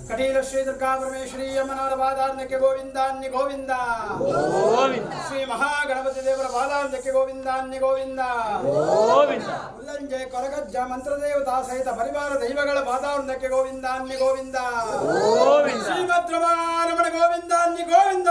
कटील श्री दुर्गा परमेश्वरी अमनार बाधार्नके गोविंदान्य गोविंद श्री महागणपति देवर बाधार्नके गोविंदान्य गोविंद उल्लंजे ಕೊರಗಜ್ಜ ಮಂತ್ರ ದೇವತಾ ಸಹಿತ ಪರಿವಾರ ದೈವಗಳ ಬಾಧಾರ್ನಕೆ ಗೋವಿಂದಾನ್ಯ ಗೋವಿಂದ ಶ್ರೀಭದ್ರಮಾರಮಣ ಗೋವಿಂದಾನ್ಯ ಗೋವಿಂದ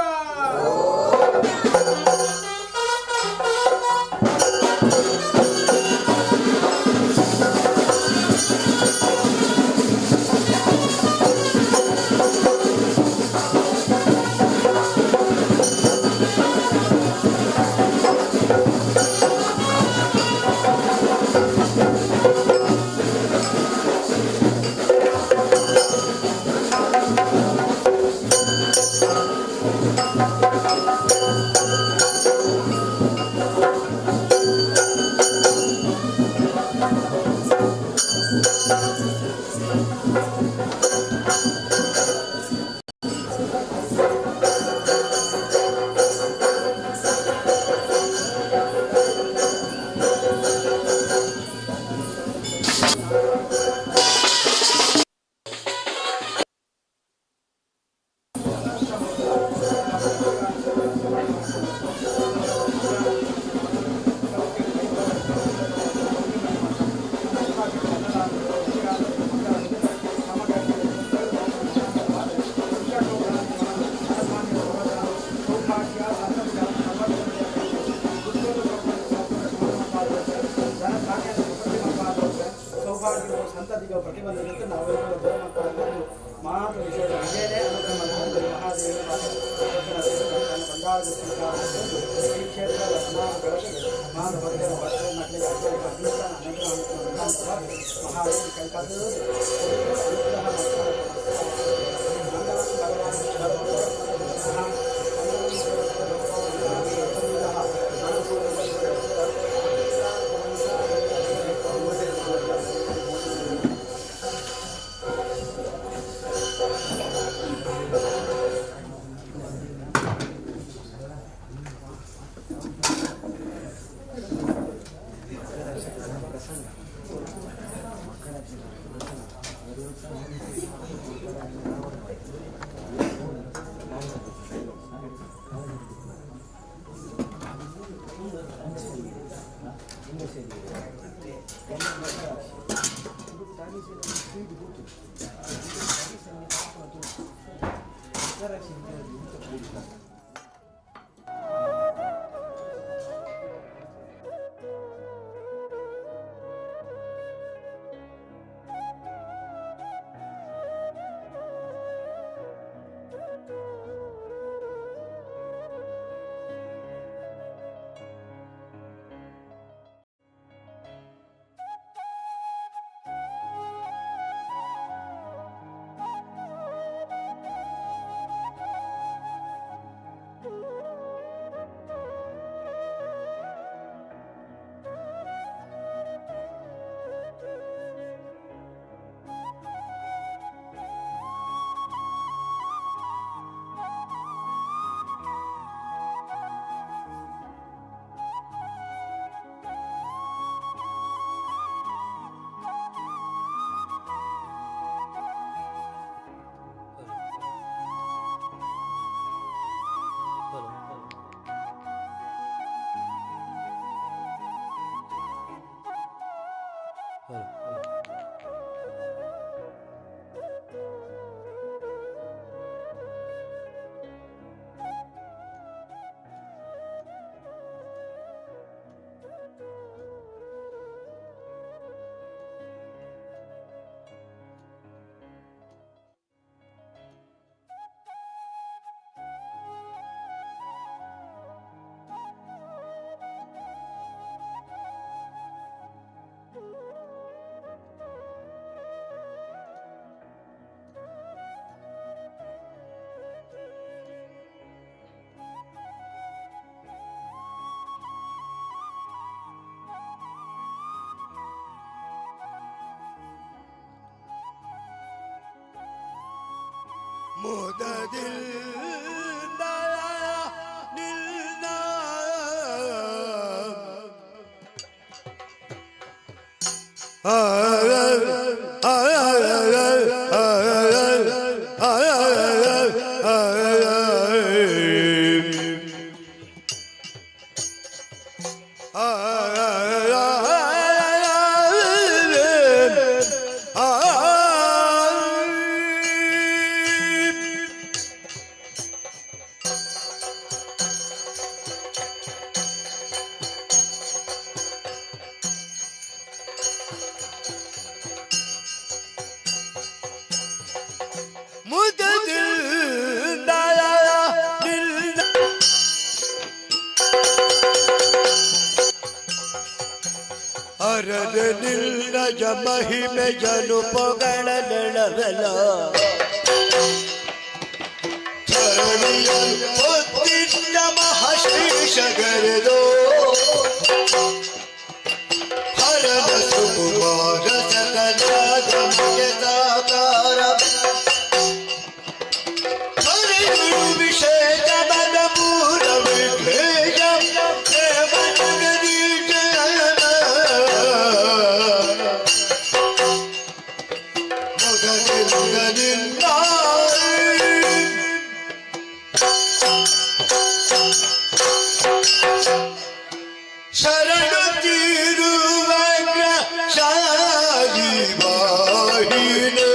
ಮುದದಿಂದ ನಿನ್ನ ಅರದ ನಿಲ್ಲಯ ಮಹಿಮೆಯನು ಪೊಗಳಲೆಳವೆಲ ಧರಣಿಯ ಹೊತ್ತಿದ್ದ ಮಹಾಶೇಷಗರೆದೋ ಹರದ ಸುಕುಮಾರ ಸಕಲಾದ ಸಾಕಾರ ಹರಿಗುರು ವಿಶೇಷ ಮನ ಮೂಲ ವಿಭೇಯ ಶರಣು ತೀರುವ ಶಾಲಿ ವಾಹಿನಿ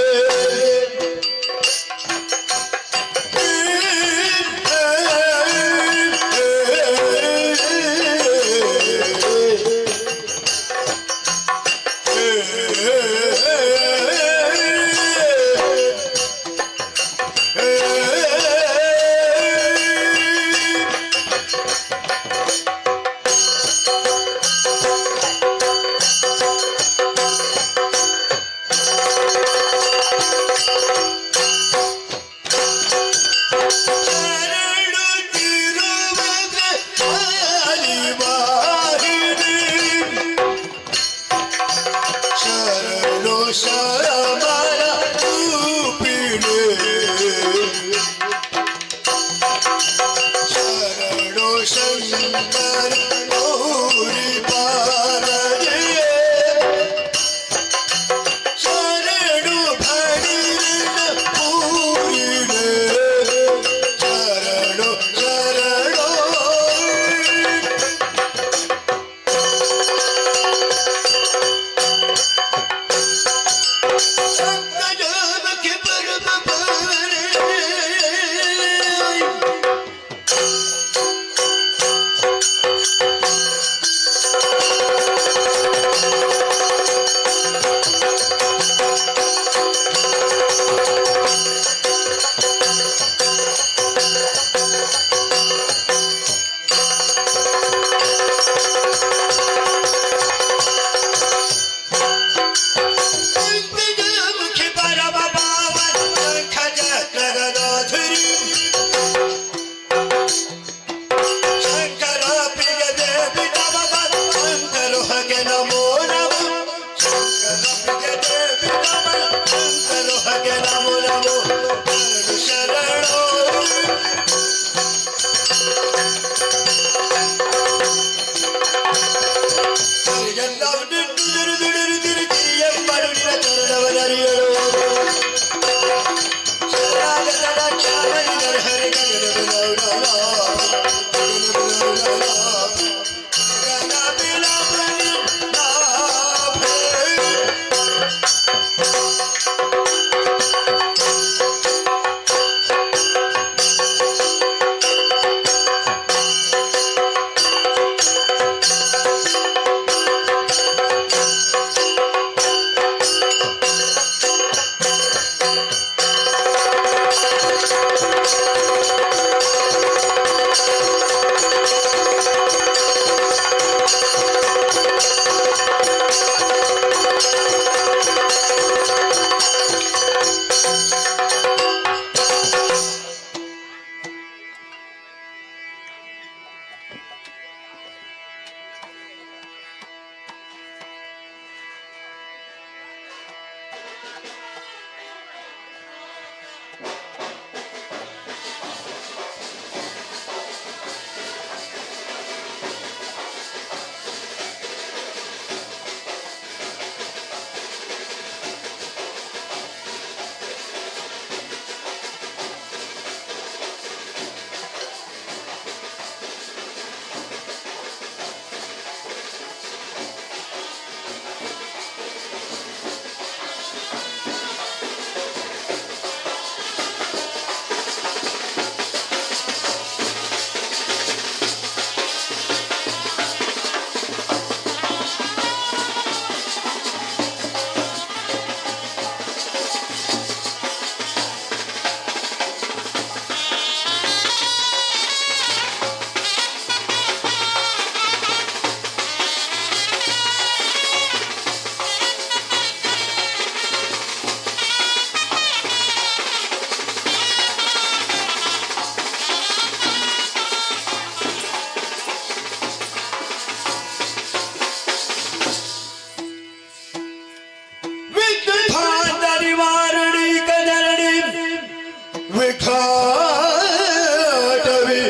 ವಿಠಾಟವಿ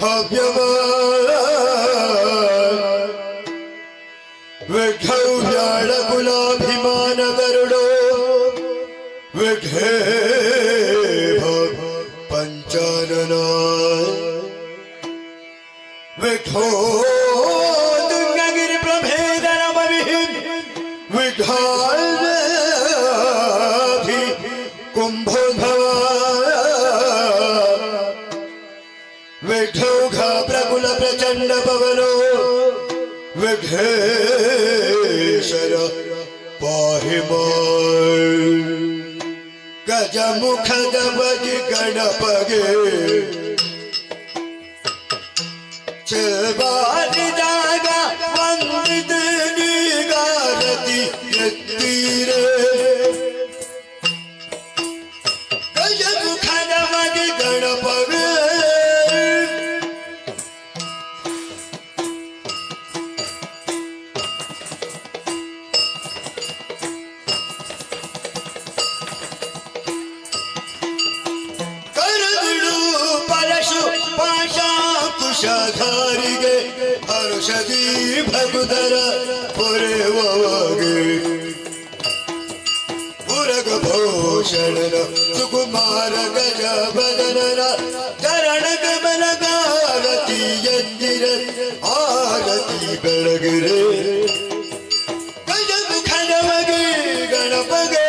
ಹವ್ಯವ ವಿಠೌ ವ್ಯಾಳ ಕುಲಾಭಿಮಾನ ಗರುಡೋ ವಿಠೇ ಪಂಚಾನನ ವಿಠೋ ದುಂಗಗಿರಿ ಪ್ರಭೇದನ ವಿಠಾಧಿ ಕುಂಭೋದ್ಭವ ವಿಠೌಘ ಪ್ರಕುಲ ಪ್ರಚಂಡ ಪವನೋ ವಿಘ್ನೇಶ್ವರ ಪಾಹಿ ಗಜಮುಖದ ಬಗಿ ಗಣಪಗೆ ಚೆಲ್ಬಾರಿದಾಗ ವಂದಿತ ನೀಗಾರತಿ ಎತ್ತೀರೆ ಗಜಮುಖದ ಬಗಿ ಗಣಪಗೆ ಕುಶಧಾರಿಗೆ ಹರ್ಷದಿ ಭಗುದರ ಪೊರೆವಗೆ ಉರಗ ಭೂಷಣನ ಸುಕುಮಾರ ಗಜ ಬದನನ ಚರಣ ಕಮಲಗಾರತಿ ಎಂದಿರ ಆರತಿ ಬೆಳಗಿರೆ ಗಜಮುಖನವಗೆ ಗಣಪಗೆ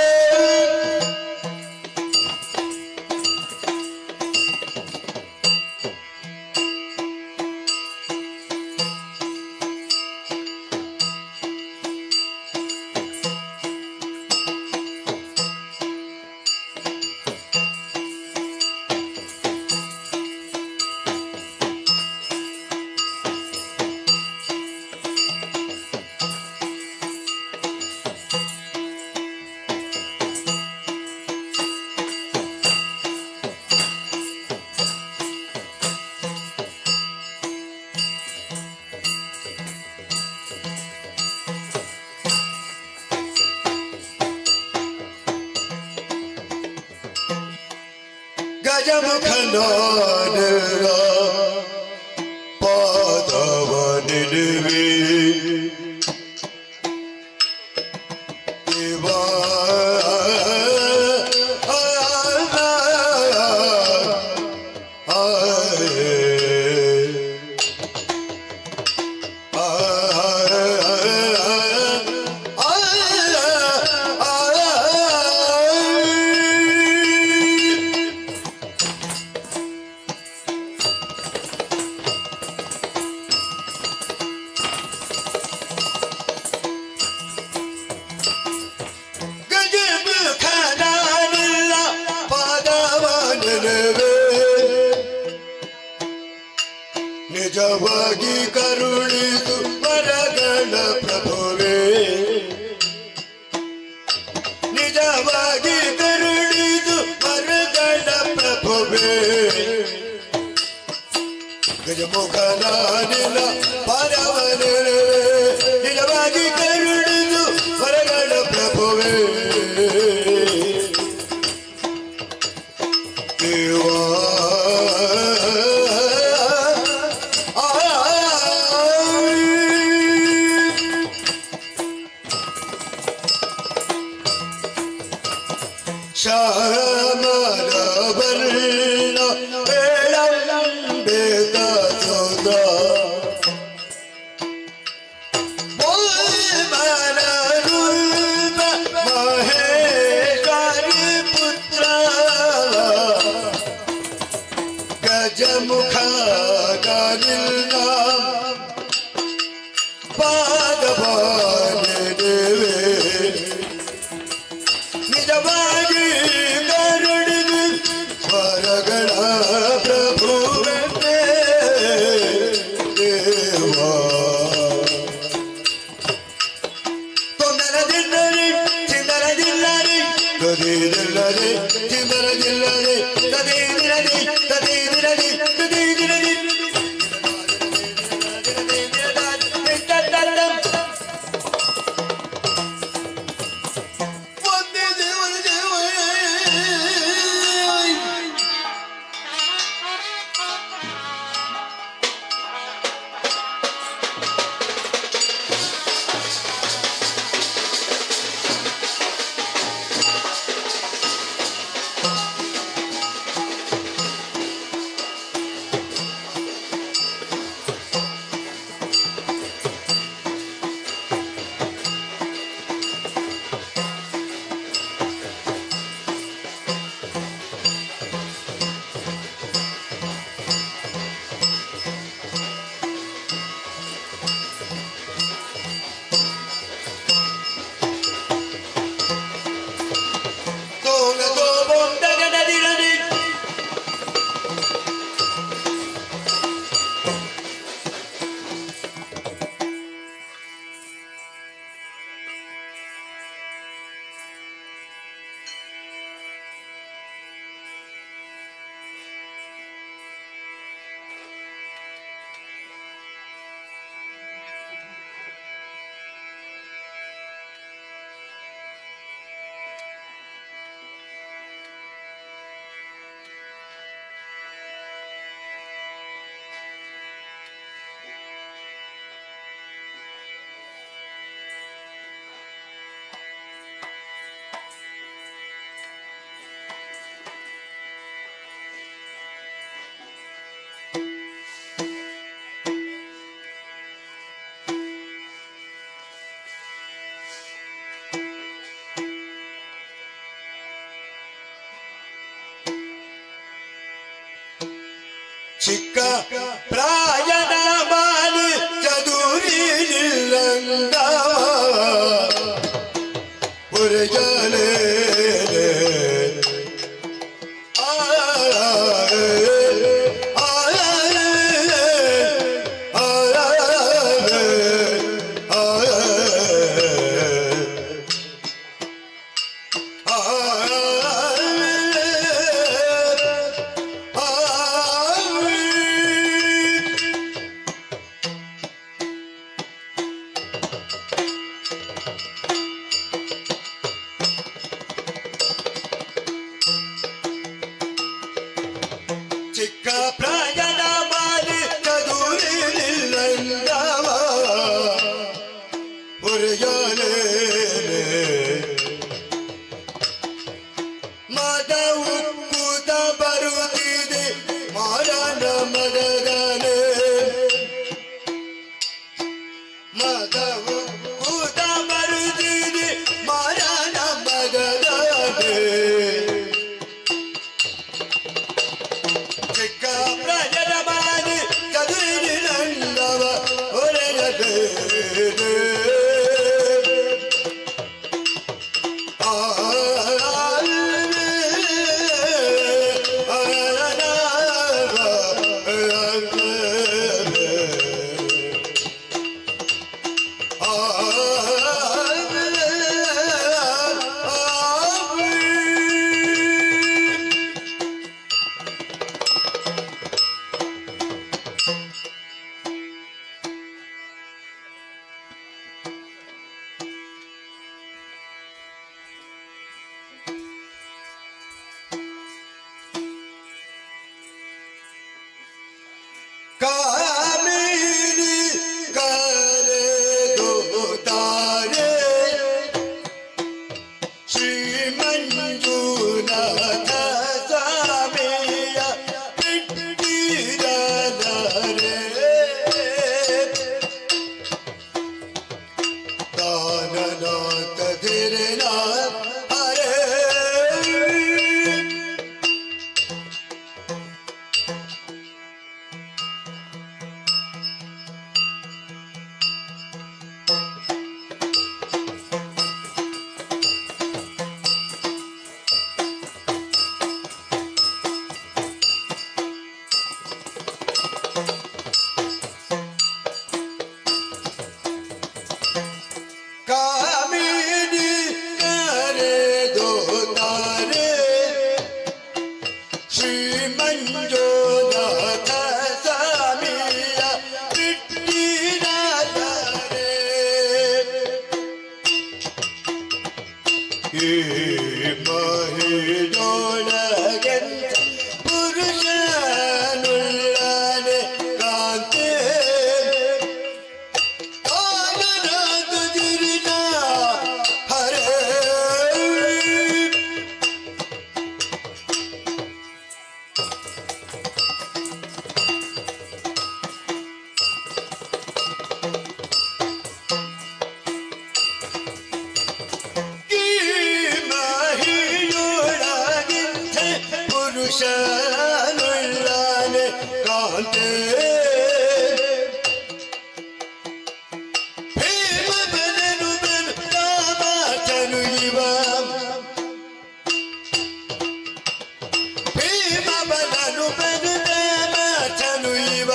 ಗಜಮುಖನಾನರ ಪಾದವ ನಿಡುವೆ ದೇವಾ ನಿಜವಾಗಿ ಕರುಣಿಸು ವರಗಳ ಪ್ರಭುವೇ ನಿಜವಾಗಿ ಕರುಣಿಸು ವರಗಳ ಪ್ರಭುವೇ ಗಜಮುಖನಾನಿಲ ಪರವನೇ ನಿಜವಾಗಿ ಕರುಣಿಸು ವರಗಳ ಪ್ರಭುವೇ ದೇವಾ ಶ್ಯಾಮಲವರ್ಣ ಹೇಳಂಬೇದ ಸೋದ ರೂಪ ಮಹೇಶ್ವರಿ ಪುತ್ರ ಗಜಮುಖ ಗಾಲಿಲ್ಲ ಪಾದವಾನೆ ದೇವೇ ನಿಜವಾಗಿ ಕರುಣಿದು ಸ್ವರಗಳ ಪ್ರಭುವೇ ದೇವಾ ತೊಂದರದಿಲ್ಲರಿ ಚಿಂದರದಿಲ್ಲರಿ ಗದಿದಿಲ್ಲರಿ ಚಿಂದರದಿಲ್ಲರಿ ತದೇದಿರಲಿ ತದೇದಿರಲಿ ತದೇದಿರಲಿ ಚಿಕ್ಕ ಪ್ರಾಯದ ಬಾಲಿ ಚದುರಿ ನಿಲ್ಲಂದವ ಉರಗಲೇ ಚಿಕ್ಕ ಪ್ರಾಯದ ಬಾಲಿ ಚದುರಿ ನಿಲ್ಲಂದವ ಉರಗಲೇ ಮದ ಉಕ್ಕುತ ಬರುತ್ತಿದೆ ಮಾರನ ಮದದನೆ ಮದ ಉಕ್ಕುತ ಬರುತ್ತಿದೆ ಮಾರನ ಮದದನೆ ಚಿಕ್ಕ ಪ್ರಾಯದ ಬಾಲಿ ಚದುರಿ ನಿಲ್ಲಂದವ ಉರಗಲೇ ಕಾಮಿನಿ ಕರೆದು ತಾರೆ ಶ್ರೀ ಮಂಜುನಾಥ ಸ್ವಾಮಿಯ ಬಿಟ್ಟಿರದರೆ ತಾನನಾಥ ಧಿರನ ಹರೇ ಕಾಮಿನಿ ಕರೆದು ತಾರೆ ಶ್ರೀ ಮಂಜುನಾಥ ಸ್ವಾಮಿಯ ಬಿಟ್ಟಿರದರೆ ಈ ಮಹಿಳೊಳಗೆಂತ ಪುರುಷನುಳ್ಳನೆ ಕಾಂತೆ ತಾನನಾಥ ಧಿರನ ಹರೇ ಈ ಮಹಿಳೊಳಗಿಂತ ಪುರುಷನುಳ್ಳನೆ ಕಾಂತೆ ಭೀಮಬಲನು ಬಲು ರಾಮಚನು ಇವ ಭೀಮಬಲನು ಬಲು ರಾಮಚನು ಇವ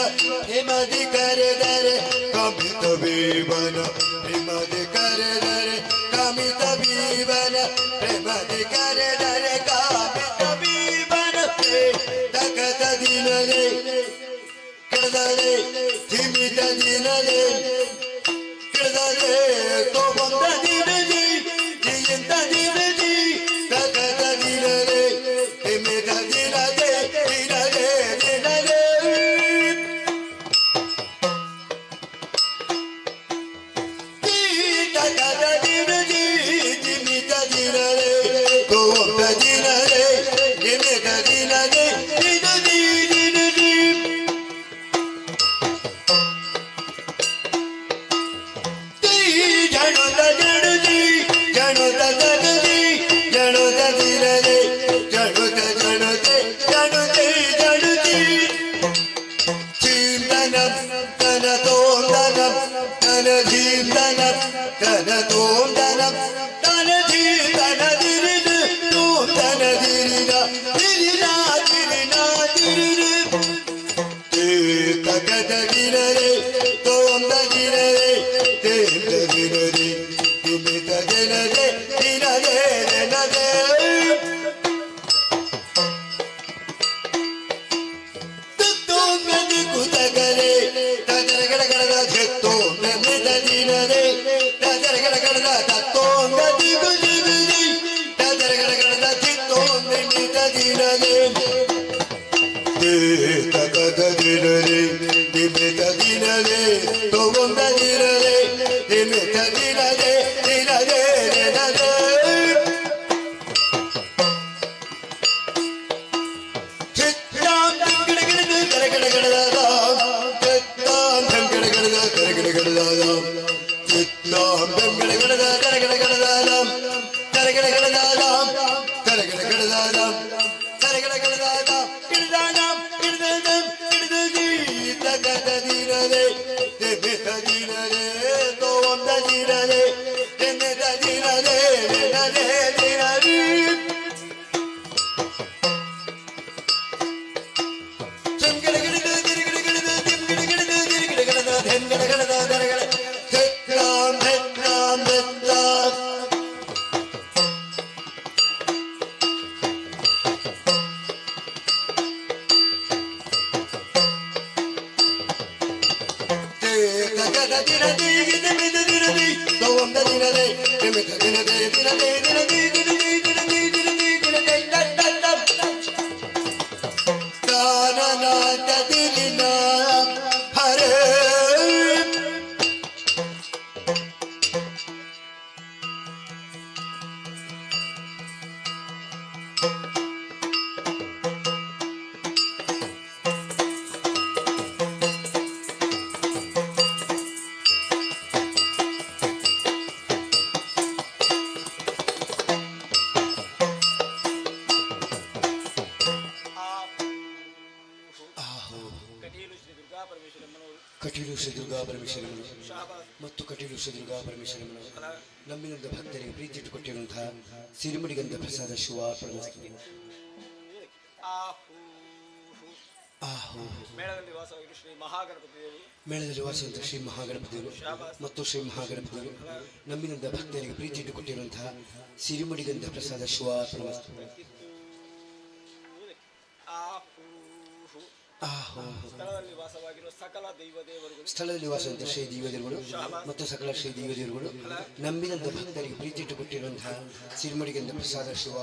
ಹಿಮದಿ ಕರೆದರೆ ಕಮಿತ ಬೀವನ ಹಿಮದಿ ಕರೆದರೆ ಕಮಿತ ಬೀವನ ಹಿಮದಿ ಕರೆದರೆ ಕಾಮಿತ ಬೀವನ ತಕತ ದಿನಲೇ ಕಡದಲೆ ಹಿಮಿತ ದಿನಲೇ ಕಡದಲೆ ತೋಬಂದ ದಿನದಿ ಜಯಂತ ದಿನದಿ ತಕತ ದಿನಲೇ ಹಿಮಿತ ದಿನಲೇ ದಿನಲೇ ದಿನಲೇ ತಕತ ದಿನದಿ ಹಿಮಿತ ದಿನಲೇ ತೋಬಂದ ದಿನಲೇ ಹಿಮಿತ ದಿನಲೇ ದಿನದಿ ದಿನದಿ ಜಣದ ಜಣ ಧೀರನ ತನ ತೋಂದನ ತನ ಧೀರನ ದಿರಿನ ತೋಂದನ ದಿರಿನ ದಿರಿನ ದಿರಿನ ದಿರಿನ ತಗದ ದಿನರೆ ತೋಂದ ದಿನರೆ ತೇಂದ ದಿನರೆ ತಿಮಿತ ದಿನರೆ ದಿನರೆ ನದೆ ತತ್ತೋಂಗದಿ ಕುತಗರೆ ತದರಗಡಗಡದ ಜತ್ತೋಂಗ ಮಿತ ದಿನರೆ ತದರಗಡಗಡದ ತತ್ತೋಂಗದಿ ಕುಜಿಬಿದಿ ತದರಗಡಗಡದ ಚಿತ್ತೋಂಗ ಮಿತ ದಿನರೆ ತಗದ ದಿನರೆ ತಿಮಿತ ದಿನರೆ ತೋಂದ ದಿನರೆ ತಿಮಿತ ದಿನರೆ ದಿನರೆ ನದೆ ಕಟೀಲು ಶ್ರೀ ದುರ್ಗಾ ಪರಮೇಶ್ವರಮ್ಮನು ಮತ್ತು ಕಟೀಲು ಶ್ರೀ ದುರ್ಗಾ ಪರಮೇಶ್ವರಮ್ಮನು ನಮ್ಮಿನಿಂದ ಭಕ್ತರಿಗೆ ಪ್ರೀತಿ ಇಟ್ಟುಕೊಟ್ಟಿರುವಂತಹ ಸಿರಿಮಡಿಗಂಧ ಪ್ರಸಾದ ಶಿವ ಮೇಳದಲ್ಲಿ ವಾಸವಾಗಿರುವ ಶ್ರೀ ಮಹಾಗಣಪತಿಯವರು ಮೇಳದಲ್ಲಿ ವಾಸವಂತ ಶ್ರೀ ಮಹಾಗಣಪತಿಯವರು ಮತ್ತು ಶ್ರೀ ಮಹಾಗಣಪತಿಯವರು ನಮ್ಮಿನಿಂದ ಭಕ್ತರಿಗೆ ಪ್ರೀತಿ ಇಟ್ಟುಕೊಟ್ಟಿರುವಂತಹ ಸಿರಿಮಡಿಗಂಧ ಪ್ರಸಾದ ಶಿವ ಸ್ಥಳದಲ್ಲಿ ವಾಸವಾಗಿರುವ ಸಕಲ ದೈವದೇವರುಗಳು ಸ್ಥಳದಲ್ಲಿ ವಾಸವಂತ ಶ್ರೀ ದೈವದೇವರುಗಳು ಮತ್ತು ಸಕಲ ಶ್ರೀ ದೈವದೇವರುಗಳು ನಮ್ಮಿನಂತ ಭಕ್ತರಿಗೆ ಪ್ರೀತಿ ಇಟ್ಟುಕೊಟ್ಟಿರುವಂತಹ ಸಿರಿಮಡಿಗಂಧ ಪ್ರಸಾದ ಶಿವ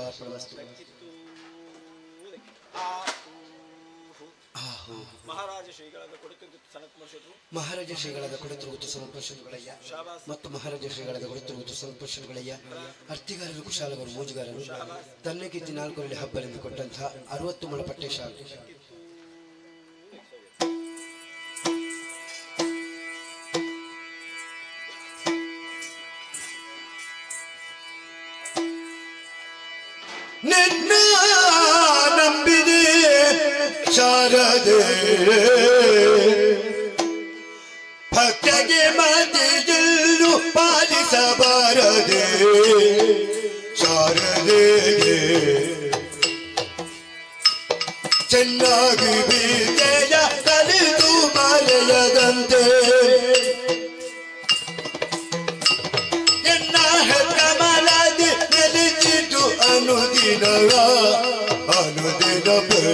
ಮಹಾರಾಜ ಶ್ರೀಗಳಾದ ಕೊಡುತ್ತುಗುತ್ತು ಸನತ್ಮರ್ಷರು ಮಹಾರಾಜ ಶ್ರೀಗಳಾದ ಕೊಡುತ್ತುಗುತ್ತು ಸನತ್ಮರ್ಷರುಗಳಯ್ಯ ಮತ್ತು ಮಹಾರಾಜ ಶ್ರೀಗಳಾದ ಕೊಡುತ್ತುಗುತ್ತು ಸನತ್ಮರ್ಷರುಗಳಯ್ಯ ಅರ್ತಿಗಾರರು ಕುಶಾಲಗರು ಮೋಜುಗಾರರು ತನ್ನ ಕಿತ್ತಿ 4 ಹಬ್ಬಲೆಂದು ಕೊಟ್ಟಂತಹ 60 ಮೊಳ ಪಟ್ಟೆ ಶಾಲೆ ನಿನ್ನ ನಂಬಿದೆ ಶಾರದೆ ಭಕ್ತಗೆ ಮಾತಿಗೆಲ್ಲೂ ಪಾಲಿಸಬಾರದೆ ಶಾರದೆಗೆ ಚೆನ್ನಾಗಿ ಬೀಜೆಯ ಕಲಿತು ಮರೆಯದಂತೆ ಎನ್ನ ಕಮಲದಿ ನೆಲೆಸಿತು ಅನುದಿನವ ಅನುದಿನವೇ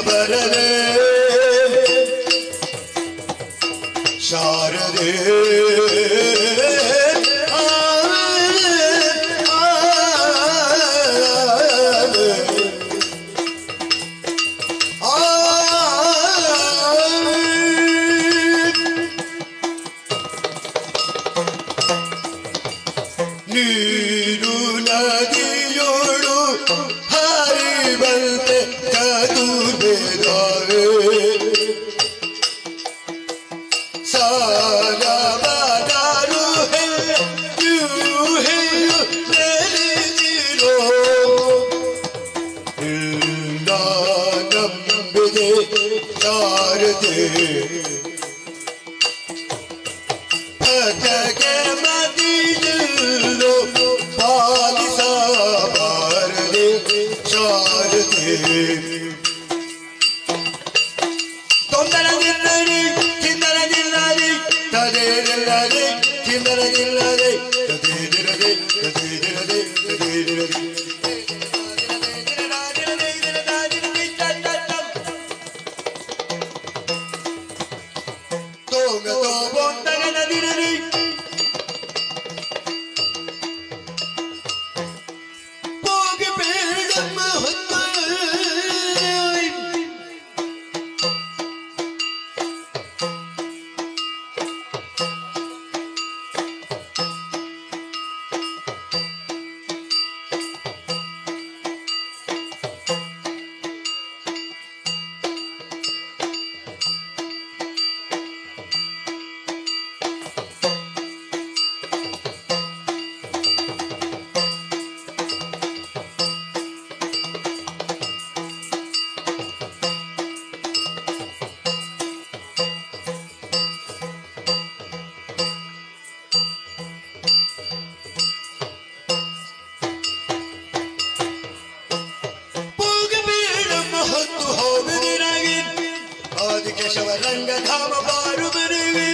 ಬರದೆ ಶಾರದೆ ನೀರು ನದಿಯೋಡು ಹರಿ ಬಂದ ಜಗಕ್ಕೆ ಮದಿಯಲ್ಲೋ ಪಾಲಿಸಬಾರದೆ ಶಾರದೆ ತೊಂದರದಿಲ್ಲದೆ ಚಿಂದನದಿಲ್ಲದೆ ತದೇದಿಲ್ಲದೆ ಚಿಂದನದಿಲ್ಲದೆ ತದೇದಿರದೆ ತದೇದಿರದೆ ತದೇದಿರದೆ ತೋಗತೋ ಬೊಂದಗನದಿರಲಿ ಹೋಗಿ ಬೇಡಮ್ಮ ಹೊತ್ತ ಆದಿಕೇಶವ ರಂಗಧಾಮ ಬಾರು ಬರುವೆ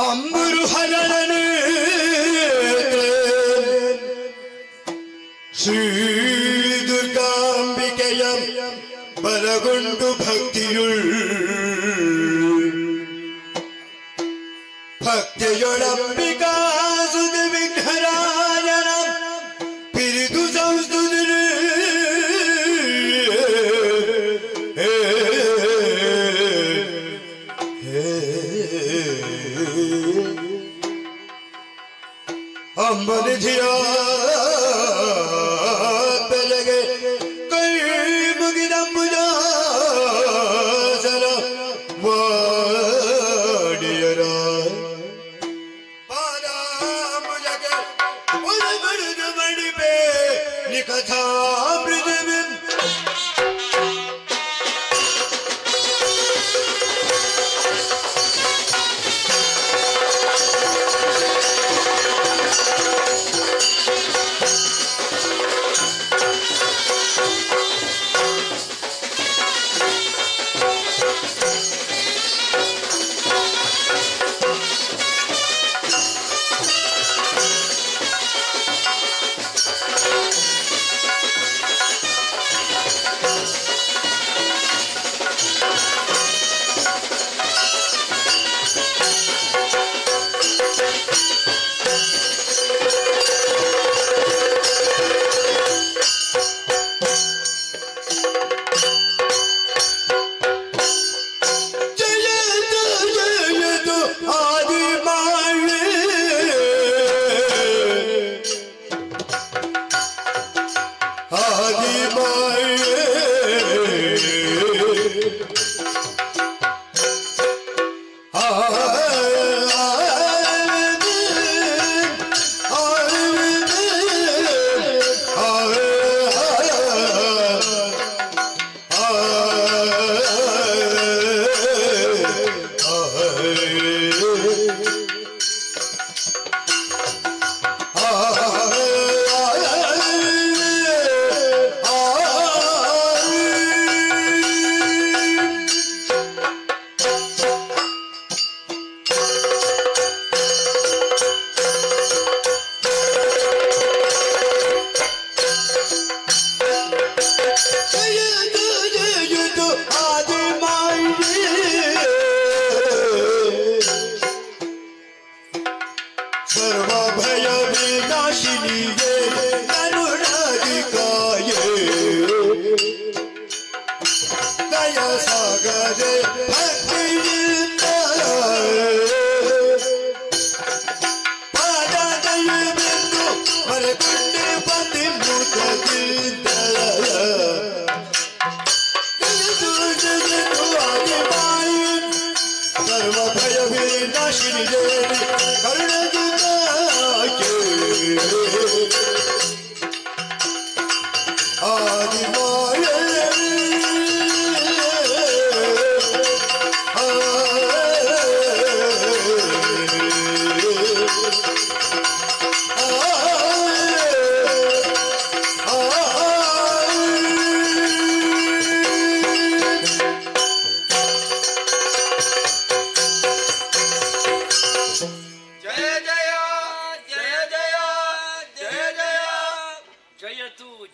ಅಂಬುರು ಹರಣನು ಶ್ರೀ ದುರ್ಗಾಂಬಿಕೆಯ ಬಲಗೊಂಡು ಭಕ್ತಿಯುಳ್ ಭಕ್ತಿಯೊಳಂಬಿಕಾ ಸುದ ವಿಘ್ನರಾಜನ ಪಿರಿದು ಸಂಸ್ತುತಿರು ಅಂಬನಿಧಿಯ ಬೆಲೆಗೆ ಕೈ ಮುಗಿದಂಬುಜ ಸರ ವಾಡಿಯರ ಪಾದಾಂಬುಜಕ್ಕೆ ಒಳಬಡಿದು ಮಡಿಪೆ ನಿಕಥಾಮೃತವಿಂ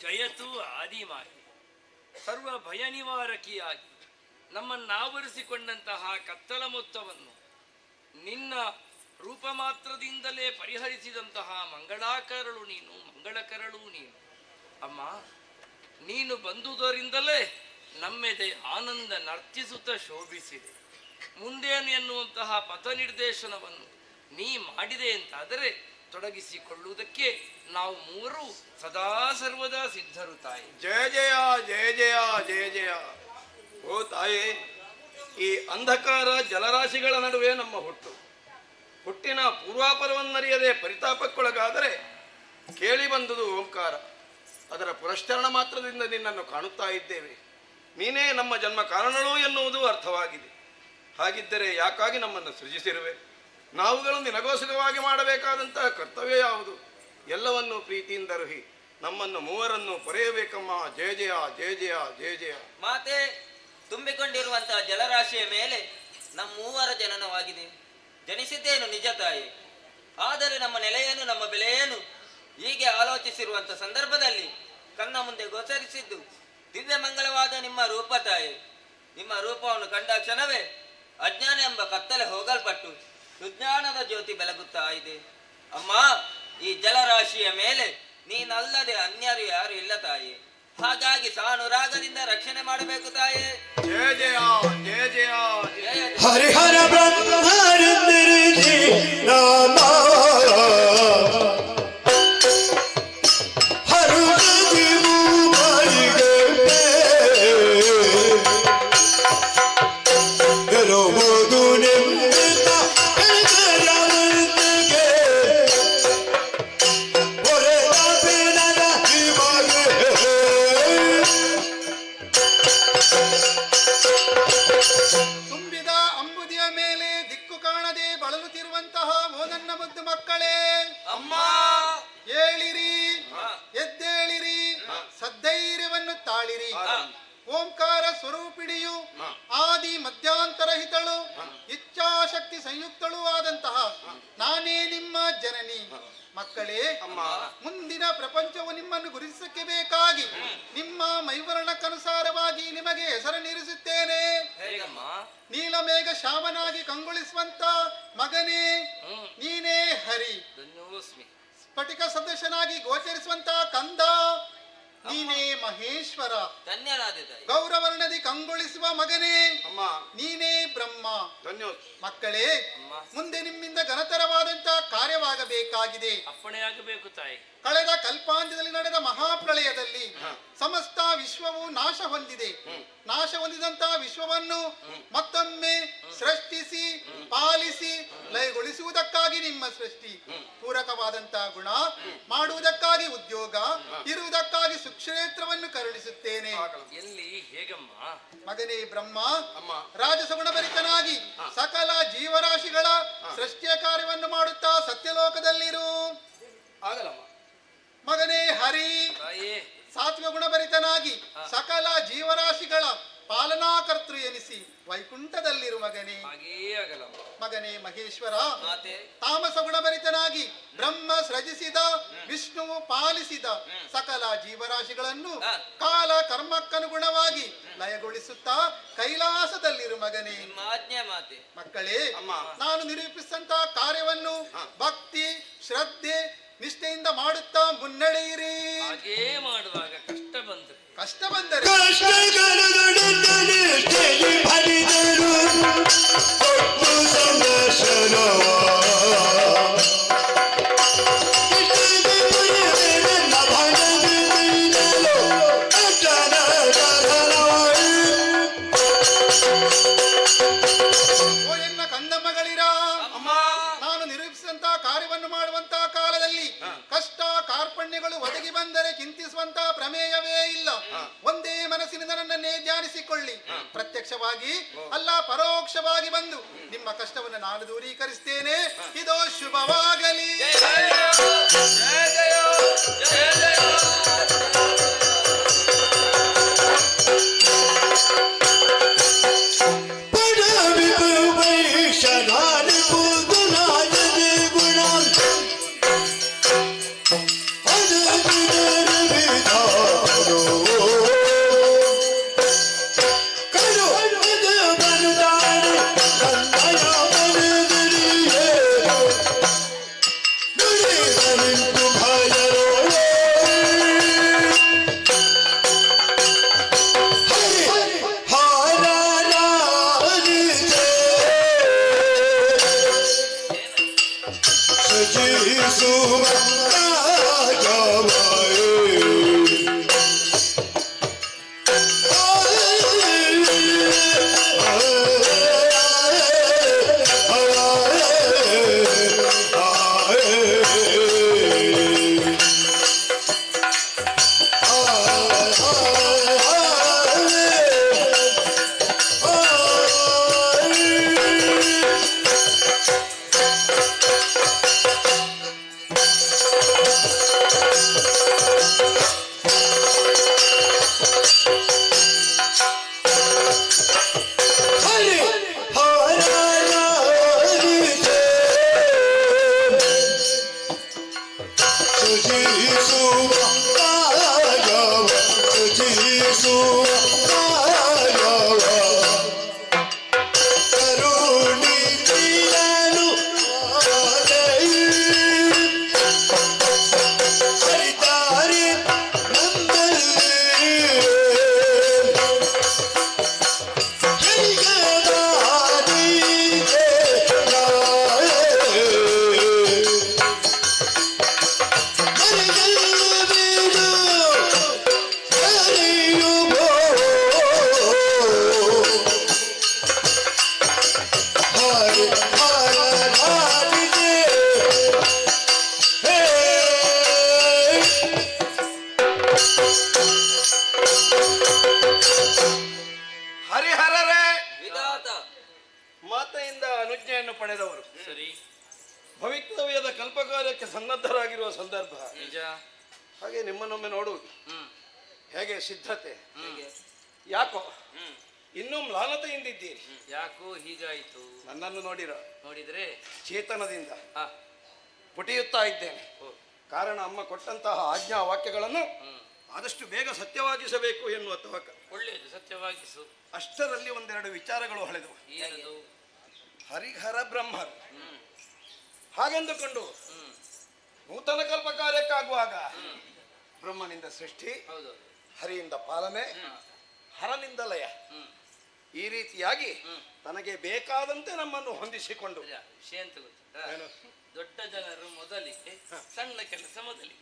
ಜಯತು ಆದಿಮಾಯಿ ಸರ್ವ ಭಯ ನಿವಾರಕಿಯಾಗಿ ನಮ್ಮನ್ನಾವರಿಸಿಕೊಂಡಂತಹ ಕತ್ತಲ ಮೊತ್ತವನ್ನು ನಿನ್ನ ರೂಪ ಮಾತ್ರದಿಂದಲೇ ಪರಿಹರಿಸಿದಂತಹ ಮಂಗಳಕರಳು ನೀನು ಅಮ್ಮ. ನೀನು ಬಂದುದರಿಂದಲೇ ನಮ್ಮೆದೆ ಆನಂದ ನರ್ತಿಸುತ್ತ ಶೋಭಿಸಿದೆ. ಮುಂದೇನು ಎನ್ನುವಂತಹ ಪಥ ನಿರ್ದೇಶನವನ್ನು ನೀ ಮಾಡಿದೆ ಅಂತಾದರೆ ತೊಡಗಿಸಿಕೊಳ್ಳುವುದಕ್ಕೆ ನಾವು ಮೂವರು ಸದಾ ಸರ್ವದಾ ಸಿದ್ಧರು ತಾಯಿ. ಜಯ ಜಯ ಜಯ ಜಯ ಜಯ ಜಯ. ಓ ತಾಯಿ, ಈ ಅಂಧಕಾರ ಜಲರಾಶಿಗಳ ನಡುವೆ ನಮ್ಮ ಹುಟ್ಟಿನ ಪೂರ್ವಾಪರವನ್ನರಿಯದೆ ಪರಿತಾಪಕ್ಕೊಳಗಾದರೆ ಕೇಳಿ ಬಂದುದು ಓಂಕಾರ. ಅದರ ಪುರಶ್ಚರಣ ಮಾತ್ರದಿಂದ ನಿನ್ನನ್ನು ಕಾಣುತ್ತಾ ಇದ್ದೇವೆ. ನೀನೇ ನಮ್ಮ ಜನ್ಮ ಕಾರಣಳು ಎನ್ನುವುದು ಅರ್ಥವಾಗಿದೆ. ಹಾಗಿದ್ದರೆ ಯಾಕಾಗಿ ನಮ್ಮನ್ನು ಸೃಜಿಸಿರುವೆ? ನಾವುಗಳು ನಿನಗೋಸ್ಕರವಾಗಿ ಮಾಡಬೇಕಾದಂತಹ ಕರ್ತವ್ಯ ಯಾವುದು? ಎಲ್ಲವನ್ನೂ ಪ್ರೀತಿಯಿಂದ ರುಹಿ ನಮ್ಮನ್ನು ಮೂವರನ್ನು ಪೊರೆಯಬೇಕಮ್ಮ. ಜಯ ಜಯ ಜಯ ಜಯ ಜಯ ಜಯ. ಮಾತೆ, ತುಂಬಿಕೊಂಡಿರುವಂತಹ ಜಲರಾಶಿಯ ಮೇಲೆ ನಮ್ಮ ಮೂವರ ಜನನವಾಗಿದೆ. ಜನಿಸಿದ್ದೇನು ನಿಜ ತಾಯಿ, ಆದರೆ ನಮ್ಮ ನೆಲೆಯೇನು ನಮ್ಮ ಬೆಲೆಯೇನು ಹೀಗೆ ಆಲೋಚಿಸಿರುವಂತ ಸಂದರ್ಭದಲ್ಲಿ ಕಣ್ಣ ಮುಂದೆ ಗೋಚರಿಸಿದ್ದು ದಿವ್ಯ ಮಂಗಳವಾದ ನಿಮ್ಮ ರೂಪ ತಾಯಿ. ನಿಮ್ಮ ರೂಪವನ್ನು ಕಂಡ ಕ್ಷಣವೇ ಅಜ್ಞಾನ ಎಂಬ ಕತ್ತಲೆ ಹೋಗಲ್ಪಟ್ಟು ಸುಜ್ಞಾನದ ಜ್ಯೋತಿ ಬೆಳಗುತ್ತಾ ಇದೆ. ಅಮ್ಮ, ಈ ಜಲರಾಶಿಯ ಮೇಲೆ ನೀನಲ್ಲದೆ ಅನ್ಯರು ಯಾರು ಇಲ್ಲ ತಾಯಿ. ಹಾಗಾಗಿ ಸಾನುರಾಗದಿಂದ ರಕ್ಷಣೆ ಮಾಡಬೇಕು ತಾಯಿ. ಜಯ ಜಯ ಜಯ ಜಯ ಜಯ ಹರಿಹರ ಬ್ರಹ್ಮರುದ್ರಜಿ ನಾಮ ಹರುಗಿ ಮೂವರಿಗೆ ಇರುವುದು ನಿಮ್ಮಿಂದ ಹೆಸರವನಿಗೆ ಹೊರೆದ ಬಿಡದ ಇವಾಗೆ ತುಂಬಿದ ಅಂಬುದಿಯ ಮೇಲೆ ದಿಕ್ಕು ಕಾಣದೆ ಬಳಲುತ್ತಿರುವಂತಹ ಓದನ್ನ ಮುದ್ದು ಮಕ್ಕಳೇ, ಅಮ್ಮ, ಏಳಿರಿ, ಎದ್ದೇಳಿರಿ, ಸದ್ಧೈರ್ಯವನ್ನು ತಾಳಿರಿ. ಓಂಕಾರ ಸ್ವರೂಪಿಣಿಯು ಆದಿ ಮಧ್ಯಾಂತರಹಿತಳು ಇಚ್ಛಾಶಕ್ತಿ ಸಂಯುಕ್ತಳೂ ಆದಂತಹ ನಾನೇ ನಿಮ್ಮ ಜನನಿ. ಮಕ್ಕಳೇ, ಮುಂದಿನ ಪ್ರಪಂಚವು ನಿಮ್ಮನ್ನು ಗುರುತಿಸಕ್ಕೆ ಬೇಕಾಗಿ ನಿಮ್ಮ ಮೈವರ್ಣಕ್ಕನುಸಾರವಾಗಿ ನಿಮಗೆ ಹೆಸರನ್ನಿರಿಸುತ್ತೇನೆ. ಹೇಗಮ್ಮ? ನೀಲಮೇಘ ಶ್ಯಾಮನಾಗಿ ಕಂಗೊಳಿಸುವಂತ ಮಗನೇ ನೀನೇ ಹರಿ. ಧನ್ಯೋಸ್ಮಿ. ಸ್ಫಟಿಕ ಸದೃಶನಾಗಿ ಗೋಚರಿಸುವಂತ ಕಂದ ನೀನೇ ಮಹೇಶ್ವರ. ಧನ್ಯರಾದೆ ತಾಯಿ. ಗೌರವರ್ಣದಿ ಕಂಗೊಳಿಸುವ ಮಗನೇ ಅಮ್ಮ ನೀನೇ ಬ್ರಹ್ಮ. ಧನ್ಯೋ. ಮಕ್ಕಳೇ, ಅಮ್ಮ, ಮುಂದೆ ನಿಮ್ಮಿಂದ ಘನತರವಾದಂತ ಕಾರ್ಯವಾಗಬೇಕಾಗಿದೆ. ಅಪ್ಪಣೆಯಾಗಬೇಕು ತಾಯಿ. ಕಳೆದ ಕಲ್ಪಾಂತ್ಯದಲ್ಲಿ ನಡೆದ ಮಹಾಪ್ರಳಯದಲ್ಲಿ ಸಮಸ್ತ ವಿಶ್ವವು ನಾಶ ಹೊಂದಿದೆ. ನಾಶ ಹೊಂದಿದಂತಹ ವಿಶ್ವವನ್ನು ಮತ್ತೊಮ್ಮೆ ಸೃಷ್ಟಿಸಿ ಪಾಲಿಸಿ ಲಯಗೊಳಿಸುವುದಕ್ಕಾಗಿ ನಿಮ್ಮ ಸೃಷ್ಟಿ. ಪೂರಕವಾದಂತಹ ಗುಣ ಮಾಡುವುದಕ್ಕಾಗಿ ಉದ್ಯೋಗ, ಇರುವುದಕ್ಕಾಗಿ ಸುಕ್ಷೇತ್ರವನ್ನು ಕರುಣಿಸುತ್ತೇನೆ. ಎಲ್ಲಿ ಹೇಗಮ್ಮ? ಮಗನೇ ಬ್ರಹ್ಮ, ಅಮ್ಮ ರಾಜಸಗುಣಭರಿತನಾಗಿ ಸಕಲ ಜೀವರಾಶಿಗಳ ಸೃಷ್ಟಿಯ ಕಾರ್ಯವನ್ನು ಮಾಡುತ್ತಾ ಸತ್ಯಲೋಕದಲ್ಲಿರು. ಆಗಲಮ್ಮ. ಮಗನೇ ಹರಿ, ತಾಯಿ, ಸಾತ್ವಿಕ ಗುಣಭರಿತನಾಗಿ ಸಕಲ ಜೀವರಾಶಿಗಳ ಪಾಲನಾಕರ್ತೃ ಎನಿಸಿ ವೈಕುಂಠದಲ್ಲಿರು ಮಗನೇ. ಹಾಗೇ ಆಗಲಮ್ಮ. ಮಗನೇ ಮಹೇಶ್ವರ, ಮಾತೆ, ತಾಮಸ ಗುಣಭರಿತನಾಗಿ ಬ್ರಹ್ಮ ಸೃಜಿಸಿದ ವಿಷ್ಣುವು ಪಾಲಿಸಿದ ಸಕಲ ಜೀವರಾಶಿಗಳನ್ನು ಕಾಲ ಕರ್ಮಕ್ಕನುಗುಣವಾಗಿ ಲಯಗೊಳಿಸುತ್ತಾ ಕೈಲಾಸದಲ್ಲಿರು ಮಗನೇ. ನಿಮ್ಮ ಆಜ್ಞೆ ಮಾತೆ. ಮಕ್ಕಳೇ, ಅಮ್ಮ. ನಾನು ನಿರೂಪಿಸಿದಂತಹ ಕಾರ್ಯವನ್ನು ಭಕ್ತಿ ಶ್ರದ್ಧೆ ನಿಷ್ಠೆಯಿಂದ ಮಾಡುತ್ತಾ ಮುನ್ನಡೆಯಿರಿ. ಹಾಗೇ ಮಾಡುವಾಗ ಕಷ್ಟ ಬಂದ್ರೆ ಕಷ್ಟ ಬಂದರೆ ಕಷ್ಟಗಳೊಡನೆ ಹರಿದರು ಕೊಟ್ಟು ಸಂದರ್ಶನವ ಓ ಎನ್ನ ಕಂದಮ್ಮಗಳಿರ, ಅಮ್ಮ, ನಾನು ನಿರೂಪಿಸಿದಂತಹ ಕಾರ್ಯವನ್ನು ಮಾಡುವಂತಹ ಕಾಲದಲ್ಲಿ ಕಷ್ಟ ಕಾರ್ಪಣ್ಯಗಳು ಒದಗಿ ಬಂದರೆ ಚಿಂತಿಸುವಂತಹ ಪ್ರಮೇಯವೇ ಇಲ್ಲ. ಒಂದೇ ಮನಸ್ಸಿನಿಂದ ನನ್ನನ್ನೇ ಧ್ಯಾನಿಸಿಕೊಳ್ಳಿ. ಪ್ರತ್ಯಕ್ಷವಾಗಿ ಅಲ್ಲ ಪರೋಕ್ಷವಾಗಿ ಬಂದು ನಿಮ್ಮ ಕಷ್ಟವನ್ನು ನಾನು ದೂರೀಕರಿಸ್ತೇನೆ. ಇದೋ ಶುಭವಾಗಲಿ. ಹರಿ ಹರ ಸೃಜಿಸುವ ಕಾಯವ ಸೃಜಿಸುವ ಕಾಯವ ಕರುಣಿಸಿದನು ಹರಿತಾರೆ ನಮ್ಮಲ್ಲಿ ಹರಿಹರರೇ ವಿಧಾತ ಮಾತೆಯಿಂದ ಅನುಜ್ಞೆಯನ್ನು ಪಡೆದವರು ಸರಿ, ಭವಿತವ್ಯದ ಕಲ್ಪಕಾರ್ಯಕ್ಕೆ ಸನ್ನದ್ಧರಾಗಿರುವ ಸಂದರ್ಭ ನಿಜ. ಹಾಗೆ ನಿಮ್ಮನ್ನೊಮ್ಮೆ ನೋಡುವುದು ಹ್ಮ್ ಹೇಗೆ ಸಿದ್ಧತೆ ಹೇಗೆ? ಯಾಕೋ ಹ್ಮ್ ಇನ್ನೂ ಮ್ಲಾನತೆಯಿಂದಿದ್ದೀರಿ ಯಾಕೋ ಹೀಗಾಯ್ತು? ನನ್ನನ್ನು ನೋಡಿರೋ ನೋಡಿದ್ರೆ ಚೇತನದಿಂದ ಹಾ ಪುಟಿಯುತ್ತಾ ಇದ್ದೇನೆ. ಓ, ಕಾರಣ ಅಮ್ಮ ಕೊಟ್ಟಂತಹ ಆಜ್ಞಾ ವಾಕ್ಯಗಳನ್ನು ಹ್ಮ್ ಆದಷ್ಟು ಬೇಗ ಸತ್ಯವಾಗಿಸಬೇಕು ಎನ್ನುವ ತವಕ. ಒಳ್ಳೇದು, ಸತ್ಯವಾಗಿಸು. ಅಷ್ಟರಲ್ಲಿ ಒಂದೆರಡು ವಿಚಾರಗಳು ಹಳೆದವು. ಏನದು? ಹರಿಹರ ಬ್ರಹ್ಮರು ಹ್ಮ್ ಹಾಗೆಂದುಕೊಂಡು ಹ್ಮ್ ನೂತನ ಕಲ್ಪ ಕಾರ್ಯಕ್ಕಾಗುವಾಗ ಬ್ರಹ್ಮನಿಂದ ಸೃಷ್ಟಿ, ಹೌದು. ಹರಿಯಿಂದ ಪಾಲನೆ, ಹರನಿಂದ ಲಯ, ಹ್ಮ್ ಈ ರೀತಿಯಾಗಿ ಹ್ಮ್. ತನಗೆ ಬೇಕಾದಂತೆ ನಮ್ಮನ್ನು ಹೊಂದಿಸಿಕೊಂಡು ನಿಜ. ವಿಷಯ ಅಂತ ಗೊತ್ತಾ? ಏನು? ದೊಡ್ಡ ಜನರು ಮೊದಲಿಗೆ, ಸಣ್ಣ ಕೆಲಸ ಮೊದಲಿಗೆ.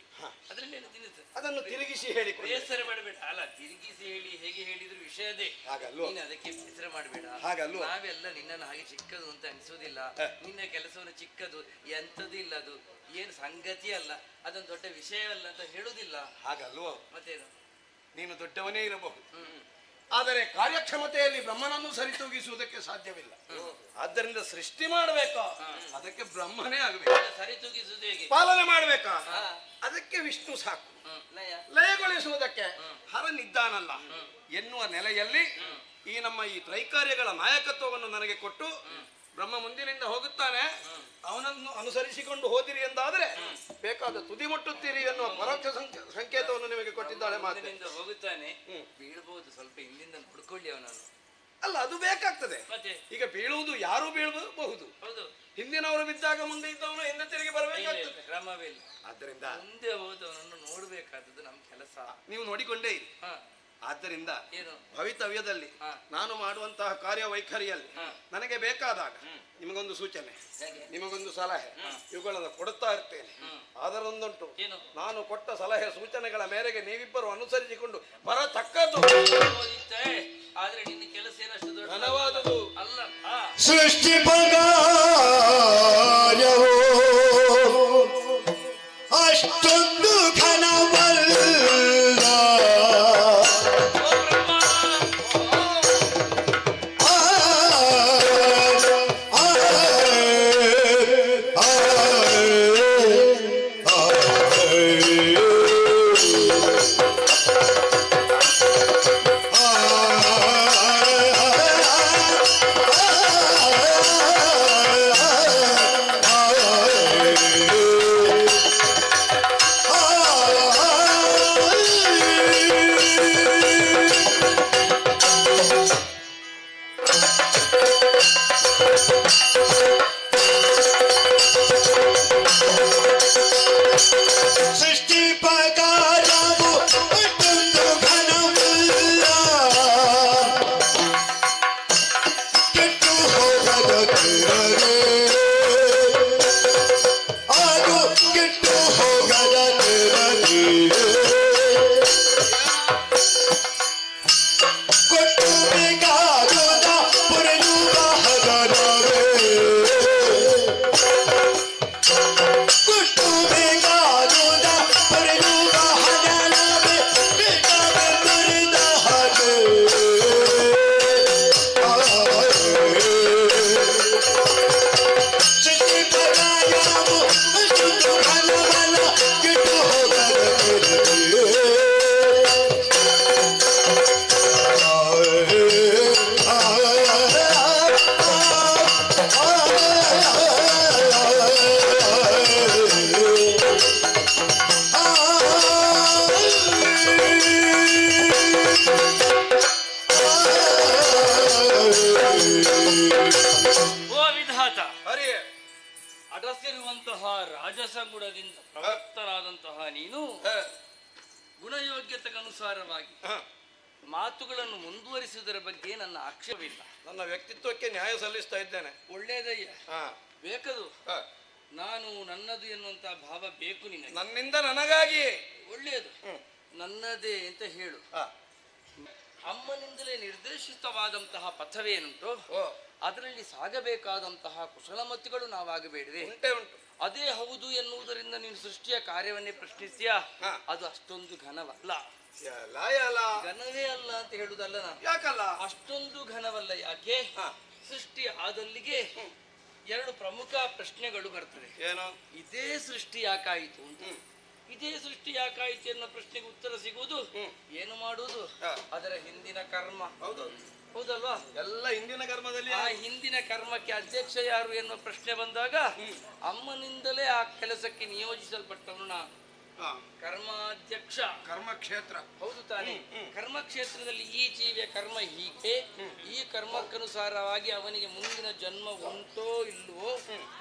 ಅದ್ರಲ್ಲಿ ಏನು ತಿನ್ನಿಸ ಅದನ್ನು ತಿರುಗಿಸಿ ಹೇಳಿಕೊಡಿ. ಬೇಸರ ಮಾಡಬೇಡ. ಅಲ್ಲ, ತಿರುಗಿಸಿ ಹೇಳಿ ಹೇಗೆ ಹೇಳಿದ್ರು ವಿಷಯದೇ. ಹಾಗಲ್ವೋ? ನೀನು ಅದಕ್ಕೆ ಬೇಸರ ಮಾಡಬೇಡ. ಹಾಗಲ್ವೋ? ನಾವೆಲ್ಲ ನಿನ್ನನ್ನು ಹಾಗೆ ಚಿಕ್ಕದು ಅಂತ ಅನಿಸೋದಿಲ್ಲ. ನಿನ್ನ ಕೆಲಸವನ್ನು ಚಿಕ್ಕದು, ಎಂಥದ್ದು ಇಲ್ಲ, ಅದು ಏನು ಸಂಗತಿ ಅಲ್ಲ, ಅದೊಂದು ದೊಡ್ಡ ವಿಷಯವಲ್ಲ ಅಂತ ಹೇಳುದಿಲ್ಲ. ಹಾಗಲ್ವೋ? ಮತ್ತೇನು? ನೀನು ದೊಡ್ಡವನೇ ಇರಬಹುದು, ಹ್ಮ್ ಆದರೆ ಕಾರ್ಯಕ್ಷಮತೆಯಲ್ಲಿ ಬ್ರಹ್ಮನನ್ನು ಸರಿತೂಗಿಸುವುದಕ್ಕೆ ಸಾಧ್ಯವಿಲ್ಲ. ಆದ್ದರಿಂದ ಸೃಷ್ಟಿ ಮಾಡಬೇಕಾ, ಅದಕ್ಕೆ ಬ್ರಹ್ಮನೇ ಆಗಬೇಕು. ಸರಿ ತೂಗಿಸುವುದು ಹೇಗೆ? ಪಾಲನೆ ಮಾಡಬೇಕಾ, ಅದಕ್ಕೆ ವಿಷ್ಣು ಸಾಕು. ಲಯ ಲಯಗೊಳಿಸುವುದಕ್ಕೆ ಹರನಿದ್ದಾನಲ್ಲ ಎನ್ನುವ ನೆಲೆಯಲ್ಲಿ ಈ ನಮ್ಮ ಈ ತ್ರೈಕಾರ್ಯಗಳ ನಾಯಕತ್ವವನ್ನು ನನಗೆ ಕೊಟ್ಟು ಬ್ರಹ್ಮ ಮುಂದಿನಿಂದ ಹೋಗುತ್ತಾನೆ, ಅವನನ್ನು ಅನುಸರಿಸಿಕೊಂಡು ಹೋದಿರಿ ಎಂದಾದರೆ ಬೇಕಾದ ತುದಿ ಮುಟ್ಟುತ್ತೀರಿ ಎನ್ನುವ ಪರೋಕ್ಷ ಸಂಕೇತವನ್ನು ನಿಮಗೆ ಕೊಟ್ಟಿದ್ದಾಳೆ ಮಾತೆ. ಮುಂದಿನಿಂದ ಹೋಗುತ್ತಾನೆ, ಬೀಳ್ಬಹುದು, ಸ್ವಲ್ಪ ಹಿಂದಿಂದ ನೋಡ್ಕೊಳ್ಳಿ ಅವನನ್ನು. ಅಲ್ಲ, ಅದು ಬೇಕಾಗ್ತದೆ. ಮತ್ತೆ ಈಗ ಬೀಳುವುದು ಯಾರು ಬೀಳಬಹುದು, ಹೌದು, ಹಿಂದಿನವರು ಬಿದ್ದಾಗ ಮುಂದೆ ಇದ್ದವನು ಹಿಂದೆ ತಿರುಗಿ ಇಲ್ಲ, ಬರಬೇಕಾಗ್ತದೆ. ಕ್ರಮವೇ ಇಲ್ಲ. ಆದ್ದರಿಂದ ಮುಂದೆ ಹೋದವನನ್ನು ನೋಡ್ಬೇಕಾದದ್ದು ನಮ್ಮ ಕೆಲಸ. ನೀವು ನೋಡಿಕೊಂಡೇ ಇರಿ. ಹ, ಆದ್ದರಿಂದ ಏನು? ಭವಿತವ್ಯದಲ್ಲಿ ಹಾ. ನಾನು ಮಾಡುವಂತಹ ಕಾರ್ಯವೈಖರಿಯಲ್ಲಿ ಹಾ. ನನಗೆ ಬೇಕಾದಾಗ ನಿಮಗೊಂದು ಸೂಚನೆ, ಹೇಗೆ? ನಿಮಗೊಂದು ಸಲಹೆ ಇವುಗಳನ್ನು ಕೊಡುತ್ತಾ ಇರ್ತೇನೆ. ಅದರೊಂದುಂಟು, ಏನು? ನಾನು ಕೊಟ್ಟ ಸಲಹೆ ಸೂಚನೆಗಳ ಮೇರೆಗೆ ನೀವಿಬ್ಬರು ಅನುಸರಿಸಿಕೊಂಡು ಬರತಕ್ಕದ್ದು. ಓದಿತ್ತೆ, ಆದ್ರೆ ನಿನ್ನ ಕೆಲಸ ಏನಷ್ಟು ದೊಡ್ಡ ಘನವಾದುದು ಅಲ್ಲ. ಸೃಷ್ಟಿ ಪಗಾರವೋ ಅಷ್ಟೊಂದು ಘನವಲ್ಲ. ಓ ಬ್ರಹ್ಮ, ಆ, ಆ, ಆ, ಸೃಷ್ಟಿ ಪಗಾರವು ಅಷ್ಟೊಂದು ಘನವಲ್ಲ. ಕೆಟ್ಟು ಹೋಗದ ತಿರರೇ, ಅದು ಕೆಟ್ಟು ಹೋಗದ ತಿರರೇ, ಕೊಟ್ಟು ಬೇಕಾದ ಪುರೆಯುವ ಹಗರವೇ, ಕೊಟ್ಟು ಬೇಕಾದ ರಾಜಸ ಗುಣದಿಂದ ಪ್ರವೃತ್ತನಾದಂತಹ ನೀನು ಗುಣಯೋಗ್ಯತೆಗನುಸಾರವಾಗಿ ಮಾತುಗಳನ್ನು ಮುಂದುವರಿಸುವುದರ ಬಗ್ಗೆ ನನ್ನ ಆಕ್ಷೇಪವಿಲ್ಲ. ನನ್ನ ವ್ಯಕ್ತಿತ್ವಕ್ಕೆ ನ್ಯಾಯ ಸಲ್ಲಿಸ್ತಾ ಇದ್ದೇನೆ. ಒಳ್ಳೆಯದಯ್ಯ, ಬೇಕದು. ನಾನು ನನ್ನದು ಎನ್ನುವಂತಹ ಭಾವ ಬೇಕು ನಿನಗೆ. ನನ್ನಿಂದ ನನಗಾಗಿ ಒಳ್ಳೆಯದು, ನನ್ನದೇ ಅಂತ ಹೇಳು. ಅಮ್ಮನಿಂದಲೇ ನಿರ್ದೇಶಿತವಾದಂತಹ ಪಥವೇನುಂಟು ಅದರಲ್ಲಿ ಸಾಗಬೇಕಾದಂತಹ ಕುಶಲಮತಿಗಳು ನಾವಾಗಬೇಡವೆ? ಉಂಟೆ ಉಂಟು. ಅದೇ ಹೌದು ಎನ್ನುವುದರಿಂದ ನೀನು ಸೃಷ್ಟಿಯ ಕಾರ್ಯವನ್ನೇ ಪ್ರಶ್ನಿಸ್ತೀಯಾ? ಅದು ಅಷ್ಟೊಂದು ಘನವಲ್ಲ. ಘನವೇ ಅಲ್ಲ ಅಂತ ಹೇಳುದಲ್ಲ ನಾನು. ಯಾಕಲ್ಲ? ಅಷ್ಟೊಂದು ಘನವಲ್ಲ. ಯಾಕೆ? ಸೃಷ್ಟಿ ಆದಲ್ಲಿಗೆ ಎರಡು ಪ್ರಮುಖ ಪ್ರಶ್ನೆಗಳು ಬರ್ತದೆ. ಏನು? ಇದೇ ಸೃಷ್ಟಿ ಯಾಕಾಯಿತು ಅಂತ. ಇದೇ ಸೃಷ್ಟಿ ಯಾಕಾಯಿತು ಎನ್ನುವ ಪ್ರಶ್ನೆಗೆ ಉತ್ತರ ಸಿಗುವುದು ಏನು ಮಾಡುವುದು? ಅದರ ಹಿಂದಿನ ಕರ್ಮ. ಹೌದಲ್ವಾ? ಎಲ್ಲ ಹಿಂದಿನ ಕರ್ಮದಲ್ಲಿ. ಆ ಹಿಂದಿನ ಕರ್ಮಕ್ಕೆ ಅಧ್ಯಕ್ಷ ಯಾರು ಎನ್ನುವ ಪ್ರಶ್ನೆ ಬಂದಾಗ ಅಮ್ಮನಿಂದಲೇ ಆ ಕೆಲಸಕ್ಕೆ ನಿಯೋಜಿಸಲ್ಪಟ್ಟವನು ನಾನು. ಕರ್ಮಾಧ್ಯಕ್ಷ. ಕರ್ಮಕ್ಷೇತ್ರ. ಹೌದು ತಾನೆ? ಕರ್ಮಕ್ಷೇತ್ರದಲ್ಲಿ ಈ ಜೀವಿಯ ಕರ್ಮ ಹೀಗೆ, ಈ ಕರ್ಮಕ್ಕನುಸಾರವಾಗಿ ಅವನಿಗೆ ಮುಂದಿನ ಜನ್ಮ ಉಂಟೋ ಇಲ್ಲವೋ,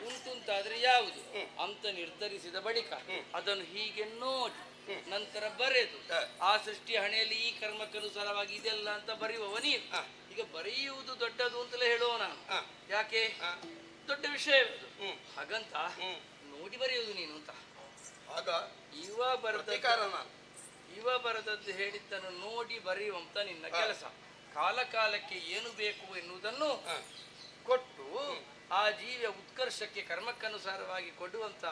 ಉಂಟು ಅಂತಾದ್ರೆ ಯಾವುದು ಅಂತ ನಿರ್ಧರಿಸಿದ ಬಳಿಕ ಅದನ್ನು ಹೀಗೆ ನೋಡಿ ನಂತರ ಬರೆದು ಆ ಸೃಷ್ಟಿ ಹಣೆಯಲ್ಲಿ ಈ ಕರ್ಮಕ್ಕನುಸಾರವಾಗಿ ಇದೆಲ್ಲ ಅಂತ ಬರೆಯುವವನಿ. ಈಗ ಬರೆಯುವುದು ದೊಡ್ಡದು ಅಂತಲೇ ಹೇಳುವ ನಾನು. ಯಾಕೆ? ದೊಡ್ಡ ವಿಷಯ ಹಾಗಂತ ನೋಡಿ ಬರೆಯುವುದು ನೀನು ಅಂತ. ಆಗ ಇವ ಬರದದ್ದು ಹೇಳಿದ್ದನ್ನು ನೋಡಿ ಬರೆಯುವಂತ ನಿನ್ನ ಕೆಲಸ. ಕಾಲ ಕಾಲಕ್ಕೆ ಏನು ಬೇಕು ಎನ್ನುವುದನ್ನು ಕೊಟ್ಟು ಆ ಜೀವಿಯ ಉತ್ಕರ್ಷಕ್ಕೆ ಕರ್ಮಕ್ಕನುಸಾರವಾಗಿ ಕೊಡುವಂತ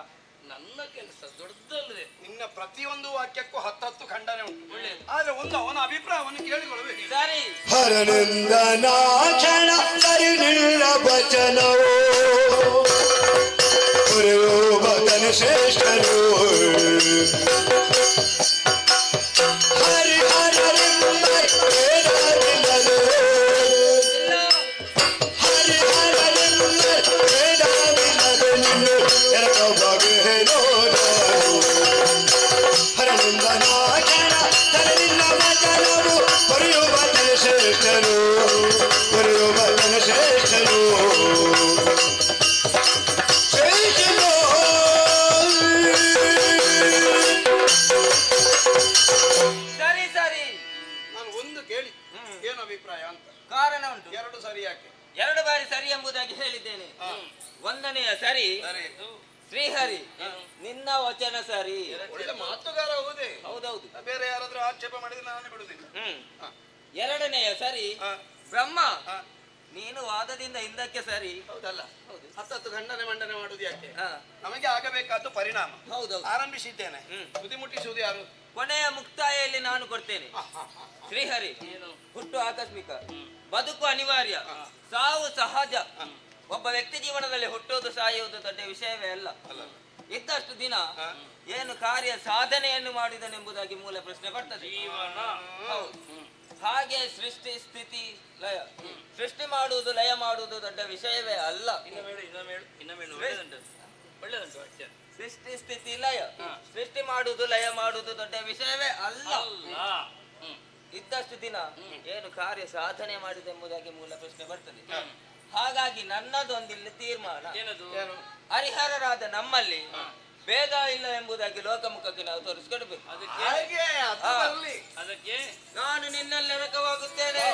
ನನ್ನ ಕೆಲಸ ದೊಡ್ಡದಲ್ಲದೆ. ನಿನ್ನ ಪ್ರತಿಯೊಂದು ವಾಕ್ಯಕ್ಕೂ 10 ಖಂಡನೆ ಉಂಟು. ಒಳ್ಳೆಯದು. ಆದ್ರೆ ಒಂದು ಅವನ ಅಭಿಪ್ರಾಯವನ್ನು ಕೇಳಿಕೊಳ್ಳಬೇಕು. ಸರಿ. ಹರನಂದನಾಕ್ಷಣ ಕರಿನಿಲ್ಲ ವಚನವೋ ಬದನ ಶ್ರೇಷ್ಠರು ಕಾರಣ ಉಂಟು. ಎರಡು ಸರಿ ಯಾಕೆ? 2 ಬಾರಿ ಸರಿ ಎಂಬುದಾಗಿ ಹೇಳಿದ್ದೇನೆ. ಒಂದನೆಯ ಸರಿ ಶ್ರೀಹರಿ ನಿನ್ನ ವಚನ ಸರಿ. ಒಳ್ಳೆ ಮಾತುಗಾರ ಹೌದೇ? ಹೌದೌದು. ಬೇರೆ ಯಾರಾದ್ರೂ ಆಕ್ಷೇಪ ಮಾಡಿದ್ರೆ ನಾನೇ ಬಿಡುದಿಲ್ಲ. ಎರಡನೆಯ ಸರಿ ಬ್ರಹ್ಮ ನೀನು ವಾದದಿಂದ ಹಿಂದಕ್ಕೆ ಸರಿ. ಹೌದಲ್ಲ? 10 ಖಂಡನೆ ಮಂಡನೆ ಮಾಡುದು ಯಾಕೆ? ನಮಗೆ ಆಗಬೇಕಾದ್ದು ಪರಿಣಾಮ. ಹೌದೌದು. ಆರಂಭಿಸಿದ್ದೇನೆ. ತುದಿ ಮುಟ್ಟಿಸುವುದು ಯಾರು? ಕೊನೆಯ ಮುಕ್ತಾಯಲ್ಲಿ ನಾನು ಕೊಡ್ತೇನೆ. ಶ್ರೀಹರಿ ಹುಟ್ಟು ಆಕಸ್ಮಿಕ, ಬದುಕು ಅನಿವಾರ್ಯ, ಸಾವು ಸಹಜ. ಒಬ್ಬ ವ್ಯಕ್ತಿ ಜೀವನದಲ್ಲಿ ಹುಟ್ಟುವುದು ಸಾಯುವುದು ದೊಡ್ಡ ವಿಷಯವೇ ಅಲ್ಲ. ಇದ್ದಷ್ಟು ದಿನ ಏನು ಕಾರ್ಯ ಸಾಧನೆಯನ್ನು ಮಾಡಿದನೆಂಬುದಾಗಿ ಮೂಲ ಪ್ರಶ್ನೆ ಬರ್ತದೆ. ಹಾಗೆ ಸೃಷ್ಟಿ ಸ್ಥಿತಿ ಲಯ. ಸೃಷ್ಟಿ ಮಾಡುವುದು ಲಯ ಮಾಡುವುದು ದೊಡ್ಡ ವಿಷಯವೇ ಅಲ್ಲ. ಸೃಷ್ಟಿ ಸ್ಥಿತಿ ಲಯ. ಸೃಷ್ಟಿ ಮಾಡುವುದು ಲಯ ಮಾಡುವುದು ದೊಡ್ಡ ವಿಷಯವೇ ಅಲ್ಲ. ಇದ್ದಷ್ಟು ದಿನ ಏನು ಕಾರ್ಯ ಸಾಧನೆ ಮಾಡಿದೆಂಬುದಾಗಿ ಮೂಲ ಪ್ರಶ್ನೆ ಬರ್ತದೆ. ಹಾಗಾಗಿ ನನ್ನದೊಂದಿಲ್ಲಿ ತೀರ್ಮಾನ, ಹರಿಹರರಾದ ನಮ್ಮಲ್ಲಿ ಭೇದ ಇಲ್ಲ ಎಂಬುದಾಗಿ ಲೋಕಮುಖಕ್ಕೆ ನಾವು ತೋರಿಸ್ಕೊಡ್ಬೇಕು. ಅದಕ್ಕೆ ನಾನು ನಿನ್ನಲ್ಲಿ ನರಕವಾಗುತ್ತೇನೆ.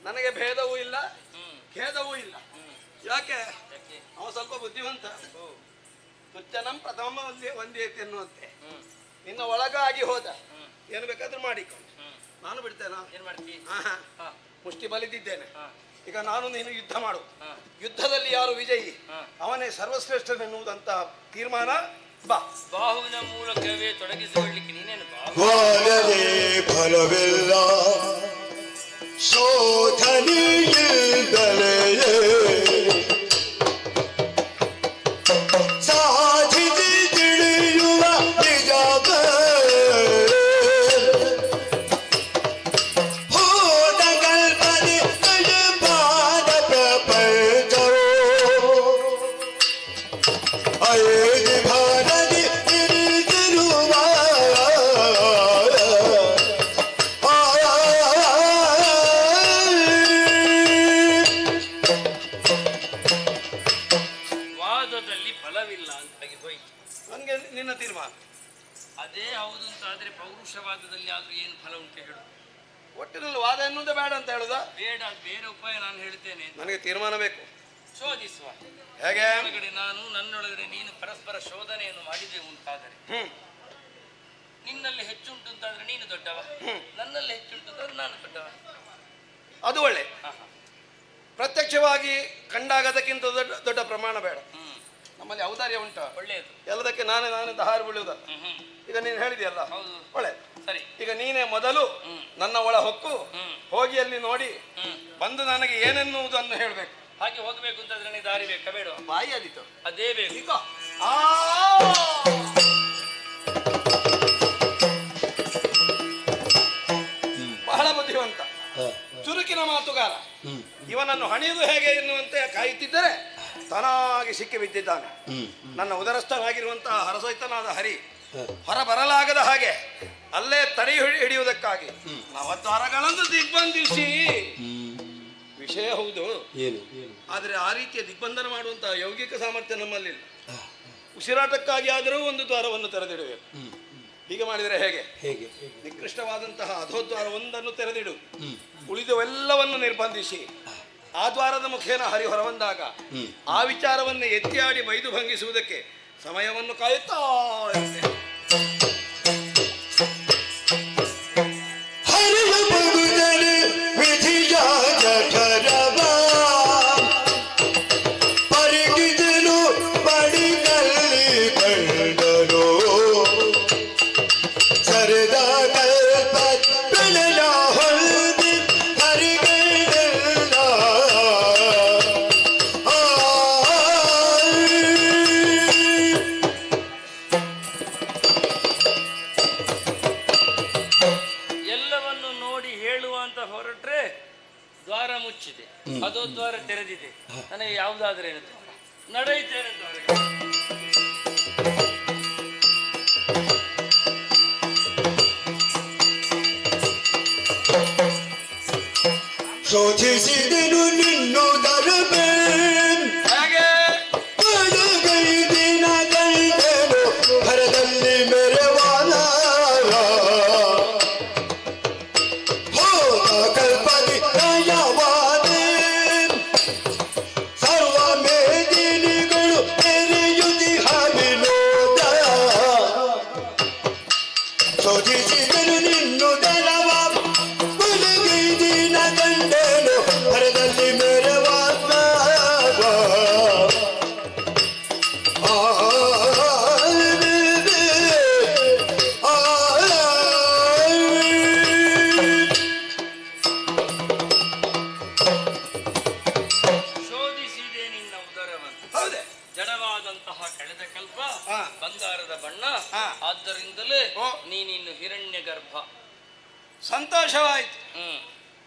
ನನಗೆ ಭೇದವೂ ಇಲ್ಲ ಖೇದವೂ ಇಲ್ಲ. ಯಾಕೆ ಅವ ಸ್ವಲ್ಪ ಬುದ್ಧಿವಂತ. ತುಚ್ಚನಂ ಪ್ರಥಮ ಒಂದೇತಿ ಎನ್ನುವಂತೆ ನಿನ್ನ ಒಳಗಾಗಿ ಹೋದ ಏನು ಬೇಕಾದ್ರೂ ಮಾಡಿಕೊಂಡು ನಾನು ಬಿಡ್ತೇನಾ? ಏನ್ ಮಾಡ್ತಿ? ಮುಷ್ಟಿ ಬಲಿದಿದ್ದೇನೆ. ಈಗ ನಾನು ನೀನು ಯುದ್ಧ ಮಾಡು. ಯುದ್ಧದಲ್ಲಿ ಯಾರು ವಿಜಯಿ ಅವನೇ ಸರ್ವಶ್ರೇಷ್ಠನೆನ್ನುವುದಂತ ತೀರ್ಮಾನ. ಬಾ. ಬಾಹುವಿನ ಮೂಲಕವೇ ತೊಡಗಿಸಿಕೊಳ್ಳಿಕ್ಕೆ ನೀನೇನು ವಾದನೆ ಫಲವಿಲ್ಲ ಶೋಧನೆಯಿಲ್ಲದೆಯೇ ಸಾಧಿಸಿ ತಿಳಿಯುವ ನಿಜ ಹೋದ ಕಲ್ಪನೆ ಪಾದ ಪ್ರಪಂಚವೋ ಅಯೇದಿ ಭಾರತಿ ತಿರುಗಿರುವ ವಾದದಲ್ಲಿ ಫಲವಿಲ್ಲ ಅಂತಾಗಿ ಹೋಯ್ತು. ನನಗೆ ನಿನ್ನ ತೀರ್ಮಾನ. ಅದೇ ಹೌದು ಅಂತಾದ್ರೆ ಪೌರುಷವಾದದಲ್ಲಿ ಆದ್ರೂ ಏನು ಫಲ ಉಂಟು ಹೇಳು? ಒಟ್ಟಿನಲ್ಲಿ ವಾದ ಎನ್ನುವುದೇ ಬೇಡ ಅಂತ ಹೇಳುದಾ? ಬೇಡ, ಬೇರೆ ಉಪಾಯ ನಾನು ಹೇಳ್ತೇನೆ. ನನಗೆ ತೀರ್ಮಾನ ಬೇಕು. ಶೋಧಿಸುವ. ಹೇಗೆ? ಒಳಗಡೆ ನಾನು ನನ್ನೊಳಗಡೆ ನೀನು ಪರಸ್ಪರ ಶೋಧನೆಯನ್ನು ಮಾಡಿದೆವು ಅಂತಾದರೆ ನಿನ್ನಲ್ಲಿ ಹೆಚ್ಚುಂಟು ಅಂತಾದ್ರೆ ನೀನು ದೊಡ್ಡವ, ನನ್ನಲ್ಲಿ ಹೆಚ್ಚುಂಟು ಅಂತಾದ್ರೆ ನಾನು ದೊಡ್ಡವ. ಅದು ಒಳ್ಳೆ. ಪ್ರತ್ಯಕ್ಷವಾಗಿ ಕಂಡಾಗದಕ್ಕಿಂತ ದೊಡ್ಡ ಪ್ರಮಾಣ ಬೇಡ. ನಮ್ಮಲ್ಲಿ ಔದಾರ್ಯ ಉಂಟ. ಒಳ್ಳೆಯದು. ಎಲ್ಲದಕ್ಕೆ ನಾನೇ ದಾರಿ ಬೀಳುವುದಲ್ಲ. ಈಗ ನೀನು ಹೇಳಿದೆಯಲ್ಲ, ಹೌದು. ಒಳ್ಳೆ. ಸರಿ, ಈಗ ನೀನೇ ಮೊದಲು ನನ್ನ ಒಳ ಹೊಕ್ಕು ಹೋಗಿ ಅಲ್ಲಿ ನೋಡಿ ಬಂದು ನನಗೆ ಏನೆನ್ನುವುದನ್ನು ಹೇಳಬೇಕು. ಹಾಗೆ ಹೋಗ್ಬೇಕು ಅಂತಾದ್ರೆ ನೀ ದಾರಿ ಬೇಕಾ ಬೇಡ? ಬಾಯಿ ಅದಿತು ಅದೇ ಬೇಕು. ಈಗ ಬಹಳ ಬುದ್ಧಿವಂತ, ಚುರುಕಿನ ಮಾತುಗಾರ. ಇವನನ್ನು ಹಣಿಯುವುದು ಹೇಗೆ ಎನ್ನುವಂತೆ ಕಾಯುತ್ತಿದ್ದರೆ ತಾನಾಗಿ ಸಿಕ್ಕಿ ಬಿದ್ದಿದ್ದಾನೆ. ನನ್ನ ಉದರಸ್ಥನಾಗಿರುವಂತಹ ಹರಸೈತನಾದ ಹರಿ ಹೊರ ಬರಲಾಗದ ಹಾಗೆ ಅಲ್ಲೇ ತಡೆ ಹಿಡಿಯುವುದಕ್ಕಾಗಿ ನವದ್ವಾರಗಳನ್ನು ದಿಗ್ಬಂಧಿಸಿ. ವಿಷಯ ಹೌದು, ಆದರೆ ಆ ರೀತಿಯ ದಿಗ್ಬಂಧನ ಮಾಡುವಂತಹ ಯೌಗಿಕ ಸಾಮರ್ಥ್ಯ ನಮ್ಮಲ್ಲಿಲ್ಲ. ಉಸಿರಾಟಕ್ಕಾಗಿ ಆದರೂ ಒಂದು ದ್ವಾರವನ್ನು ತೆರೆದಿಡಬೇಕು. ಹೀಗೆ ಮಾಡಿದರೆ ಹೇಗೆ? ನಿಕೃಷ್ಟವಾದಂತಹ ಅಧೋದ್ವಾರ ಒಂದನ್ನು ತೆರೆದಿಡು, ಉಳಿದವೆಲ್ಲವನ್ನು ನಿರ್ಬಂಧಿಸಿ ಆ ದ್ವಾರದ ಮುಖೇನ ಹರಿ ಹೊರಬಂದಾಗ ಆ ವಿಚಾರವನ್ನು ಎತ್ತಿ ಆಡಿ ಬೈದು ಭಂಗಿಸುವುದಕ್ಕೆ ಸಮಯವನ್ನು ಕಾಯುತ್ತಾ ಇರುತ್ತೆ. ದ್ವಾರ ಮುಚ್ಚಿದೆ, ಅದೋ ದ್ವಾರ ತೆರೆದಿದೆ, ನನಗೆ ಯಾವುದಾದ್ರೆ ಏನು ನಡೆಯುತ್ತೇನೆ ಅಂತ ಹೊರಗೆ. ಶೋಧಿಸಿದೆನು ನಿನ್ನುದರ ಹಾಗೆ ದಿನ ಕಂಡೆನು ಭರದಲ್ಲಿ ಮೆರವಾದ ಹೋದ ಕಲ್ಪನೆ ನಯವಾದೆ ಸರ್ವ ಮೇದಿನಿಗಳು ತೆರೆಯುತ್ತಿಹ ವಿನೋದ ಶೋಧಿಸಿದೆನು ನಿನ್ನುದರವ ದಿನ ಕಂಡೆನು ಭರದಲ್ಲಿ ಮೆರವಾದ ಶೋಧಿಸಿದೆ ನಿನ್ನ ಉದರವನ್ನು. ಹೌದೇ? ಜಡವಾದಂತಹ ಕಳೆದ ಕಲ್ಪ ಬಂಗಾರದ ಬಣ್ಣ, ಆದ್ದರಿಂದಲೇ ನೀನಿನ್ನು ಹಿರಣ್ಯ ಗರ್ಭ. ಸಂತೋಷವಾಯಿತು.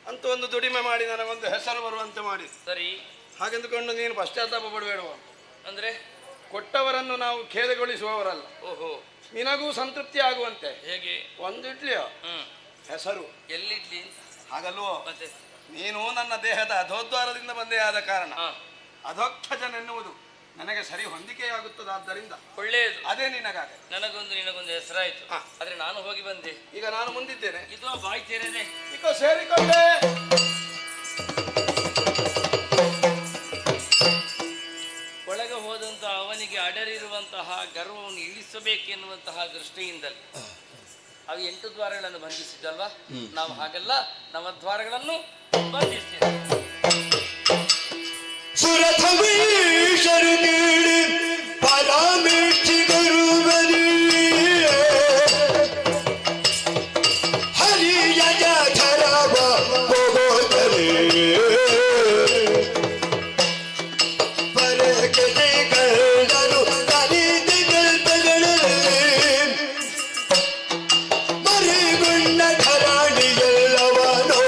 ಅಂತ ಒಂದು ದುಡಿಮೆ ಮಾಡಿ ನನಗೊಂದು ಹೆಸರು ಬರುವಂತೆ ಮಾಡಿ. ಸರಿ, ಹಾಗೆಂದುಕೊಂಡು ನೀನು ಪಶ್ಚಾತ್ತಾಪ ಪಡಬೇಡುವ. ಅಂದ್ರೆ ಕೊಟ್ಟವರನ್ನು ನಾವು ಖೇದಗೊಳಿಸುವವರಲ್ಲ. ಓಹೋ, ನಿನಗೂ ಸಂತೃಪ್ತಿ ಆಗುವಂತೆ ಹೇಗೆ? ಒಂದು ಇಡ್ಲಿಯೋ ಹೆಸರು ಎಲ್ಲಿಡ್ಲಿ? ಹಾಗಲ್ವೋ? ಮತ್ತೆ ನೀನು ನನ್ನ ದೇಹದ ಅಧೋದ್ವಾರದಿಂದ ಬಂದೇ ಆದ ಕಾರಣ ಅಧೋಕ್ಷಜನೆನ್ನುವುದು ನನಗೆ ಸರಿ ಹೊಂದಿಕೆಯಾಗುತ್ತದಾದ್ದರಿಂದ ಒಳ್ಳೆಯದು. ಅದೇ ನಿನಗಾಗ. ನಿನಗೊಂದು ಹೆಸರಾಯ್ತು. ಆದ್ರೆ ನಾನು ಹೋಗಿ ಬಂದೆ, ಈಗ ನಾನು ಮುಂದಿದ್ದೇನೆ. ಇದು ಬಾಯಿ ತೆರೆದೆ. ಈಗ ಸೇರಿಕೊಂಡೆ. ಗರ್ವವನ್ನು ಇಳಿಸಬೇಕೆನ್ನುವಂತಹ ದೃಷ್ಟಿಯಿಂದಲೇ ಅವು 8 ದ್ವಾರಗಳನ್ನು ಬಂಧಿಸಿದ್ದಲ್ವಾ? ನಾವು ಹಾಗಲ್ಲ, ನವದ್ವಾರಗಳನ್ನು ಬಂಧಿಸ್ತೇವೆ. ಸುರಥವೀಶರು ಕೇಳಿ ಪರಾಮೇಷ್ಠಿಗರು ಬರೀ ಹರಿಯ ಜಾಥರವ ಹೋಗೋದರೆ ಪರಕತೆ ಕಳ್ಳನು ಕರೀತಿ ಕಲ್ಪಗಳಲ್ಲಿ ಮರಿಗುಂಡ ಧರಾಣಿಯಲ್ಲವನೋ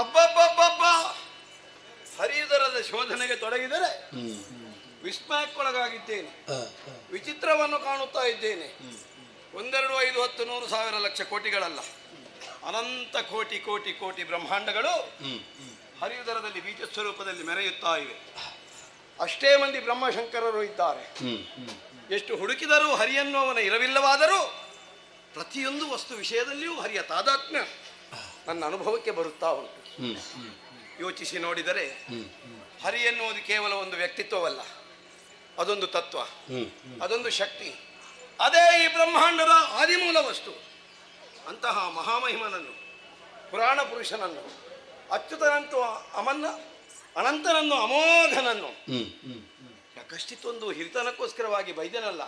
ಅಬ್ಬಬ್ಬಬ್ಬಬ್ಬ! ಹರಿಯುದರದ ಶೋಧನೆಗೆ ತೊಡಗಿದರೆ ವಿಸ್ಮಯಕ್ಕೊಳಗಾಗಿದ್ದೇನೆ. ವಿಚಿತ್ರವನ್ನು ಕಾಣುತ್ತಾ ಇದ್ದೇನೆ. 1, 2, 5, 10, 100, 1000 ಲಕ್ಷ ಕೋಟಿಗಳಲ್ಲ, ಅನಂತ ಕೋಟಿ ಕೋಟಿ ಕೋಟಿ ಬ್ರಹ್ಮಾಂಡಗಳು ಹರಿಯುದರದಲ್ಲಿ ಬೀಜ ಸ್ವರೂಪದಲ್ಲಿ ಮೆರೆಯುತ್ತಾ ಇವೆ. ಅಷ್ಟೇ ಮಂದಿ ಬ್ರಹ್ಮಶಂಕರರು ಇದ್ದಾರೆ. ಎಷ್ಟು ಹುಡುಕಿದರೂ ಹರಿಯನ್ನು ಅವನ ಇರವಿಲ್ಲವಾದರೂ ಪ್ರತಿಯೊಂದು ವಸ್ತು ವಿಷಯದಲ್ಲಿಯೂ ಹರಿಯ ತಾದಾತ್ಮ್ಯ ನನ್ನ ಅನುಭವಕ್ಕೆ ಬರುತ್ತಾ ಉಂಟು. ಯೋಚಿಸಿ ನೋಡಿದರೆ ಹರಿ ಎನ್ನುವುದು ಕೇವಲ ಒಂದು ವ್ಯಕ್ತಿತ್ವವಲ್ಲ, ಅದೊಂದು ತತ್ವ, ಅದೊಂದು ಶಕ್ತಿ, ಅದೇ ಈ ಬ್ರಹ್ಮಾಂಡದ ಆದಿಮೂಲ ವಸ್ತು. ಅಂತಹ ಮಹಾಮಹಿಮನನ್ನು, ಪುರಾಣ ಪುರುಷನನ್ನು, ಅಚ್ಯುತನಂತೂ ಅನಂತನನ್ನು, ಅಮೋಘನನ್ನು ಯಾಕಷ್ಟಿತ್ತೊಂದು ಹಿರಿತನಕ್ಕೋಸ್ಕರವಾಗಿ ಬೈದನಲ್ಲ,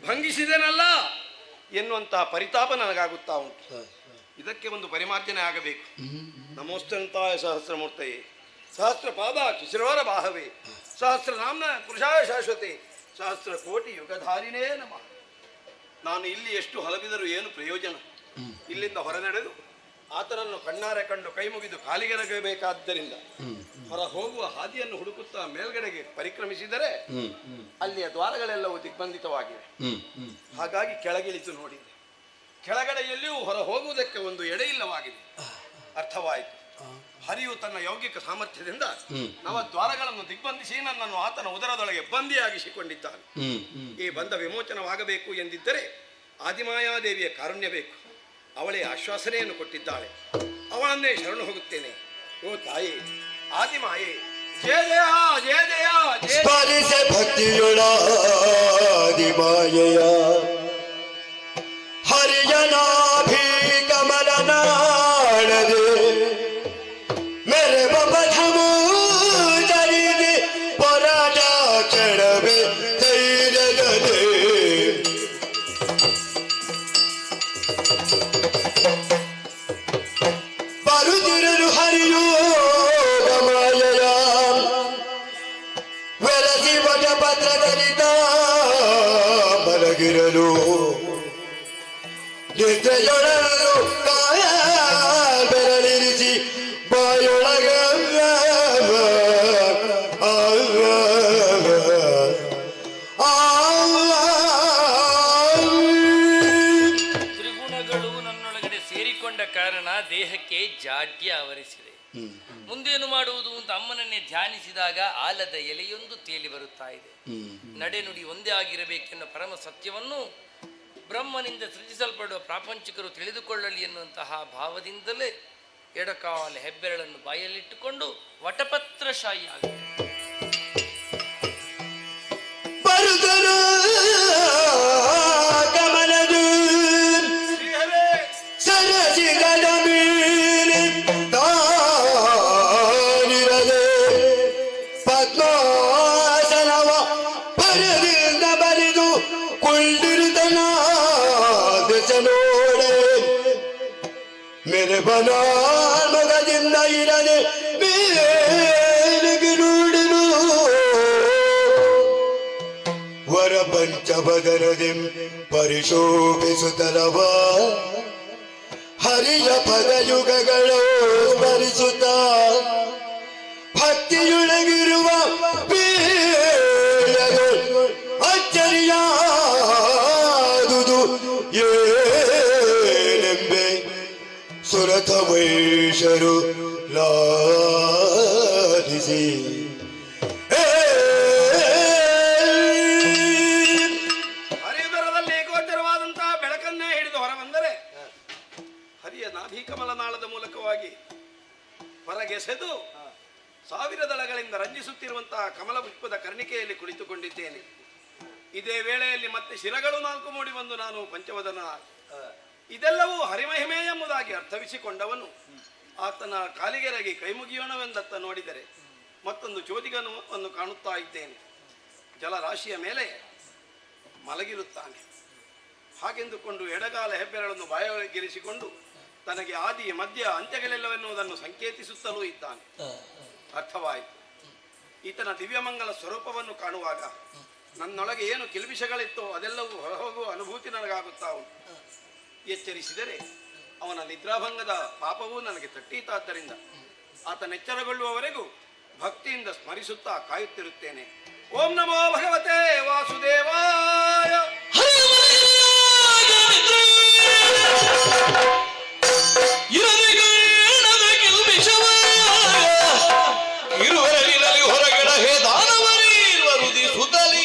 ಭಂಗಿಸಿದನಲ್ಲ ಎನ್ನುವಂತಹ ಪರಿತಾಪ ನನಗಾಗುತ್ತಾ ಉಂಟು. ಇದಕ್ಕೆ ಒಂದು ಪರಿಮಾರ್ಜನೆ ಆಗಬೇಕು. ನಮೋಸ್ತಂತಾಯ ಸಹಸ್ರಮೂರ್ತಯೇ, ಸಹಸ್ರ ಪಾದಾಕ್ಷಿ ಶಿರೋರ ಬಾಹವೇ, ಸಹಸ್ರ ನಾಮ್ನ ಪುರುಷಾಯ ಶಾಶ್ವತೆ, ಸಹಸ್ರ ಕೋಟಿ ಯುಗಧಾರಿನೇ ನಮಃ. ನಾನು ಇಲ್ಲಿ ಎಷ್ಟು ಹಲಬಿದರೂ ಏನು ಪ್ರಯೋಜನ? ಇಲ್ಲಿಂದ ಹೊರ ನಡೆದು ಆತನನ್ನು ಕಣ್ಣಾರೆ ಕಂಡು ಕೈ ಮುಗಿದು ಕಾಲಿಗೆರಗಬೇಕಾದ್ದರಿಂದ ಹೊರ ಹೋಗುವ ಹಾದಿಯನ್ನು ಹುಡುಕುತ್ತಾ ಮೇಲ್ಗಡೆಗೆ ಪರಿಕ್ರಮಿಸಿದರೆ ಅಲ್ಲಿಯ ದ್ವಾರಗಳೆಲ್ಲವೂ ದಿಗ್ಬಂಧಿತವಾಗಿವೆ. ಹಾಗಾಗಿ ಕೆಳಗಿಳಿತು ನೋಡಿದೆ. ಕೆಳಗಡೆ ಎಲ್ಲಿಯೂ ಹೊರ ಹೋಗುವುದಕ್ಕೆ ಒಂದು ಎಡೆ ಇಲ್ಲವಾಗಿದೆ. ಅರ್ಥವಾಯಿತು. ಹರಿಯು ತನ್ನ ಯೌಗಿಕ ಸಾಮರ್ಥ್ಯದಿಂದ ನವದ್ವಾರಗಳನ್ನು ದಿಗ್ಬಂಧಿಸಿ ನನ್ನನ್ನು ಆತನ ಉದರದೊಳಗೆ ಬಂದಿಯಾಗಿಸಿಕೊಂಡಿದ್ದಾನೆ. ಈ ಬಂಧ ವಿಮೋಚನವಾಗಬೇಕು ಎಂದಿದ್ದರೆ ಆದಿಮಾಯಾದೇವಿಯ ಕಾರುಣ್ಯ ಬೇಕು. ಅವಳೇ ಆಶ್ವಾಸನೆಯನ್ನು ಕೊಟ್ಟಿದ್ದಾಳೆ. ಅವಳನ್ನೇ ಶರಣು ಹೋಗುತ್ತೇನೆ. ಓ ತಾಯಿ ಆದಿಮಾಯೇ, ಜಯ ಜಯ ಜಯ ಜಯ ಜಯ. ಸ್ಮರಿಸ ಭಕ್ತಿಯುಳಾದಿಮಾಯೆಯ ಹರಿಯನಾಭಿ ಕಮಲನಾಡದೆ ಮೆರೆ ಬಧಮೂ ಜರಿದೆ ಪರಾಜ ಕೆಡವೆ ಧೈರ್ಯದಲ್ಲಿ ಬರುತ್ತಿರಲು ಹರಿಯೋ ಗಮಾಯಯ ವೆರಸಿ ವಟಪತ್ರದಲ್ಲಿದ್ದ ಮಲಗಿರಲು ನಿದ್ರೆಯೊಳಲು ಕಾಯ ಬೆರಳಿರಿಸಿ ಬಾಯೊಳಗ ತ್ರಿಗುಣಗಳು ನನ್ನೊಳಗಡೆ ಸೇರಿಕೊಂಡ ಕಾರಣ ದೇಹಕ್ಕೆ ಜಾಡ್ಯ ಆವರಿಸಿದೆ. ಮುಂದೇನು ಮಾಡುವುದು ಅಂತ ಅಮ್ಮನನ್ನೇ ಧ್ಯಾನಿಸಿದಾಗ ಆಲದ ಎಲೆಯೊಂದು ತೇಲಿ ಬರುತ್ತಾ ಇದೆ. ನಡೆನುಡಿ ಒಂದೇ ಆಗಿರಬೇಕೆನ್ನೋ ಪರಮ ಸತ್ಯವನ್ನು ಬ್ರಹ್ಮನಿಂದ ಸೃಜಿಸಲ್ಪಡುವ ಪ್ರಾಪಂಚಿಕರು ತಿಳಿದುಕೊಳ್ಳಲಿ ಎನ್ನುವಂತಹ ಭಾವದಿಂದಲೇ ಎಡಕಾಲ ಹೆಬ್ಬೆರಳನ್ನು ಬಾಯಲ್ಲಿಟ್ಟುಕೊಂಡು ವಟಪತ್ರಶಾಹಿ ಆಗಿದೆ. ಬರುತ್ತರು ಗಮನದು ಸರಸಿಗದ ಮೇಲೆ ತಾನಿರದೆ ಪದ್ಮಾಸನವ ಪರದಿಂದ ಬರೆದು ಕೊಂಡಿರುತ್ತನ ನೋಡೆ ಮೇರೆ ಬನಾಮಗದಿಂದ ಇರದೆ ಮೇಲಿಗೆ ನೋಡಿನು ವರ ಪಂಚಭದರದಿ ಪರಿಶೋಭಿಸುತ್ತಲವ ಹರಿಯ ಪದಯುಗಗಳು ಸ್ಮರಿಸುತ್ತ ಭಕ್ತಿಯೊಳಗಿರುವ ಪೀಳಗಳು ಅಚ್ಚರಿಯಾದುದು ಏನೆಂಬೆ ಸುರಥ ವೈಶರು ಲಾಧಿಸಿ ಹರಿಯುದರದಲ್ಲಿ ಗೋಚರವಾದಂತಹ ಬೆಳಕನ್ನೇ ಹಿಡಿದು ಹೊರಬಂದರೆ ಹರಿಯ ನಾಭಿ ಕಮಲನಾಳದ ಮೂಲಕ ಪೂರ್ವಕವಾಗಿ ಹೊರಗೆಸೆದು ಸಾವಿರ ದಳಗಳಿಂದ ರಂಜಿಸುತ್ತಿರುವಂತಹ ಕಮಲ ಪುಷ್ಪದ ಕರ್ಣಿಕೆಯಲ್ಲಿ ಕುಳಿತುಕೊಂಡಿದ್ದೇನೆ. ಇದೇ ವೇಳೆಯಲ್ಲಿ ಮತ್ತೆ ಶಿರಗಳು 4 ಮೂಡಿ ಬಂದು ನಾನು ಪಂಚವದನ. ಇದೆಲ್ಲವೂ ಹರಿಮಹಿಮೆ ಎಂಬುದಾಗಿ ಅರ್ಥವಿಸಿಕೊಂಡವನು ಆತನ ಕಾಲಿಗೆರಗಿ ಕೈ ಮುಗಿಯೋಣವೆಂದತ್ತ ನೋಡಿದರೆ ಮತ್ತೊಂದು ಚೋದಿಗನನ್ನು ಕಾಣುತ್ತಾ ಇದ್ದೇನೆ. ಜಲರಾಶಿಯ ಮೇಲೆ ಮಲಗಿರುತ್ತಾನೆ. ಹಾಗೆಂದುಕೊಂಡು ಎಡಗಾಲ ಹೆಬ್ಬೆರಳನ್ನು ಬಾಯೊಳಗಿರಿಸಿಕೊಂಡು ತನಗೆ ಆದಿ ಮಧ್ಯ ಅಂತ್ಯಗಳೆಲ್ಲವೆನ್ನುವುದನ್ನು ಸಂಕೇತಿಸುತ್ತಲೂ ಇದ್ದಾನೆ. ಅರ್ಥವಾಯಿತು. ಈತನ ದಿವ್ಯಮಂಗಲ ಸ್ವರೂಪವನ್ನು ಕಾಣುವಾಗ ನನ್ನೊಳಗೆ ಏನು ಕಿಲ್ಬಿಷಗಳಿತ್ತೋ ಅದೆಲ್ಲವೂ ಹೊರಹೋಗುವ ಅನುಭೂತಿ ನನಗಾಗುತ್ತಾ ಉಂಟು. ಎಚ್ಚರಿಸಿದರೆ ಅವನ ನಿದ್ರಾಭಂಗದ ಪಾಪವೂ ನನಗೆ ತಟ್ಟೀತಾದ್ದರಿಂದ ಆತನೆಚ್ಚರಗೊಳ್ಳುವವರೆಗೂ ಭಕ್ತಿಯಿಂದ ಸ್ಮರಿಸುತ್ತಾ ಕಾಯುತ್ತಿರುತ್ತೇನೆ. ಓಂ ನಮೋ ಭಗವತೆ ವಾಸುದೇವಾಯ. ಹೊರಗಡ ಹೇ ದಾನವರೀರ್ವ ರುದಿಸುತ್ತಲಿ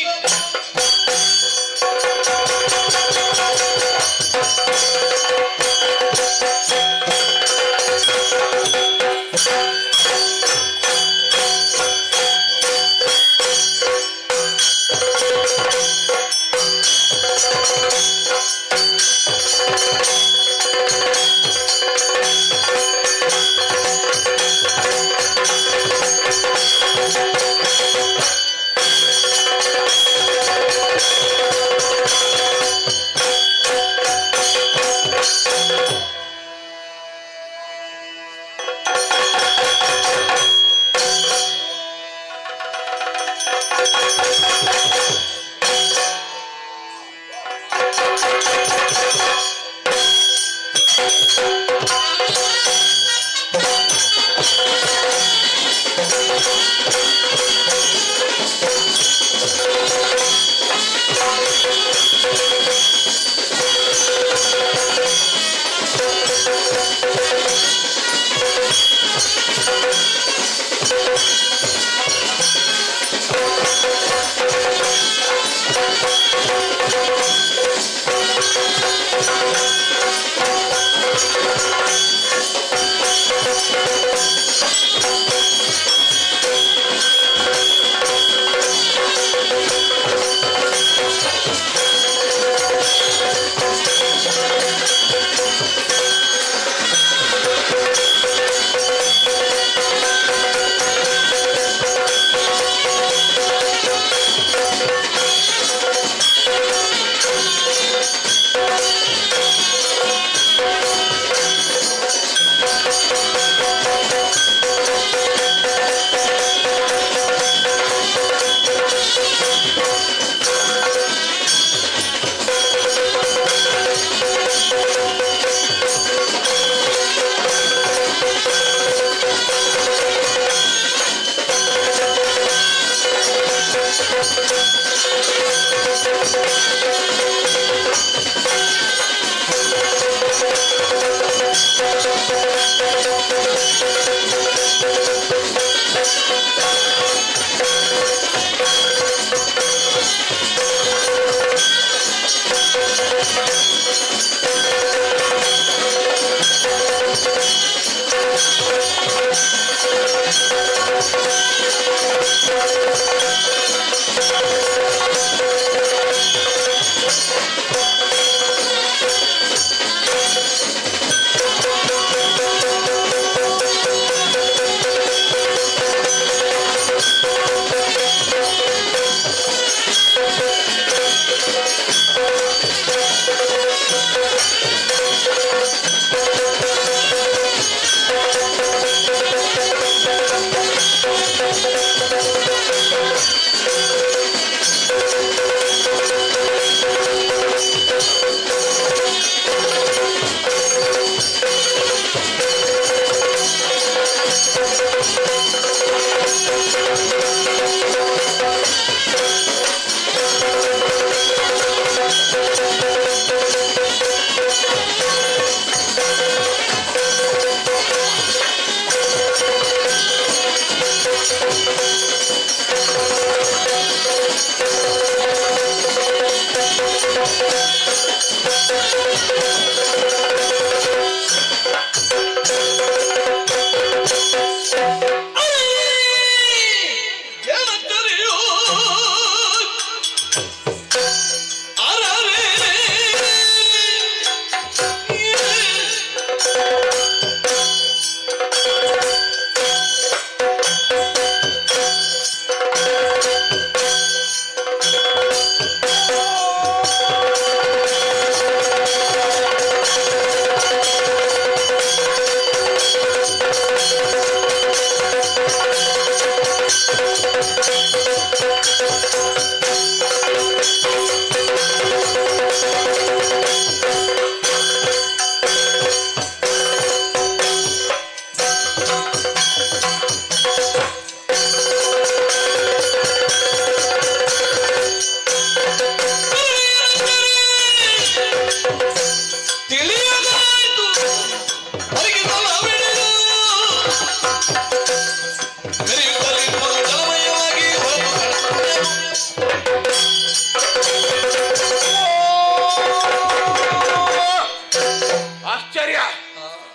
ಆಶ್ಚರ್ಯ,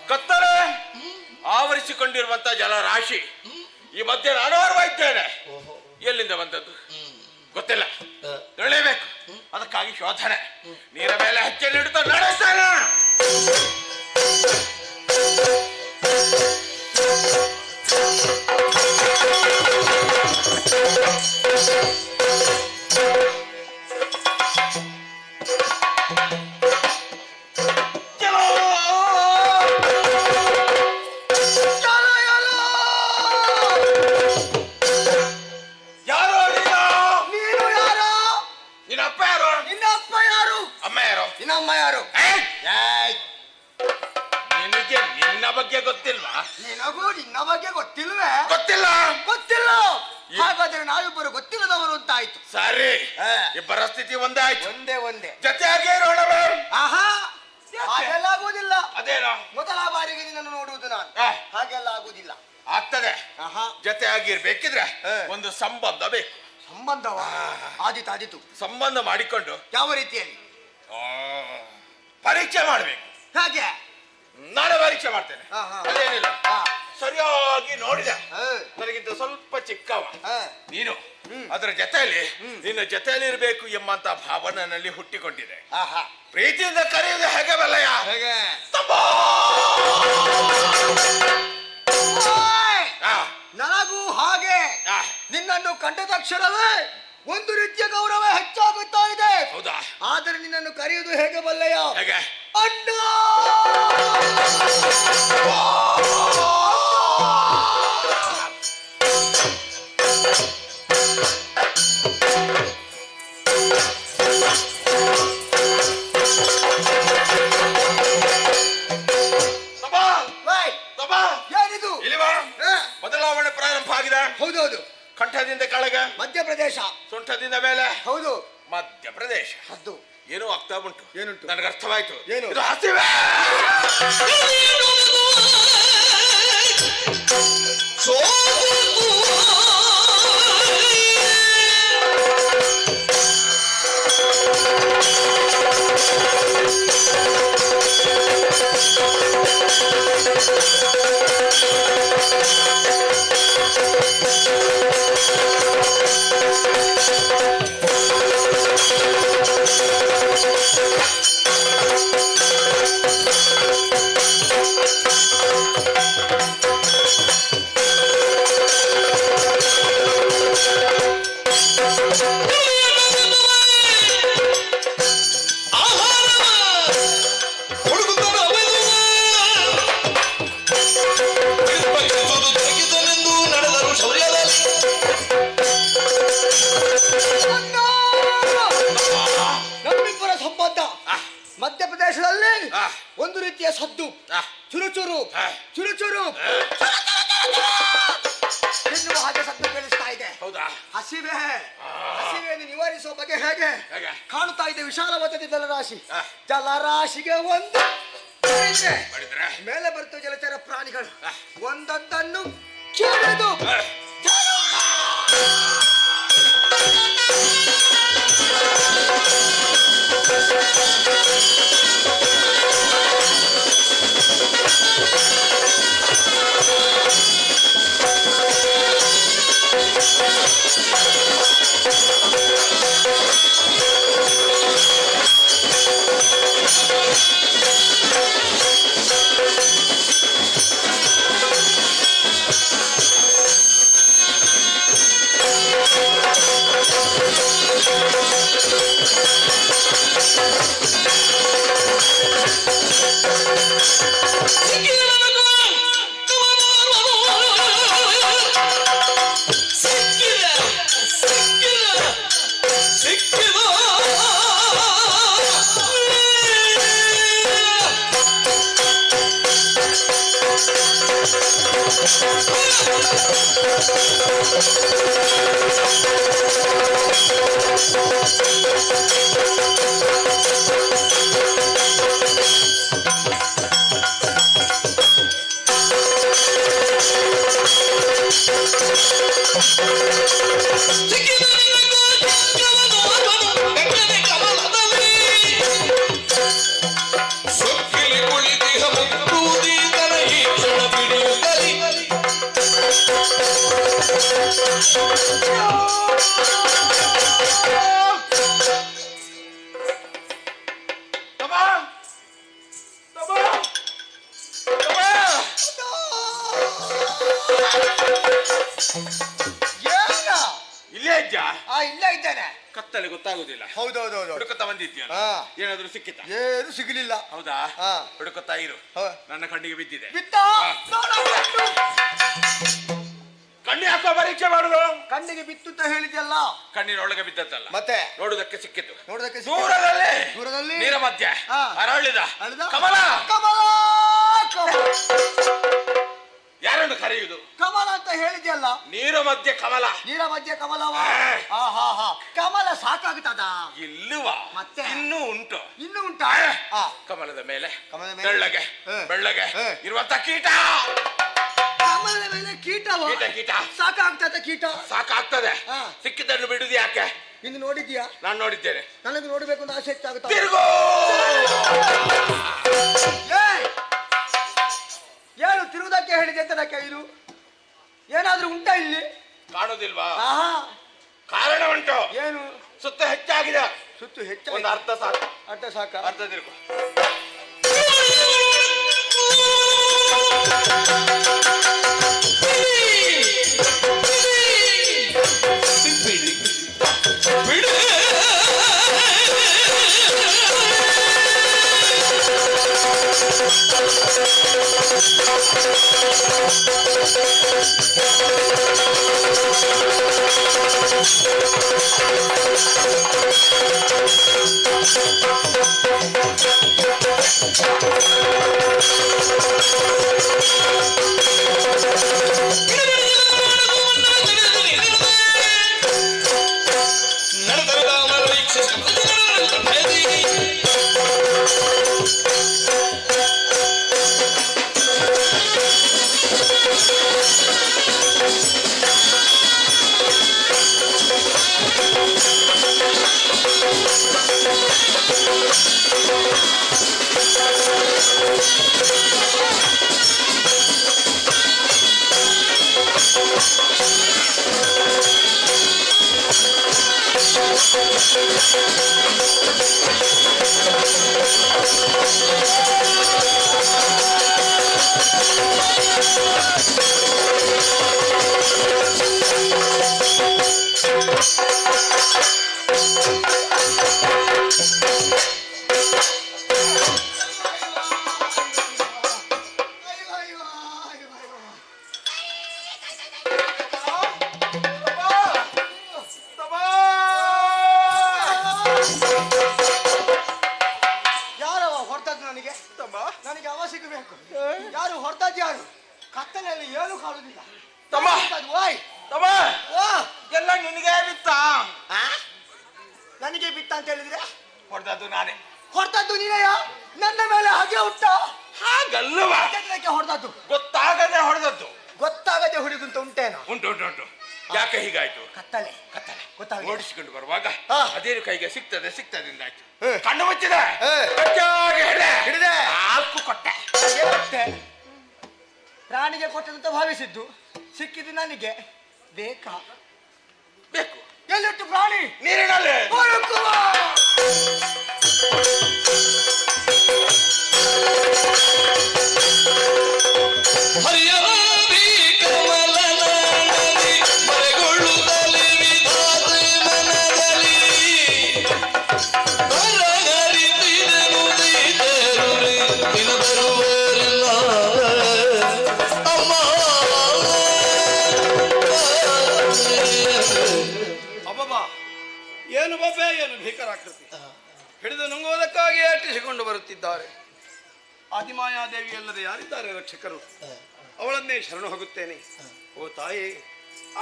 ಕತ್ತಲೆ ಆವರಿಸಿಕೊಂಡಿರುವಂತ ಜಲರಾಶಿ ಈ ಮಧ್ಯೆ ನಾನು ಓರ್ವ ಇದ್ದೇನೆ. ಎಲ್ಲಿಂದ ಬಂದದ್ದು ಗೊತ್ತಿಲ್ಲ, ತಿಳಿಯಬೇಕು. ಅದಕ್ಕಾಗಿ ಶೋಧನೆ. ನೀರ ಮೇಲೆ ಹೆಜ್ಜೆ ನೀಡುತ್ತಾ ನಡೆಸ್ತೇನೆ. ನಿನ್ನ ಬಗ್ಗೆ ಗೊತ್ತಿಲ್ವಾ? ನಿನಗೂ ನಿನ್ನ ಬಗ್ಗೆ ಗೊತ್ತಿಲ್ವೇ? ಗೊತ್ತಿಲ್ಲ. ಗೊತ್ತಿಲ್ಲ. ಹಾಗಾದ್ರೆ ನಾವಿಬ್ಬರು ಗೊತ್ತಿಲ್ಲದವರು ಅಂತ ಆಯ್ತು. ಸರಿ, ಇಬ್ಬರ ಸ್ಥಿತಿ ಒಂದೇ ಆಯ್ತು. ಒಂದೇ ಜೊತೆಯಾಗಿ ಇರೋಣವೇ? ಆಹಾ, ಹಾಗೆಲ್ಲ ಆಗುವುದಿಲ್ಲ. ಅದೇನೋ ಮೊದಲ ಬಾರಿಗೆ ನಿನ್ನನ್ನು ನೋಡುವುದು ನಾನು. ಹಾಗೆಲ್ಲ ಆಗುವುದಿಲ್ಲ. ಆಗ್ತದೆ. ಜೊತೆಯಾಗಿರ್ಬೇಕಿದ್ರೆ ಒಂದು ಸಂಬಂಧ ಬೇಕು. ಸಂಬಂಧವ? ಆದಿತು. ಸಂಬಂಧ ಮಾಡಿಕೊಂಡು ಯಾವ ರೀತಿಯಲ್ಲಿ? ಪರೀಕ್ಷೆ ಮಾಡ್ಬೇಕು. ಹಾಗೆ ನಾಳೆ ಪರೀಕ್ಷೆ ಮಾಡ್ತೇನೆ. ಅದೇನಿಲ್ಲ, ಸರಿಯಾಗಿ ನೋಡಿದೆ. ನನಗಿಂತ ಸ್ವಲ್ಪ ಚಿಕ್ಕವ ನೀನು. ಅದರ ಜೊತೆಯಲ್ಲಿ ನಿನ್ನ ಜೊತೆಯಲ್ಲಿ ಇರಬೇಕು ಎಂಬಂತ ಭಾವ ನನ್ನಲ್ಲಿ ಹುಟ್ಟಿಕೊಂಡಿದೆ. ಪ್ರೀತಿಯಿಂದ ಕರೆಯುವುದು ಹೇಗೆ ಬಲ್ಲಯ್ಯ? ನನಗೂ ಹಾಗೆ ನಿನ್ನನ್ನು ಕಂಡ ತಕ್ಷಣವೇ ಒಂದು ರೀತಿಯ ಗೌರವ ಹೆಚ್ಚಾಗುತ್ತಾ ಇದೆ. ಹೌದಾ? ಆದರೆ ನಿನ್ನನ್ನು ಕರೆಯುವುದು ಹೇಗೆ ಬಲ್ಲಯ್ಯ? ಹೇಗೆ? ಅಣ್ಣ. ಏನಿದು? ಬದಲಾವಣೆ ಪ್ರಾರಂಭ ಆಗಿದೆ. ಹೌದೌದು. ಕಂಠದಿಂದ ಕೆಳಗೆ ಮಧ್ಯಪ್ರದೇಶ, ಸೊಂಟದಿಂದ ಮೇಲೆ. ಹೌದು, ಮಧ್ಯಪ್ರದೇಶ. ಹದ್ದು ಏನೋ ಆಗ್ತಾ ಉಂಟು. ಏನುಂಟು? ನನಗೆ ಅರ್ಥವಾಯ್ತು. ಏನು? ಇದು ಹಸಿವೆ. ನಮ್ಮಿಬ್ಬರ ಸಂಬಂಧ ಮಧ್ಯಪ್ರದೇಶದಲ್ಲಿ ಒಂದು ರೀತಿಯ ಸದ್ದು, ಚುರುಚುರು ಎನ್ನುವ ಹಾಗೆ ಸದ್ದು ಕೇಳಿಸ್ತಾ ಇದೆ. ಹೌದಾ? ಹಸಿವೆಯನ್ನು ನಿವಾರಿಸುವ ಬಗ್ಗೆ ಹೇಗೆ ಕಾಣುತ್ತಾ ಇದೆ? ವಿಶಾಲವಾದ ಜಲರಾಶಿಗೆ ಒಂದು ಮೇಲೆ ಬರ್ತವೆ ಜಲಚರ ಪ್ರಾಣಿಗಳು, ಒಂದೊಂದನ್ನು ಕೆರೆದು ಹೊತ್ತಲ್ಲಿ ಗೊತ್ತಾಗುದಿಲ್ಲ. ಹೌದೌದೌದು. ಹುಡುಕುತ್ತಾ ಬಂದಿದ್ಯಲ್ಲ, ಹಾ. ಏನಾದ್ರು ಸಿಕ್ಕಿತ? ಏನು ಸಿಗಲಿಲ್ಲ. ಹೌದಾ? ಹಾ. ಹುಡುಕುತ್ತಾ ಇರು, ಹಾ. ನನ್ನ ಕಣ್ಣಿಗೆ ಬಿದ್ದಿದೆ. ಬಿತ್ತ ಕಣ್ಣಿ ಹಾಕೋ ಪರೀಕ್ಷೆ ಮಾಡುದು. ಕಣ್ಣಿಗೆ ಬಿತ್ತು ಅಂತ ಹೇಳಿದ್ಯಲ್ಲ, ಕಣ್ಣಿನೊಳಗೆ ಬಿದ್ದದ್ದಲ್ಲ, ಮತ್ತೆ ನೋಡುದಕ್ಕೆ ಸಿಕ್ಕಿತು. ನೋಡೋದಕ್ಕೆ ದೂರದಲ್ಲಿ ನೀರ ಮಧ್ಯ ಹಾ. ಅರಳಿದ ಅರಳಿದ ಕಮಲ. ಕಮಲ ಕಮಲ ಯಾರನ್ನು ಕರೆಯುವುದು? ಕಮಲ ಅಂತ ಹೇಳಿದ್ಯಲ್ಲ, ನೀರ ಮಧ್ಯೆ ಕಮಲ. ನೀರ ಮಧ್ಯೆ ಕಮಲವ. ಹಾ. ಕಮಲ ಸಾಕಾಗುತ್ತದ? ಇಲ್ಲುವ, ಮತ್ತೆ ಇನ್ನೂ ಉಂಟು. ಇನ್ನೂ ಉಂಟಾ? ಕಮಲದ ಮೇಲೆ ಬೆಳ್ಳಗೆ ಬೆಳ್ಳಗೆ ಇರುವಂತ ಕೀಟ. ಕಮಲದ ಮೇಲೆ ಕೀಟವ? ಕೀಟ ಸಾಕಾಗ್ತದ? ಕೀಟ ಸಾಕಾಗ್ತದೆ. ಹಾ. ಸಿಕ್ಕಿದ್ದನ್ನು ಬಿಡುದು ಯಾಕೆ? ಇನ್ನು ನೋಡಿದ್ಯಾ? ನಾನು ನೋಡಿದ್ದೇನೆ. ನನಗೆ ನೋಡ್ಬೇಕು ಅಂತ ಆಸೆ ಹೆಚ್ಚಾಗುತ್ತ. ತಿರುಗೋ. ಏನು ತಿರುವುದಕ್ಕೆ ಹೇಳಿದೆ ಅಂತ ನಾ ಕೇಳಿದು? ಏನಾದ್ರೂ ಉಂಟಾ ಇಲ್ಲಿ? ಕಾಣುದಿಲ್ವಾ? ಆಹಾ, ಕಾರಣ ಉಂಟು. ಏನು? ಸುತ್ತ ಹೆಚ್ಚಾಗಿದೆ. ಸುತ್ತು ಹೆಚ್ಚ ಒಂದು ಅರ್ಧ ಸಾಕು. ಅಡ್ಡ ಸಾಕ? ಅರ್ಧ ತಿರುಗು. ನನಗೆ ಅವ ಸಿಗಬೇಕು. ಯಾರು ಹೊರತಾಜ್? ಯಾರು ಕತ್ತಲೆಯಲ್ಲಿ ಏನು ಕಾಣುದಿಲ್ಲ. ತಮ್ಮ ಓಯ್ ತಮ್ಮ, ಎಲ್ಲ ನಿನಗೆ ಬಿತ್ತ? ನನಗೆ ಬಿತ್ತ ಅಂತ ಹೇಳಿದ್ರೆ ಹೊಡೆದದ್ದು ನಾನೇ. ಹೊರತದ್ದು ನೀನೆಯ? ನನ್ನ ಮೇಲೆ ಹಾಗೆ ಹುಟ್ಟ? ಹಾಗಲ್ಲವ, ಹೊಡೆದದ್ದು ಗೊತ್ತಾಗದೆ ಹೊಡೆದದ್ದು. ಗೊತ್ತಾಗದೆ ಹೊಡೆದು ಅಂತ ಉಂಟೇನೋ? ಉಂಟು ಉಂಟು ಉಂಟು. ಯಾಕೆ ಹೀಗಾಯ್ತು? ಕತ್ತಲೆ ಕತ್ತಲೆ ಗೊತ್ತಾಗ ಓಡಿಸಿಕೊಂಡು ಬರುವಾಗ ಅದೇನು ಕೈಗೆ ಸಿಗ್ತದೆ ಸಿಗ್ತದೆ ಅಂದಾಯ್ತು. ಹೇ. ಕಣ್ಣು ಮುಚ್ಚಿದೆ, ಹೇ. ಗಟ್ಟಿಯಾಗಿ ಹಿಡಿದೆ. ನಾಲ್ಕು ಕೊಟ್ಟೆ. ಕೊಟ್ಟೆ. ಪ್ರಾಣಿಗೆ ಕೊಟ್ಟದಂತ ಭಾವಿಸಿದ್ದು ಸಿಕ್ಕಿದ್ದು ನನಗೆ ಬೇಕಾ? ಬೇಕು. ಎಲ್ಲಿಟ್ಟು ಪ್ರಾಣಿ? ನೀರಿನಲ್ಲಿ. ಹುಡುಕುವ. ಏನು ಬೊಬ್ಬೆ, ಏನು ಭೀಕರಾಕೃತಿ! ಹಿಡಿದು ನುಂಗುವುದಕ್ಕಾಗಿ ಅಟ್ಟಿಸಿಕೊಂಡು ಬರುತ್ತಿದ್ದಾರೆ. ಆದಿಮಾಯಾದೇವಿ ಅಲ್ಲದೆ ಯಾರಿದ್ದಾರೆ ರಕ್ಷಕರು? ಅವಳನ್ನೇ ಶರಣು ಹೋಗುತ್ತೇನೆ. ಓ ತಾಯಿ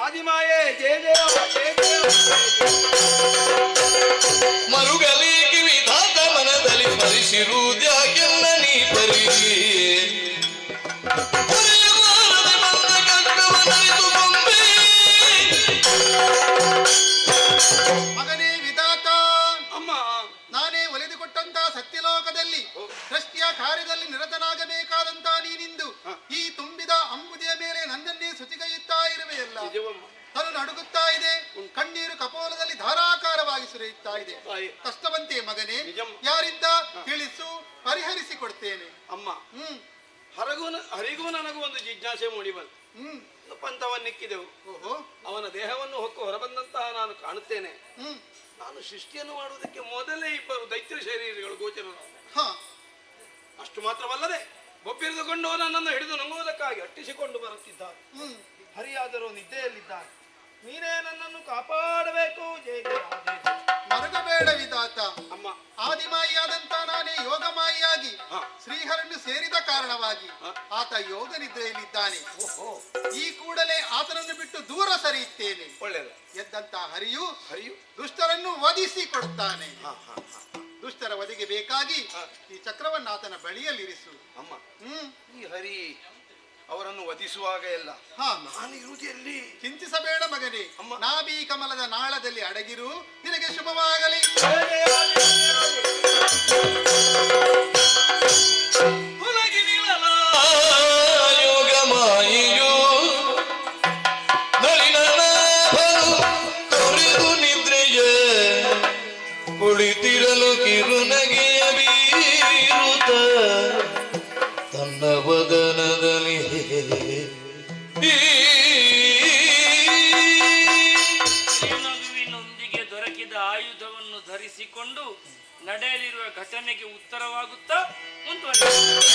ಆದಿಮಾಯೇ, ಜಯ ಜಯ ಜಯ ಜಯ. ಮರುಗಲಿ ಕಿವಿಧಾತ ಮನದಲ್ಲಿ ಸ್ಮರಿಸಿರುವುದ್ಯಾಕೆಲ್ಲ ನೀ ಬರೀ ಮಗನೇ ವಿಧಾತ, ಅಮ್ಮ, ನಾನೇ ಒಲಿದುಕೊಟ್ಟಂತ ಸತ್ಯಲೋಕದಲ್ಲಿ ಸೃಷ್ಟಿಯ ಕಾರ್ಯದಲ್ಲಿ ನಿರತನಾಗಬೇಕಾದಂತ ನೀನಿಂದು ಈ ತುಂಬಿದ ಅಂಬುದಿಯ ಮೇಲೆ ನನ್ನನ್ನೇ ಶುಚಿಗೈಯುತ್ತಾ ಇರುವೆಯಲ್ಲ. ತನು ನಡುಗುತ್ತಾ ಇದೆ, ಕಣ್ಣೀರು ಕಪೋಲದಲ್ಲಿ ಧಾರಾಕಾರವಾಗಿ ಸುರಿಯುತ್ತಾ ಇದೆ. ಕಷ್ಟವಂತೆ ಮಗನೇ, ಯಾರಿಂದ ತಿಳಿಸು, ಪರಿಹರಿಸಿ ಕೊಡ್ತೇನೆ. ಅಮ್ಮ, ಹರಿಗೂ ನನಗೂ ಒಂದು ಜಿಜ್ಞಾಸೆ ಮೂಡಿ ಬಂತು. ಪಂಥವನ್ನಿಕ್ಕಿದೆವು. ಅವನ ದೇಹವನ್ನು ಹೊಕ್ಕು ಹೊರಬಂದಂತಹ ನಾನು ಕಾಣುತ್ತೇನೆ. ನಾನು ಸೃಷ್ಟಿಯನ್ನು ಮಾಡುವುದಕ್ಕೆ ಮೊದಲೇ ಇಬ್ಬರು ದೈತ್ಯ ಶರೀರಗಳು ಗೋಚರರು. ಅಷ್ಟು ಮಾತ್ರವಲ್ಲದೆ ಬೊಬ್ಬಿರಿದುಕೊಂಡು ನನ್ನನ್ನು ಹಿಡಿದು ನುಂಗುವುದಕ್ಕಾಗಿ ಅಟ್ಟಿಸಿಕೊಂಡು ಬರುತ್ತಿದ್ದಾರೆ. ಹರಿಯಾದರೂ ನಿದ್ದೆಯಲ್ಲಿದ್ದಾನೆ. ನೀನೇ ನನ್ನನ್ನು ಕಾಪಾಡಬೇಕು. ಜಯ ಜಯ ಮರುಗಬೇಡ ವಿಧಾತ. ಅಮ್ಮ, ಆದಿಮಾಯಿಯಾದಂತ ನಾನೇ ಯೋಗಮಾಯಿಯಾಗಿ ಶ್ರೀಹರನ್ನು ಸೇರಿದ ಕಾರಣವಾಗಿ ಆತ ಯೋಗ ನಿದ್ರೆಯಲ್ಲಿದ್ದಾನೆ. ಈ ಕೂಡಲೇ ಆತನನ್ನು ಬಿಟ್ಟು ದೂರ ಸರಿಯುತ್ತೇನೆ. ಒಳ್ಳೆಯದು. ಎದ್ದಂತ ಹರಿಯು ದುಷ್ಟರನ್ನು ವಧಿಸಿ ಕೊಡುತ್ತಾನೆ. ದುಷ್ಟರ ವಧೆಗೆ ಬೇಕಾಗಿ ಈ ಚಕ್ರವನ್ನು ಆತನ ಬಳಿಯಲ್ಲಿರಿಸು. ಅಮ್ಮ, ಈ ಹರಿ ಅವರನ್ನು ವಧಿಸುವಾಗ ಎಲ್ಲ ನಾನು ಇರುವುದೆಲ್ಲಿ? ಚಿಂತಿಸಬೇಡ ಮಗನೇ. ನಾಭಿ ಕಮಲದ ನಾಳದಲ್ಲಿ ಅಡಗಿರು. ನಿನಗೆ ಶುಭವಾಗಲಿ. ಯೋಗಮಾಯಿಯು ನಳಿನನಾಭನು ತೊರೆದು ನಿದ್ರೆಯ ಕುಳಿತಿರಲು ಕಿರುನಗೆಯ ಬೀರುತ್ತ ತನ್ನ ವದನದಲ್ಲಿ ನಗುವಿನೊಂದಿಗೆ ದೊರಕಿದ ಆಯುಧವನ್ನು ಧರಿಸಿಕೊಂಡು ನಡೆಯಲಿರುವ ಘಟನೆಗೆ ಉತ್ತರವಾಗುತ್ತಾ ಮುಂದುವರಿಯುತ್ತದೆ.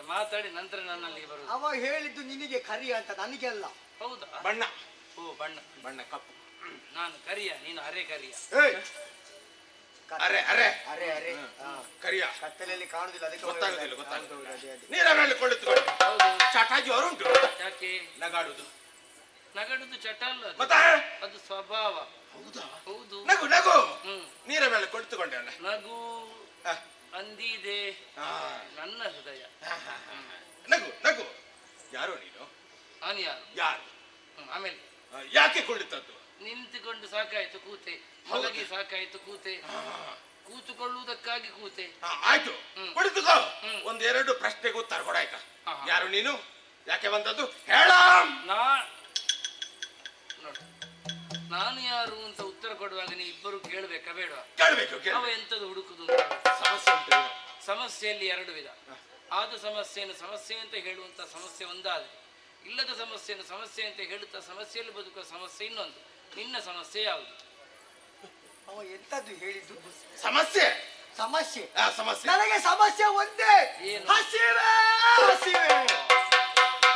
ಮಾತಾಡಿ ನಂತರ ನನ್ನಲ್ಲಿಗೆ ಬರುವುದು. ಅವ ಹೇಳಿದ್ದು ನಿನಗೆ ಕರಿಯ ಅಂತ, ನನಗೆ ಅಲ್ಲ. ಹೌದಾ? ಬಣ್ಣ. ಓ, ಬಣ್ಣ. ಬಣ್ಣ ಕಪ್ಪು. ನಾನು ಕರಿಯ, ನೀನು ಅರೆ ಕರಿಯ. ಅರೆ ಅರೆ ಅರೆ ಅರೆ ಕರಿಯ. ಕತ್ತಲೆಯಲ್ಲಿ ಕಾಣುದಿಲ್ಲ, ಅದಕ್ಕೆ ಗೊತ್ತಾಗುದಿಲ್ಲ. ನೀರ ಮೇಲೆ ಕೊಳ್ಳುತ್ತುಕೊಂಡು ಚಟಾಜಿ ಅವರುಂಟು. ಯಾಕೆ? ನಗಾಡುದು. ನಗಡುದು ಚಟ ಅಲ್ಲ, ಅದು ಸ್ವಭಾವ. ಹೌದಾ? ಹೌದು. ನಗು ನಗು. ನೀರ ಮೇಲೆ ಕೊಳಿತುಕೊಂಡೆ. ನಗು ಅಂದಿದೆ ನನ್ನ ಹೃದಯ. ನಗು ನಗು. ಯಾರು ನೀನು? ನಾನು ಯಾರು? ಯಾರು? ಆಮೇಲೆ ಯಾಕೆ ಕುಳಿತದ್ದು? ನಿಂತುಕೊಂಡು ಸಾಕಾಯ್ತು ಕೂತೆ, ಮಲಗಿ ಸಾಕಾಯ್ತು ಕೂತೆ, ಕೂತುಕೊಳ್ಳುವುದಕ್ಕಾಗಿ ಕೂತೆ. ಆಯ್ತು, ಕುಳಿತುಕೋ. ಒಂದೆರಡು ಪ್ರಶ್ನೆಗೆ ಉತ್ತರ ಕೊಡಾಯ್ತಾ? ಯಾರು ನೀನು? ಯಾಕೆ ಬಂದದ್ದು ಹೇಳ. ನಾನು ಯಾರು ಅಂತ ಉತ್ತರ ಕೊಡುವಾಗ ನೀವು ಇಬ್ಬರು ಕೇಳಬೇಕಾ ಬೇಡ? ಕೇಳಬೇಕು. ಅವ ಎಂತದ್ದು ಹುಡುಕುದು? ಸಮಸ್ಯೆ ಉಂಟು. ಸಮಸ್ಯೆಯಲ್ಲಿ ಎರಡು ವಿಧ. ಆದ ಸಮಸ್ಯೆಯನ್ನು ಸಮಸ್ಯೆ ಅಂತ ಹೇಳುವಂತ ಸಮಸ್ಯೆ ಒಂದಾದ್ರೆ, ಇಲ್ಲದ ಸಮಸ್ಯೆಯನ್ನು ಸಮಸ್ಯೆ ಅಂತ ಹೇಳುತ್ತಾ ಸಮಸ್ಯೆಯಲ್ಲಿ ಬದುಕುವ ಸಮಸ್ಯೆ ಇನ್ನೊಂದು. ನಿನ್ನ ಸಮಸ್ಯೆ ಯಾವುದು? ಅವ ಎಂತದ್ದು ಹೇಳಿದ್ದು? ಸಮಸ್ಯೆ. ಸಮಸ್ಯೆ ಸಮಸ್ಯೆ. ನನಗೆ ಸಮಸ್ಯೆ ಒಂದೇ, ಹಸಿವೆ. ಹಸಿವೆ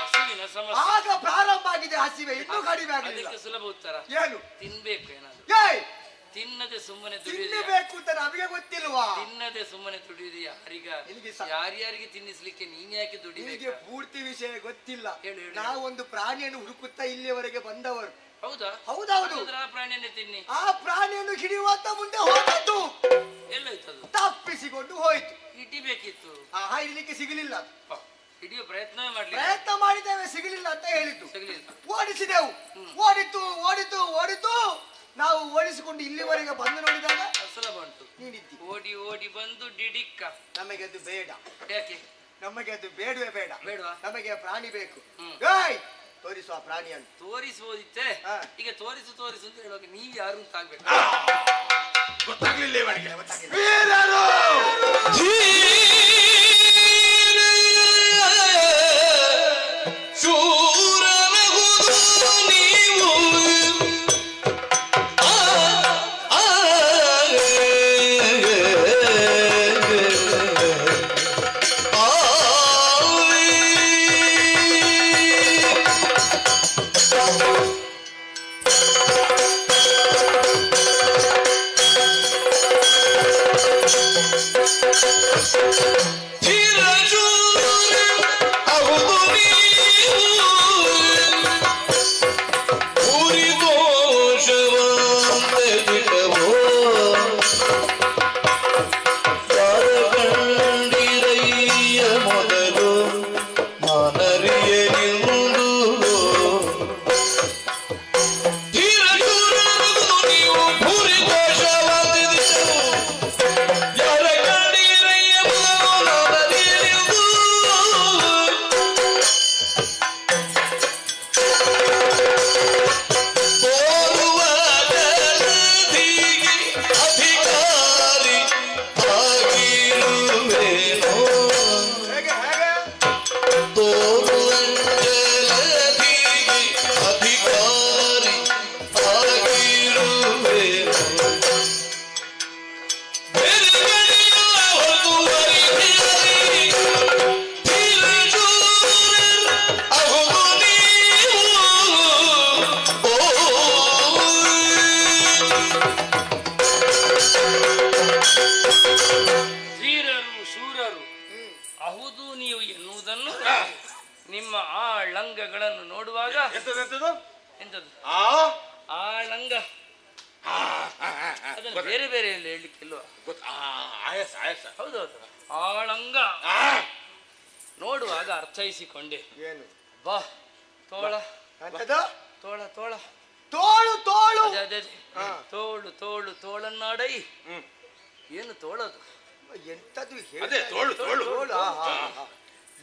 ಹಸಿವಿನ ಸಮಸ್ಯೆ. ಆಗ ಪ್ರಾರಂಭ ಆಗಿದೆ ಹಸಿವೆ, ಇನ್ನೂ ಕಡಿಮೆ ಆಗಲಿಲ್ಲ. ಅದಕ್ಕೆ ಸುಲಭ ಉತ್ತರ ಏನು? ತಿನ್ಬೇಕು. ಏನಾದ್ರು ತಿನ್ನದೆ ಸುಮ್ಮನೆ ತಿನ್ನಬೇಕು ಅಂತ ನಮಗೆ ಗೊತ್ತಿಲ್ವಾ? ತಿನ್ನದೆ ಸುಮ್ಮನೆ ದುಡಿಯುವುದು ಯಾರ್ಯಾರಿಗೆ ತಿನ್ನಿಸ್ಲಿಕ್ಕೆ ನೀನ್ ಯಾಕೆ ದುಡಿಬೇಕು? ಪೂರ್ತಿ ವಿಷಯ ಗೊತ್ತಿಲ್ಲ. ನಾವೊಂದು ಪ್ರಾಣಿಯನ್ನು ಹುಡುಕುತ್ತಾ ಇಲ್ಲಿಯವರೆಗೆ ಬಂದವರು. ಹೌದಾ? ಹೌದೌದು. ಆ ಪ್ರಾಣಿಯನ್ನೇ ತಿನ್ನಿ. ಆ ಪ್ರಾಣಿಯನ್ನು ಹಿಡಿಯುವಂತ ಮುಂದೆ ಹೋದದ್ದು ಎಲ್ಲೋಯ್ತದು? ತಪ್ಪಿಸಿಕೊಂಡು ಹೋಯ್ತು. ಹಿಡಿಬೇಕಿತ್ತು, ಹಿಡಿಲಿಕ್ಕೆ ಸಿಗಲಿಲ್ಲ. ಹಿಡಿಯುವ ಪ್ರಯತ್ನವೇ ಮಾಡ್ಲಿ. ಪ್ರಯತ್ನ ಮಾಡಿದ್ದೇವೆ, ಸಿಗಲಿಲ್ಲ ಅಂತ ಹೇಳಿದ್ದು. ಸಿಗಲಿಲ್ಲ. ಓಡಿಸಿದೆವು. ಓಡಿತು ಓಡಿತು ಓಡಿತು. ನಾವು ಓಡಿಸಿಕೊಂಡು ಇಲ್ಲಿವರೆಗೆ ಬಂದು ನೋಡಿದಾಗ ಸುಲಭ ಉಂಟು. ನೀನಿದ್ದಿ. ಓಡಿ ಓಡಿ ಬಂದು ಡಿಡಿಕ್ಕ. ನಮಗೆ ಅದು ಬೇಡ. ಯಾಕೆ? ನಮಗೆ ಅದು ಬೇಡವೇ ಬೇಡ. ಬೇಡವಾ? ನಮಗೆ ಪ್ರಾಣಿ ಬೇಕು. ತೋರಿಸುವ ಪ್ರಾಣಿಯನ್ನು ತೋರಿಸುವುದಿತ್ತೆ. ಈಗ ತೋರಿಸು ತೋರಿಸು ಅಂತ ಹೇಳುವಾಗ ನೀವ್ ಯಾರು ಅಂತ ಆಗ್ಬೇಕು. ಗೊತ್ತಾಗ್ಲಿಲ್ಲ ಇವನಿಗೆ. ನಿಮ್ಮ ಆ ಲಂಗಗಳನ್ನು ನೋಡುವಾಗ ಎಂತದ್ದು ಎಂತದ್ದು ಆ ಆ ಲಂಗ ಅದನ್ನು ಬೇರೆ ಬೇರೆ ಹೇಳಲಿಕ್ಕಿಲ್ವಾ? ಆಯಸ ಆಯಸ ಹೌದೌದು. ಆ ಲಂಗ ನೋಡುವಾಗ ಅರ್ಥೈಸಿಕೊಂಡೆ. ಏನು ಬಾ ತೋಳ ತೋಳ ತೋಳ ತೋಳು ತೋಳು ಅದೇ ತೋಳು ತೋಳು ತೋಳನ್ನಾಡೈ. ಏನು ತೋಳದು? ಎಂತದು ಅದೇ ತೋಳು ತೋಳು ತೋಳು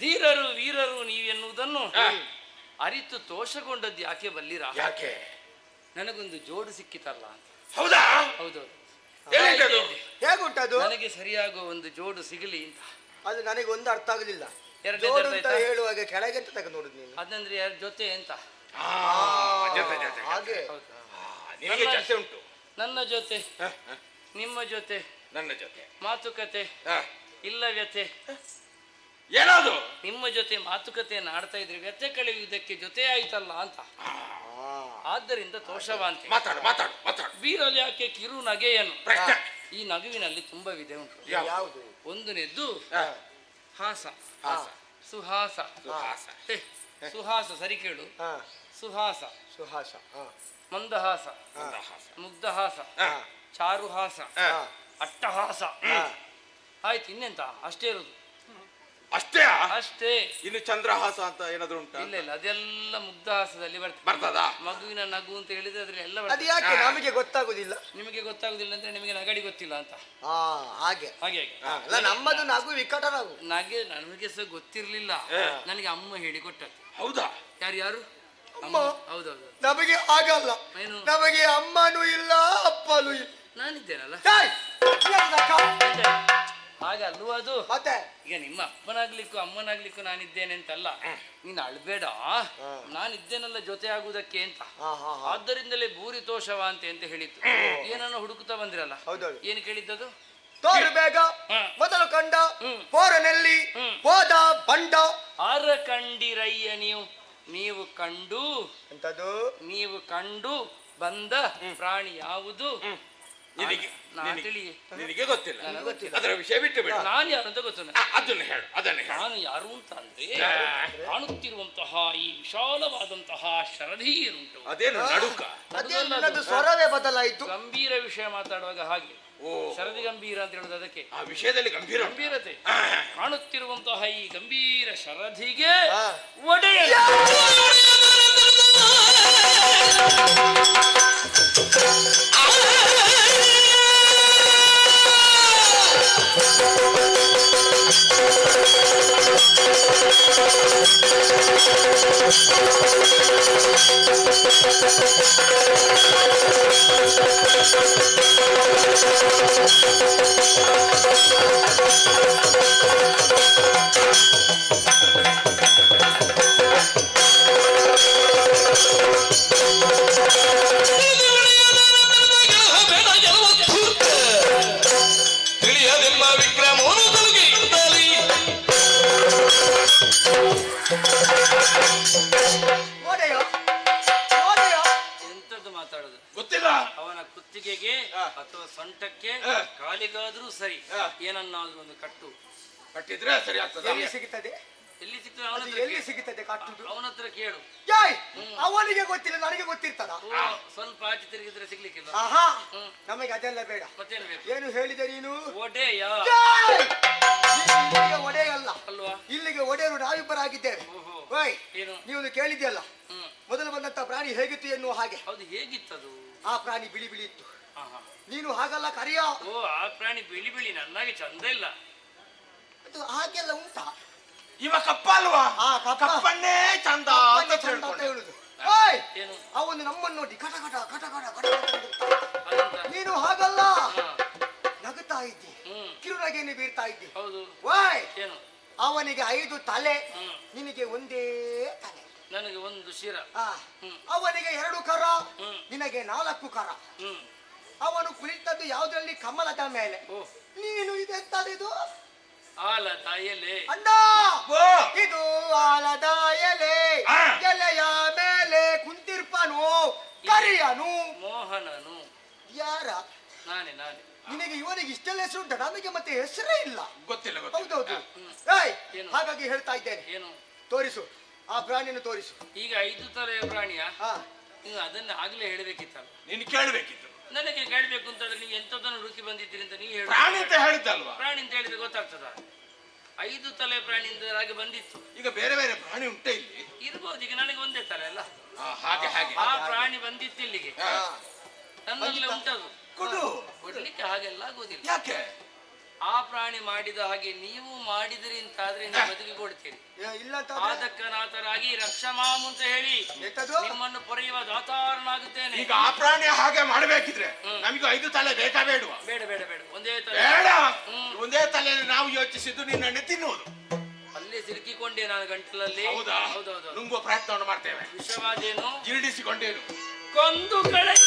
ಧೀರರು ವೀರರು ನೀವೆನ್ನುವುದನ್ನು ಅರಿತು ತೋಷಗೊಂಡದ್ದು ಯಾಕೆ ಬಲ್ಲಿರಾ? ಯಾಕೆ? ನನಗೊಂದು ಜೋಡು ಸಿಕ್ಕಿತಲ್ಲ ಅಂತ. ಹೌದಾ? ಹೌದು. ಹೇಗುಂಟದು? ನನಗೆ ಸರಿಯಾಗುವ ಒಂದು ಜೋಡು ಸಿಗಲಿ ಅಂತ. ಅದು ನನಗೆ ಒಂದು ಅರ್ಥ ಆಗಲಿಲ್ಲ. ಎರಡನೇ ಅಂತ ಹೇಳುವಾಗ ಕೆಳಗೆ ಅಂತ ತಗ ನೋಡುದು ನೀನು. ಅದಂದ್ರೆ ಯಾರ ಜೊತೆ ಅಂತ? ಹಾಗೆ ನಿನಗೆ ಜೊತೆ ಉಂಟು. ನನ್ನ ಜೊತೆ, ನಿಮ್ಮ ಜೊತೆ, ನನ್ನ ಜೊತೆ ಮಾತುಕತೆ ಇಲ್ಲ ವ್ಯಥೆ. ಏನಾದ್ರು ನಿಮ್ಮ ಜೊತೆ ಮಾತುಕತೆಯನ್ನು ಆಡ್ತಾ ಇದ್ರೆ ವ್ಯಥೆ ಕಳೆಯುವುದಕ್ಕೆ ಜೊತೆ ಆಯ್ತಲ್ಲ ಅಂತ. ಆದ್ದರಿಂದ ತೋಷವಾಂತಿ. ಮಾತಾಡು ಮಾತಾಡು ಮಾತಾಡು. ಬೀರಲು ಯಾಕೆ ಕಿರು ನಗೆಯನ್ನು? ಈ ನಗುವಿನಲ್ಲಿ ತುಂಬಾ ವಿಧ ಉಂಟು. ಯಾವುದು? ಒಂದನೇದ್ದು ಹಾಸ, ಸುಹಾಸ. ಸುಹಾಸ ಸರಿ ಕೇಳು. ಸುಹಾಸ, ಸುಹಾಸ, ಮಂದಹಾಸ, ಮುಗ್ಧಹಾಸ, ಚಾರುಹಾಸ, ಅಟ್ಟಹಾಸ. ಆಯ್ತು, ಇನ್ನೆಂತ? ಅಷ್ಟೇ ಇರುದು. ಅಷ್ಟೇ ಅಷ್ಟೇ. ಇನ್ನು ಚಂದ್ರಹಾಸ ಅಂತ ಏನಾದ್ರು ಉಂಟು? ಇಲ್ಲ ಇಲ್ಲ, ಅದೆಲ್ಲ ಮುಗ್ಧಹಾಸದಲ್ಲಿ ಬರ್ತದ. ಮಗುವಿನ ನಗು ಅಂತ ಹೇಳಿದ್ರೆ ಅದ್ರಲ್ಲಿ ಎಲ್ಲ ಅದು ಯಾಕೆ ನಮಗೆ ಗೊತ್ತಾಗುದಿಲ್ಲ? ನಿಮಗೆ ಗೊತ್ತಾಗುದಿಲ್ಲ ಅಂದ್ರೆ ನಿಮಗೆ ನಗಡಿ ಗೊತ್ತಿಲ್ಲ ಅಂತ. ಹಾಗೆ ಹಾಗೆ ಅಲ್ಲ, ನಮ್ಮದು ನಗು ವಿಕಟ ನಗು. ನಗೆ ನನಗೆ ಸಹ ಗೊತ್ತಿರ್ಲಿಲ್ಲ, ನನಗೆ ಅಮ್ಮ ಹೇಳಿ ಕೊಟ್ಟದ್ದು. ಹೌದಾ? ಯಾರು? ಅಮ್ಮ. ಹೌದೌದು. ನಮಗೆ ಆಗಲ್ಲ. ಏನು? ನಮಗೆ ಅಮ್ಮನೂ ಇಲ್ಲ ಅಪ್ಪನೂ ಇಲ್ಲ. ನಾನಿದ್ದೇನಲ್ಲ. ಹಾಗೆ ಅಲ್ವ ಅದು? ಮತ್ತೆ ಈಗ ನಿಮ್ಮ ಅಪ್ಪನಾಗ್ಲಿಕ್ಕೂ ಅಮ್ಮನಾಗ್ಲಿಕ್ಕೂ ನಾನಿದ್ದೇನೆ ಅಂತಲ್ಲ. ನೀನು ಅಳ್ಬೇಡ, ನಾನಿದ್ದೇನಲ್ಲ ಜೊತೆ ಆಗುವುದಕ್ಕೆ ಅಂತ. ಆದ್ದರಿಂದಲೇ ಭೂರಿ ತೋಷವಾಂತೆ ಅಂತ ಹೇಳಿತ್ತು. ಏನನ್ನು ಹುಡುಕುತ್ತಾ ಬಂದಿರಲ್ಲ. ಏನು ಕೇಳಿದ್ದದು? ತೋರು ಬೇಗ ಮೊದಲು ಕಂಡ ಪೋರನೆಲ್ಲಿ ಹೋದ ಬಂಡ. ಆರ ಕಂಡಿರಯ್ಯ ನೀವು? ನೀವು ಕಂಡು ಎಂತದು? ನೀವು ಕಂಡು ಬಂದ ಪ್ರಾಣಿ ಯಾವುದು? ನಿನಗೆ ಗೊತ್ತಿಲ್ಲ. ಅದರ ವಿಷಯ ಬಿಟ್ಟು ಬಿಡು. ನಾನು ಯಾರು ಅಂತ ಗೊತ್ತು. ಅದನ್ನು ಹೇಳು, ಅದನ್ನು ಹೇಳು. ನಾನು ಯಾರು ಅಂತ ಅಂದ್ರೆ, ಕಾಣುತ್ತಿರುವಂತಹ ಈ ವಿಶಾಲವಾದಂತಹ ಶರಧೀರುಂಟು. ಅದೇನು ನಡುಕ? ಅದೇನದು ಸ್ವರವೇ ಬದಲಾಯಿತು. ಗಂಭೀರ ವಿಷಯ ಮಾತಾಡುವಾಗ ಹಾಗೆ ಶರದಿ ಗಂಭೀರ ಅಂತ ಹೇಳುದು ಅದಕ್ಕೆ. ಆ ವಿಷಯದಲ್ಲಿ ಗಂಭೀರತೆ. ಕಾಣುತ್ತಿರುವಂತಹ ಈ ಗಂಭೀರ ಶರಧಿಗೆ ಒಡೆಯ ಎಂತದ್ದು ಮಾತಾಡುದು ಗೊತ್ತಿಲ್ಲ. ಅವನ ಕುತ್ತಿಗೆಗೆ ಅಥವಾ ಸೊಂಟಕ್ಕೆ ಕಾಲಿಗಾದ್ರೂ ಸರಿ ಏನನ್ನಾದ್ರೂ ಒಂದು ಕಟ್ಟು ಕಟ್ಟಿದ್ರೆ ಸರಿ ಆಗ್ತದೆ. ಎಲ್ಲಿ ಸಿಗುತ್ತದೆ? ಎಲ್ಲಿ ಸಿಗ್ತದೆ ಅವನ ಅದು ಹತ್ರ ಎಲ್ಲಿ ಸಿಗುತ್ತದೆ ಕಟ್ಟುದು? ಅವನ ಹತ್ರ ಕೇಳು. ಯಾಯ್ ಅವನಿಗೆ ಗೊತ್ತಿಲ್ಲ, ನನಗೆ ಗೊತ್ತಿರ್ತದ. ಸ್ವಲ್ಪ ಆಚೆ ತಿರುಗಿದ್ರೆ ಸಿಗ್ಲಿಕ್ಕಿಲ್ಲ. ಆಹಾ, ನಮಗೆ ಅದೆಲ್ಲ ಬೇಡ. ಮತ್ತೇನು ಬೇಕು? ಏನು ಹೇಳಿದೆ ನೀನು? ಒಡೆಯ. ಯಾಯ್! ನೀನು ಇಲ್ಲಿಗೆ ಒಡೆಯಲ್ಲ ಅಲ್ವಾ? ಇಲ್ಲಿಗೆ ಒಡೆಯರು ನಾವಿಬ್ಬರಾಗಿದ್ದೇವೆ. ಓಯ್, ಏನು? ನೀವು ಕೇಳಿದ್ಯಲ್ಲ ಮೊದಲು ಬಂದಂತ ಪ್ರಾಣಿ ಹೇಗಿತ್ತು ಎನ್ನುವ ಹಾಗೆ. ಹೌದು, ಹೇಗಿತ್ತದು? ಆ ಪ್ರಾಣಿ ಬಿಳಿ ಬಿಳಿ ಇತ್ತು. ನೀನು ಹಾಗಲ್ಲ ಕರಿಯ. ಓ, ಆ ಪ್ರಾಣಿ ಬಿಳಿ ಬಿಳಿ ನನ್ನಾಗೆ ಚಂದ ಇಲ್ಲ. ಅದು ಹಾಗೆಲ್ಲ ಉಂಟಾ? ಇವ ಕಪ್ಪ ಅಲ್ವಾ? ಕಪ್ಪನ್ನೇ ಚಂದ ಅಂತ ಹೇಳುದು. ಓಯ್, ಏನು? ಅವನು ನಮ್ಮನ್ನು ನೋಡಿ ಕಟ ಕಟ ಕಟ ಕಟ ಕಟ ಕಟ. ನೀನು ಹಾಗಲ್ಲ, ನಗುತ್ತಾ ಇದ್ದಿ, ಕಿರುನಗೆಯನ್ನು ಬೀರ್ತಾ ಇದ್ದಿ. ಹೌದು. ಓಯ್, ಏನು? ಅವನಿಗೆ 5 ತಲೆ, ನಿನಗೆ ಒಂದೇ ತಲೆ. ನನಗೆ ಒಂದು ಶಿರ. ಅವನಿಗೆ 2 ಕರ, ನಿನಗೆ 4 ಕರ. ಅವನು ಕುಳಿತದ್ದು ಯಾವುದರಲ್ಲಿ? ಕಮಲದ ಮೇಲೆ. ನೀನು ಇದೆಂತದಿದು? ಆಲದ ಎಲೆ. ಅಣ್ಣ, ಇದು ಆಲದ ಎಲೆ. ಎಲೆಯ ಮೇಲೆ ಕುಂತಿರ್ಪನು ಕರಿಯನು ಮೋಹನನು. ಯಾರ? ನಾನೇ. ನಿನಗೆ ಇವನಿಗೆ ಇಷ್ಟೆಲ್ಲ ಹೆಸರು ಉಂಟ, ನಮಗೆ ಮತ್ತೆ ಹೆಸರೇ ಇಲ್ಲ. ಗೊತ್ತಿಲ್ಲ. ಹೌದೌದು. ಏಯ್, ಹಾಗಾಗಿ ಹೇಳ್ತಾ ಇದ್ದೇನೆ, ಏನು? ತೋರಿಸು ಆ ಪ್ರಾಣಿಯನ್ನು ತೋರಿಸು. ಈಗ 5 ತಲೆಯ ಪ್ರಾಣಿಯ? ನೀವು ಅದನ್ನ ಆಗ್ಲೇ ಹೇಳಬೇಕಿತ್ತಲ್ಲ. ನೀನು ಕೇಳಬೇಕಿತ್ತು. ನನಗೆ ಕೇಳಬೇಕು ಅಂತಂದ್ರೆ ನೀವು ಎಂತದನ್ನು ಹುಡುಕಿ ಬಂದಿದ್ದೀರಿ ಅಂತ ನೀವು ಹೇಳಿ. ಪ್ರಾಣಿ ಅಂತ ಹೇಳಿದ್ದಲ್ವಾ? ಪ್ರಾಣಿ ಅಂತ ಹೇಳಿದ್ರೆ ಗೊತ್ತಾಗ್ತದ? 5 ತಲೆ ಪ್ರಾಣಿಯಿಂದ ಹಾಗೆ ಬಂದಿತ್ತು. ಈಗ ಬೇರೆ ಬೇರೆ ಪ್ರಾಣಿ ಉಂಟೆ ಇಲ್ಲಿ? ಇರ್ಬೋದು. ಈಗ ನನಗೆ ಒಂದೇ ತಲೆ ಅಲ್ಲ. ಹಾಗೆ ಆ ಪ್ರಾಣಿ ಬಂದಿತ್ತು ಇಲ್ಲಿಗೆ, ನನ್ನಲ್ಲೇ ಉಂಟದು. ಕೊಡ್ಲಿಕ್ಕೆ ಹಾಗೆಲ್ಲ ಆಗೋದಿಲ್ಲ. ಯಾಕೆ? ಆ ಪ್ರಾಣಿ ಮಾಡಿದ ಹಾಗೆ ನೀವು ಮಾಡಿದ್ರಿ ಅಂತಾದ್ರೆ ನೀವು ಬದುಕಿ ಕೊಡ್ತೀರಿ. ಆದಕ್ಕನಾಥರಾಗಿ ರಕ್ಷಮಾಮ್ ಅಂತ ಹೇಳಿ ನಿಮ್ಮನ್ನು ಪೊರೆಯುವ ದಾತಾರನಾಗುತ್ತೇನೆ. ಈಗ ಆ ಪ್ರಾಣಿ ಹಾಗೆ ಮಾಡಬೇಕಿದ್ರೆ ನಮಗೆ 5 ತಲೆ ಬೇಕಾ ಬೇಡುವ? ಬೇಡ ಬೇಡ ಬೇಡ, ಒಂದೇ ತಲೆ. ಬೇಡ, ಒಂದೇ ತಲೆಯಲ್ಲಿ ನಾವು ಯೋಚಿಸಿದ್ದು ನಿನ್ನನ್ನೇ ತಿನ್ನುವುದು. ಅಲ್ಲೇ ಸಿಲುಕಿಕೊಂಡೆ ನಾನು ಗಂಟಲಲ್ಲಿ. ಹೌದಾ? ಹೌದೌದು. ನುಂಗುವ ಪ್ರಯತ್ನವನ್ನು ಮಾಡ್ತೇವೆ. ವಿಷವಾದೇನು? ಜೀರ್ಣಿಸಿಕೊಂಡೇನು? ಕೊಂದು ಕಳೆದ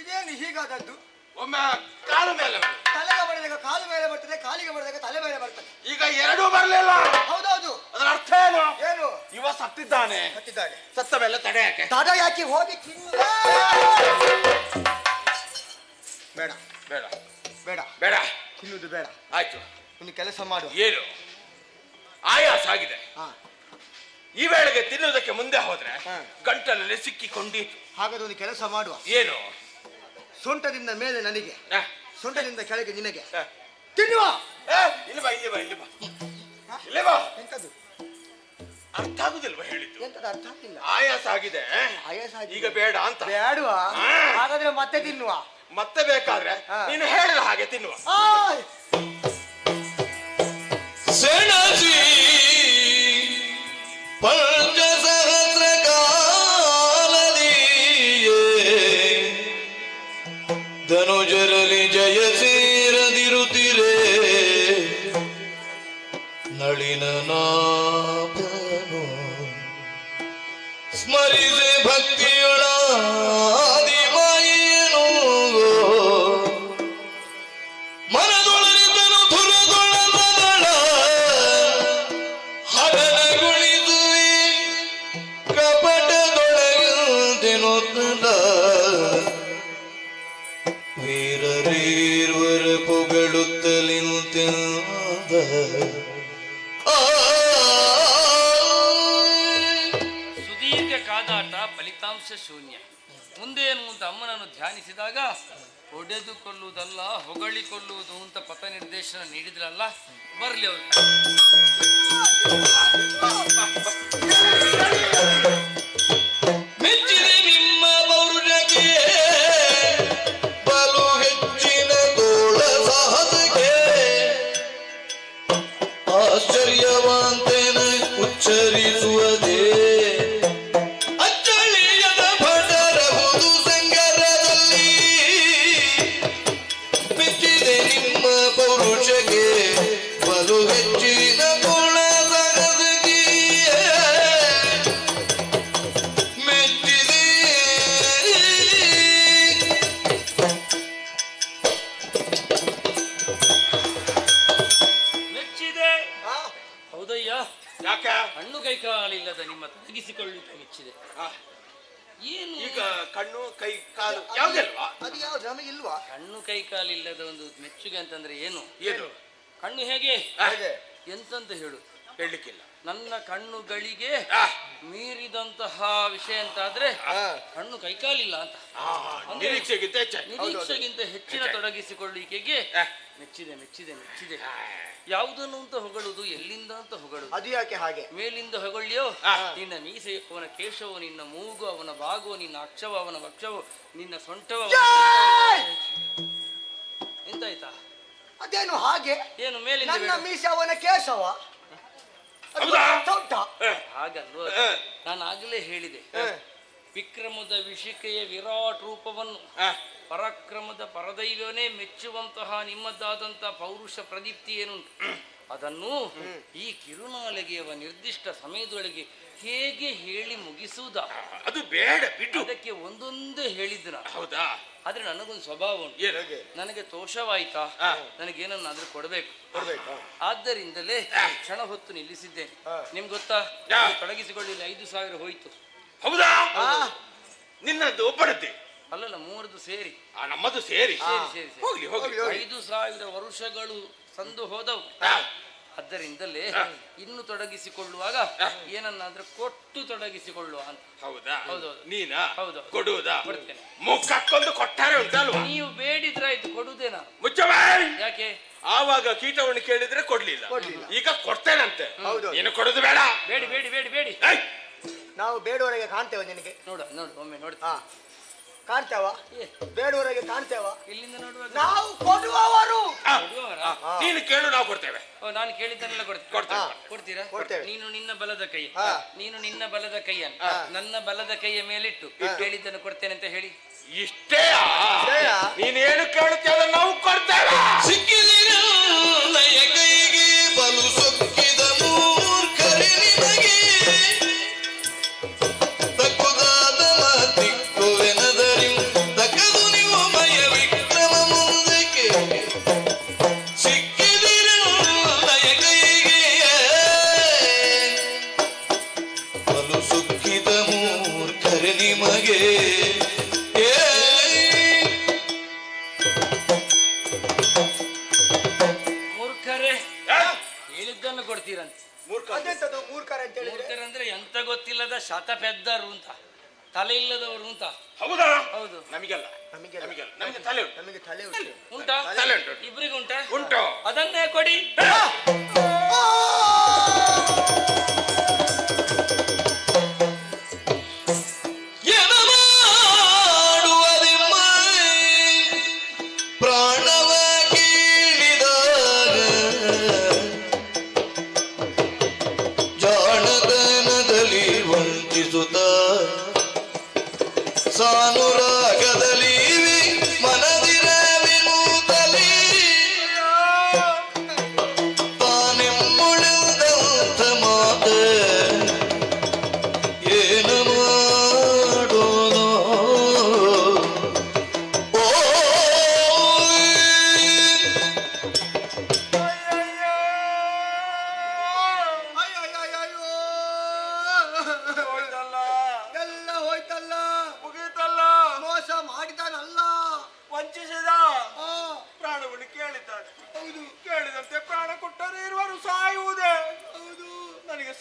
ಇದೇನು ಹೀಗಾದದ್ದು? ಒಮ್ಮೆ ಕಾಲು ಮೇಲೆ ತಲೆಗೆ ಬಡಿದಾಗ ಕಾಲು ಮೇಲೆ ಬರ್ತದೆ, ಕಾಲಿಗೆ ಬಡಿದಾಗ ತಲೆ ಮೇಲೆ ಬರ್ತದೆ. ಈಗ ಎರಡೂ ಬರಲಿಲ್ಲ. ಹೌದೌದು. ಅದರ ಅರ್ಥ ಏನು? ಏನು? ಇವ ಸತ್ತಿದ್ದಾನೆ. ಸತ್ತ ಮೇಲೆ ತಡೆ ಯಾಕೆ? ತಡ ಯಾಕೆ? ಹೋಗಿ ತಿನ್ನ. ಬೇಡ ಬೇಡ ಬೇಡ ಬೇಡ, ತಿನ್ನುವುದು ಬೇಡ. ಆಯ್ತು, ಒಂದು ಕೆಲಸ ಮಾಡು. ಏನು? ಆಯಾಸ ಆಗಿದೆ. ಈ ವೇಳೆಗೆ ತಿನ್ನುವುದಕ್ಕೆ ಮುಂದೆ ಹೋದ್ರೆ ಗಂಟಲಲ್ಲಿ ಸಿಕ್ಕಿಕೊಂಡಿತು. ಹಾಗಾದ್ರೆ ಒಂದು ಕೆಲಸ ಮಾಡುವ. ಏನು? ಸೊಂಟದಿಂದ ಮೇಲೆ ನನಗೆ, ಸೊಂಟದಿಂದ ಕೆಳಗೆ ನಿನಗೆ. ತಿನ್ನುವ. ಇಲ್ಲಿ ಬಾ, ಇಲ್ಲಿ ಬಾ, ಇಲ್ಲಿ ಬಾ, ಇಲ್ಲಿ ಬಾ. ಎಂತದು? ಅರ್ಥ ಆಗುದಿಲ್ವಾ ಹೇಳಿದ್ದು? ಎಂತದ ಅರ್ಥ ಆಗ್ತಿಲ್ಲ. ಆಯಾಸ ಆಗಿದೆ, ಆಯಾಸ ಆಗಿದೆ. ಈಗ ಬೇಡ ಅಂತ. ಬೇಡವಾ? ಹಾಗಾದ್ರೆ ಮತ್ತೆ ತಿನ್ನುವ. ಮತ್ತೆ ಬೇಕಾದ್ರೆ ನೀನು ಹೇಳಿದ ಹಾಗೆ ತಿನ್ನುವ. ಸೆಣಸಿ ಪಂಚಸಹಸ್ರ ಕಾಲದಿಯೇ ಧನುಜರಲಿ ಜಯ ಸೇರದಿರುತ್ತಿರೆ ನಳಿನನಾಭನು ಸ್ಮರಿಸೆ ಭಕ್ತಿಯೊಳ ಆದಿಮಾಯಿಯನು ಮನದೊಳರಿದನು ಧುರದೊಳದಳ ಹರನಗುಳಿದುವೆ ಕಪಟದೊಳಗಿದೆನೊತ್ತಲ ವೀರರೇರ್ವರ ಪೊಗಳುತ್ತಲಿಂತೆಂದ ಸುದೀರ್ಘ ಕಾದಾಟ ಫಲಿತಾಂಶ ಶೂನ್ಯ. ಮುಂದೇನು ಅಂತ ಅಮ್ಮನನ್ನು ಧ್ಯಾನಿಸಿದಾಗ ಹೊಡೆದುಕೊಳ್ಳುವುದಲ್ಲ ಹೊಗಳಿಕೊಳ್ಳುವುದು ಅಂತ ಪಥ ನಿರ್ದೇಶನ ನೀಡಿದ್ರಲ್ಲ, ಬರ್ಲಿ ಅವರು. ಮೆಚ್ಚಿದೆ ನಿಮ್ಮ ಪೌರುಷಕ್ಕೆ ಬಲು ಹೆಚ್ಚಿನ ತೋಳ ಸಾಹಸಕ್ಕೆ ಆಶ್ಚರ್ಯವಾಂತೇನ ಉಚ್ಚರಿಸುವುದೇ ಅಚ್ಚಳಿಯದ ಭಟರಹುದು ಸಂಗರದಲ್ಲಿ. ಮೆಚ್ಚಿದೆ ನಿಮ್ಮ ಪೌರುಷಕ್ಕೆ ಬಲು ಹೆಚ್ಚಿನ ತೋಳ ಸಾಹಸಕ್ಕೆ ಮೆಚ್ಚಿದೆ. ಮೆಚ್ಚಿದೆ. ಹೌದಯ್ಯ, ಯಾಕೆ? ಹಣ್ಣು ಕೈ ಕಾಲಿಲ್ಲದ ನಿಮ್ಮ ತೊಡಗಿಸಿಕೊಳ್ಳಿಕ್ಕೆ ಮೆಚ್ಚಿದೆ. ಏನು ಈಗ ಕಣ್ಣು ಕೈ ಕಾಲು ಯಾವ್ದಲ್ವಾ? ಅದು ಯಾವ್ದು ನಮಗೆ ಇಲ್ವಾ? ಕಣ್ಣು ಕೈ ಕಾಲಿಲ್ಲದ ಒಂದು ಮೆಚ್ಚುಗೆ ಅಂತಂದ್ರೆ ಏನು? ಏನು? ಕಣ್ಣು ಹೇಗೆ ಹಾಗೆ ಎಂತಂತ ಹೇಳು, ಹೇಳಲಿಕ್ಕಿಲ್ಲ. ನನ್ನ ಕಣ್ಣುಗಳಿಗೆ ಆ, ಮೀರಿದಂತಹ ವಿಷಯ ಅಂತಾದ್ರೆ ಕಣ್ಣು ಕೈಕಾಲಿಲ್ಲ ಅಂತ. ನಿರೀಕ್ಷೆಗಿಂತ ಹೆಚ್ಚಾಗಿ ನಿರೀಕ್ಷೆಗಿಂತ ಹೆಚ್ಚಿನ ತೊಡಗಿಸಿಕೊಳ್ಳಿಕೆಗೆ ಮೆಚ್ಚಿದೆ ಮೆಚ್ಚಿದೆ ಮೆಚ್ಚಿದೆ. ಯಾವುದನ್ನು ಅಂತ ಹೊಗಳುದು, ಎಲ್ಲಿಂದ ಅಂತ ಹೊಗಳುದು? ಅದು ಯಾಕೆ ಹಾಗೆ? ಮೇಲಿಂದ ಹೊಗಳಿಯೋ ನಿನ್ನ ಮೀಸೆಯು, ಅವನ ಕೇಶವು, ನಿನ್ನ ಮೂಗು, ಅವನ ಬಾಗು, ನಿನ್ನ ಅಕ್ಷವು, ಅವನ ವಕ್ಷವು, ನಿನ್ನ ಸೊಂಟವು. ಎಂತಾಯ್ತಾ? ಅದೇನು ಹಾಗೆ? ಏನು ಮೇಲಿಂದ ನನ್ನ ಬೇಡ? ಮೀಸೆ ಅವನ ಕೇಶವ. ಅದು ಸೊಂಟ. ಹಾಗಲ್ವ, ನಾನು ಆಗಲೇ ಹೇಳಿದೆ, ವಿಕ್ರಮದ ವಿಷಿಕೆಯ ವಿರಾಟ್ ರೂಪವನ್ನು ಪರಾಕ್ರಮದ ಪರದೈವನೇ ಮೆಚ್ಚುವಂತಹ ನಿಮ್ಮದಾದಂತಹ ಪೌರುಷ ಪ್ರದೀಪ್ತಿ ಏನುಂಟು ಅದನ್ನು ಈ ಕಿರುನಾಲಿಗೆಯ ನಿರ್ದಿಷ್ಟ ಸಮಯದೊಳಗೆ ಹೇಗೆ ಹೇಳಿ ಮುಗಿಸುವುದ? ಅದು ಬೇಡ ಬಿಟ್ಟು. ಅದಕ್ಕೆ ಒಂದೊಂದೇ ಹೇಳಿದ್ನ. ಹೌದಾ? ಆದ್ರೆ ನನಗೊಂದು ಸ್ವಭಾವ ಉಂಟು. ನನಗೆ ತೋಷವಾಯ್ತಾ, ನನಗೇನನ್ನಾದ್ರೂ ಕೊಡಬೇಕು. ಆದ್ದರಿಂದಲೇ ಕ್ಷಣ ಹೊತ್ತು ನಿಲ್ಲಿಸಿದ್ದೇನೆ. ನಿಮ್ಗೆ ಗೊತ್ತಾ, ತೊಡಗಿಸಿಕೊಳ್ಳಿಲ್ಲ 5,000 ಹೋಯ್ತು. ಹೌದಾ? ನಿನ್ನದ್ದು ಒಬ್ಬರದ್ದೇ ಅಲ್ಲಲ್ಲ, ಮೂರದು ಸೇರಿ. ನಮ್ಮದು ಸೇರಿ ಸೇರಿ ಹೋಗ್ಲಿ ಹೋಗ್ಲಿ. 5,000 ವರುಷಗಳು ಸಂದು ಹೋದವು. ಅದರಿಂದಲೇ ಇನ್ನು ತೊಡಗಿಸಿಕೊಳ್ಳುವಾಗ ಏನನ್ನಾದ್ರೂ ಕೊಟ್ಟು ತೊಡಗಿಸಿಕೊಳ್ಳುವ ಅಂತ. ಹೌದಾ? ಹೌದೌದು. ನೀನಾ? ಹೌದು. ಕೊಡುವುದಾ? ಕೊಡ್ತೇನೆ. ಮುಖಕ್ಕೊಂದು ಕೊಟ್ಟಾರೆ ಉಂಟಲ್ವಾ? ನೀವು ಬೇಡಿದ್ರಾಯ್ತು, ಕೊಡುವುದೇನಾ? ಮುಚ್ಚಬಾಯ್. ಯಾಕೆ? ಆವಾಗ ಕೀಟವನ್ನು ಕೇಳಿದ್ರೆ ಕೊಡ್ಲಿಲ್ಲ, ಈಗ ಕೊಡ್ತೇನಂತೆ. ಏನು ಕೊಡುದು ಬೇಡ? ಬೇಡಿ ಬೇಡಿ ಬೇಡಿ ಬೇಡಿ. ನಾವು ಬೇಡವರೆಗೆ ಕಾಣ್ತೇವೆ ನಿನಗೆ. ನೋಡು ನೋಡು, ಒಮ್ಮೆ ನೋಡ್ತಾ ಕಾಣ್ತೇವ? ಬೇಡವರೆಗೆ ಕಾಣ್ತೇವ? ಇಲ್ಲಿಂದ ನೋಡುವಾಗ ನಾವು ಕೊಡುವವರು. ನೀನು ಕೇಳು, ನಾವು ಕೊಡ್ತೇವೆ. ನಾನು ಕೇಳಿದ್ದನ್ನೆಲ್ಲ ಕೊಡ್ತೀರಾ? ಕೊಡ್ತೇವೆ. ನೀನು ನಿನ್ನ ಬಲದ ಕೈ, ನೀನು ನಿನ್ನ ಬಲದ ಕೈಯನ್ನು ನನ್ನ ಬಲದ ಕೈಯ ಮೇಲಿಟ್ಟು ಕೇಳಿದ್ದನ್ನು ಕೊಡ್ತೇನೆ ಅಂತ ಹೇಳಿ. ಇಷ್ಟೇ? ನೀನೇನು ಕೇಳುತ್ತೇವೆ ನಾವು ಕೊಡ್ತೇವೆ. ಸಿಕ್ಕಿದಿರ ಕೈಗೆ ಬಲು ಸೊಕ್ಕಿದ ಮೂರ್ಖರೇ ನಿಮಗೆ ತಕ್ಕುದಾದ ಮಾತಿಕ್ಕುವೆನದರಿ ತಕ್ಕದು ನೀವು ಮಯ ವಿಕ್ರಮ ಮುಂದಕ್ಕೆ. ಸಿಕ್ಕಿದಿರ ಕೈಗೆ ಬಲು ಸೊಕ್ಕಿದ ಮೂರ್ಖರೇ ನಿಮಗೆ ಹೇಳಿದ್ದನ್ನು ಕೊಡ್ತೀರಂತೆ. ಅದೆಂತದು ಮೂರ್ಖರ ಅಂತ ಹೇಳಿದ್ರೆ? ಮೂರ್ಖರಂದ್ರೆ ಎಂತ ಗೊತ್ತಿಲ್ಲದ ಶತಪೆದ್ದರು ಅಂತ, ತಲೆ ಇಲ್ಲದವರು ಅಂತ. ಹೌದಾ? ಹೌದು. ನಮಗೆಲ್ಲ ನಮಗೆ ತಲೆ ಉಂಟು. ನಮಗೆ ತಲೆ ಉಂಟು. ಉಂಟಾ? ತಲೆ ಉಂಟು. ಇಬ್ರಿಗೂ ಉಂಟಾ? ಉಂಟು. ಅದನ್ನೇ ಕೊಡಿ.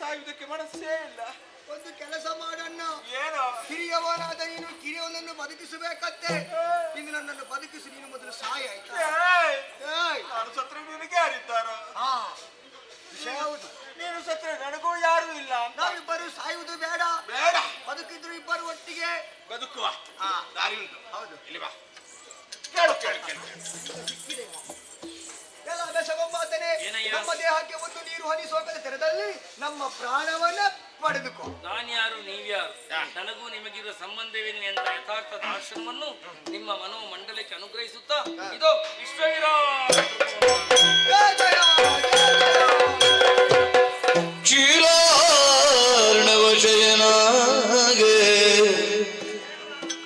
ಸಾಯುವುದಕ್ಕೆ ಮನಸ್ಸೇ ಇಲ್ಲ. ಒಂದು ಕೆಲಸ ಮಾಡಣ್ಣ. ಏನು? ಕಿರಿಯವನಾದ ನೀನು ಕಿರಿಯವನನ್ನು ಬದುಕಿಸಬೇಕಂತೆ. ಇನ್ನು ನನ್ನನ್ನು ಬದುಕಿಸಿ, ನೀನು ಮೊದಲು ಸಾಯ ಆಯ್ತಾ? ನಾನು ಸತ್ರ ನಿನಗೆ ಯಾರಿದ್ದಾರೋ? ಹಾ, ವಿಷಯ ಹೌದು. ನೀನು ಸತ್ರ ನನಗೂ ಯಾರು ಇಲ್ಲ. ನಾವಿಬ್ಬರು ಸಾಯುವುದು ಬೇಡ. ಬೇಡ. ಬದುಕಿದ್ರು ಇಬ್ಬರು ಒಟ್ಟಿಗೆ ಬದುಕುವ ದಾರಿ ಉಂಟು. ಹೌದು. ಇಲ್ಲಿ ಬಾ. ಕೇಳು ಕೇಳು ಕೇಳು. ಎಲ್ಲ ಬೆಸಗೊಂಬಾತನೆ. ಏನಯ್ಯ? ನಮ್ಮ ದೇಹಕ್ಕೆ ಒಂದು ನೀರು ಹನಿಸೋಕದ ತೆರದಲ್ಲಿ ನಮ್ಮ ಪ್ರಾಣವನ್ನ ಪಡೆದುಕೋ. ನಾನ್ಯಾರು ನೀವ್ಯಾರು? ನನಗೂ ನಿಮಗಿರುವ ಸಂಬಂಧವೇನು ಎಂತ ಯಥಾರ್ಥ ದಾರ್ಶನವನ್ನು ನಿಮ್ಮ ಮನೋಮಂಡಲಕ್ಕೆ ಅನುಗ್ರಹಿಸುತ್ತಾ ಇದು ವಿಶ್ವವಿರಾಟ್ ಜಯ ಜಯ ಜಯ ಜಯ. ಕ್ಷೀರಾರ್ಣವಶಯನಾಗೆ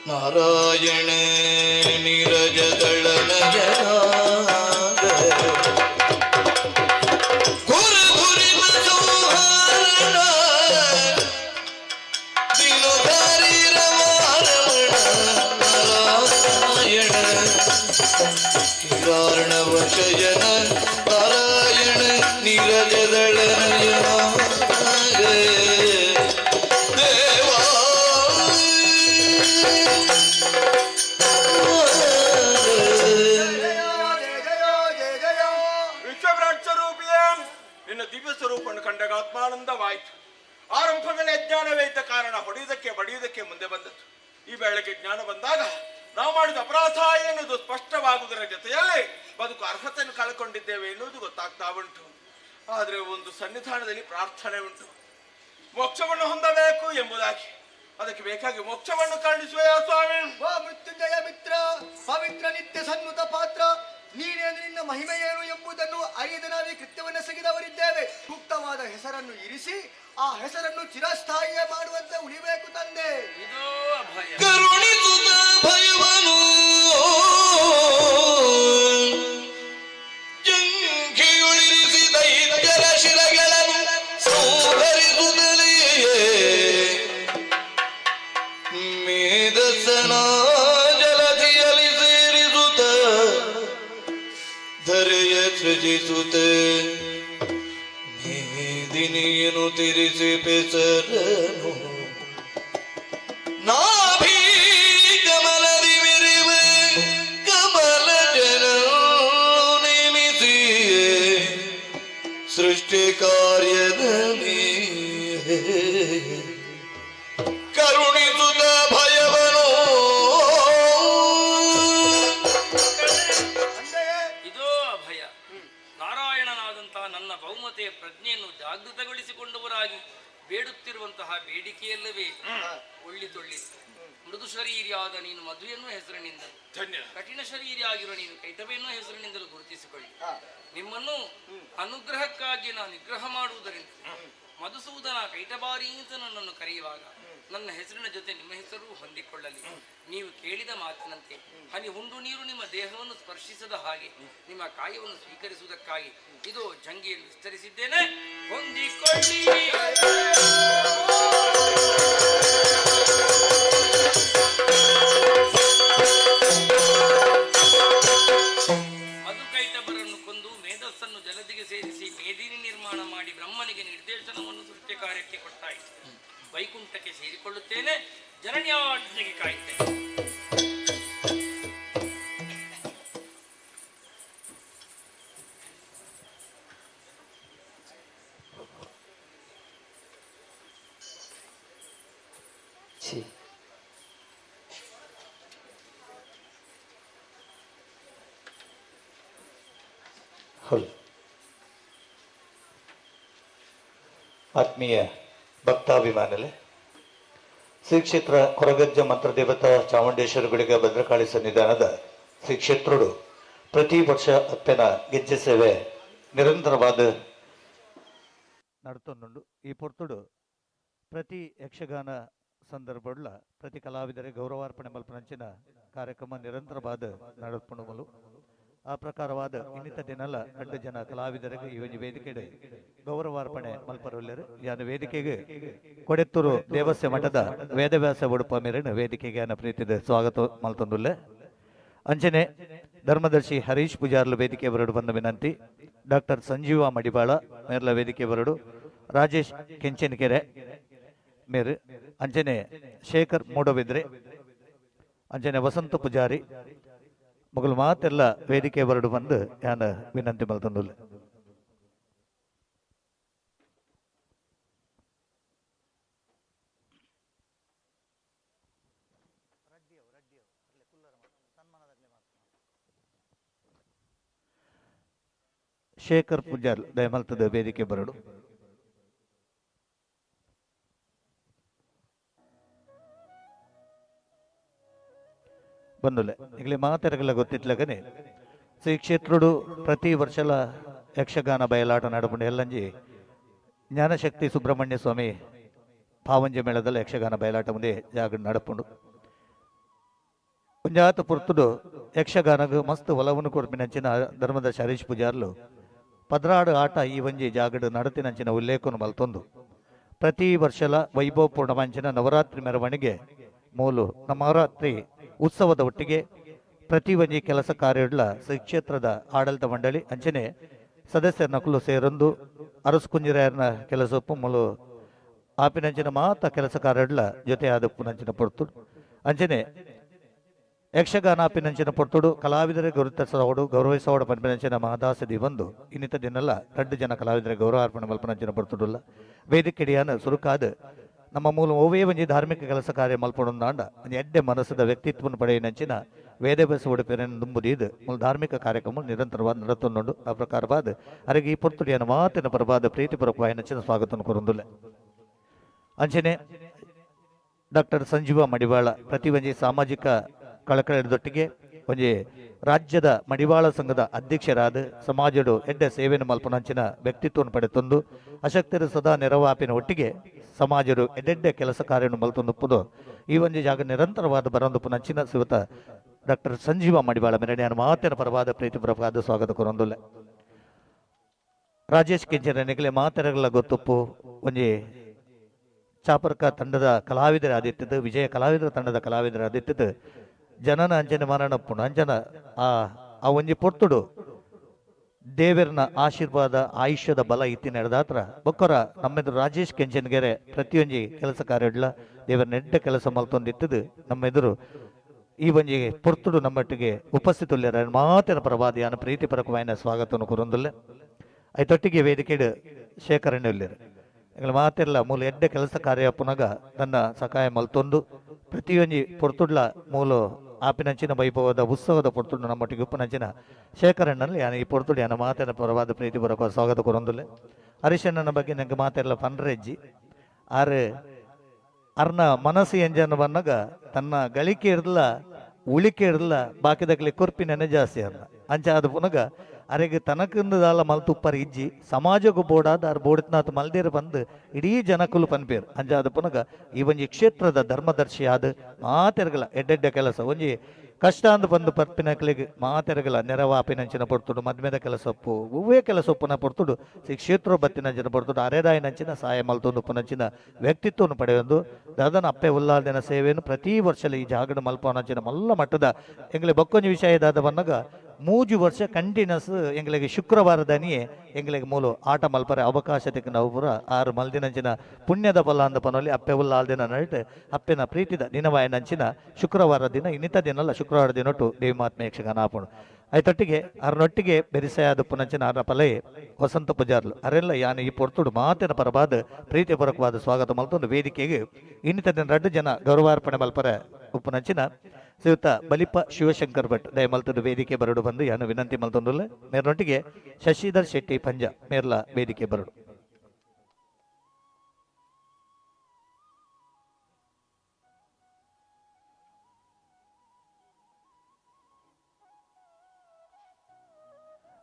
ನಾರಾಯಣ ನೀರಜ ದಳನಯನಾಗ ಗುರುಪುರಿತ ಸೌಹಾರ್ಣ ದಿನಧಾರಿ ರಮಾರಮಣ ನಾರಾಯಣ ಕ್ಷೀರಾರ್ಣವಶಯನ ನಾರಾಯಣ ನೀರಜ ದಳನಯನಾಗ ದೇವಾ ವಿಶ್ವವಿರಾಟ್ ಸ್ವರೂಪಿಯೇ, ನಿನ್ನ ದಿವ್ಯ ಸ್ವರೂಪವನ್ನು ಕಂಡಾಗ ಆತ್ಮಾನಂದವಾಯಿತು. ಆರಂಭದಲ್ಲಿ ಅಜ್ಞಾನವೇ ಇದ್ದ ಕಾರಣ ಹೊಡೆಯುವುದಕ್ಕೆ ಬಡಿಯುವುದಕ್ಕೆ ಮುಂದೆ ಬಂದದ್ದು. ಈ ಬೆಳಗ್ಗೆ ಜ್ಞಾನ ಬಂದಾಗ ನಾವು ಮಾಡಿದ ಅಪರಾಧ ಎನ್ನುವುದು ಸ್ಪಷ್ಟವಾಗುವುದರ ಜೊತೆಯಲ್ಲಿ ಬದುಕು ಅರ್ಹತೆಯನ್ನು ಕಳ್ಕೊಂಡಿದ್ದೇವೆ ಎನ್ನುವುದು ಗೊತ್ತಾಗ್ತಾ ಉಂಟು. ಆದರೆ ಒಂದು ಸನ್ನಿಧಾನದಲ್ಲಿ ಪ್ರಾರ್ಥನೆ ಉಂಟು, ಮೋಕ್ಷವನ್ನು ಹೊಂದಬೇಕು ಎಂಬುದಾಗಿ. ಅದಕ್ಕೆ ಬೇಕಾಗಿ ಮೋಕ್ಷವನ್ನು ಕರುಣಿಸುವ ಸ್ವಾಮಿ. ವಾ ಮೃತ್ಯುಂಜಯ ಮಿತ್ರ, ಪವಿತ್ರ ನಿತ್ಯ ಸನ್ನುತ ಪಾತ್ರ, ನೀನೇನು ನಿನ್ನ ಮಹಿಮೆ ಏನು ಎಂಬುದನ್ನು ಅರಿಯದ ನಾವೇ ಕೃತ್ಯವನ್ನು ಸಗಿದವರಿದ್ದೇವೆ. ಸೂಕ್ತವಾದ ಹೆಸರನ್ನು ಇರಿಸಿ ಆ ಹೆಸರನ್ನು ಚಿರಸ್ಥಾಯಿಯ ಮಾಡುವಂತೆ ಉಳಿಬೇಕು ತಂದೆ. ಇದು ಅಭಯ. ಕರುಣಿಸುತ್ತ ಭಯವನು ಜಂಘಿಯುಳಿರಿಸಿ ದೈತ್ಯರ ಶಿರಗಳನ್ನು ಸೌಧರಿಸುತ್ತಲೆಯೇ ಮೇಧಸ್ಸನ ಜಲಧಿಯಲ್ಲಿ ಸೇರಿಸುತ್ತ ಧರೆಯ ಸೃಜಿಸುತ್ತ ಮೇದಿನಿಯನ್ನು ತಿರಿಸಿ ಬೆಸರನು ನಾಭಿ ಕಮಲದಿ ಮೆರೆವ ಕಮಲ ಜನ ನೇಮಿಸಿಯೇ ಸೃಷ್ಟಿ ಕಾರ್ಯದಲ್ಲಿ ಕರುಣಿಸುತ್ತ ಭಯವನು ಇದೋ ಅಭಯ. ನಾರಾಯಣನಾದಂತಹ ನನ್ನ ಬಹುಮತೆಯ ಪ್ರಜ್ಞೆಯನ್ನು ಜಾಗೃತಗೊಳಿಸಿಕೊಂಡವರಾಗಿ ಬೇಡುತ್ತಿರುವಂತಹ ಬೇಡಿಕೆಯಲ್ಲವೇ ಒಳ್ಳಿತೊಳ್ಳಿ. ಮೃದು ಶರೀರಿಯಾದ ನೀನು ಮಧು ಎನ್ನುವ ಹೆಸರಿನಿಂದಲೂ, ಧನ್ಯ. ಕಠಿಣ ಶರೀರಿಯಾಗಿರುವ ನೀನು ಕೈಟವ ಎನ್ನುವ ಹೆಸರಿನಿಂದಲೂ ಗುರುತಿಸಿಕೊಳ್ಳಿ. ನಿಮ್ಮನ್ನು ಅನುಗ್ರಹಕ್ಕಾಗಿ ನಾನು ನಿಗ್ರಹ ಮಾಡುವುದರಿಂದ ಮಧುಸೂದನ ಕೈಟಬಾರಿ ಅಂತ ನನ್ನನ್ನು ಕರೆಯುವಾಗ ನನ್ನ ಹೆಸರಿನ ಜೊತೆ ನಿಮ್ಮ ಹೆಸರು ಹೊಂದಿಕೊಳ್ಳಲಿ. ನೀವು ಕೇಳಿದ ಮಾತಿನಂತೆ ಹನಿ ಹುಂಡು ನೀರು ನಿಮ್ಮ ದೇಹವನ್ನು ಸ್ಪರ್ಶಿಸದ ಹಾಗೆ ನಿಮ್ಮ ಕಾಯವನ್ನು ಸ್ವೀಕರಿಸುವುದಕ್ಕಾಗಿ ಇದು ಜಂಗಿಯನ್ನು ವಿಸ್ತರಿಸಿದ್ದೇನೆ. ಹೊಂದಿಕೊಳ್ಳಿ. ಮಧುಕೈಟಬರನ್ನು ಕೊಂದು ಮೇಧಸ್ಸನ್ನು ಜಲದಿಗೆ ಸೇರಿಸಿ ಮೇದಿನಿ ನಿರ್ಮಾಣ ಮಾಡಿ ಬ್ರಹ್ಮನಿಗೆ ನಿರ್ದೇಶನವನ್ನು ಸೃಷ್ಟಿ ಕಾರ್ಯಕ್ಕೆ ಕೊಟ್ಟಾಯಿತು. ವೈಕುಂಠಕ್ಕೆ ಸೇರಿಕೊಳ್ಳುತ್ತೇನೆ. ಜನನ್ಯಾಜ್ಞೆಗೆ ಕಾಯುತ್ತೇನೆ. ಆತ್ಮೀಯ ಭಕ್ತಾಭಿಮಾನಲೆ, ಶ್ರೀ ಕ್ಷೇತ್ರ ಕೊರಗಜ್ಜ ಮಂತ್ರದೇವತಾ ಚಾಮುಂಡೇಶ್ವರಿಗಳಿಗೆ ಭದ್ರಕಾಳಿ ಸನ್ನಿಧಾನದ ಶ್ರೀ ಕ್ಷೇತ್ರುಡು ಪ್ರತಿ ವರ್ಷ ಅತ್ತೆನ ಗೆಜ್ಜೆ ಸೇವೆ ನಿರಂತರವಾದ ನಡ್ತೊಂದುಂಡು. ಈ ಪೊರ್ತುಡು ಪ್ರತಿ ಯಕ್ಷಗಾನ ಸಂದರ್ಭಡ್ಲ ಪ್ರತಿ ಕಲಾವಿದರಿಗೆ ಗೌರವಾರ್ಪಣೆ ಮಲ್ಪನಂಚಿನ ಕಾರ್ಯಕ್ರಮ ನಿರಂತರವಾದ ನಡಪುಣಮಲು. ಆ ಪ್ರಕಾರವಾದ ಇನ್ನಿತ ದಿನಲ್ಲ 2 ಜನ ಕಲಾವಿದರಿಗೆ ಈ ಒಂದು ವೇದಿಕೆಗೆ ಗೌರವಾರ್ಪಣೆ ಮಲ್ಪರೊಲ್ಲರು. ಯಾನ ವೇದಿಕೆಗೆ ಕೊಡೆತ್ತೂರು ದೇವಸ್ಯ ಮಠದ ವೇದವ್ಯಾಸ ಉಡುಪ ಮೇರಿನ ವೇದಿಕೆಗೆ ಅನ್ನ ಪ್ರೀತಿದ ಸ್ವಾಗತ ಮಲ್ತೊಂದುಲ್ಲೆ. ಅಂಚನೆ ಧರ್ಮದರ್ಶಿ ಹರೀಶ್ ಪೂಜಾರ್ಲು ವೇದಿಕೆ ಬರಡು ಬಂದ ವಿನಂತಿ. ಡಾಕ್ಟರ್ ಸಂಜೀವ ಮಡಿವಾಳ ಮೇರ್ಲ ವೇದಿಕೆ ಬರಡು. ರಾಜೇಶ್ ಕೆಂಚನಕೆರೆ ಮೇರೆ ಅಂಚನೆ ಶೇಖರ್ ಮೂಡಬಿದ್ರೆ ಅಂಚನೆ ವಸಂತ ಪೂಜಾರಿ ಮಗಳು ಮಾತೆಲ್ಲ ವೇದಿಕೆ ಬರಡು ಬಂದು ಯಾನ ವಿನಂತಿ ಮಲ್ತಂದುಲ್ಲೆ. ಶೇಖರ್ ಪೂಜಾರ್ ದಯಮಲ್ತದ ವೇದಿಕೆ ಬರಡು. ಬಂದುಲೆ ಈಗಲೇ ಮಾತೆರಗಲ ಗೊತ್ತಿತ್ಲಗನೆ ಶ್ರೀ ಕ್ಷೇತ್ರುಡು ಪ್ರತಿ ವರ್ಷಲ ಯಕ್ಷಗಾನ ಬಯಲಾಟ ನಡಪುಂಡು ಎಲ್ಲಂಜಿ ಜ್ಞಾನಶಕ್ತಿ ಸುಬ್ರಹ್ಮಣ್ಯ ಸ್ವಾಮಿ ಪಾವಂಜೆ ಮೇಳದಲ್ಲಿ ಯಕ್ಷಗಾನ ಬಯಲಾಟ ಮುಂದೆ ಜಾಗ ನಡಪುಂಡು. ಒಂಜಾತ ಪುರ್ತುಡು ಯಕ್ಷಗಾನಗ ಮಸ್ತ್ ಒಲವನ್ನು ಕೊರ್ಪಿನಂಚಿನ ಧರ್ಮದ ಹರೀಶ್ ಪೂಜಾರ್ಲು ಪದ್ರಾಡು ಆಟ ಈ ಒಂಜಿ ಜಾಗಡು ನಡತಿನಂಚಿನ ಉಲ್ಲೇಖನು ಮಲ್ತೊಂದು ಪ್ರತಿ ವರ್ಷಲ ವೈಭವಪೂರ್ಣವಂಚಿನ ನವರಾತ್ರಿ ಮೆರವಣಿಗೆ ಮೂಲು ನವರಾತ್ರಿ ಉತ್ಸವದ ಒಟ್ಟಿಗೆ ಪ್ರತಿ ಒಂಜಿ ಕೆಲಸ ಕಾರ್ಯಗಳ ಶ್ರೀ ಕ್ಷೇತ್ರದ ಆಡಳಿತ ಮಂಡಳಿ ಅಂಚನೆ ಸದಸ್ಯರ ನಕಲು ಸೇರೊಂದು ಅರಸುಕುಂಜಿರಾಯರ್ನ ಕೆಲಸಪ್ಪು ಮೂಲು ಆಪಿನಂಚಿನ ಮಾತ ಕೆಲಸ ಕಾರ್ಯಗಳ ಜೊತೆ ಆದಪ್ಪು ನಂಚಿನ ಪೊರ್ತುಡು ಅಂಚನೆ ಯಕ್ಷಗಾನ ಆಪಿನಂಚಿನ ಪೊರ್ತುಡು ಕಲಾವಿದರ ಗುರುತಿಸೋಡು ಗೌರವಿಸೋಡು ಪಂಪಿನಂಚಿನ ಮಹದಾಸದಿ ಬಂದು ಇನ್ನಿತ ದಿನಲ್ಲ 2 ಜನ ಕಲಾವಿದರ ಗೌರವಾರ್ಪಣೆ ಮಲ್ಪನಂಚಿನ ಪೊರ್ತುಡುಲ್ಲ ವೇದಿಕೆಡಿಯಾನ ಸುರುಕಾದ ನಮ್ಮ ಮೂಲ ಓವೇ ಒಂಜಿ ಧಾರ್ಮಿಕ ಕೆಲಸ ಕಾರ್ಯ ಮಲ್ಪೊಂದಾಂಡ ಎಡ್ಡೆ ಮನಸ್ಸದ ವ್ಯಕ್ತಿತ್ವವನ್ನು ಪಡೆಯನಂಚಿನ ವೇದಭ್ಯಾಸ ಉಡುಪಿನ ದುಂಬುದೀದು ಮೂಲ ಧಾರ್ಮಿಕ ಕಾರ್ಯಕ್ರಮ ನಿರಂತರವಾದ ನಡತೊಂದುಂಡು ಆ ಪ್ರಕಾರವಾದ ಅರೆಗೆ ಈ ಪೊರ್ತುಡಿಯನ್ನು ಮಾತಿನ ಪರವಾದ ಪ್ರೀತಿಪೂರ್ವಕವಾಗಿ ನಂಚಿನ ಸ್ವಾಗತ ಕೊರೊಂದುಲ್ಲೆ. ಅಂಚನೆ ಡಾಕ್ಟರ್ ಸಂಜೀವ ಮಡಿವಾಳ ಪ್ರತಿ ಒಂಜಿ ಸಾಮಾಜಿಕ ಕಳಕಳಿದೊಟ್ಟಿಗೆ ಒಂಜಿ ರಾಜ್ಯದ ಮಡಿವಾಳ ಸಂಘದ ಅಧ್ಯಕ್ಷರಾದ ಸಮಾಜಡು ಎಡ್ಡೆ ಸೇವೆಯನ್ನು ಮಲ್ಪನಂಚಿನ ವ್ಯಕ್ತಿತ್ವವನ್ನು ಪಡೆತೊಂದು ಅಶಕ್ತರು ಸದಾ ನೆರವಾಪಿನ ಒಟ್ಟಿಗೆ ಸಮಾಜರು ಎಡ್ಡೆಡ್ಡೆ ಕೆಲಸ ಕಾರ್ಯವನ್ನು ಮಲ್ತೊಂದುಪ್ಪುದು ಈ ಒಂಜಿ ಜಾಗ ನಿರಂತರವಾದ ಬರೊಂದುಪ್ಪು ನಂಚಿನ ಸಿವತ ಡಾಕ್ಟರ್ ಸಂಜೀವ ಮಡಿವಾಳ ಮೆರಣಿಯ ಮಾತಿನ ಪರವಾದ ಪ್ರೀತಿಪೂರ್ವಕವಾದ ಸ್ವಾಗತ ಕೊರೊಂದುಲ್ಲೆ. ರಾಜೇಶ್ ಕೆಂಚನನೆಗಲೆ ಮಾತೆರಗಲ ಗೊತ್ತುಪ್ಪು ಒಂಜಿ ಚಾಪರ್ಕ ತಂಡದ ಕಲಾವಿದರ ಆದಿತ್ಯದ ವಿಜಯ ಕಲಾವಿದರ ತಂಡದ ಕಲಾವಿದರ ಆದಿತ್ಯದ ಜನನ ಅಂಜನೆ ಮರಣಪ್ಪುಣ ಅಂಜನ ಆ ಒಂಜಿ ಪೊರ್ತುಡು ದೇವರನ ಆಶೀರ್ವಾದ ಆಯುಷ್ಯದ ಬಲ ಇತ್ತಿ ನಡೆದಾತ್ರ ಬೊಕ್ಕರ ನಮ್ಮೆದುರು ರಾಜೇಶ್ ಕೆಂಚನಗೆರೆ ಪ್ರತಿಯೊಂಜಿ ಕೆಲಸ ಕಾರ್ಯಡ್ಲ ದೇವರ ನೆಡ್ಡ ಕೆಲಸ ಮಲ್ತೊಂದಿತ್ತದು ನಮ್ಮೆದುರು ಈ ಒಂಜಿ ಪೊರ್ತುಡು ನಮ್ಮೊಟ್ಟಿಗೆ ಉಪಸ್ಥಿತುಲ್ಯರ ಮಾತಿನ ಪ್ರವಾದಿಯಾನ ಪ್ರೀತಿಪರಕವಾಯಿನ ಸ್ವಾಗತವನ್ನು ಕೊರೊಂದುಲ್ಲೆ. ಐತೊಟ್ಟಿಗೆ ವೇದಿಕೆಡು ಶೇಖರಣೆ ಉಲ್ಲೇರು ಎಂಗಳ ಮಾತೆಲ್ಲ ಮೂಲ ಎಡ್ಡೆ ಕೆಲಸ ಕಾರ್ಯ ಪುನಗ ನನ್ನ ಸಹಾಯ ಮಲ್ತೊಂದು ಪ್ರತಿಯೊಂಜಿ ಪೊರ್ತುಡ್ಲ ಮೂಲು ಆಪಿನಂಚಿನ ವೈಭವದ ಉತ್ಸವದ ಪೊರ್ತುಡು ನಮ್ಮೊಟ್ಟಿಗೆ ಉಪ್ಪುನಂಚಿನ ಶೇಖರಣ್ಣನಲ್ಲಿ ಈ ಪೊರ್ತುಡು ಯಾನ ಮಾತಿನ ಪರವಾದ ಪ್ರೀತಿಪೂರ್ವಕ ಸ್ವಾಗತ ಕೊರೊಂದುಲ್ಲೆ. ಹರೀಶಣ್ಣನ ಬಗ್ಗೆ ನಂಗೆ ಮಾತೆಲ್ಲ ಪನ್ರೆಜ್ಜಿ ಆರು ಅರ್ನ ಮನಸ್ಸು ಎಂಜನ ಬಂದಾಗ ತನ್ನ ಗಳಿಕೆ ಇರಲ್ಲ ಉಳಿಕೆ ಇರಲ್ಲ ಬಾಕಿದಾಗಲಿ ಕೊರ್ಪಿನೇ ಜಾಸ್ತಿ ಅರ್ನ ಅಂಚ ಅದು ಪುನಗ ಅರೆಗೆ ತನಕಂದಾಲ ಮಲ್ತುಪ್ಪರ್ ಇಜ್ಜಿ ಸಮಾಜಕ್ಕೂ ಬೋಡಾದ ಅರ್ ಬೋಡಿತ್ನಾಥ ಮಲ್ದೇರು ಬಂದು ಇಡೀ ಜನಕ್ಕೂ ಪನ್ಪೇರು ಅಂಚ ಅದು ಪುನಗ ಈ ಒಂಜಿ ಕ್ಷೇತ್ರದ ಧರ್ಮದರ್ಶಿ ಆದ ಮಾತೆರಗಲ ಎಡ್ಡೆಡ್ಡೆ ಕೆಲಸ ಒಂಜಿ ಕಷ್ಟ ಅಂದು ಬಂದು ಪರ್ಪಿನಕ್ಲಿಗೆ ಮಾತೆರಗಲ ನೆರವಾಪಿನಂಚಿನ ಪೊರ್ತುಡು ಮದ್ಮೆದ ಕೆಲಸಪ್ಪು ಹೂವೇ ಕೆಲಸಪ್ಪುನ ಪೊರ್ತುಡು ಶ್ರೀ ಕ್ಷೇತ್ರ ಬತ್ತಿನಂಚಿನ ಪೊರ್ತುಡು ಅರೆದಾಯಿನಂಚಿನ ಸಹಾಯ ಮಲ್ತೊಂದು ಪುನಂಚಿನ ವ್ಯಕ್ತಿತ್ವವನ್ನು ಪಡೆಯೊಂದು ದಾದನ ಅಪ್ಪೆ ಉಲ್ಲಾಲ್ದಿನ ಸೇವೆಯನ್ನು ಪ್ರತಿ ವರ್ಷ ಈ ಜಾಗಡ ಮಲ್ಪನಂಚಿನ ಮಲ್ಲ ಮಟ್ಟದ ಎಂಗ್ಲೆ ಬಕ್ಕೊಂಜಿ ವಿಷಯ ದಾದ ಬಂದಾಗ 3 ವರ್ಷ ಕಂಟಿನ್ಯೂಸ್ ಎಂಗ್ಲಿಗೆ ಶುಕ್ರವಾರದನಿಯೇ ಎಂಗ್ಲಿಗೆ ಮೂಲು ಆಟ ಮಲ್ಪರೆ ಅವಕಾಶ ತೆಕ್ಕ ನಾವು ಪುರ 6 ಮಲ್ದಿನಂಚಿನ ಪುಣ್ಯದ ಫಲ ಅಂದ ಪನೊಲಿ ಅಪ್ಪೆ ಉಲ್ಲ ಆಲ್ದಿನ ನಡಿಟೆ ಅಪ್ಪೆನ ಪ್ರೀತಿದ ದಿನವಾಯನಂಚಿನ ಶುಕ್ರವಾರ ದಿನ ಇನ್ನಿತ ದಿನಲ್ಲ ಶುಕ್ರವಾರ ದಿನೊಟ್ಟು ದೇವಿ ಮಹಾತ್ಮೆ ಯಕ್ಷಗಾನ ಆಪುಣು ಐತೊಟ್ಟಿಗೆ ಅರ್ನೊಟ್ಟಿಗೆ ಬೆರಿಸೆಯಾದ ಪುನಂಚಿನ ಅರ್ನ ಪಲಯೇ ವಸಂತ ಪೂಜಾರ್ಲು ಅರೆಲ್ಲ ಯಾನು ಈ ಪೊರ್ತುಡು ಮಾತಿನ ಪರವಾದ ಪ್ರೀತಿಪೂರ್ವಕವಾದ ಸ್ವಾಗತ ಮಲ್ತೊಂದು ವೇದಿಕೆಗೆ ಇನ್ನಿತ ದಿನ 2 ಜನ ಗೌರವಾರ್ಪಣೆ ಮಲ್ಪರೆ ಉಪ್ಪುನಂಚಿನ ಶ್ರೀಯುತ ಬಲಿಪ ಶಿವಶಂಕರ್ ಭಟ್ ದಯಮಲ್ತದ ವೇದಿಕೆ ಬರಡು ಬಂದು ಯಾನು ವಿನಂತಿ ಮಲ್ತೊಂದುಲ್ಲೆ. ಮೇರ್ನೊಟ್ಟಿಗೆ ಶಶಿಧರ್ ಶೆಟ್ಟಿ ಪಂಜ ಮೇರ್ಲ ವೇದಿಕೆ ಬರಡು.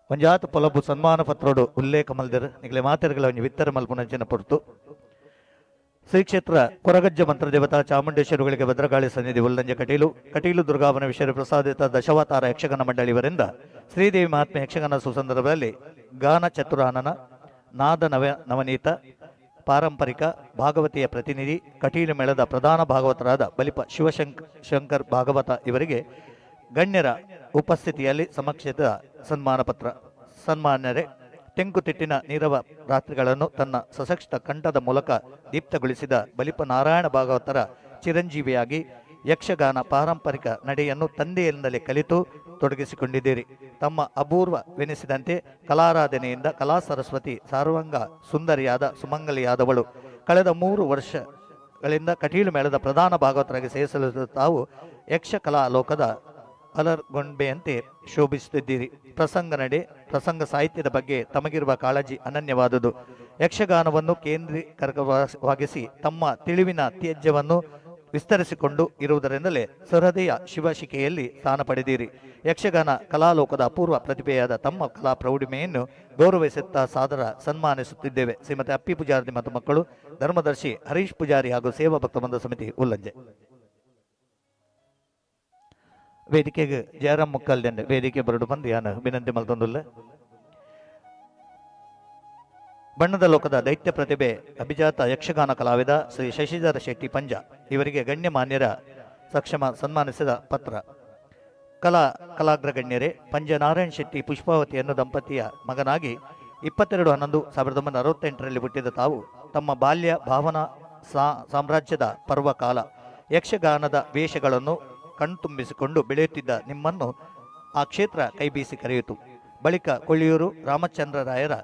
ಒಂಜಾತ ಪೊಲಬು ಸನ್ಮಾನ ಪತ್ರೋಡು ಉಲ್ಲೇಖ ಮಲ್ದರ್ ನಿಗಲೆ ಮಾತೆರಗಲ ಒಂಜಿ ವಿತ್ತರ ಮಲ್ಪುನಂಚಿನ ಪೊರ್ತು ಶ್ರೀ ಕ್ಷೇತ್ರ ಕೊರಗಜ್ಜ ಮಂತ್ರ ದೇವತಾ ಚಾಮುಂಡೇಶ್ವರಿಗಳಿಗೆ ಭದ್ರಕಾಳಿ ಸನ್ನಿಧಿ ಉಲ್ಲಂಜ ಕಟೀಲು ದುರ್ಗಾವನ ವಿಷಯ ಪ್ರಸಾದಿತ ದಶಾವತಾರ ಯಕ್ಷಗಾನ ಮಂಡಳಿ ಇವರಿಂದ ಶ್ರೀದೇವಿ ಮಹಾತ್ಮೆ ಯಕ್ಷಗಾನ ಸುಸಂದರ್ಭದಲ್ಲಿ ಗಾನ ಚತುರಾನನ ನಾದ ನವನೀತ ಪಾರಂಪರಿಕ ಭಾಗವತಿಯ ಪ್ರತಿನಿಧಿ ಕಟೀಲು ಮೇಳದ ಪ್ರಧಾನ ಭಾಗವತರಾದ ಬಲಿಪ ಶಿವಶಂಕರ್ ಭಾಗವತ ಇವರಿಗೆ ಗಣ್ಯರ ಉಪಸ್ಥಿತಿಯಲ್ಲಿ ಸಮಕ್ಷಿತ ಸನ್ಮಾನ ಪತ್ರ. ಸನ್ಮಾನ್ಯರೇ, ತೆಂಕುತಿಟ್ಟಿನ ನೀರವ ರಾತ್ರಿಗಳನ್ನು ತನ್ನ ಸಶಕ್ತ ಕಂಠದ ಮೂಲಕ ದೀಪ್ತಗೊಳಿಸಿದ ಬಲಿಪ ನಾರಾಯಣ ಭಾಗವತರ ಚಿರಂಜೀವಿಯಾಗಿ ಯಕ್ಷಗಾನ ಪಾರಂಪರಿಕ ನಡೆಯನ್ನು ತಂದೆಯಿಂದಲೇ ಕಲಿತು ತೊಡಗಿಸಿಕೊಂಡಿದ್ದೀರಿ. ತಮ್ಮ ಅಪೂರ್ವವೆನಿಸಿದಂತೆ ಕಲಾರಾಧನೆಯಿಂದ ಕಲಾ ಸರಸ್ವತಿ ಸರ್ವಾಂಗ ಸುಂದರಿಯಾದ ಸುಮಂಗಲಿಯಾದವಳು. ಕಳೆದ 3 ವರ್ಷಗಳಿಂದ ಕಟೀಲು ಮೇಳದ ಪ್ರಧಾನ ಭಾಗವತರಾಗಿ ಸೇರಿಸಲು ತಾವು ಯಕ್ಷಕಲಾ ಲೋಕದ ಅಲರ್ಗೊಂಬೆಯಂತೆ ಶೋಭಿಸುತ್ತಿದ್ದೀರಿ. ಪ್ರಸಂಗ ನಡೆ, ಪ್ರಸಂಗ ಸಾಹಿತ್ಯದ ಬಗ್ಗೆ ತಮಗಿರುವ ಕಾಳಜಿ ಅನನ್ಯವಾದುದು. ಯಕ್ಷಗಾನವನ್ನು ಕೇಂದ್ರೀಕರವಾಗಿಸಿ ತಮ್ಮ ತಿಳಿವಿನ ತ್ಯಾಜ್ಯವನ್ನು ವಿಸ್ತರಿಸಿಕೊಂಡು ಇರುವುದರಿಂದಲೇ ಸಹೃದಯ ಶಿವಶಿಕೆಯಲ್ಲಿ ಸ್ಥಾನ ಪಡೆದಿರಿ. ಯಕ್ಷಗಾನ ಕಲಾಲೋಕದ ಅಪೂರ್ವ ಪ್ರತಿಭೆಯಾದ ತಮ್ಮ ಕಲಾ ಪ್ರೌಢಿಮೆಯನ್ನು ಗೌರವಿಸುತ್ತಾ ಸಾದರ ಸನ್ಮಾನಿಸುತ್ತಿದ್ದೇವೆ. ಶ್ರೀಮತಿ ಅಪ್ಪಿ ಪೂಜಾರಿ ಮತ್ತು ಮಕ್ಕಳು, ಧರ್ಮದರ್ಶಿ ಹರೀಶ್ ಪೂಜಾರಿ ಹಾಗೂ ಸೇವಾ ಭಕ್ತ ಬಂಧು ಸಮಿತಿ ಉಲ್ಲಂಜೆ. ವೇದಿಕೆಗೆ ಜಯರಾಮ್ ಮುಕ್ಕಲ್ದಂಡೆ ವೇದಿಕೆ ಬರಡು ಬಂದು ಯಾನು ವಿನಂತಿ ಮಲ್ತೊಂದುಲ್ಲ. ಬಣ್ಣದ ಲೋಕದ ದೈತ್ಯ ಪ್ರತಿಭೆ ಅಭಿಜಾತ ಯಕ್ಷಗಾನ ಕಲಾವಿದ ಶ್ರೀ ಶಶಿಧರ ಶೆಟ್ಟಿ ಪಂಜ ಇವರಿಗೆ ಗಣ್ಯಮಾನ್ಯರ ಸಕ್ಷಮ ಸನ್ಮಾನಿಸಿದ ಪತ್ರ. ಕಲಾಗ್ರಗಣ್ಯರೇ, ಪಂಜನಾರಾಯಣ್ ಶೆಟ್ಟಿ ಪುಷ್ಪಾವತಿ ಅನ್ನೋ ದಂಪತಿಯ ಮಗನಾಗಿ 22/11/1968ರಲ್ಲಿ ಹುಟ್ಟಿದ ತಾವು ತಮ್ಮ ಬಾಲ್ಯ ಭಾವನಾ ಸಾಮ್ರಾಜ್ಯದ ಪರ್ವಕಾಲ ಯಕ್ಷಗಾನದ ವೇಷಗಳನ್ನು ಕಣ್ತುಂಬಿಸಿಕೊಂಡು ಬೆಳೆಯುತ್ತಿದ್ದ ನಿಮ್ಮನ್ನು ಆ ಕ್ಷೇತ್ರ ಕೈಬೀಸಿ ಕರೆಯಿತು. ಬಳಿಕ ಕೊಳ್ಳಿಯೂರು ರಾಮಚಂದ್ರರಾಯರ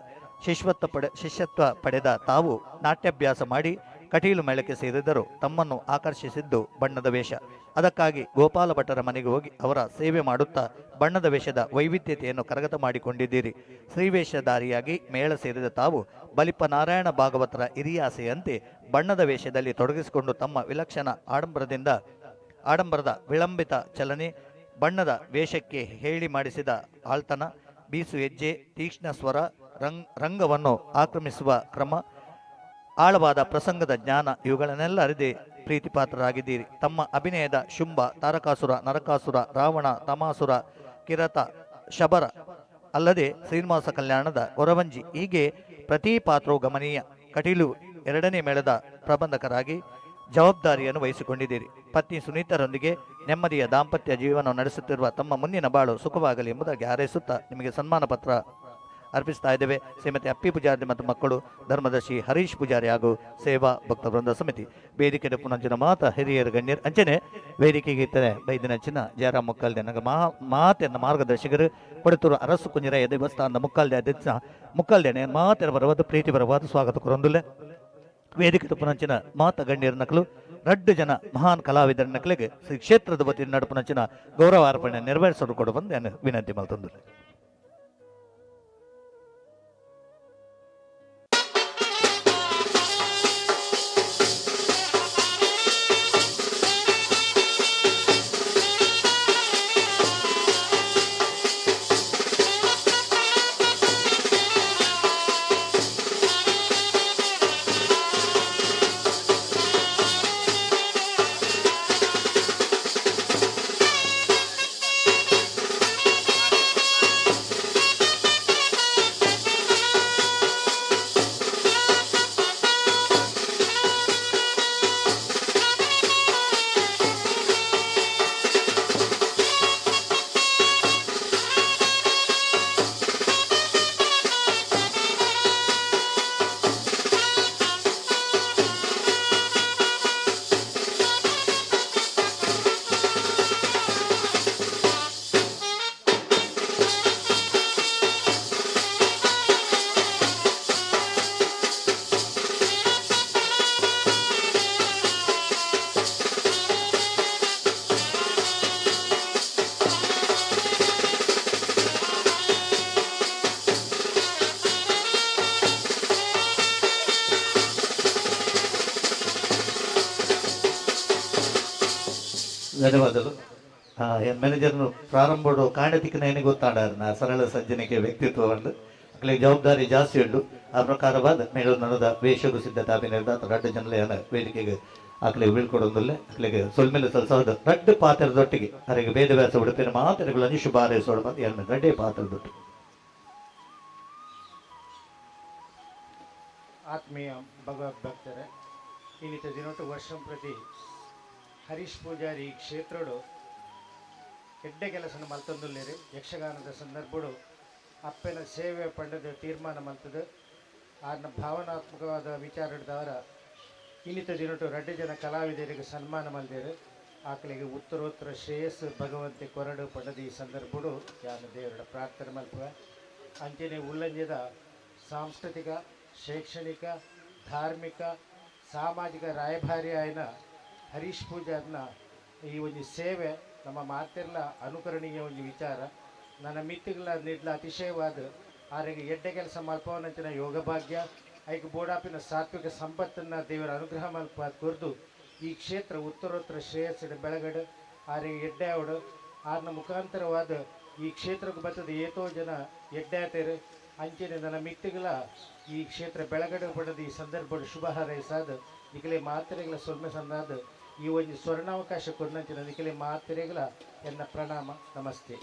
ಶಿಷ್ಯತ್ವ ಪಡೆದ ತಾವು ನಾಟ್ಯಾಭ್ಯಾಸ ಮಾಡಿ ಕಟೀಲು ಮೇಳಕ್ಕೆ ಸೇರಿದರೂ ತಮ್ಮನ್ನು ಆಕರ್ಷಿಸಿದ್ದು ಬಣ್ಣದ ವೇಷ. ಅದಕ್ಕಾಗಿ ಗೋಪಾಲ ಭಟ್ಟರ ಮನೆಗೆ ಹೋಗಿ ಅವರ ಸೇವೆ ಮಾಡುತ್ತಾ ಬಣ್ಣದ ವೇಷದ ವೈವಿಧ್ಯತೆಯನ್ನು ಕರಗತ ಮಾಡಿಕೊಂಡಿದ್ದೀರಿ. ಶ್ರೀವೇಷಧಾರಿಯಾಗಿ ಮೇಳ ಸೇರಿದ ತಾವು ಬಲಿಪ ನಾರಾಯಣ ಭಾಗವತರ ಹಿರಿಯಾಸೆಯಂತೆ ಬಣ್ಣದ ವೇಷದಲ್ಲಿ ತೊಡಗಿಸಿಕೊಂಡು ತಮ್ಮ ವಿಲಕ್ಷಣ ಆಡಂಬರದ ವಿಳಂಬಿತ ಚಲನೆ, ಬಣ್ಣದ ವೇಷಕ್ಕೆ ಹೇಳಿ ಮಾಡಿಸಿದ ಆಳ್ತನ, ಬೀಸು ಹೆಜ್ಜೆ, ತೀಕ್ಷ್ಣ ಸ್ವರ, ರಂಗವನ್ನು ಆಕ್ರಮಿಸುವ ಕ್ರಮ, ಆಳವಾದ ಪ್ರಸಂಗದ ಜ್ಞಾನ ಇವುಗಳನ್ನೆಲ್ಲ ಅರಿದೇ ಪ್ರೀತಿಪಾತ್ರರಾಗಿದ್ದೀರಿ. ತಮ್ಮ ಅಭಿನಯದ ಶುಂಭ, ತಾರಕಾಸುರ, ನರಕಾಸುರ, ರಾವಣ, ತಮಾಸುರ, ಕಿರತ, ಶಬರ ಅಲ್ಲದೆ ಶ್ರೀನಿವಾಸ ಕಲ್ಯಾಣದ ಗೊರವಂಜಿ ಹೀಗೆ ಪ್ರತಿ ಪಾತ್ರವು ಗಮನೀಯ. ಕಟೀಲು 2ನೇ ಮೇಳದ ಪ್ರಬಂಧಕರಾಗಿ ಜವಾಬ್ದಾರಿಯನ್ನು ವಹಿಸಿಕೊಂಡಿದ್ದೀರಿ. ಪತ್ನಿ ಸುನೀತರೊಂದಿಗೆ ನೆಮ್ಮದಿಯ ದಾಂಪತ್ಯ ಜೀವನ ನಡೆಸುತ್ತಿರುವ ತಮ್ಮ ಮುಂದಿನ ಬಾಳು ಸುಖವಾಗಲಿ ಎಂಬುದಾಗಿ ಹಾರೈಸುತ್ತಾ ನಿಮಗೆ ಸನ್ಮಾನ ಪತ್ರ ಅರ್ಪಿಸ್ತಾ ಇದ್ದೇವೆ. ಶ್ರೀಮತಿ ಅಪ್ಪಿ ಪೂಜಾರಿ ಮತ್ತು ಮಕ್ಕಳು, ಧರ್ಮದರ್ಶಿ ಹರೀಶ್ ಪೂಜಾರಿ ಹಾಗೂ ಸೇವಾ ಭಕ್ತ ವೃಂದ ಸಮಿತಿ. ವೇದಿಕೆ ಪುನಂಚಿನ ಮಾತ ಹಿರಿಯರು ಗಣ್ಯರು ಅಂಚನೆ ವೇದಿಕೆಗೆ ಇತ್ತನೆ ಬೈದಿನಂಚಿನ ಜಯರಾಮ್ ಮುಕ್ಕಲ್ದೆ ನನಗೆ ಮಾತೆನ್ನ ಮಾರ್ಗದರ್ಶಕರು ಕೊಡತೂರು ಅರಸು ಕುಂಜಿರಾಯ ದೇವಸ್ಥಾನದ ಮುಕ್ಕಲ್ದೆ ಅಧ್ಯಕ್ಷ ಮುಕ್ಕಲ್ದೇನೆ ಮಾತೆರ ಬರವಾದ ಪ್ರೀತಿ ಬರವಾದ ಸ್ವಾಗತ ಕೊರೊಂದುಲ್ಲೆ. ವೇದಿಕೆ ಪುನಂಚಿನ ಮಾತ ಗಣ್ಯರ ನಕಲು 2 ಜನ ಮಹಾನ್ ಕಲಾವಿದರ ನಕಲಿಗೆ ಶ್ರೀ ಕ್ಷೇತ್ರದ ವತಿಯಿಂದ ನಡುಪುನಂಚಿನ ಗೌರವಾರ್ಪಣೆ ನೆರವೇರಿಸಲು ಕೊಡು ಬಂದು ನಾನು ವಿನಂತಿ ಮಾಡ್ತಂದು. ಧನ್ಯವಾದಗಳು. ಮ್ಯಾನೇಜರ್ನು ಪ್ರಾರಂಭಡು ಕಾಣತಿಕ್ಕಿನ ಏನೇ ಗೊತ್ತಾಡಾರ ನಾ ಸರಳ ಸಜ್ಜನಿಕೆ ವ್ಯಕ್ತಿತ್ವ ಉಂಡು ಅಕ್ಲಿಗೆ ಜವಾಬ್ದಾರಿ ಜಾಸ್ತಿ ಉಂಡು. ಆ ಪ್ರಕಾರವಾದ ಮೇಳು ನಡೆದ ವೇಷಗೂ ಸಿದ್ಧತೆ ಅಭಿನಯದ 2 ಜನಲೆಯನ್ನು ವೇದಿಕೆಗೆ ಅಕ್ಲಿಗೆ ಬೀಳ್ಕೊಡೊಂದಿಲ್ಲ. ಅಕ್ಲಿಗೆ ಸೊಲ್ಮೇಲೆ ಸಲ್ಸೋದು 2 ಪಾತ್ರದೊಟ್ಟಿಗೆ ಅವರಿಗೆ ವೇದವ್ಯಾಸ ಉಡುಪಿನ ಮಾತುಗಳನ್ನು ಶುಭ ಹಾರೈಸೋಡು ಬಂದು 2 ಪಾತ್ರದೊಟ್ಟಿಗೆ. ಆತ್ಮೀಯ ಭಗವದ್ ಭಕ್ತರೇ, ಇನ್ನಿತ ದಿನೊಟ್ಟು ವರ್ಷಂ ಪ್ರತಿ ಹರೀಶ್ ಪೂಜಾರಿ ಕ್ಷೇತ್ರಡು ಎಡ್ಡೆ ಕೆಲಸನ ಮಲ್ತೊಂದುಲ್ಲೇರಿ. ಯಕ್ಷಗಾನದ ಸಂದರ್ಭಡು ಅಪ್ಪನ ಸೇವೆ ಪಂಡದ ತೀರ್ಮಾನ ಮಲ್ತದು ಆನ ಭಾವನಾತ್ಮಕವಾದ ವಿಚಾರ ಹಿಡಿದವರ ಇನ್ನಿತ ದಿನಟು 2 ಜನ ಕಲಾವಿದರಿಗೆ ಸನ್ಮಾನ ಮಲ್ದೇರು ಆಕಳಿಗೆ ಉತ್ತರೋತ್ತರ ಶ್ರೇಯಸ್ಸು ಭಗವಂತೆ ಕೊರಡು ಪಡೆದ ಈ ಸಂದರ್ಭಡು ಯಾನ ದೇವರ ಪ್ರಾರ್ಥನೆ ಮಲ್ಪುವ ಅಂಚನೆ ಉಲ್ಲಂಘ್ಯದ ಸಾಂಸ್ಕೃತಿಕ ಶೈಕ್ಷಣಿಕ ಧಾರ್ಮಿಕ ಸಾಮಾಜಿಕ ರಾಯಭಾರಿ ಆಯ್ನ ಹರೀಶ್ ಪೂಜಾರ್ನ ಈ ಒಂದು ಸೇವೆ ನಮ್ಮ ಮಾತೆಲ್ಲ ಅನುಕರಣೀಯ ಒಂದು ವಿಚಾರ ನನ್ನ ಮಿತ್ತಿಗಳ ನಿಡ್ಲ ಅತಿಶಯವಾದ ಆರಿಗೆ ಎಡ್ಡೆ ಕೆಲಸ ಮಲ್ಪವನಂಚಿನ ಯೋಗ ಭಾಗ್ಯ ಐಕ ಬೋಡಾಪಿನ ಸಾತ್ವಿಕ ಸಂಪತ್ತನ್ನು ದೇವರ ಅನುಗ್ರಹ ಮಲ್ಪ ಕುರಿದು ಈ ಕ್ಷೇತ್ರ ಉತ್ತರೋತ್ತರ ಶ್ರೇಯಸ್ಸಿನ ಬೆಳಗಡೆ ಆರಿಗೆ ಎಡ್ಡೆ ಅವಡು ಆರ್ನ ಮುಖಾಂತರವಾದ ಈ ಕ್ಷೇತ್ರಕ್ಕೆ ಬರ್ತದ ಏತೋ ಜನ ಎಡ್ಡೆ ಆತೇರು ಅಂಚಿನ ನನ್ನ ಮಿತ್ತಿಗಳ ಈ ಕ್ಷೇತ್ರ ಬೆಳಗಡೆ ಪಡೆದ ಈ ಸಂದರ್ಭ ಶುಭ ಹಾರೈಸಾದ ನಿಖಲೆ ಮಾತ್ರೆಗಳ ಸೊಲ್ಮೆ ಸಂದಾದ ಈ ಒಂದು ಸ್ವರ್ಣಾವಕಾಶ ಕೊಡಂಚಿನ ನಿಖಲೆ ಮಾತ್ರೆಗಳ ಎನ್ನ ಪ್ರಣಾಮ ನಮಸ್ತೆ.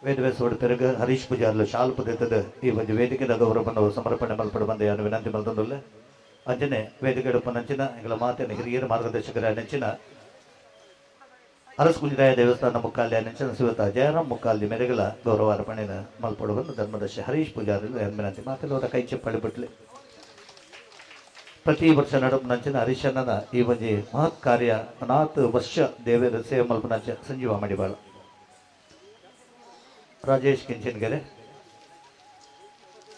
ವೇದವ್ಯಾಸ ಹೊಡೆತರಗ ಹರೀಶ್ ಪೂಜಾರ್ಲು ಶಾಲ್ ಪದೆತ್ತದ ಈ ಒಂದು ವೇದಿಕೆದ ಗೌರವವನ್ನು ಸಮರ್ಪಣೆ ಮಲ್ಪಡ ಬಂದೆಯನ್ನು ವಿನಂತಿ ಮಲ್ತೊಂದುಲ್ಲ ಅಂಜನೆ ವೇದಿಕೆಡಪ್ಪ ನಂಚಿನ ಎಂಗಳ ಮಾತಿನ ಹಿರಿಯರ ಮಾರ್ಗದರ್ಶಕರ ನೆಂಚಿನ ಅರಸಕುಂಜರಾಯ ದೇವಸ್ಥಾನ ಮುಕ್ಕಾಲ್ಯ ನೆಂಚಿನ ಶಿವತ ಜಯರಾಮ್ ಮುಕ್ಕಾಲ್ದಿ ಮೆರೆಗಳ ಗೌರವಾರ್ಪಣೆನ ಮಲ್ಪಡ ಬಂದು ಧರ್ಮದರ್ಶಿ ಹರೀಶ್ ಪೂಜಾರ್ಲು ವಿನಂತಿ ಮಾತೆಲ್ಲ ಕೈ ಚಪ್ಪಳಿ ಬಿಟ್ಲೆ ಪ್ರತಿ ವರ್ಷ ನಡುಪು ನಂಚಿನ ಹರೀಶಣ್ಣನ ಈ ಒಂದು ಮಹತ್ ಕಾರ್ಯ ಅನಾಥ ವರ್ಷ ದೇವರ ಸೇವೆ ಮಲ್ಪ ನಂಚ ಸಂಜೀವ ಮಾಡಿಬಾಳ ರಾಜೇಶ್ ಕಿಂಚಿನ್ಗೆರೆ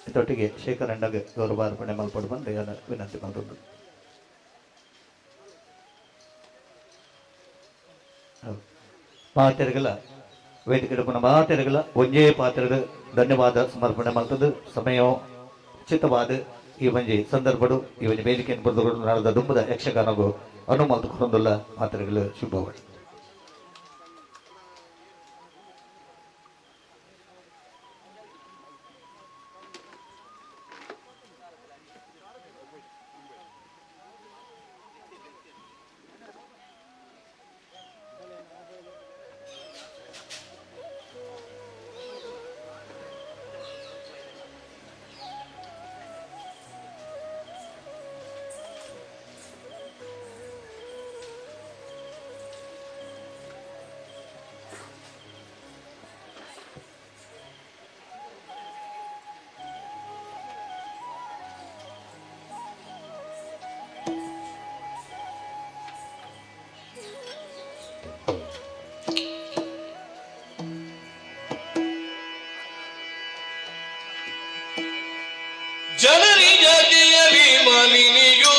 ಇದೊಟ್ಟಿಗೆ ಶೇಖರ್ ಅಣ್ಣಗೆ ಗೌರವಾರ್ಪಣೆ ಮಲ್ಪಡು ಬಂದು ವಿನಂತಿ ಮಾಡಿದ್ದು. ಪಾತ್ರೆಗಳ ವೇದಿಕೆ ಪಾತ್ರೆಗಳ ಒಂಜೇ ಪಾತ್ರೆಗಳು ಧನ್ಯವಾದ ಸಮರ್ಪಣೆ ಮಾಡ್ತದ್ದು ಸಮಯ ಉಚಿತವಾದ ಈ ಒಂಜಿ ಸಂದರ್ಭಡು ಈ ಒಂದು ವೇದಿಕೆಯನ್ನು ಬರೆದುಕೊಂಡು ನಡೆದ ದುಂಬದ ಯಕ್ಷಗಾನಗೂ ಅನುಮತಿ ಕೊಡೊಂದುಲ್ಲ ಪಾತ್ರೆಗಳು ಶುಭಗಳು. ಜನರಿ ಜಾತಿಯಲ್ಲಿ ಮಾಲಿನಿಯೋ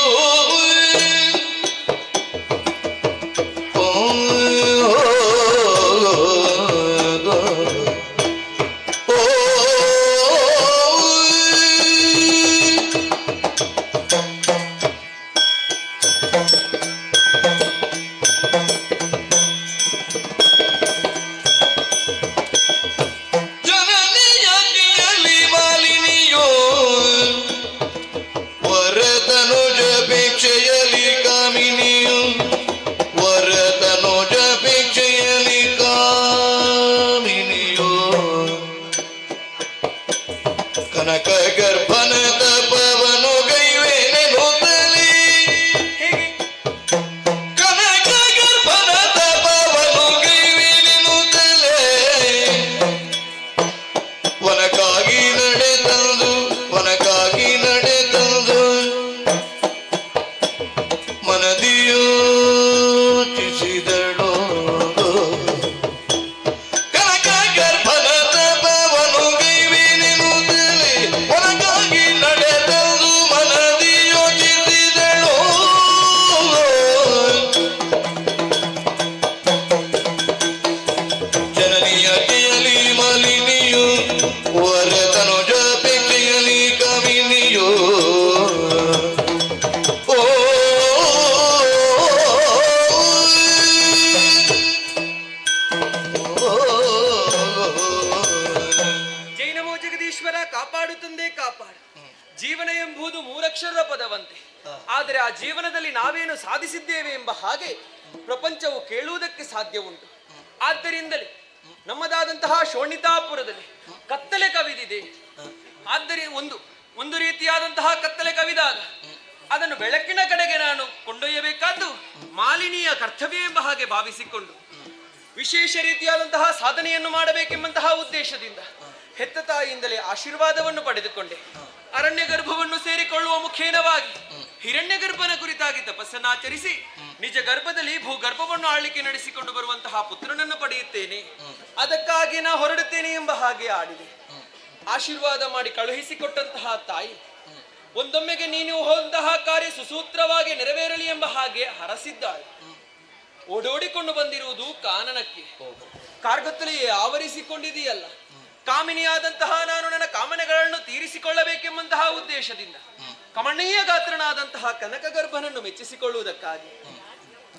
ಜೀವನ ಎಂಬುದು ಮೂರಕ್ಷರದ ಪದವಂತೆ. ಆದರೆ ಆ ಜೀವನದಲ್ಲಿ ನಾವೇನು ಸಾಧಿಸಿದ್ದೇವೆ ಎಂಬ ಹಾಗೆ ಪ್ರಪಂಚವು ಕೇಳುವುದಕ್ಕೆ ಸಾಧ್ಯ ಉಂಟು. ಆದ್ದರಿಂದಲೇ ನಮ್ಮದಾದಂತಹ ಶೋಣಿತಾಪುರದಲ್ಲಿ ಕತ್ತಲೆ ಕವಿದಿದೆ. ಆದ್ದರಿಂದ ಒಂದು ರೀತಿಯಾದಂತಹ ಕತ್ತಲೆ ಕವಿದಾಗ ಅದನ್ನು ಬೆಳಕಿನ ಕಡೆಗೆ ನಾನು ಕೊಂಡೊಯ್ಯಬೇಕಾದ್ದು ಮಾಲಿನಿಯ ಕರ್ತವ್ಯ ಎಂಬ ಹಾಗೆ ಭಾವಿಸಿಕೊಂಡು ವಿಶೇಷ ರೀತಿಯಾದಂತಹ ಸಾಧನೆಯನ್ನು ಮಾಡಬೇಕೆಂಬಂತಹ ಉದ್ದೇಶದಿಂದ ಹೆತ್ತ ತಾಯಿಯಿಂದಲೇ ಆಶೀರ್ವಾದವನ್ನು ಪಡೆದುಕೊಂಡೆ. ಅರಣ್ಯ ಗರ್ಭವನ್ನು ಸೇರಿಕೊಳ್ಳುವ ಮುಖೇನವಾಗಿ ಹಿರಣ್ಯ ಗರ್ಭನ ಕುರಿತಾಗಿ ತಪಸ್ಸನ್ನಾಚರಿಸಿ ನಿಜ ಗರ್ಭದಲ್ಲಿ ಭೂಗರ್ಭವನ್ನು ಆಳ್ವಿಕೆ ನಡೆಸಿಕೊಂಡು ಬರುವಂತಹ ಪುತ್ರನನ್ನು ಪಡೆಯುತ್ತೇನೆ, ಅದಕ್ಕಾಗಿ ನಾ ಹೊರಡುತ್ತೇನೆ ಎಂಬ ಹಾಗೆ ಆಡಿದೆ. ಆಶೀರ್ವಾದ ಮಾಡಿ ಕಳುಹಿಸಿಕೊಟ್ಟಂತಹ ತಾಯಿ ಒಂದೊಮ್ಮೆಗೆ ನೀನು ಹೋದಂತಹ ಕಾರ್ಯ ಸುಸೂತ್ರವಾಗಿ ನೆರವೇರಲಿ ಎಂಬ ಹಾಗೆ ಹರಸಿದ್ದಾಳೆ. ಓಡೋಡಿಕೊಂಡು ಬಂದಿರುವುದು ಕಾನನಕ್ಕೆ. ಕಾರ್ಗತ್ತಲೆಯೇ ಆವರಿಸಿಕೊಂಡಿದೆಯಲ್ಲ, ಕಾಮಿನಿಯಾದಂತಹ ನಾನು ನನ್ನ ಕಾಮನೆಗಳನ್ನು ತೀರಿಸಿಕೊಳ್ಳಬೇಕೆಂಬಂತಹ ಉದ್ದೇಶದಿಂದ ಕಮನೀಯ ಗಾತ್ರನಾದಂತಹ ಕನಕಗರ್ಭನನ್ನು ಮೆಚ್ಚಿಸಿಕೊಳ್ಳುವುದಕ್ಕಾಗಿ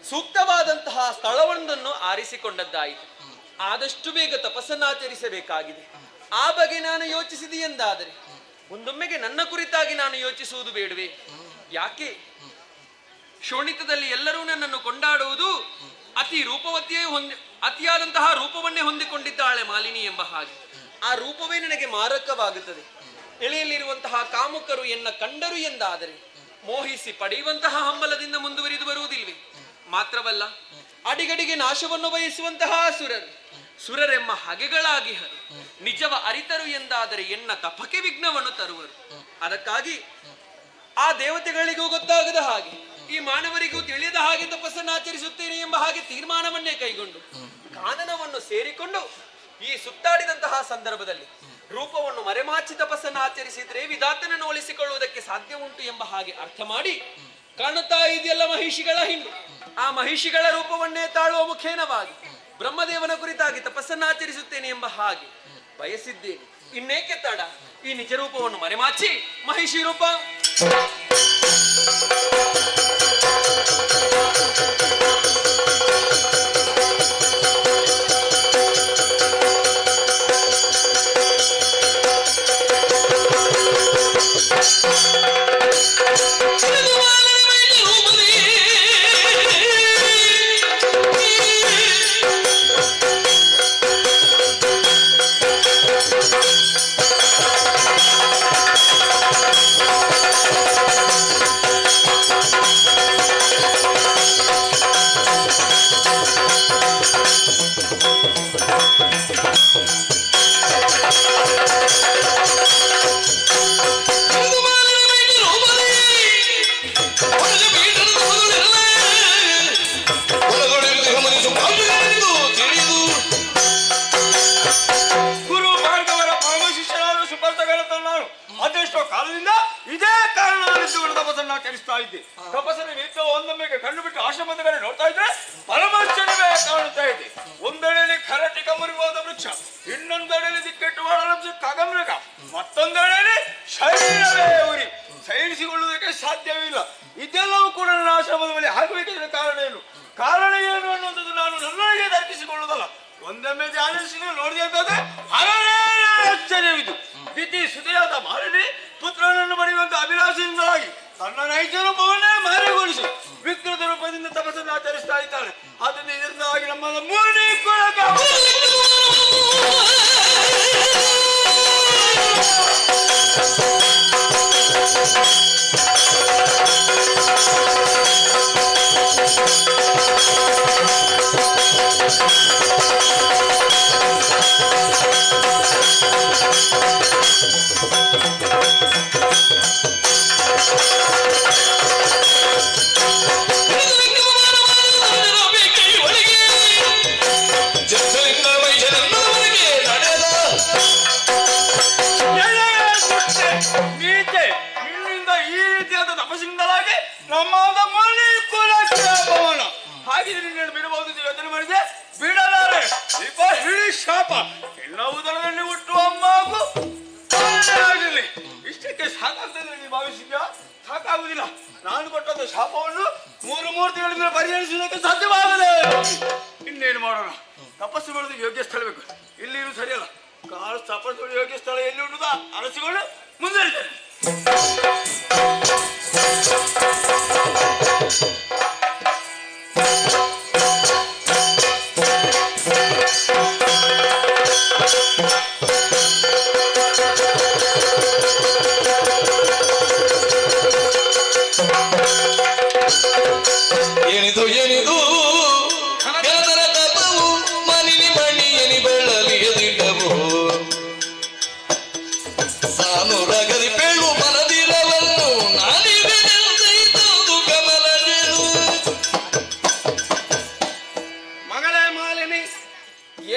ಸೂಕ್ತವಾದಂತಹ ಸ್ಥಳವೊಂದನ್ನು ಆರಿಸಿಕೊಂಡದ್ದಾಯಿತು. ಆದಷ್ಟು ಬೇಗ ತಪಸ್ಸನ್ನಾಚರಿಸಬೇಕಾಗಿದೆ. ಆ ಬಗ್ಗೆ ನಾನು ಯೋಚಿಸಿದೆಯೆಂದಾದರೆ ಒಂದೊಮ್ಮೆಗೆ ನನ್ನ ಕುರಿತಾಗಿ ನಾನು ಯೋಚಿಸುವುದು ಬೇಡವೇ? ಯಾಕೆ ಶೋಣಿತದಲ್ಲಿ ಎಲ್ಲರೂ ನನ್ನನ್ನು ಕೊಂಡಾಡುವುದು ಅತಿಯಾದಂತಹ ರೂಪವನ್ನೇ ಹೊಂದಿಕೊಂಡಿದ್ದಾಳೆ ಮಾಲಿನಿ ಎಂಬ ಹಾಗೆ. ಆ ರೂಪವೇ ನನಗೆ ಮಾರಕವಾಗುತ್ತದೆ. ಎಳೆಯಲ್ಲಿರುವಂತಹ ಕಾಮುಕರು ಎನ್ನ ಕಂಡರು ಎಂದಾದರೆ ಮೋಹಿಸಿ ಪಡೆಯುವಂತಹ ಹಂಬಲದಿಂದ ಮುಂದುವರಿದು ಬರುವುದಿಲ್ವೇ? ಮಾತ್ರವಲ್ಲ, ಅಡಿಗಡಿಗೆ ನಾಶವನ್ನು ಬಯಸುವಂತಹ ಸುರರೆಂಬ ಹಗೆಗಳಾಗಿ ನಿಜವ ಅರಿತರು ಎಂದಾದರೆ ಎನ್ನ ತಪಕ್ಕೆ ವಿಘ್ನವನ್ನು ತರುವರು. ಅದಕ್ಕಾಗಿ ಆ ದೇವತೆಗಳಿಗೂ ಗೊತ್ತಾಗದ ಹಾಗೆ ಈ ಮಾನವರಿಗೂ ತಿಳಿಯದ ಹಾಗೆ ತಪಸ್ಸನ್ನಾಚರಿಸುತ್ತೇನೆ ಎಂಬ ಹಾಗೆ ತೀರ್ಮಾನವನ್ನೇ ಕೈಗೊಂಡು ಕಾನನವನ್ನು ಸೇರಿಕೊಂಡು ಈ ಸುತ್ತಾಡಿದಂತಹ ಸಂದರ್ಭದಲ್ಲಿ ರೂಪವನ್ನು ಮರೆಮಾಚಿ ತಪಸ್ಸನ್ನು ಆಚರಿಸಿದ್ರೆ ವಿಧಾತನನ್ನು ಒಲಿಸಿಕೊಳ್ಳುವುದಕ್ಕೆ ಸಾಧ್ಯ ಉಂಟು ಎಂಬ ಹಾಗೆ ಅರ್ಥ ಮಾಡಿ ಕಾಣುತ್ತಾ ಇದೆಯಲ್ಲ ಮಹಿಷಿಗಳ ಹಿಂಡು, ಆ ಮಹಿಷಿಗಳ ರೂಪವನ್ನೇ ತಾಳುವ ಮುಖೇನವಾಗಿ ಬ್ರಹ್ಮದೇವನ ಕುರಿತಾಗಿ ತಪಸ್ಸನ್ನಾಚರಿಸುತ್ತೇನೆ ಎಂಬ ಹಾಗೆ ಬಯಸಿದ್ದೇನೆ. ಇನ್ನೇಕೆ ತಡ, ಈ ನಿಜ ರೂಪವನ್ನು ಮರೆಮಾಚಿ ಮಹಿಷಿ ರೂಪ ತಪಸ್ಸನ್ನು ನಿತ್ಯ ಒಂದೊಮ್ಮೆಗೆ ಕಣ್ಣು ಬಿಟ್ಟು ಆಶ್ರಮದ ಕಡೆ ನೋಡ್ತಾ ಇದ್ರೆ ಪರಮಾಶ್ಚರ್ಯವೇ ಕಾಣುತ್ತಾ ಇದೆ. ಒಂದೆಡೆಯಲ್ಲಿ ಖರಟಿ ಕಮರಿವಾದ ವೃಕ್ಷ, ಇನ್ನೊಂದೆಡೆಯಲ್ಲಿ ದಿಕ್ಕೆಟ್ಟು ಮಾಡಲು ಕಾಗಮೃಗ, ಮತ್ತೊಂದೆಡೆಯಲ್ಲಿ ಶರೀರವೇ ಉರಿ, ಸಹಿಸಿಕೊಳ್ಳುವುದಕ್ಕೆ ಸಾಧ್ಯವಿಲ್ಲ. ಇದೆಲ್ಲವೂ ಕೂಡ ನನ್ನ ಆಶ್ರಮದ ಮೇಲೆ ಆಗಬೇಕಿದ್ರೆ ಕಾರಣ ಏನು ಅನ್ನುವಂಥದ್ದು ನಾನು ನನ್ನೊಳಗೆ ತರ್ಕಿಸಿಕೊಳ್ಳುವುದಲ್ಲ. ಒಂದೊಮ್ಮೆ ಧ್ಯಾನಿಸಿ ನೋಡಿದೆ ಅಂತಂದ್ರೆ ಹರನೇ ಆಶ್ಚರ್ಯವಿದು. ದಿತಿ ಸುತೆಯಾದ ಮಾಲಿನಿ ಪುತ್ರನನ್ನು ಪಡೆಯುವಂತ ಅಭಿಲಾಷೆಯಿಂದಾಗಿ ತನ್ನ ನೈಜ ರೂಪವನ್ನೇ ಮಾರಿಗೊಳಿಸಿ ವಿಕೃತ ರೂಪದಿಂದ ತಪಸ್ಸನ್ನು ಆಚರಿಸ್ತಾ ಇದ್ದಾಳೆ. ಆದ್ದರಿಂದ ಇದರಿಂದಾಗಿ ನಮ್ಮ ಮೂರನೇ ಶಾಪ ಎಲ್ಲವುದರಲ್ಲಿ ಹುಟ್ಟುವ ಅಮ್ಮಗೂ ಆಗಲಿ. ಇಷ್ಟಕ್ಕೆ ಸಾಕಾಗ್ತದೆ ನೀವು ಭಾವಿಸಿದ್ಯಾ? ಸಾಕಾಗುವುದಿಲ್ಲ. ನಾನು ಕೊಟ್ಟಂತ ಶಾಪವನ್ನು ಮೂರು ತಿಂಗಳಿಂದ ಪರಿಹರಿಸುವುದಕ್ಕೆ ಸಾಧ್ಯವಾಗದೆ. ಇನ್ನೇನು ಮಾಡೋಣ? ತಪಸ್ಸು ಮಾಡೋದಕ್ಕೆ ಯೋಗ್ಯ ಸ್ಥಳ ಬೇಕು. ಇಲ್ಲಿರು ಸರಿಯಲ್ಲ. ತಪಸ್ಸು ಯೋಗ್ಯ ಸ್ಥಳ ಎಲ್ಲಿ ಉಂಟುದ ಅರಸಿಕೊಂಡು ಮುಂದುವರಿತೇನೆ. ಏನಿದು ಗೆಳತರ ತಪವು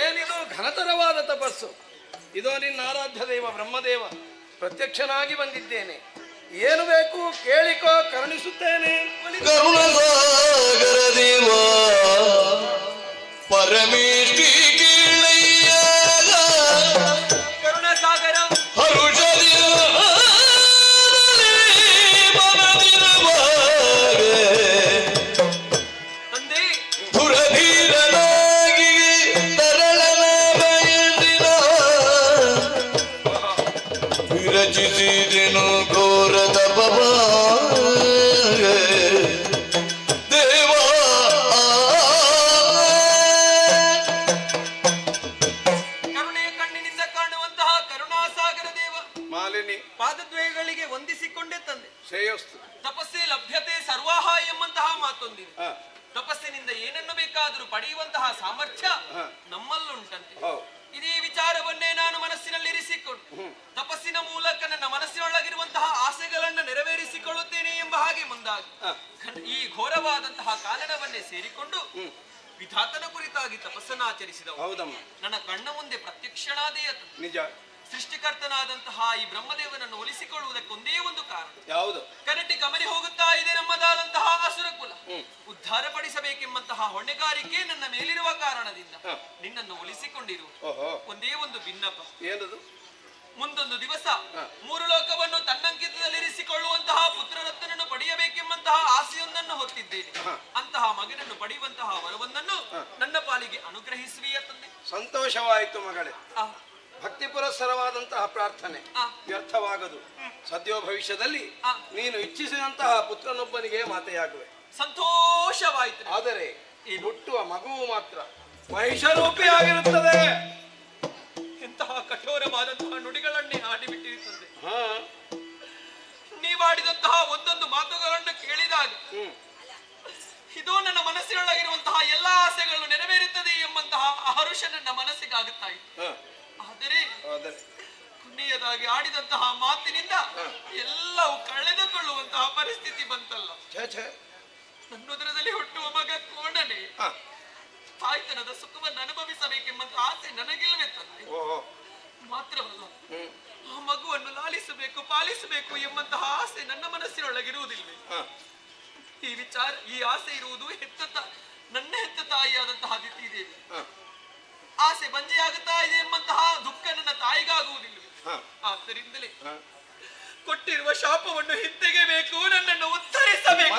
ಏನಿದು ಘನತರವಾದ ತಪಸ್ಸು? ಇದೋ ನಿನ್ನ ಆರಾಧ್ಯ ದೈವ ಬ್ರಹ್ಮದೇವ ಪ್ರತ್ಯಕ್ಷನಾಗಿ ಬಂದಿದ್ದೇನೆ. ಏನು ಬೇಕು ಕೇಳಿಕೋ, ಕರುಣಿಸುತ್ತೇನೆ. ಕರುಣಸಾಗರ ದೇವ ಪರಮೇಶ್ವರಿ ಕೀಳಯ್ಯ ಕರುಣಸಾಗರ ಹರುಷದಿ ತಂದೆ ಧುರಧೀರನಾಗಿ ತರಳನ ಬಯಸಿನ ವಿರಚಿಸಿದೆನು ಘೋರ ತಪವ ದೇವಾ. ಕರುಣೆಯ ಕಣ್ಣಿನಿಂದ ಕಾಣುವಂತಹ ಕರುಣಾಸಾಗರ ದೇವ ಮಾಲಿನಿ ಪಾದದ್ವಯಗಳಿಗೆ ವಂದಿಸಿಕೊಂಡೇ ತಂದೆ. ಶ್ರೇಯಸ್ತು. ತಪಸ್ಸೇ ಲಭ್ಯತೆ ಸರ್ವಾಹ ಎಂಬಂತಹ ಮಾತೊಂದಿದೆ. ಹ. ತಪಸ್ಸಿನಿಂದ ಏನನ್ನು ಬೇಕಾದರೂ ಪಡೆಯುವಂತಹ ಸಾಮರ್ಥ್ಯ ಹ. ನಮ್ಮಲ್ಲುಂಟಂತೆ. ಹೌದು. ಇದೇ ವಿಚಾರವನ್ನೇ ನಾನು ಮನಸ್ಸಿನಲ್ಲಿರಿಸಿಕೊಂಡು ತಪಸ್ಸಿನ ಮೂಲಕ ನನ್ನ ಮನಸ್ಸಿನೊಳಗಿರುವಂತಹ ಆಸೆಗಳನ್ನು ನೆರವೇರಿಸಿಕೊಳ್ಳುತ್ತೇನೆ ಎಂಬ ಹಾಗೆ ಮುಂದಾಗಿ ಈ ಘೋರವಾದಂತಹ ಕಾರಣವನ್ನೇ ಸೇರಿಕೊಂಡು ವಿಧಾತನ ಕುರಿತಾಗಿ ತಪಸ್ಸನ್ನಾಚರಿಸಿದವು. ಹೌದಮ್ಮ. ನನ್ನ ಕಣ್ಣ ಮುಂದೆ ಪ್ರತ್ಯಕ್ಷನಾದೇ ನಿಜ. ಸೃಷ್ಟಿಕರ್ತನಾದಂತಹ ಈ ಬ್ರಹ್ಮದೇವನನ್ನು ಒಲಿಸಿಕೊಳ್ಳುವುದಕ್ಕೊಂದೇ ಒಂದು ಕಾರಣ. ಯಾವುದು? ಕನಟಿ ಕಮರಿ ಹೋಗುತ್ತಾ ಇದೆ ನಮ್ಮದಾದಂತಹ ಅಸುರ ಕುಲ. ಉದ್ಧಾರಪಡಿಸಬೇಕೆಂಬಂತಹ ಹೊಣೆಗಾರಿಕೆ ನನ್ನ ಮೇಲಿರುವ ಕಾರಣದಿಂದ ನಿನ್ನನ್ನು ಒಲಿಸಿಕೊಂಡಿರುವ ಒಂದೇ ಒಂದು ಭಿನ್ನಪ. ಏನದು? ಮುಂದೊಂದು ದಿವಸ ಮೂರು ಲೋಕವನ್ನು ತನ್ನಂಕಿತದಲ್ಲಿರಿಸಿಕೊಳ್ಳುವಂತಹ ಪುತ್ರರತ್ನನನ್ನು ಪಡೆಯಬೇಕೆಂಬಂತಹ ಆಸೆಯೊಂದನ್ನು ಹೊತ್ತಿದ್ದೇನೆ. ಅಂತಹ ಮಗನನ್ನು ಪಡೆಯುವಂತಹ ವರವೊಂದನ್ನು ನನ್ನ ಪಾಲಿಗೆ ಅನುಗ್ರಹಿಸುವಿಯ ತಂದೆ. ಸಂತೋಷವಾಯಿತು ಮಗಳೇ. ಭಕ್ತಿ ಪುರಸ್ಸರವಾದಂತಹ ಪ್ರಾರ್ಥನೆ ವ್ಯರ್ಥವಾಗದು. ಸದ್ಯೋ ಭವಿಷ್ಯದಲ್ಲಿ ನೀನು ಇಚ್ಛಿಸಿದಂತಹ ಪುತ್ರನೊಬ್ಬನಿಗೆ ಮಾತೆಯಾಗುವೆ. ಸಂತೋಷವಾಯಿತು. ಆದರೆ ಈ ಹುಟ್ಟುವ ಮಗುವು ಮಾತ್ರ ಮಹಿಷರೂಪಿಯಾಗಿರುತ್ತದೆ. ಇಂತಹ ಕಠೋರವಾದಂತಹ ನುಡಿಗಳನ್ನೇ ಆಡಿಬಿಟ್ಟಿರುತ್ತದೆ. ನೀವಾಡಿದಂತಹ ಒಂದೊಂದು ಮಾತುಗಳನ್ನು ಕೇಳಿದಾಗ ಇದೋ ನನ್ನ ಮನಸ್ಸಿನೊಳಗಿರುವಂತಹ ಎಲ್ಲಾ ಆಸೆಗಳು ನೆರವೇರುತ್ತದೆ ಎಂಬಂತಹ ಹರುಷ ನನ್ನ ಮನಸ್ಸಿಗಾಗುತ್ತಾ ಇತ್ತು. ಆದರೆ ಕೊನೆಯದಾಗಿ ಆಡಿದಂತಹ ಮಾತಿನಿಂದ ಎಲ್ಲವೂ ಕಳೆದುಕೊಳ್ಳುವಂತಹ ಪರಿಸ್ಥಿತಿ ಬಂತಲ್ಲ. ನನ್ನುದರದಲ್ಲಿ ಹುಟ್ಟುವ ಮಗ ಕೋಣನೆ ತಾಯ್ತನದ ಸುಖವನ್ನು ಅನುಭವಿಸಬೇಕೆಂಬಂತ ಆಸೆ ನನಗಿಲ್ಲವೇ ತಂದೆ. ಮಾತ್ರವಲ್ಲ, ಆ ಮಗುವನ್ನು ಲಾಲಿಸಬೇಕು, ಪಾಲಿಸಬೇಕು ಎಂಬಂತಹ ಆಸೆ ನನ್ನ ಮನಸ್ಸಿನೊಳಗಿರುವುದಿಲ್ಲವೇ? ಈ ಆಸೆ ಇರುವುದು ನನ್ನ ಹೆತ್ತ ತಾಯಿಯಾದಂತಹ ದಿತಿದೇವಿ. ಆಸೆ ಬಂಜೆಯಾಗುತ್ತಾ ಇದೆ ಎಂಬಂತಹ ದುಃಖ ನನ್ನ ತಾಯಿಗಾಗುವುದಿಲ್ಲವೇ? ಆದ್ದರಿಂದಲೇ ಕೊಟ್ಟಿರುವ ಶಾಪವನ್ನು ಹಿಂತೆಗೆಬೇಕು, ನನ್ನನ್ನು ಉತ್ತರಿಸಬೇಕು.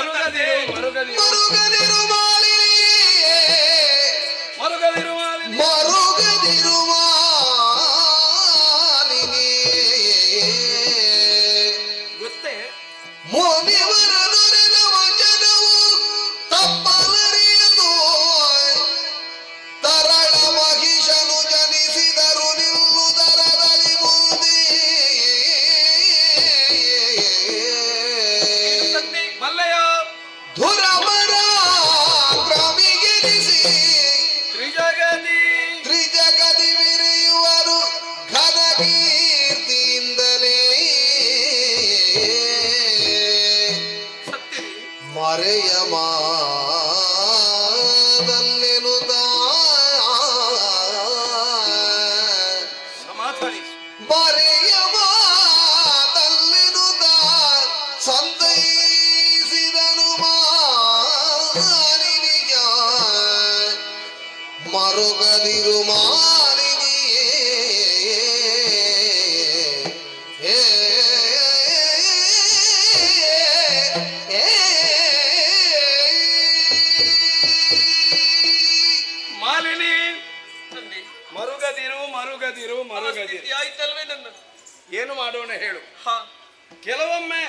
ಗೊತ್ತೇ ತರಳ ಮಹಿಷನು ಜನಿಸಿದರು ನಿಲ್ಲುದರದಲ್ಲಿ ಮುಂದೆ ಮಲ್ಲಯ್ಯ ಧುರಮರ ಕ್ರಮಿಗೆನಿಸಿ ತ್ರಿಜಗದಿ ವಿರಿಯುವರು ಘನಕೀರ್ತಿಯಿಂದಲೇ ಮರೆಯ ಮಾದಲ್ಲೆನುದ ಮರೆಯ ಮಾದಲ್ಲೆನುದ ಸಂತೈಸಿದನು ಮಾಲಿನಿಯ ಮರುಗದಿರು ಮಾಲಿನಿಯೇ ಮಾಲಿನಿ, ಮರುಗದಿರು ಮರುಗದಿರು ಮರುಗದಿರು ಆಯ್ತಲ್ವೇ ನನ್ನ? ಏನು ಮಾಡೋಣ ಹೇಳು? ಕೆಲವೊಮ್ಮೆ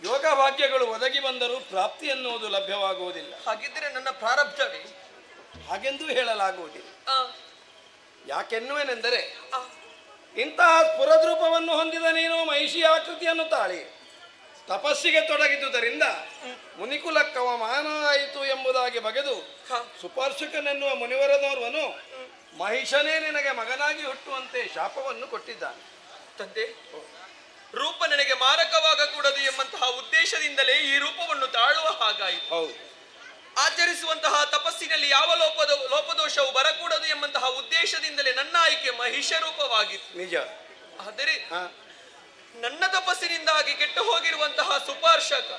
ಯೋಗ ಭಾಗ್ಯಗಳು ಒದಗಿ ಬಂದರೂ ಪ್ರಾಪ್ತಿ ಎನ್ನುವುದು ಲಭ್ಯವಾಗುವುದಿಲ್ಲ. ಹಾಗಿದ್ದರೆ ನನ್ನ ಪ್ರಾರಬ್ಧವೇ? ಹಾಗೆಂದೂ ಹೇಳಲಾಗುವುದಿಲ್ಲ. ಯಾಕೆನ್ನುವೆನೆಂದರೆ ಇಂತಹ ಸ್ಫುರದ್ರೂಪವನ್ನು ಹೊಂದಿದ ನೀನು ಮಹಿಷಿ ಆಕೃತಿಯನ್ನು ತಾಳಿ ತಪಸ್ಸಿಗೆ ತೊಡಗಿದ್ದುದರಿಂದ ಮುನಿಕುಲಕ್ಕವ ಮಾನ ಆಯಿತು ಎಂಬುದಾಗಿ ಬಗೆದು ಸುಪಾರ್ಶಕನೆನ್ನುವ ಮುನಿವರನೋರ್ವನು ಮಹಿಷನೇ ನಿನಗೆ ಮಗನಾಗಿ ಹುಟ್ಟುವಂತೆ ಶಾಪವನ್ನು ಕೊಟ್ಟಿದ್ದಾನೆ. ತಂದೆ, ರೂಪ ನನಗೆ ಮಾರಕವಾಗಕೂಡದು ಎಂಬಂತಹ ಉದ್ದೇಶದಿಂದಲೇ ಈ ರೂಪವನ್ನು ತಾಳುವ ಹಾಗಾಯಿತು. ಹೌದು. ಆಚರಿಸುವಂತಹ ತಪಸ್ಸಿನಲ್ಲಿ ಯಾವ ಲೋಪದೋಷವು ಬರಕೂಡದು ಎಂಬಂತಹ ಉದ್ದೇಶದಿಂದಲೇ ನನ್ನ ಆಯ್ಕೆ ಮಹಿಷ ರೂಪವಾಗಿತ್ತು. ನಿಜ. ಆದರೆ ನನ್ನ ತಪಸ್ಸಿನಿಂದಾಗಿ ಕೆಟ್ಟು ಹೋಗಿರುವಂತಹ ಸುಪಾರ್ಶಕ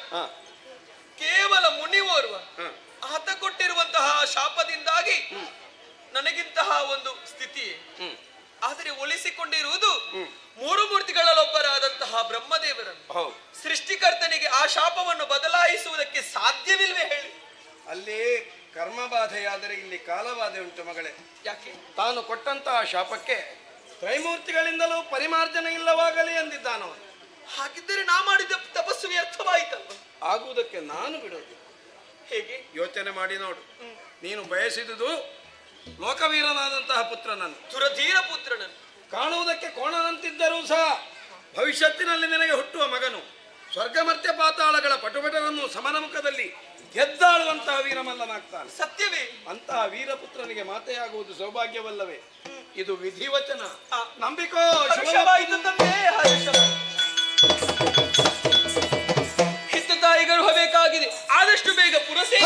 ಕೇವಲ ಮುನಿವೋರ್ವ ಆತ ಕೊಟ್ಟಿರುವಂತಹ ಶಾಪದಿಂದಾಗಿ ನನಗಿಂತಹ ಒಂದು ಸ್ಥಿತಿ. ಆದರೆ ಒಲಿಸಿಕೊಂಡಿರುವುದು ಮೂರು ಮೂರ್ತಿಗಳಲ್ಲೊಬ್ಬರಾದಂತಹ ಬ್ರಹ್ಮದೇವರನ್ನು. ಸೃಷ್ಟಿಕರ್ತನಿಗೆ ಆ ಶಾಪವನ್ನು ಬದಲಾಯಿಸುವುದಕ್ಕೆ ಸಾಧ್ಯವಿಲ್ವೇ ಹೇಳಿ? ಅಲ್ಲಿ ಕರ್ಮಬಾಧೆಯಾದರೆ ಇಲ್ಲಿ ಕಾಲಬಾಧೆ ಉಂಟು ಮಗಳೇ. ಯಾಕೆ? ತಾನು ಕೊಟ್ಟಂತಹ ಶಾಪಕ್ಕೆ ತ್ರೈಮೂರ್ತಿಗಳಿಂದಲೂ ಪರಿಮಾರ್ಜನ ಇಲ್ಲವಾಗಲಿ ಎಂದಿದ್ದಾನವನು. ಹಾಗಿದ್ದರೆ ನಾ ಮಾಡಿದ ತಪಸ್ಸು ವ್ಯರ್ಥವಾಯಿತಲ್ಲ. ಆಗುವುದಕ್ಕೆ ನಾನು ಬಿಡೋದು ಹೇಗೆ? ಯೋಚನೆ ಮಾಡಿ ನೋಡು. ನೀನು ಬಯಸಿದುದು ಲೋಕವೀರನಾದಂತಹ ಪುತ್ರನನ್ನು, ದುರಧೀರ ಪುತ್ರನನ್ನು. ಕಾಣುವುದಕ್ಕೆ ಕೋಣನಂತಿದ್ದರೂ ಸಹ ಭವಿಷ್ಯತ್ತಿನಲ್ಲಿ ನಿನಗೆ ಹುಟ್ಟುವ ಮಗನು ಸ್ವರ್ಗಮರ್ತ್ಯ ಪಾತಾಳಗಳ ಪಟುಪಟವನ್ನು ಸಮನಮುಖದಲ್ಲಿ ಗೆದ್ದಾಳುವಂತಹ ವೀರಮಲ್ಲನಾಗ್ತಾನೆ. ಸತ್ಯವೇ? ಅಂತಹ ವೀರಪುತ್ರನಿಗೆ ಮಾತೆಯಾಗುವುದು ಸೌಭಾಗ್ಯವಲ್ಲವೇ? ಇದು ವಿಧಿವಚನ. ನಂಬಿಕೋ. ಹೆತ್ತ ತಾಯಿಗಳು ಹೋಗಬೇಕಾಗಿದೆ. ಆದಷ್ಟು ಬೇಗ ಪುರಸೇ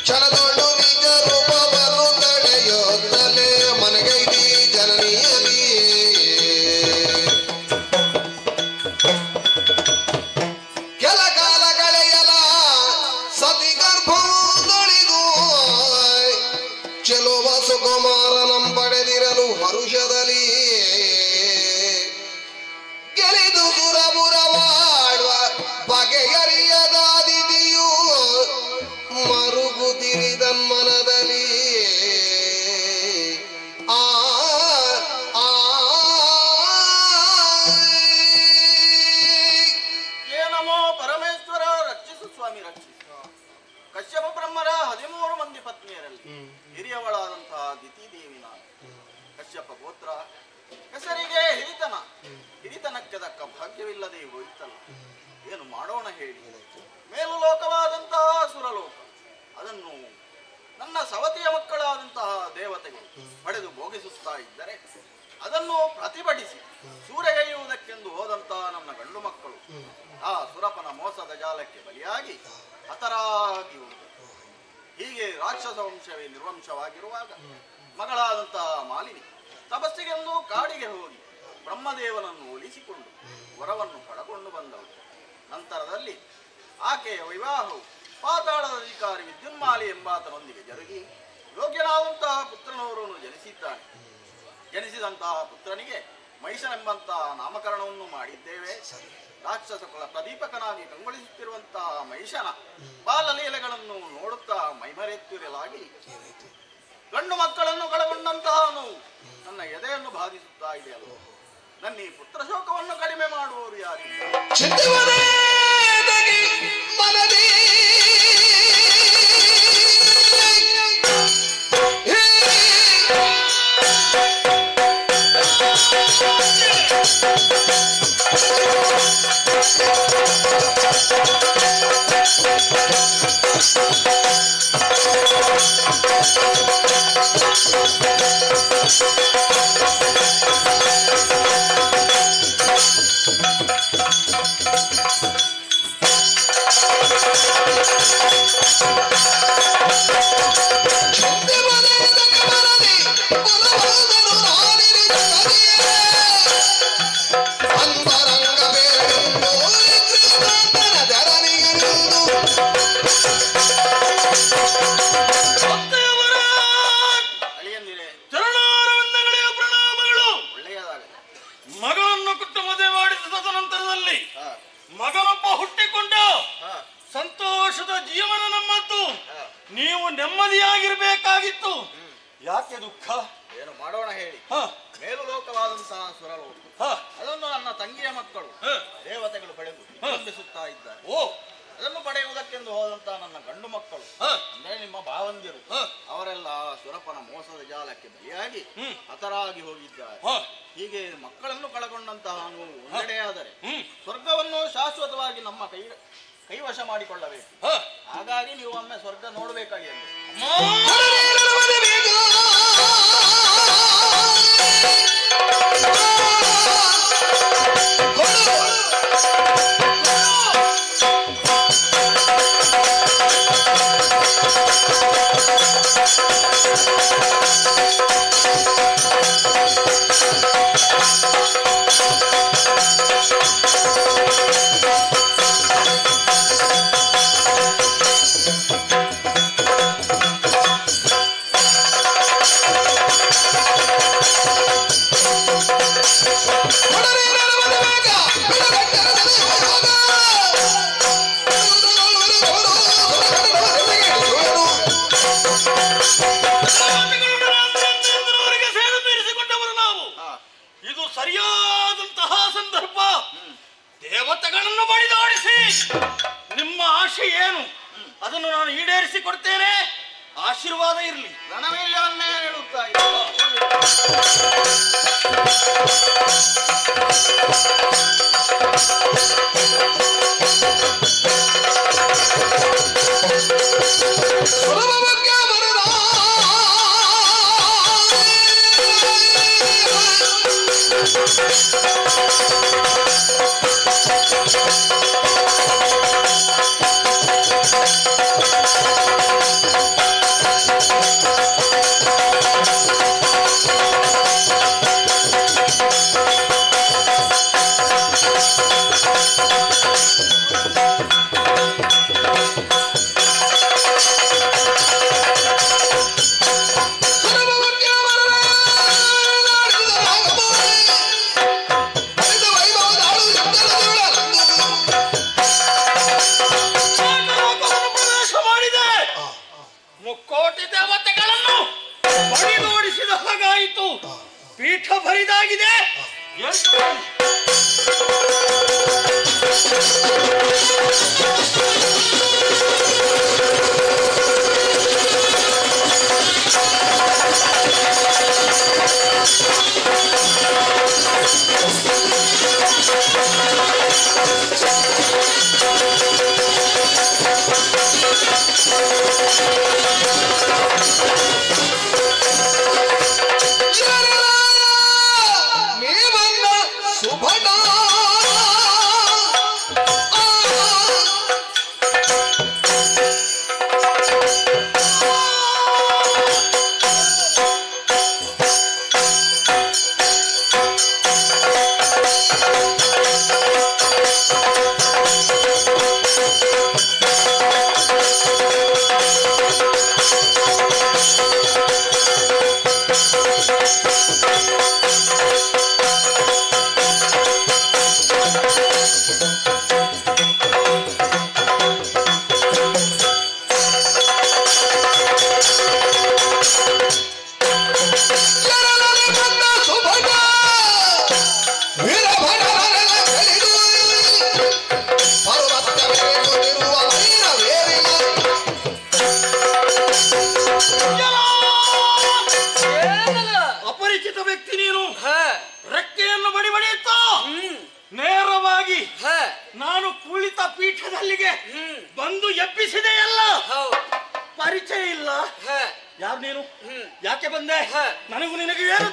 ಚಲದೊಳ್ಳು ನಿಜ ರೂಪವನ್ನು ತಡೆಯುತ್ತಲೇ ಮನಗೈದಿ ಜನನಿಯಲಿ ಕೆಲ ಕಾಲ ಕಳೆಯಲ ಸತಿ ಗರ್ಭದೊಳಿದು ಚೆಲುವ ಸುಕುಮಾರನಂ ಪಡೆದಿರಲು ಹರುಷದಲ್ಲಿ ಗೆಲಿದು ಸುರಬುರವಾಡುವ ಬಗೆಯರಿಯದಾದಿದಿಯು ಮರುಗುತ್ತಿರಿದನ್ಮನದಲ್ಲಿ ಏನಮೋ ಪರಮೇಶ್ವರ ರಕ್ಷಿಸು ಸ್ವಾಮಿ ರಕ್ಷಿಸು. ಕಶ್ಯಪ ಬ್ರಹ್ಮರ 13 ಮಂದಿ ಪತ್ನಿಯರಲ್ಲಿ ಹಿರಿಯವಳಾದಂತಹ ದಿತಿದೇವಿ ನಾನು. ಕಶ್ಯಪ ಗೋತ್ರ, ಹೆಸರಿಗೆ ಹಿರಿತನಕ್ಕೆ ತಕ್ಕ ಭಾಗ್ಯವಿಲ್ಲದೆ ಹೋಯಿತಲ್ಲ. ಏನು ಮಾಡೋಣ ಹೇಳಿ? ಮೇಲು ಲೋಕವಾದಂತಹ ಸುರಲೋಕ, ಅದನ್ನು ನನ್ನ ಸವತಿಯ ಮಕ್ಕಳಾದಂತಹ ದೇವತೆಗಳು ಪಡೆದು ಭೋಗಿಸುತ್ತಾ ಇದ್ದರೆ ಅದನ್ನು ಪ್ರತಿಭಟಿಸಿ ಸೂರೆಗೈಯುವುದಕ್ಕೆಂದು ಹೋದಂತಹ ನನ್ನ ಗಂಡು ಮಕ್ಕಳು ಆ ಸುರಪನ ಮೋಸದ ಜಾಲಕ್ಕೆ ಬಲಿಯಾಗಿ ಹತರಾಗಿ ಹೋದರು. ಹೀಗೆ ರಾಕ್ಷಸ ವಂಶವೇ ನಿರ್ವಂಶವಾಗಿರುವಾಗ ಮಗಳಾದಂತಹ ಮಾಲಿನಿ ತಪಸ್ಸಿಗೆಂದು ಕಾಡಿಗೆ ಹೋಗಿ ಬ್ರಹ್ಮದೇವನನ್ನು ಒಲಿಸಿಕೊಂಡು ವರವನ್ನು ಪಡಕೊಂಡು ಬಂದಳು. ನಂತರದಲ್ಲಿ ಆಕೆಯ ವಿವಾಹವು ಪಾತಾಳದ ಅಧಿಕಾರಿ ವಿದ್ಯುನ್ಮಾಲಿ ಎಂಬಾತನೊಂದಿಗೆ ಜರುಗಿ ಯೋಗ್ಯನಾದಂತಹ ಪುತ್ರನವರನ್ನು ಜನಿಸಿದ್ದಾನೆ. ಜನಿಸಿದಂತಹ ಪುತ್ರನಿಗೆ ಮಹಿಷನೆಂಬಂತಹ ನಾಮಕರಣವನ್ನು ಮಾಡಿದ್ದೇವೆ. ರಾಕ್ಷಸ ಕುಲ ಪ್ರದೀಪಕನಾಗಿ ಕಂಗೊಳಿಸುತ್ತಿರುವಂತಹ ಮಹಿಷನ ಬಾಲಲೀಲೆಗಳನ್ನು ನೋಡುತ್ತಾ ಮೈಮರೆತ್ತಿರಲಾಗಿ ಗಂಡು ಮಕ್ಕಳನ್ನು ಕಳಗೊಂಡಂತಹ ನೋವು ನನ್ನ ಎದೆಯನ್ನು ಬಾಧಿಸುತ್ತಾ ಇದೆ ಅಲ್ವ. ನನ್ನ ಈ ಪುತ್ರ ಶೋಕವನ್ನು ಕಡಿಮೆ ಮಾಡುವವರು ಯಾರು? ಮಗಳನ್ನು ಕೊಟ್ಟು ಮದುವೆ ಮಾಡಿಸಿದ ನಂತರದಲ್ಲಿ ಮಗನೊಬ್ಬ ಹುಟ್ಟಿಕೊಂಡು ಸಂತೋಷದ ಜೀವನ ನಮ್ಮದ್ದು. ನೀವು ನೆಮ್ಮದಿಯಾಗಿರ್ಬೇಕಾಗಿತ್ತು. ಯಾಕೆ ದುಃಖ? ಏನು ಮಾಡೋಣ ಹೇಳಿ? ಮೇಲು ಲೋಕವಾದಂತಹ ಸುರಲೋಕ, ಅದನ್ನು ನನ್ನ ತಂಗಿಯ ಮಕ್ಕಳು ದೇವತೆಗಳು ಪಡೆದು ನಂಬಿಸುತ್ತಾ ಇದ್ದಾರೆ. ಅದನ್ನು ಪಡೆಯುವುದಕ್ಕೆಂದು ಹೋದಂತಹ ನನ್ನ ಗಂಡು ಮಕ್ಕಳು ಅಂದ್ರೆ ನಿಮ್ಮ ಭಾವಂದಿರು ಅವರೆಲ್ಲ ಸುರಪನ ಮೋಸದ ಜಾಲಕ್ಕೆ ಬಲಿಯಾಗಿ ಹತರಾಗಿ ಹೋಗಿದ್ದಾರೆ. ಹೀಗೆ ಮಕ್ಕಳನ್ನು ಕಳಗೊಂಡಂತಹ ನೋವು ಒಂದೆಡೆಯಾದರೆ ಸ್ವರ್ಗವನ್ನು ಶಾಶ್ವತವಾಗಿ ನಮ್ಮ ಕೈವಶ ಮಾಡಿಕೊಳ್ಳಬೇಕು. ಹಾಗಾಗಿ ನೀವು ಒಮ್ಮೆ ಸ್ವರ್ಗ ನೋಡಬೇಕಾಗಿ ಸರಿಯಾದಂತಹ ಸಂದರ್ಭ. ದೇವತೆಗಳನ್ನು ಬಡಿದಾಡಿಸಿ ನಿಮ್ಮ ಆಶೆ ಏನು ಅದನ್ನು ನಾನು ಈಡೇರಿಸಿ ಕೊಡ್ತೇನೆ. ಆಶೀರ್ವಾದ ಇರಲಿ. ರಣವೀರ್ಯವನ್ನೇ ಹೇಳುತ್ತಾ ಮುಕ್ಕೋಟಿ ದೇವತೆಗಳನ್ನು ಬಡಿದೋಡಿಸಿದ ಹಾಗಾಯಿತು. ಪೀಠ ಬರಿದಾಗಿದೆ. ಅಪರಿಚಿತ ವ್ಯಕ್ತಿ ನೀನು. ರೆಕ್ಕೆಯನ್ನು ಬಡಿಯುತ್ತಾ ನೇರವಾಗಿ ನಾನು ಕುಳಿತ ಪೀಠದಲ್ಲಿಗೆ ಬಂದು ಎಬ್ಬಿಸಿದೆಯಲ್ಲ. ಪರಿಚಯ ಇಲ್ಲ. ಯಾರು ನೀನು? ಯಾಕೆ ಬಂದೆ? ನನಗೂ ನಿನಗೆ ಏನು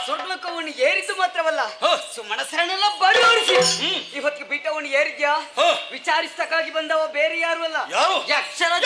ಸ್ವರ್ಗಲೋಕವನ್ನು ಏರಿದ್ದು ಮಾತ್ರವಲ್ಲ, ಸುಮನಸರನ್ನೆಲ್ಲ ಬಡಿ ಓಡಿಸಿ ಇವತ್ತಿಗೆ ಪೀಠವನ್ನು ಏರಿದ್ಯಾ ವಿಚಾರಿಸಕ್ಕಾಗಿ ಬಂದವ ಬೇರೆ ಯಾರು ಅಲ್ಲ, ಯಕ್ಷರಾಜ.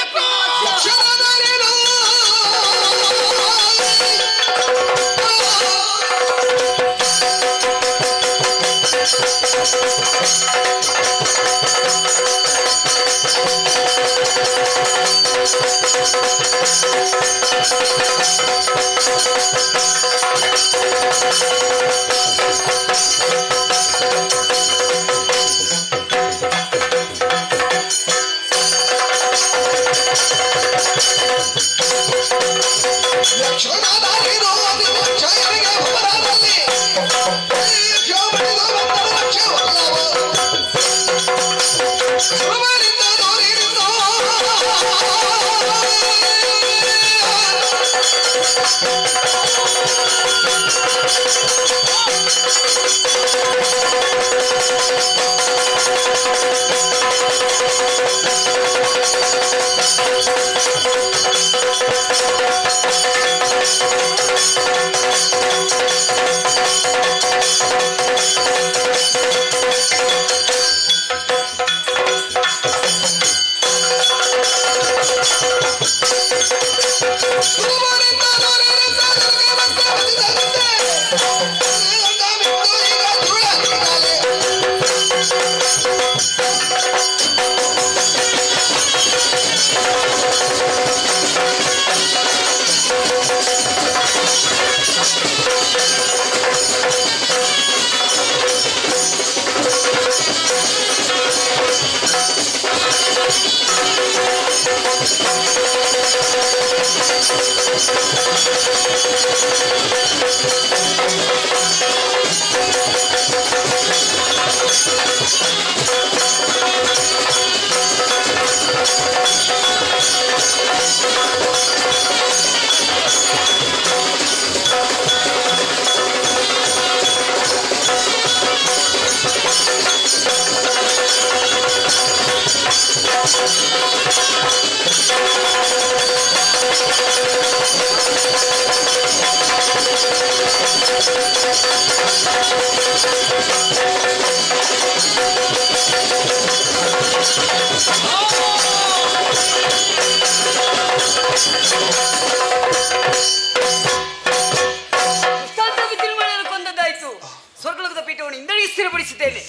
ಸ್ವರ್ಗಲೋಕದ ಪೀಠವನ್ನು ಇಂದಡಿ ಸ್ಥಿರಪಡಿಸಿದ್ದೇನೆ.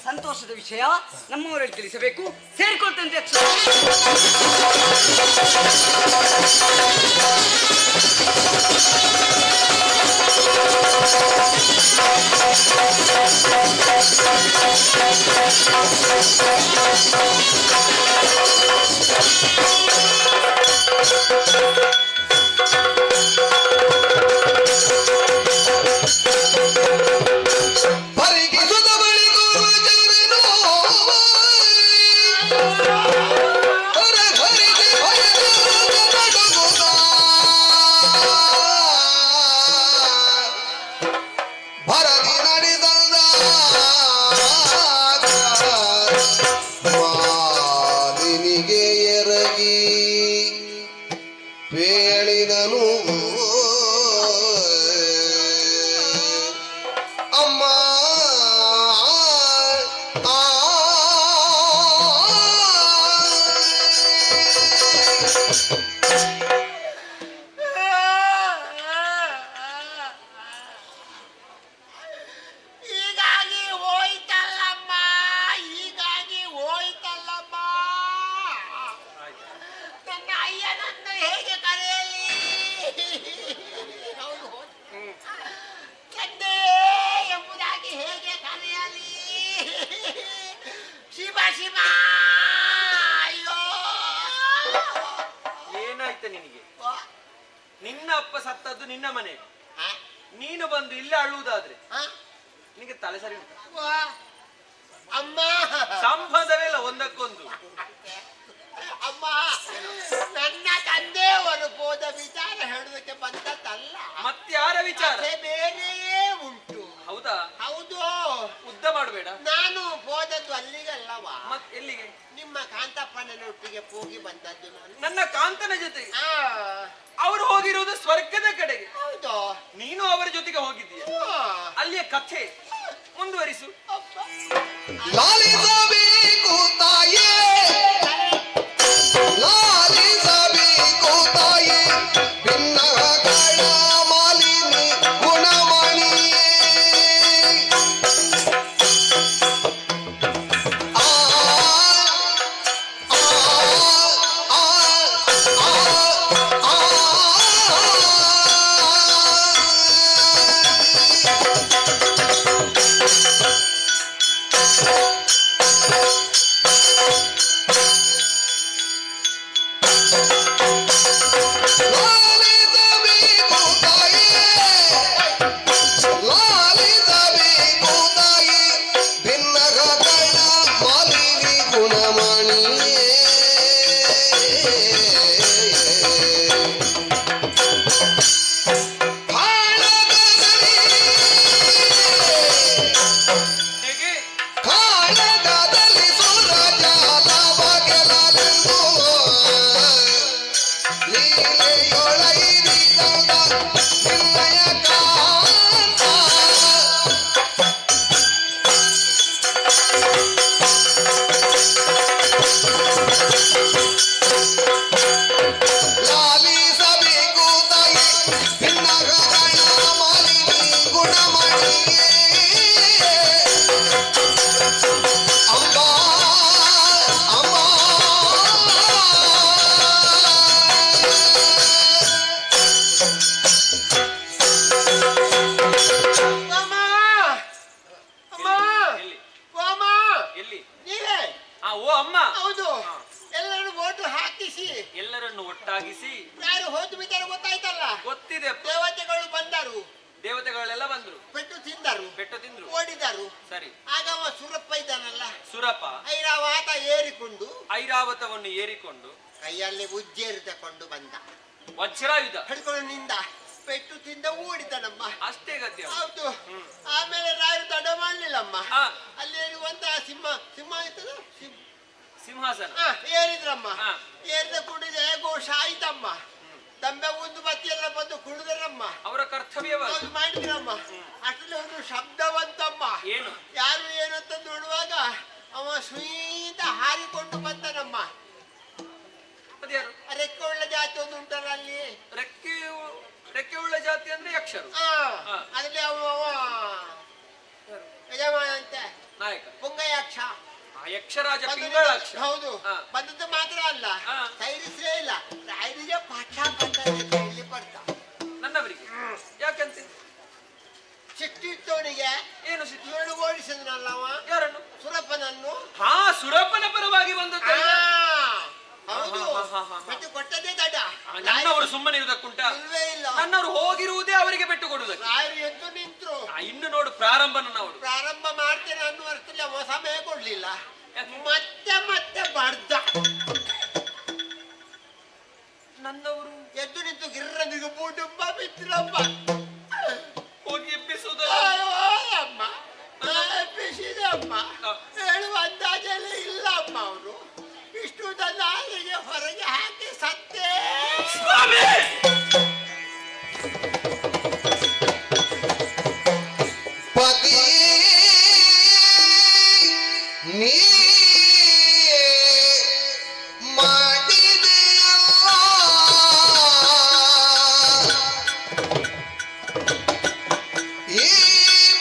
ಸಂತೋಷದ ವಿಷಯ ನಮ್ಮವರಲ್ಲಿ ತಿಳಿಸಬೇಕು. ಸೇರಿಕೊಳ್ತಂತೆ ನಿನ್ನ ಅಪ್ಪ ಸತ್ತದ್ದು ನಿನ್ನ ಮನೆ, ನೀನು ಬಂದು ಇಲ್ಲಿ ಅಳುವುದಾದ್ರೆ ನಿನಗೆ ತಲೆ ಸರಿ ಉಂಟು? ಅಮ್ಮ ಸಂಬಂಧವೇ ಇಲ್ಲ ಒಂದಕ್ಕೊಂದು. ಅಮ್ಮ ನನ್ನ ತಂದೆಯವರು ಹೋದ ವಿಚಾರ ಹೇಳೋದಕ್ಕೆ ಬಂದದ್ದಲ್ಲ, ಮತ್ಯಾರ ವಿಚಾರ? ಬೇರೆಯೇ ಉಂಟು. ಹೌದಾ? ಹೌದು. ಉದ್ದ ಮಾಡಬೇಡ. ನಾನು ಹೋದದ್ದು ಅಲ್ಲಿಗಲ್ಲವಾ, ಮತ್ ಎಲ್ಲಿಗೆ? ನಿಮ್ಮ ಕಾಂತಪ್ಪನೊಟ್ಟಿಗೆ ಹೋಗಿ ಬಂದದ್ದು ನಾನು. ನನ್ನ ಕಾಂತನ ಜೊತೆ? ಅವರು ಹೋಗಿರುವುದು ಸ್ವರ್ಗದ ಕಡೆಗೆ. ಹೌದು. ನೀನು ಅವರ ಜೊತೆಗೆ ಹೋಗಿದ್ದೀಯ. ಅಲ್ಲಿಯ ಕಥೆ ಮುಂದುವರಿಸು. ಲಾಲಿಸಬೇಕು ತಾಯೇ, ಲಾಲಿಸಬೇಕು ತಾಯೇ, ಭಿನ್ನಗಳ ಮಾಲಿನಿ ಗುಣಮಣಿಯೇ. ಹೌದು, ಎಲ್ಲರೂ ಓಟು ಹಾಕಿಸಿ ಎಲ್ಲರನ್ನು ಒಟ್ಟಾಗಿಸಿ ಯಾರು ಹೋದು ಬಿದ್ದರು ಗೊತ್ತಾಯ್ತಲ್ಲ. ಗೊತ್ತಿದೆ. ದೇವತೆಗಳು ಬಂದರು. ದೇವತೆಗಳೆಲ್ಲ ಬಂದ್ರು. ಪೆಟ್ಟು ತಿಂದರು. ಪೆಟ್ಟು ತಿಂದ್ರು. ಓಡಿದರು. ಸರಿ. ಆಗ ಅವ ಸುರಪ್ಪ ಇದ್ದಾನಲ್ಲ. ಸುರಪ ಐರಾವತ ಏರಿಕೊಂಡು ಐರಾವತವನ್ನು ಏರಿಕೊಂಡು ಕೈಯಲ್ಲಿ ಉಜ್ಜೇರು ತಕೊಂಡು ಬಂದ. ವಜ್ರಾಯುಧ ಹಿಡ್ಕೊಂಡು ನಿಂದ ಪೆಟ್ಟು ತಿಂದ ಓಡಿದನಮ್ಮ. ಅಷ್ಟೇ ಗತಿ. ಹೌದು. ಆಮೇಲೆ ರಾಯರು ತಡ ಮಾಡ್ಲಿಲ್ಲಮ್ಮ. ಅಲ್ಲಿ ಇರುವಂತಹ ಸಿಂಹ ಇರ್ತದ ಸಿಂಹಾಸನ ಏರಿದ್ರಮ್ಮ. ಏರಿದ ಕುಡಿದೆ ಘೋಷ ಆಯ್ತಮ್ಮ. ತಂಬೆ ಒಂದು ಬತ್ತಿಯೆಲ್ಲ ಬಂದು ಕುಡಿದ್ರಮ್ಮ. ಅವರ ಕರ್ತವ್ಯವಾಗಿ ಮಾಡಿದ್ರಮ್ಮ. ಅಷ್ಟರಲ್ಲಿ ಒಂದು ಶಬ್ದವಂತಮ್ಮ. ಏನು ಯಾರು ಏನಂತ ನೋಡುವಾಗ ಅವ ಸ್ವೀತ ಹಾರಿಕೊಂಡು ಬಂದನಮ್ಮ. ರೆಕ್ಕೆ ಉಳ್ಳ ಜಾತಿ ಒಂದು ಉಂಟಲ್ಲ ಅಲ್ಲಿ. ರೆಕ್ಕೆ ಉಳ್ಳ ಜಾತಿ ಅಂದ್ರೆ ಯಕ್ಷರು. ಅದ್ರಲ್ಲಿ ಅವ ಯಜಮಾನ ಅಂತ ನಾಯಕ ಪುಂಗಯಕ್ಷ. ಯಕ್ಷರಾಜ ಪಿಂಗಳಾಕ್ಷ. ಹೌದು. ಬಂದದ್ದು ಮಾತ್ರ ಅಲ್ಲ, ಸೈರಿಸಲೇ ಇಲ್ಲ. ರಾಯರಿಗೆ ಪಾಠ ಇಲ್ಲಿ ಬರ್ತ ನನ್ನವರಿಗೆ ಯಾಕಂತ ಸಿಟ್ಟಿಟ್ಟವನಿಗೆ ಏನು ಇವನು ಓಡಿಸಿದ್ನಲ್ಲ ಅವ. ಯಾರನ್ನು? ಸುರಪ್ಪನನ್ನು. ಸುರಪ್ಪನ ಪರವಾಗಿ ಬಂದದ್ದು. ಹೌದು. ಪೆಟ್ಟು ಕೊಟ್ಟದೇ ದಡ್ಡ. ನನ್ನವರು ಸುಮ್ಮನೆ ಇರುವುದಕ್ಕುಂಟ. ನನ್ನವರು ಹೋಗಿರುವುದೇ ಅವರಿಗೆ ಪೆಟ್ಟು ಕೊಡುವುದಕ್ಕೆ. ರಾಯರು ಎದ್ದು ನಿಂತ್ರು. ಇನ್ನು ನೋಡು ಪ್ರಾರಂಭ ನನ್ನವರು. ಪ್ರಾರಂಭ ಮಾಡ್ತೇನೆ ಅನ್ನುವ ಅರ್ಥದಲ್ಲಿ ಅವ ಸಮಯ ಕೊಡ್ಲಿಲ್ಲ. ಮತ್ತೆ ಮತ್ತೆ ಬರ್ದ. ನನ್ನವರು ಎದ್ದು ನಿಂತು ಗಿರ್ರನಿಗೆ ಬುಡುಂಬ ಬಿದ್ರಮ್ಮ. ಹೋಗಿ ಎಬ್ಬಿಸುವುದಲ್ಲ ಅಮ್ಮ. ಎಬ್ಬಿಸಿದಮ್ಮ. ಹೇಳುವ ಅಂದಾಜಲ್ಲಿ ಇಲ್ಲ ಅಮ್ಮ. ಅವರು ಇಷ್ಟು ನಾಲಿಗೆ ಹೊರಗೆ ಹಾಕಿ ಸತ್ತೇ. ಪತಿ ನೀ ಮಾಡಿದೆಯಲ್ಲ ಈ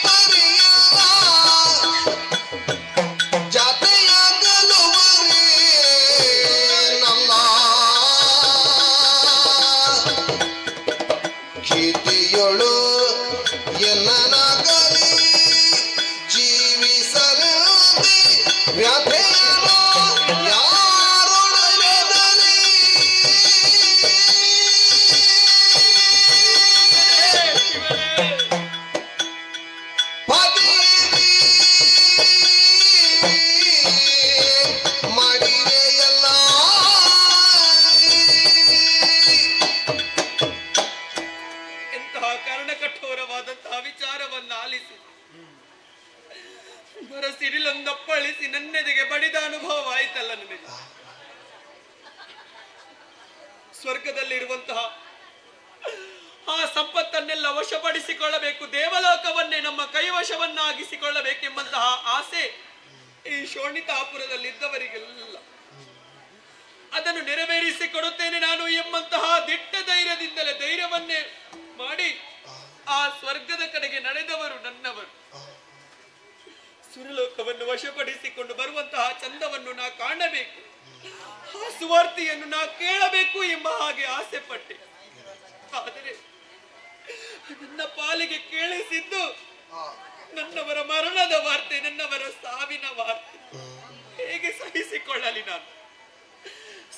ಪರಿಯಲ್ಲ ಜಾತೆಯಾಗಲು ನನ್ನ ಕೀರ್ತಿಯೊಳು ಎನ್ನನಾಗಲಿ ಜೀವಿಸಲು ವ್ಯಾಪೆಯನು ಯಾರೊಡನೆದಲಿ ಪದವಿ ಮಾಡಿದೆಯಲ್ಲ ಎಂತಹ ಕರ್ಣಕಠೋರವಾದಂತಹ ವಿಚಾರವನ್ನು ಆಲಿಸಿ ಸಿಡಿಲೊಂದಪ್ಪಳಿಸಿ ನನ್ನೆದೆಗೆ ಬಡಿದ ಅನುಭವ ಆಯ್ತಲ್ಲ ನನಗೆ. ಸ್ವರ್ಗದಲ್ಲಿರುವಂತಹ ಆ ಸಂಪತ್ತನ್ನೆಲ್ಲ ವಶಪಡಿಸಿಕೊಳ್ಳಬೇಕು, ದೇವಲೋಕವನ್ನೇ ನಮ್ಮ ಕೈವಶವನ್ನಾಗಿಸಿಕೊಳ್ಳಬೇಕೆಂಬಂತಹ ಆಸೆ ಈ ಶೋಣಿತಾಪುರದಲ್ಲಿದ್ದವರಿಗೆಲ್ಲ. ಅದನ್ನು ನೆರವೇರಿಸಿಕೊಡುತ್ತೇನೆ ನಾನು ಎಂಬಂತಹ ದಿಟ್ಟ ಧೈರ್ಯದಿಂದಲೇ ಧೈರ್ಯವನ್ನೇ ಮಾಡಿ ಆ ಸ್ವರ್ಗದ ಕಡೆಗೆ ನಡೆದವರು ನನ್ನವರು. ಸುರಲೋಕವನ್ನು ವಶಪಡಿಸಿಕೊಂಡು ಬರುವಂತಹ ಚಂದವನ್ನು ನಾ ಕಾಣಬೇಕು, ಆ ಸುವಾರ್ತೆಯನ್ನು ನಾ ಕೇಳಬೇಕು ಎಂಬ ಹಾಗೆ ಆಸೆ ಪಟ್ಟೆ. ಆದರೆ ನನ್ನ ಪಾಲಿಗೆ ಕೇಳಿಸಿದ್ದು ನನ್ನವರ ಮರಣದ ವಾರ್ತೆ, ನನ್ನವರ ಸಾವಿನ ವಾರ್ತೆ. ಹೇಗೆ ಸಹಿಸಿಕೊಳ್ಳಲಿ ನಾನು?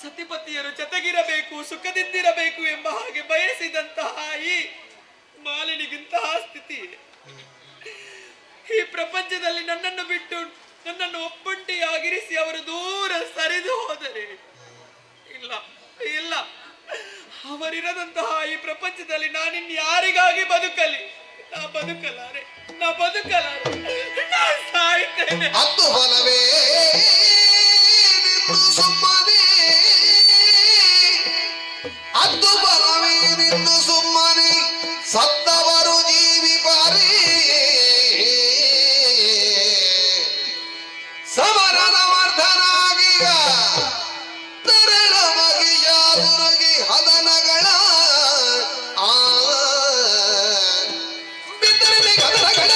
ಸತಿಪತಿಯರು ಜೊತೆಗಿರಬೇಕು, ಸುಖದಿಂದಿರಬೇಕು ಎಂಬ ಹಾಗೆ ಬಯಸಿದಂತಹ ಈ ಮಾಲಿನಿಗಿಂತಹ ಸ್ಥಿತಿ ಈ ಪ್ರಪಂಚದಲ್ಲಿ ನನ್ನನ್ನು ಬಿಟ್ಟು ನನ್ನನ್ನು ಒಬ್ಬಂಟಿಯಾಗಿರಿಸಿ ಅವರು ದೂರ ಸರಿದು ಹೋದರೆ ಇಲ್ಲ ಇಲ್ಲ, ಅವರಿರದಂತಹ ಈ ಪ್ರಪಂಚದಲ್ಲಿ ನಾನಿನ್ ಯಾರಿಗಾಗಿ ಬದುಕಲಿ? ನಾ ಬದುಕಲಾರೆ, ನಾ ಸಾಯ್ತೇನೆ. ಅದು ಬಲವೇ ಸುಮ್ಮನೆ, ಅದು ಬಲವೇ ನಿಂದು ಸುಮ್ಮನೆ ಸತ್ತವರು ಜೀವಿಪಾರಿ ಸಮರದ ವರ್ಧನಾಗಿಗ ತೆರಳ ಬಗೆಯ ದುರಗಿ ಹದನಗಳ ಬಿತ್ತನೆ ಗದರಗಳ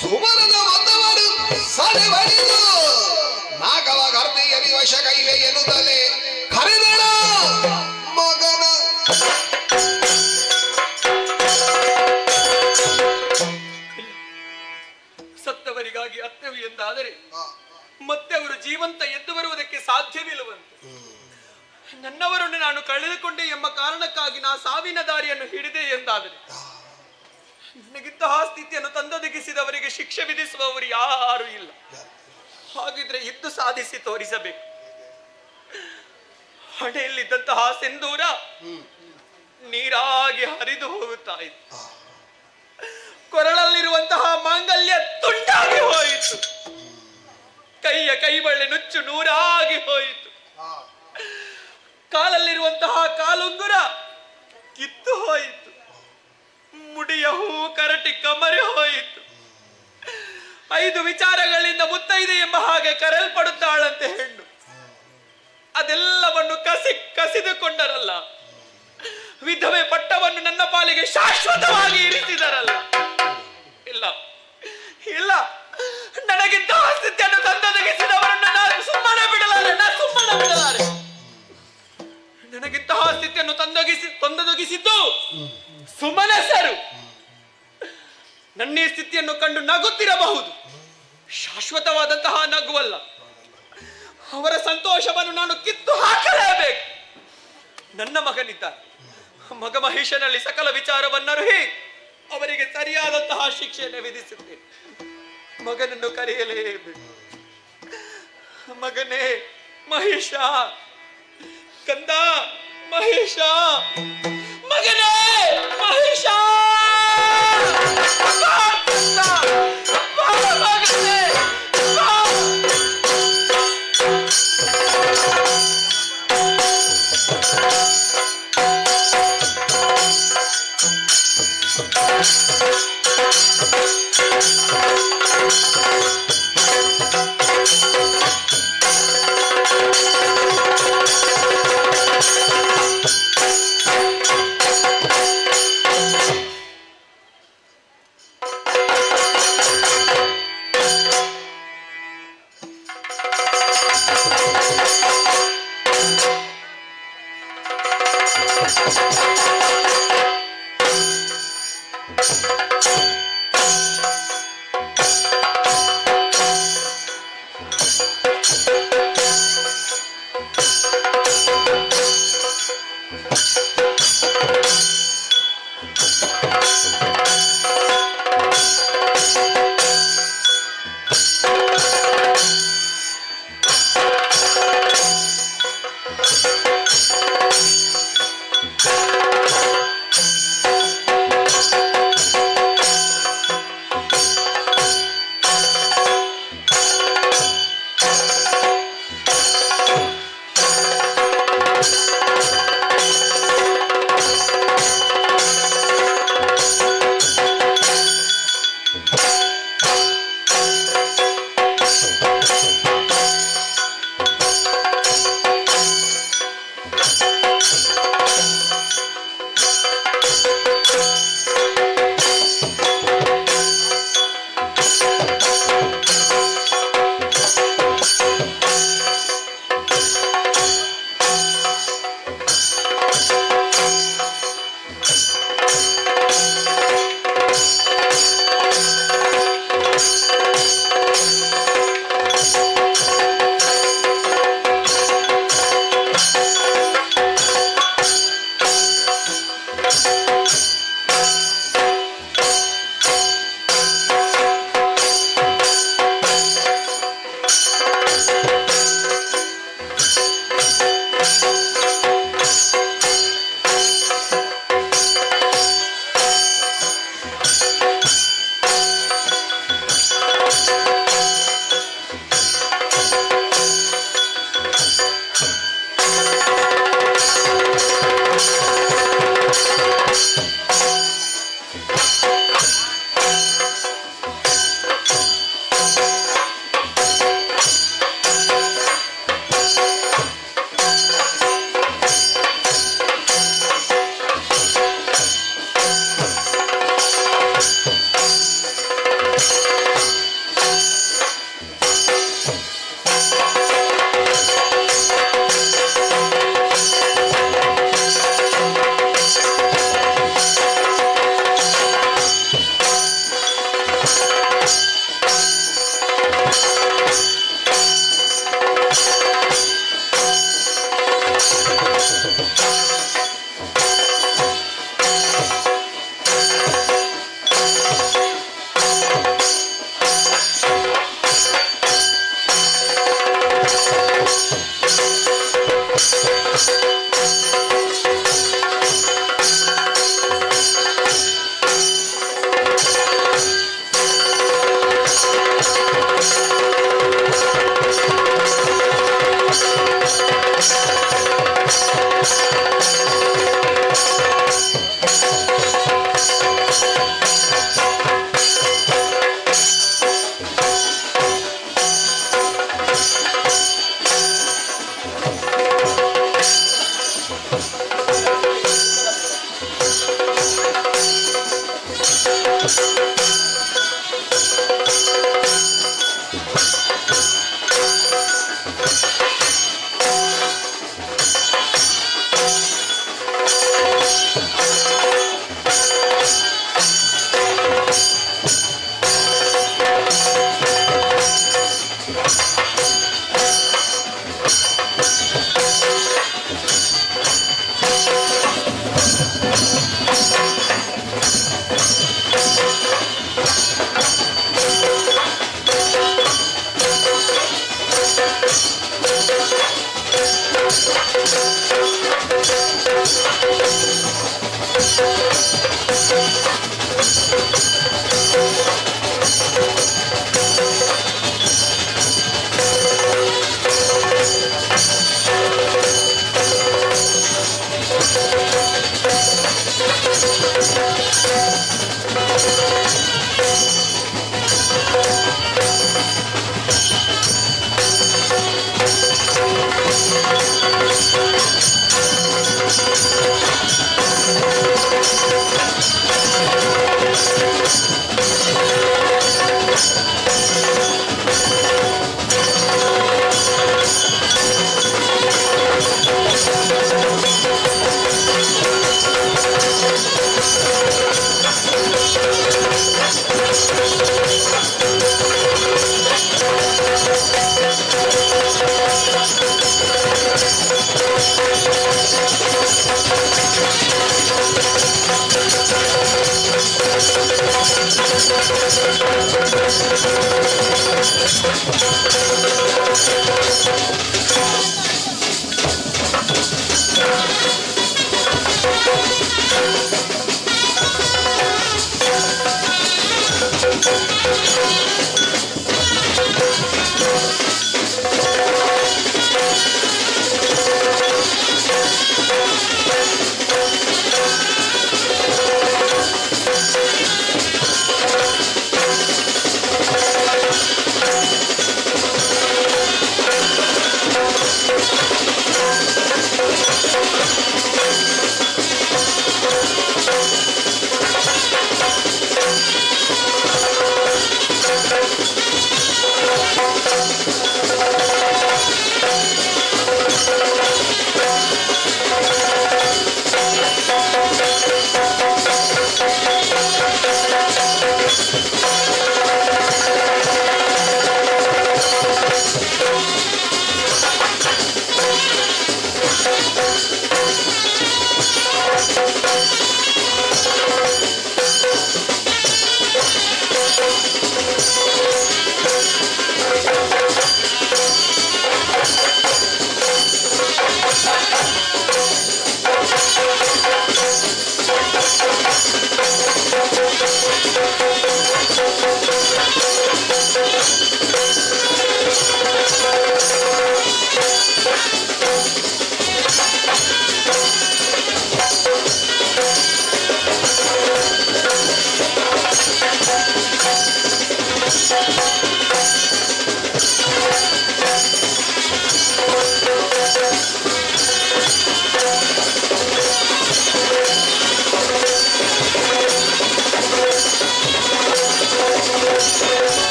ಸುಮರದ ಮತವರು ಸಡೆ ಬಡಿದು ನಾಗವ ಗರ್ಭೆಯರಿ ವಶ ಕೈವೆ ಎನ್ನುತ್ತಲೇ ಕರೆದಳ ಮಗನ. ಸತ್ತವರಿಗಾಗಿ ಅತ್ತವಿ ಎಂದಾದರೆ ಮತ್ತೆ ಅವರು ಜೀವಂತ ಎದ್ದು ಬರುವುದಕ್ಕೆ ಸಾಧ್ಯವಿಲ್ಲವಂತೆ. ನನ್ನವರನ್ನು ನಾನು ಕಳೆದುಕೊಂಡೆ ಎಂಬ ಕಾರಣಕ್ಕಾಗಿ ನಾ ಸಾವಿನ ದಾರಿಯನ್ನು ಹಿಡಿದೆ ಎಂದಾದರೆ ನನಗಿಂತಹ ಸ್ಥಿತಿಯನ್ನು ತಂದೊದಗಿಸಿದವರಿಗೆ ಶಿಕ್ಷೆ ವಿಧಿಸುವವರು ಯಾರೂ ಇಲ್ಲ. ಹಾಗಿದ್ರೆ ಇದ್ದು ಸಾಧಿಸಿ ತೋರಿಸಬೇಕು. ಹಣೆಯಲ್ಲಿದ್ದಂತಹ ಸಿಂಧೂರ ನೀರಾಗಿ ಹರಿದು ಹೋಗುತ್ತಾ ಇತ್ತು. ಕೊರಳಲ್ಲಿರುವಂತಹ ಮಾಂಗಲ್ಯ ತುಂಡಾಗಿ ಹೋಯಿತು. ಕೈಯ ಕೈಬಳ್ಳೆ ನುಚ್ಚು ನೂರಾಗಿ ಹೋಯಿತು. ಕಾಲಲ್ಲಿರುವಂತಹ ಕಾಲುಂಗುರ ಕಿತ್ತು ಹೋಯಿತು. ಮುಡಿಯ ಹೂ ಕರಟಿ ಕಮರಿ ಹೋಯಿತು. 5 ವಿಚಾರಗಳಿಂದ ಮುತ್ತೈದೆ ಎಂಬ ಹಾಗೆ ಕರೆಯಲ್ಪಡುತ್ತಾಳಂತೆ ಹೆಣ್ಣು. ಅದೆಲ್ಲವನ್ನು ಕಸಿದುಕೊಂಡರಲ್ಲ. ವಿಧವೆ ಪಟ್ಟವನ್ನು ನನ್ನ ಪಾಲಿಗೆ ಶಾಶ್ವತವಾಗಿ ಇರಿಸಿದರಲ್ಲ. ಇಲ್ಲ ಇಲ್ಲ, ನನಗಿಂತಹ ಸ್ಥಿತಿಯನ್ನು ತಂದೊದಗಿಸಿದವರನ್ನು ನಾನು ಸುಮ್ಮನೆ ಬಿಡಲಾರೆ. ನನಗಿಂತಹ ಸ್ಥಿತಿಯನ್ನು ತಂದೊದಗಿಸಿದ್ದು ಸುಮನಸರು. ನನ್ನ ಈ ಸ್ಥಿತಿಯನ್ನು ಕಂಡು ನಗುತ್ತಿರಬಹುದು, ಶಾಶ್ವತವಾದಂತಹ ನಗುವಲ್ಲ. ಅವರ ಸಂತೋಷವನ್ನು ನಾನು ಕಿತ್ತು ಹಾಕಲೇಬೇಕು. ನನ್ನ ಮಗನಿದ್ದಾರೆ. ಮಗ ಮಹೇಶನಲ್ಲಿ ಸಕಲ ವಿಚಾರವನ್ನರುಹಿ ಅವರಿಗೆ ಸರಿಯಾದಂತಹ ಶಿಕ್ಷೆಯನ್ನು ವಿಧಿಸುತ್ತೇನೆ. ಮಗನನ್ನು ಕರೆಯಲೇಬೇಕು. ಮಗನೇ ಮಹೇಶ, ಕಂದ ಮಹೇಶ, ಮಗನೇ ಮಹೇಶ, ಮಗನೇ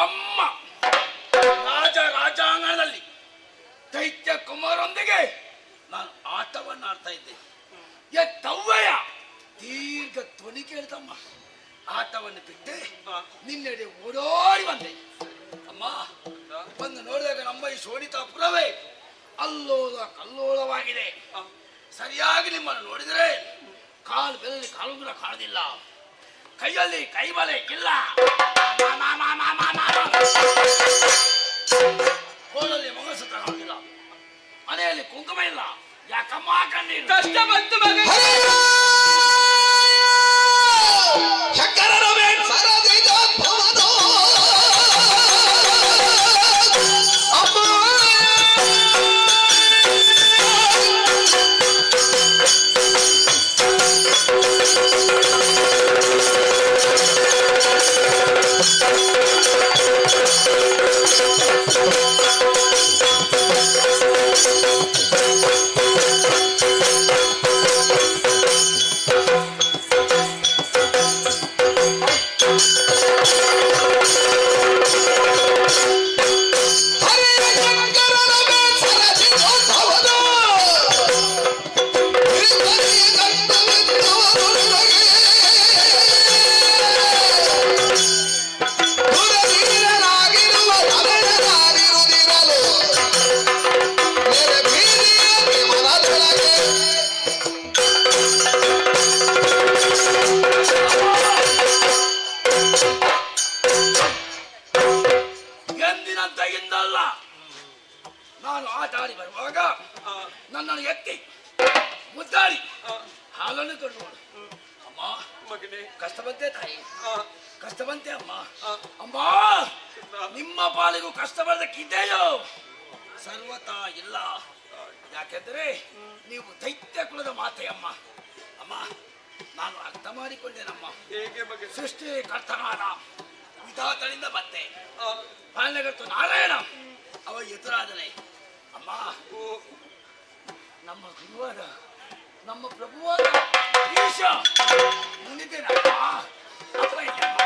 ಅಮ್ಮ ರಾಜಾಂಗಣದಲ್ಲಿ ದೈತ್ಯ ಕುಮಾರೊಂದಿಗೆ ನಾನು ಆಟವನ್ನು ಆಡ್ತಾ ಇದ್ದೆ. ಎತ್ತವ್ವಯ ದೀರ್ಘ ಧ್ವನಿ ಕೇಳಿದಮ್ಮ. ಆಟವನ್ನು ಬಿಟ್ಟೆ ನಿನ್ನೆಡೆ ಓಡೋಡಿ ಬಂದೆ. ಅಮ್ಮ ಬಂದು ನೋಡಿದಾಗ ನಮ್ಮ ಈ ಶೋಣಿತಾಪುರವೇ ಅಲ್ಲೋಲ ಕಲ್ಲೋಲವಾಗಿದೆ. ಸರಿಯಾಗಿ ನಿಮ್ಮನ್ನು ನೋಡಿದರೆ ಕಾಲು ಬೆರಳಿ ಕಾಲುಂಗುರ ಕಾಣುದಿಲ್ಲ, ಕೈಯಲ್ಲಿ ಕೈಬಲೆ ಇಲ್ಲ, ಕೋಲಲ್ಲಿ ಮೊಗಸತ್ರ ಕಾಣುದಿಲ್ಲ, ಮನೆಯಲ್ಲಿ ಕುಂಕುಮ ಇಲ್ಲ. ಯಾಕಮ್ಮ ಕಣ್ಣೀರು? ಕಷ್ಟ ಬಂತು ಮಗ. ಎಂದಿನಂತೆಯಿಂದಲ್ಲ, ನಾನು ಆಟ ಆಡಿ ಬರುವಾಗ ನನ್ನನ್ನು ಎತ್ತಿ ಮುದ್ದಾಡಿ ಹಾಲನ್ನು ಕೊಡುವಳು. ಅಮ್ಮ ಮಗನೇ, ಕಷ್ಟ ಬಂತೆ ತಾಯಿ, ಕಷ್ಟ ಬಂತೆ ಅಮ್ಮ. ಅಮ್ಮ ನಿಮ್ಮ ಪಾಲಿಗೂ ಕಷ್ಟ ಬರದಕ್ಕಿದೆಯೋ? ಸರ್ವತಾ ಇಲ್ಲ. ಯಾಕೆಂದರೆ ನೀವು ದೈತ್ಯ ಕುಲದ ಮಾತೆ ಅಮ್ಮ. ಅಮ್ಮ ನಾನು ಅರ್ಥ ಮಾಡಿಕೊಂಡೇನಮ್ಮ. ಹೇಗೆ ಮಗ? ಸೃಷ್ಟಿ ಕರ್ತನಾದ ವಿಧಾತನಿಂದ ಮತ್ತೆ ಪಾಲನೆಗತ್ತು ನಾರಾಯಣ ಅವ ಎದುರಾದನೆ. ಅಮ್ಮ ನಮ್ಮ ಗುರುವಾದ ನಮ್ಮ ಪ್ರಭುವಾದ ಈಶ ಮುನಿದೇನಮ್ಮ. ಅಪ್ಪ ಇದೆಯಮ್ಮ.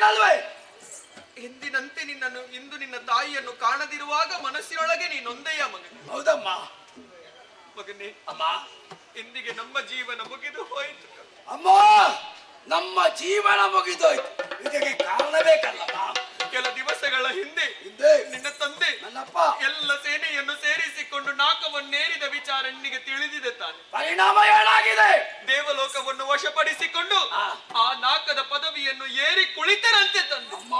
ಅಲ್ವೇ? ಎಂದಿನಂತೆ ನಿನ್ನನ್ನು ಇಂದು ನಿನ್ನ ತಾಯಿಯನ್ನು ಕಾಣದಿರುವಾಗ ಮನಸ್ಸಿನೊಳಗೆ ನೀನೊಂದೆಯ ಮಗನೇ. ಹೌದಮ್ಮ ಮಗನೇ. ಅಮ್ಮ, ಇಂದಿಗೆ ನಮ್ಮ ಜೀವನ ಮುಗಿದು ಹೋಯಿತು. ಅಮ್ಮ, ನಮ್ಮ ಜೀವನ ಮುಗಿದೋಯ್ತು. ಇದಕ್ಕೆ ಕಾರಣ ಬೇಕಲ್ಲಮ್ಮ. ಕೆಲ ದಿವಸಗಳ ಹಿಂದೆ ನಿನ್ನ ತಂದೆ ನನ್ನಪ್ಪ ಎಲ್ಲ ಸೇನೆಯನ್ನು ಸೇರಿಸಿಕೊಂಡು ನಾಕವನ್ನೇರಿದ ವಿಚಾರ ನಿನಗೆ ತಿಳಿದಿದೆ ತಾನೆ. ಪರಿಣಾಮ ಏನಾಗಿದೆ? ದೇವಲೋಕವನ್ನು ವಶಪಡಿಸಿಕೊಂಡು ಆ ನಾಕದ ಪದವಿಯನ್ನು ಏರಿ ಕುಳಿತರಂತೆ ತಂದಮ್ಮ.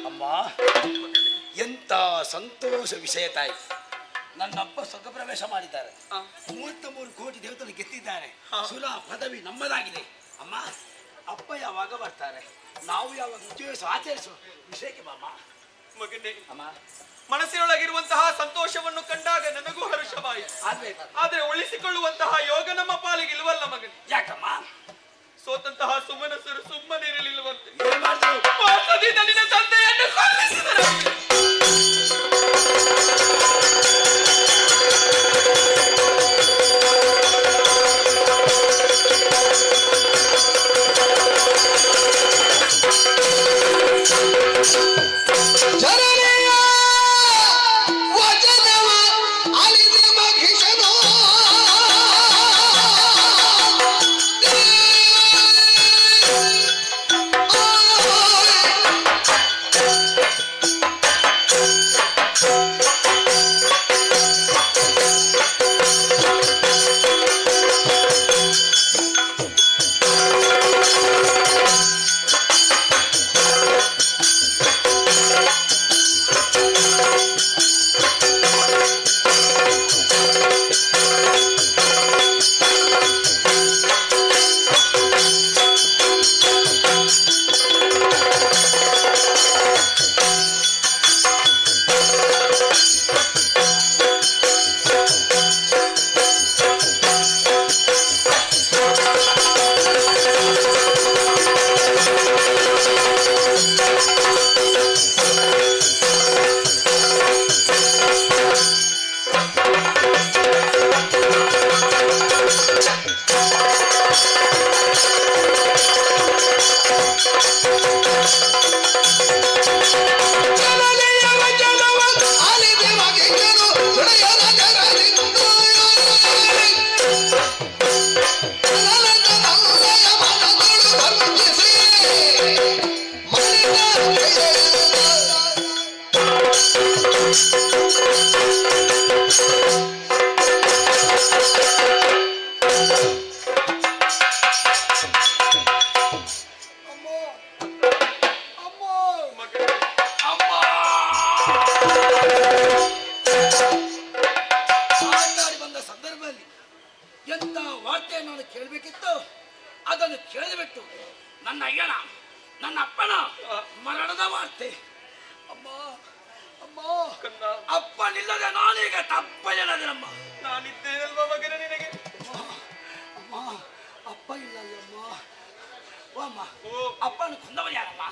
ಅಮ್ಮ, ಎಂತ ಸಂತೋಷ ವಿಷಯ ತಾಯಿ. ನನ್ನಪ್ಪ ಸ್ವರ್ಗ ಪ್ರವೇಶ ಮಾಡಿದ್ದಾರೆ. 33 ಕೋಟಿ ದೇವತೆಗಳು ಗೆದ್ದಿದ್ದಾರೆ. ಸುಲಾ ಪದವಿ ನಮ್ಮದಾಗಿದೆ. ಅಮ್ಮ, ಅಪ್ಪ ಯಾವಾಗ ಬರ್ತಾರೆ? ನಾವು ಯಾವಾಗ ಉದ್ಯೋಗ ಆಚರಿಸುವ ವಿಷಯಕ್ಕೆ ಬಾಮ್ಮ. ಮಗನೇ, ಅಮ್ಮ, ಮನಸ್ಸಿನೊಳಗಿರುವಂತಹ ಸಂತೋಷವನ್ನು ಕಂಡಾಗ ನನಗೂ ಹರ್ಷವಾಯಿತು. ಆದ್ರೆ ಉಳಿಸಿಕೊಳ್ಳುವಂತಹ ಯೋಗ ನಮ್ಮ ಪಾಲಿಗೆ ಇಲ್ವಲ್ಲ ಮಗನೇ. ಯಾಕಮ್ಮ? ಸೋತಂತಹ ಸುಮನಸರು ಸುಮ್ಮನಿರಲಿಲ್ಲವಂತೆ. ಪಾಪದಿಂದ ನಿನ್ನ ತಂದೆಯನ್ನು ಕೊಲ್ಲಿಸಿದರು. ಜನನೆಯ ವಚನವ ಅಲಿದ ಮಹಿಷನು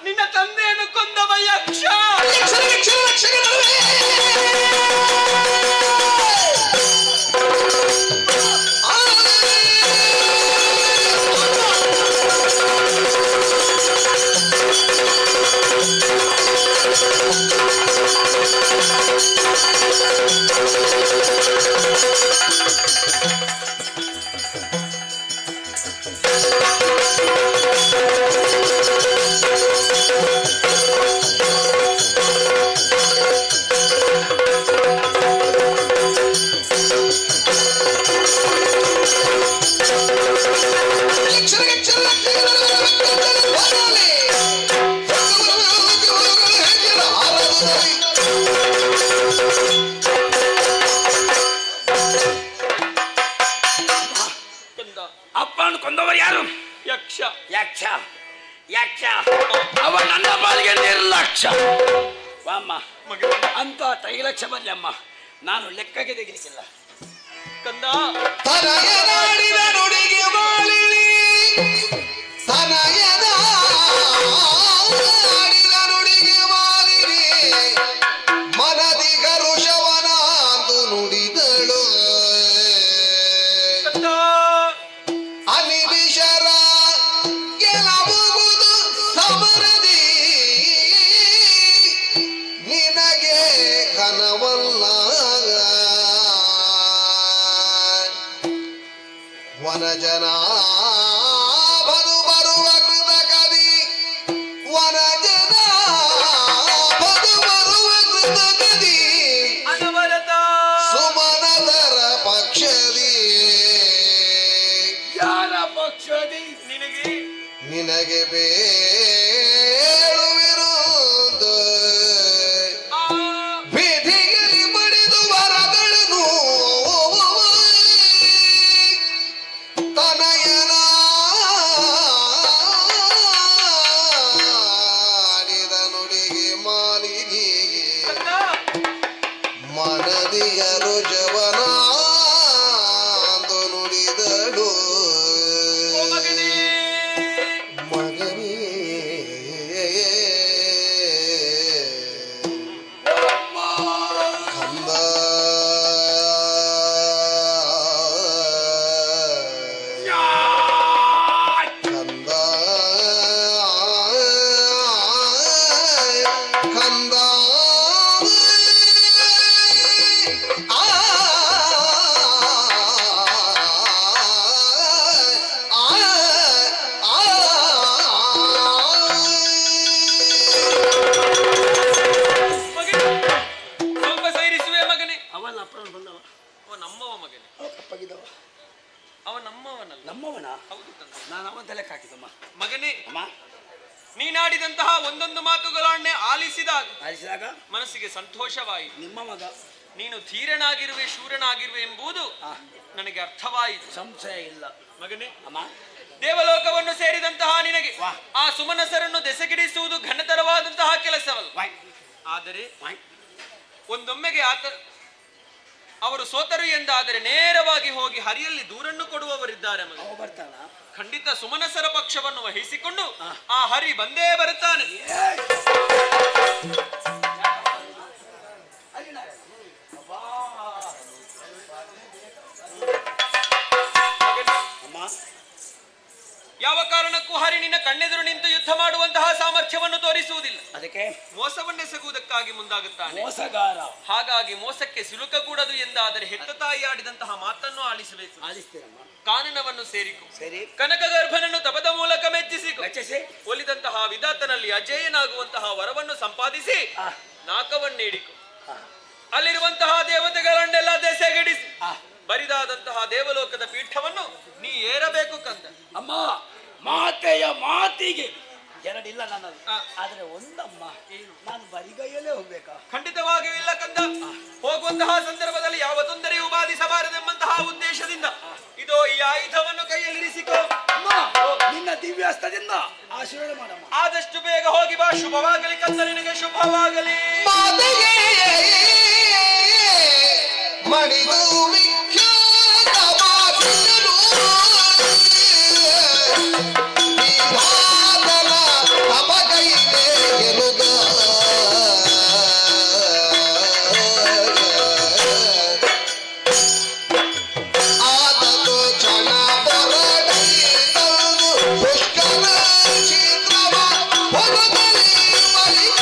ನಿನ್ನ ತಂದೆಯನ್ನು ಕೊಂದವ ಯಕ್ಷ. ಅಪ್ಪನ ಕೊಂದವರು ಯಾರು? ಯಕ್ಷ. ಯಕ್ಷ ಯಕ್ಷ ಅವ ನನ್ನ ಬಾಲಿಗೆ ನಿರ್ಲಕ್ಷ್ಯ. ಅಮ್ಮ, ಅಂತ ತ್ರೈಲಕ್ಷ ಬರಲಿ ಅಮ್ಮ, ನಾನು ಲೆಕ್ಕಕ್ಕೆ ತೆಗಿಲಿಕ್ಕಿಲ್ಲ. ಕಂದ ತನಯನಾಡಿದ ನುಡಿಗೆ ಬಾಳಿಲಿ ತನಯನಾಡಿದ ನುಡಿಗೆ ಬಾಳಿಲಿ ಮನದಿ ಗರುಷವನ ವನಜನ ಬರುವ ಕೃತಕದಿ ವನಜನ ಬರುವ ಕೃತಕದಿ ಅನವರತ ಸುಮನದರ ಪಕ್ಷದಿ ಯಾರ ಪಕ್ಷದಿ ನಿನಗೆ ಬೇಳುವಿರುವುದು ಬೀದಿಯಲ್ಲಿ ಬಡಿದು ವರಗಳನ್ನು ತನಯನ ಆಡಿದ ನುಡಿಗೆ ಮಾಲಿನಿಗೆ ಮನದಿಯರು ಜವನಾಂದು ನುಡಿದಳು ಮಗನೇ ಕಂದ ಕಂದ ಕಂದ ಸ್ವಲ್ಪ ಸೈರಿಸುವೆ ಮಗನೇ. ಅವನ ಅಪ್ಪನ ಬಂದವ ಅವ ನಮ್ಮವ ಮಗನೇ. ಕಪ್ಪಗಿದ್ದವ ಅವ ನಮ್ಮವನಲ್ಲ. ನಮ್ಮವನ ಹೌದು ತಂದೆ. ನಾನು ಅವನ ತಲೆಗೆ ಹಾಕಿದಮ್ಮ ಮಗನೇ, ಅಮ್ಮ ನೀನಾಡಿದಂತಹ ಒಂದೊಂದು ಮಾತುಗಳನ್ನೇ ಆಲಿಸಿದಾಗ ಮನಸ್ಸಿಗೆ ಸಂತೋಷವಾಯಿತು. ನಿಮ್ಮ ಮಗ ನೀನು ಧೀರನಾಗಿರುವೆ, ಶೂರನಾಗಿರುವೆ ಎಂಬುದು ನನಗೆ ಅರ್ಥವಾಯಿತು. ಸಂಶಯ ಇಲ್ಲ ಮಗನೇ, ಅಮ್ಮ ದೇವಲೋಕವನ್ನು ಸೇರಿದಂತಹ ನಿನಗೆ ಆ ಸುಮನಸರನ್ನು ದೆಸೆಗಿಡಿಸುವುದು ಘನತರವಾದಂತಹ ಕೆಲಸವಲ್ಲ. ಆದರೆ ಒಂದೊಮ್ಮೆಗೆ ಅವರು ಸೋತರು ಎಂದಾದರೆ ನೇರವಾಗಿ ಹೋಗಿ ಹರಿಯಲ್ಲಿ ದೂರನ್ನು ಕೊಡುವವರಿದ್ದಾರೆ ಮಗ. ಬರ್ತಾನ ಖಂಡಿತ ಸುಮನಸರ ಪಕ್ಷವನ್ನು ವಹಿಸಿಕೊಂಡು ಆ ಹರಿ ಬಂದೇ ಬರುತ್ತಾನೆ. ಯಾವ ಕಾರಣಕ್ಕೂ ಹರಿ ನಿನ್ನ ಕಣ್ಣೆದುರು ನಿಂತು ಯುದ್ಧ ಮಾಡುವಂತಹ ಸಾಮರ್ಥ್ಯವನ್ನು ತೋರಿಸುವುದಿಲ್ಲ. ಅದಕ್ಕೆ ಮೋಸವನ್ನೆಸಗುವುದಕ್ಕಾಗಿ ಮುಂದಾಗುತ್ತಾನೆ. ಮೋಸಗಾರ. ಹಾಗಾಗಿ ಮೋಸಕ್ಕೆ ಸಿಲುಕಕೂಡದು ಎಂದಾದರೆ ಹೆತ್ತ ತಾಯಿ ಆಡಿದಂತಹ ಮಾತನ್ನು ಆಲಿಸಬೇಕು. ಆಲಿಸ್ತೀರಮ್ಮ. ಕಾನನವನ್ನು ಸೇರಿಕು. ಸರಿ. ಕನಕಗರ್ಭನನ್ನು ತಪದ ಮೂಲಕ ಮೆಚ್ಚಿಸಿಕು. ಮೆಚ್ಚಿಸಿ ಒಲಿದಂತಹ ವಿಧಾತನಲ್ಲಿ ಅಜೇಯನಾಗುವಂತಹ ವರವನ್ನು ಸಂಪಾದಿಸಿ ನಾಕವನ್ನೇಡಿಕು. ಅಲ್ಲಿರುವಂತಹ ದೇವತೆಗಳನ್ನೆಲ್ಲ ದೆಸೆಗೆಡಿಸಿ ಬರಿದಾದಂತಹ ದೇವಲೋಕದ ಪೀಠವನ್ನು ನೀ ಏರಬೇಕು ಕಂದ. ಅಮ್ಮ ಮಾತೆಯ ಮಾತಿಗೆ ಎರಡಿಲ್ಲ ನನ್ನದು. ಆದ್ರೆ ಒಂದಮ್ಮ, ನಾನು ಬರಿಗೈಯಲ್ಲೇ ಹೋಗ್ಬೇಕಾ? ಖಂಡಿತವಾಗಿಯೂ ಇಲ್ಲ ಕಂದ. ಹೋಗುವಂತಹ ಸಂದರ್ಭದಲ್ಲಿ ಯಾವ ತೊಂದರೆಯೂ ಬಾಧಿಸಬಾರದೆಂಬಂತಹ ಉದ್ದೇಶದಿಂದ ಇದೋ ಈ ಆಯುಧವನ್ನು ಕೈಯಲ್ಲಿರಿಸಿಕೋ. ನಿನ್ನ ದಿವ್ಯಾಸ್ತದಿಂದ ಆಶೀರ್ವಾದ ಮಾಡಮ್ಮ. ಆದಷ್ಟು ಬೇಗ ಹೋಗಿ ಬಾ. ಶುಭವಾಗಲಿ ಕಂದ, ನಿನಗೆ ಶುಭವಾಗಲಿ. ಮಡಿದು ವಿಖ್ಯಾತವಾಗಿರಲು ವಿಧಾತನ ತಮಗೈದೆ ಎನ್ನುತ್ತ ಆತತು ಚಣ ಬರಡಿ ತಂದು ಪುಷ್ಕರ ಚಿತ್ರವ ಹೊರಗಲಿ ಮಲಿಕ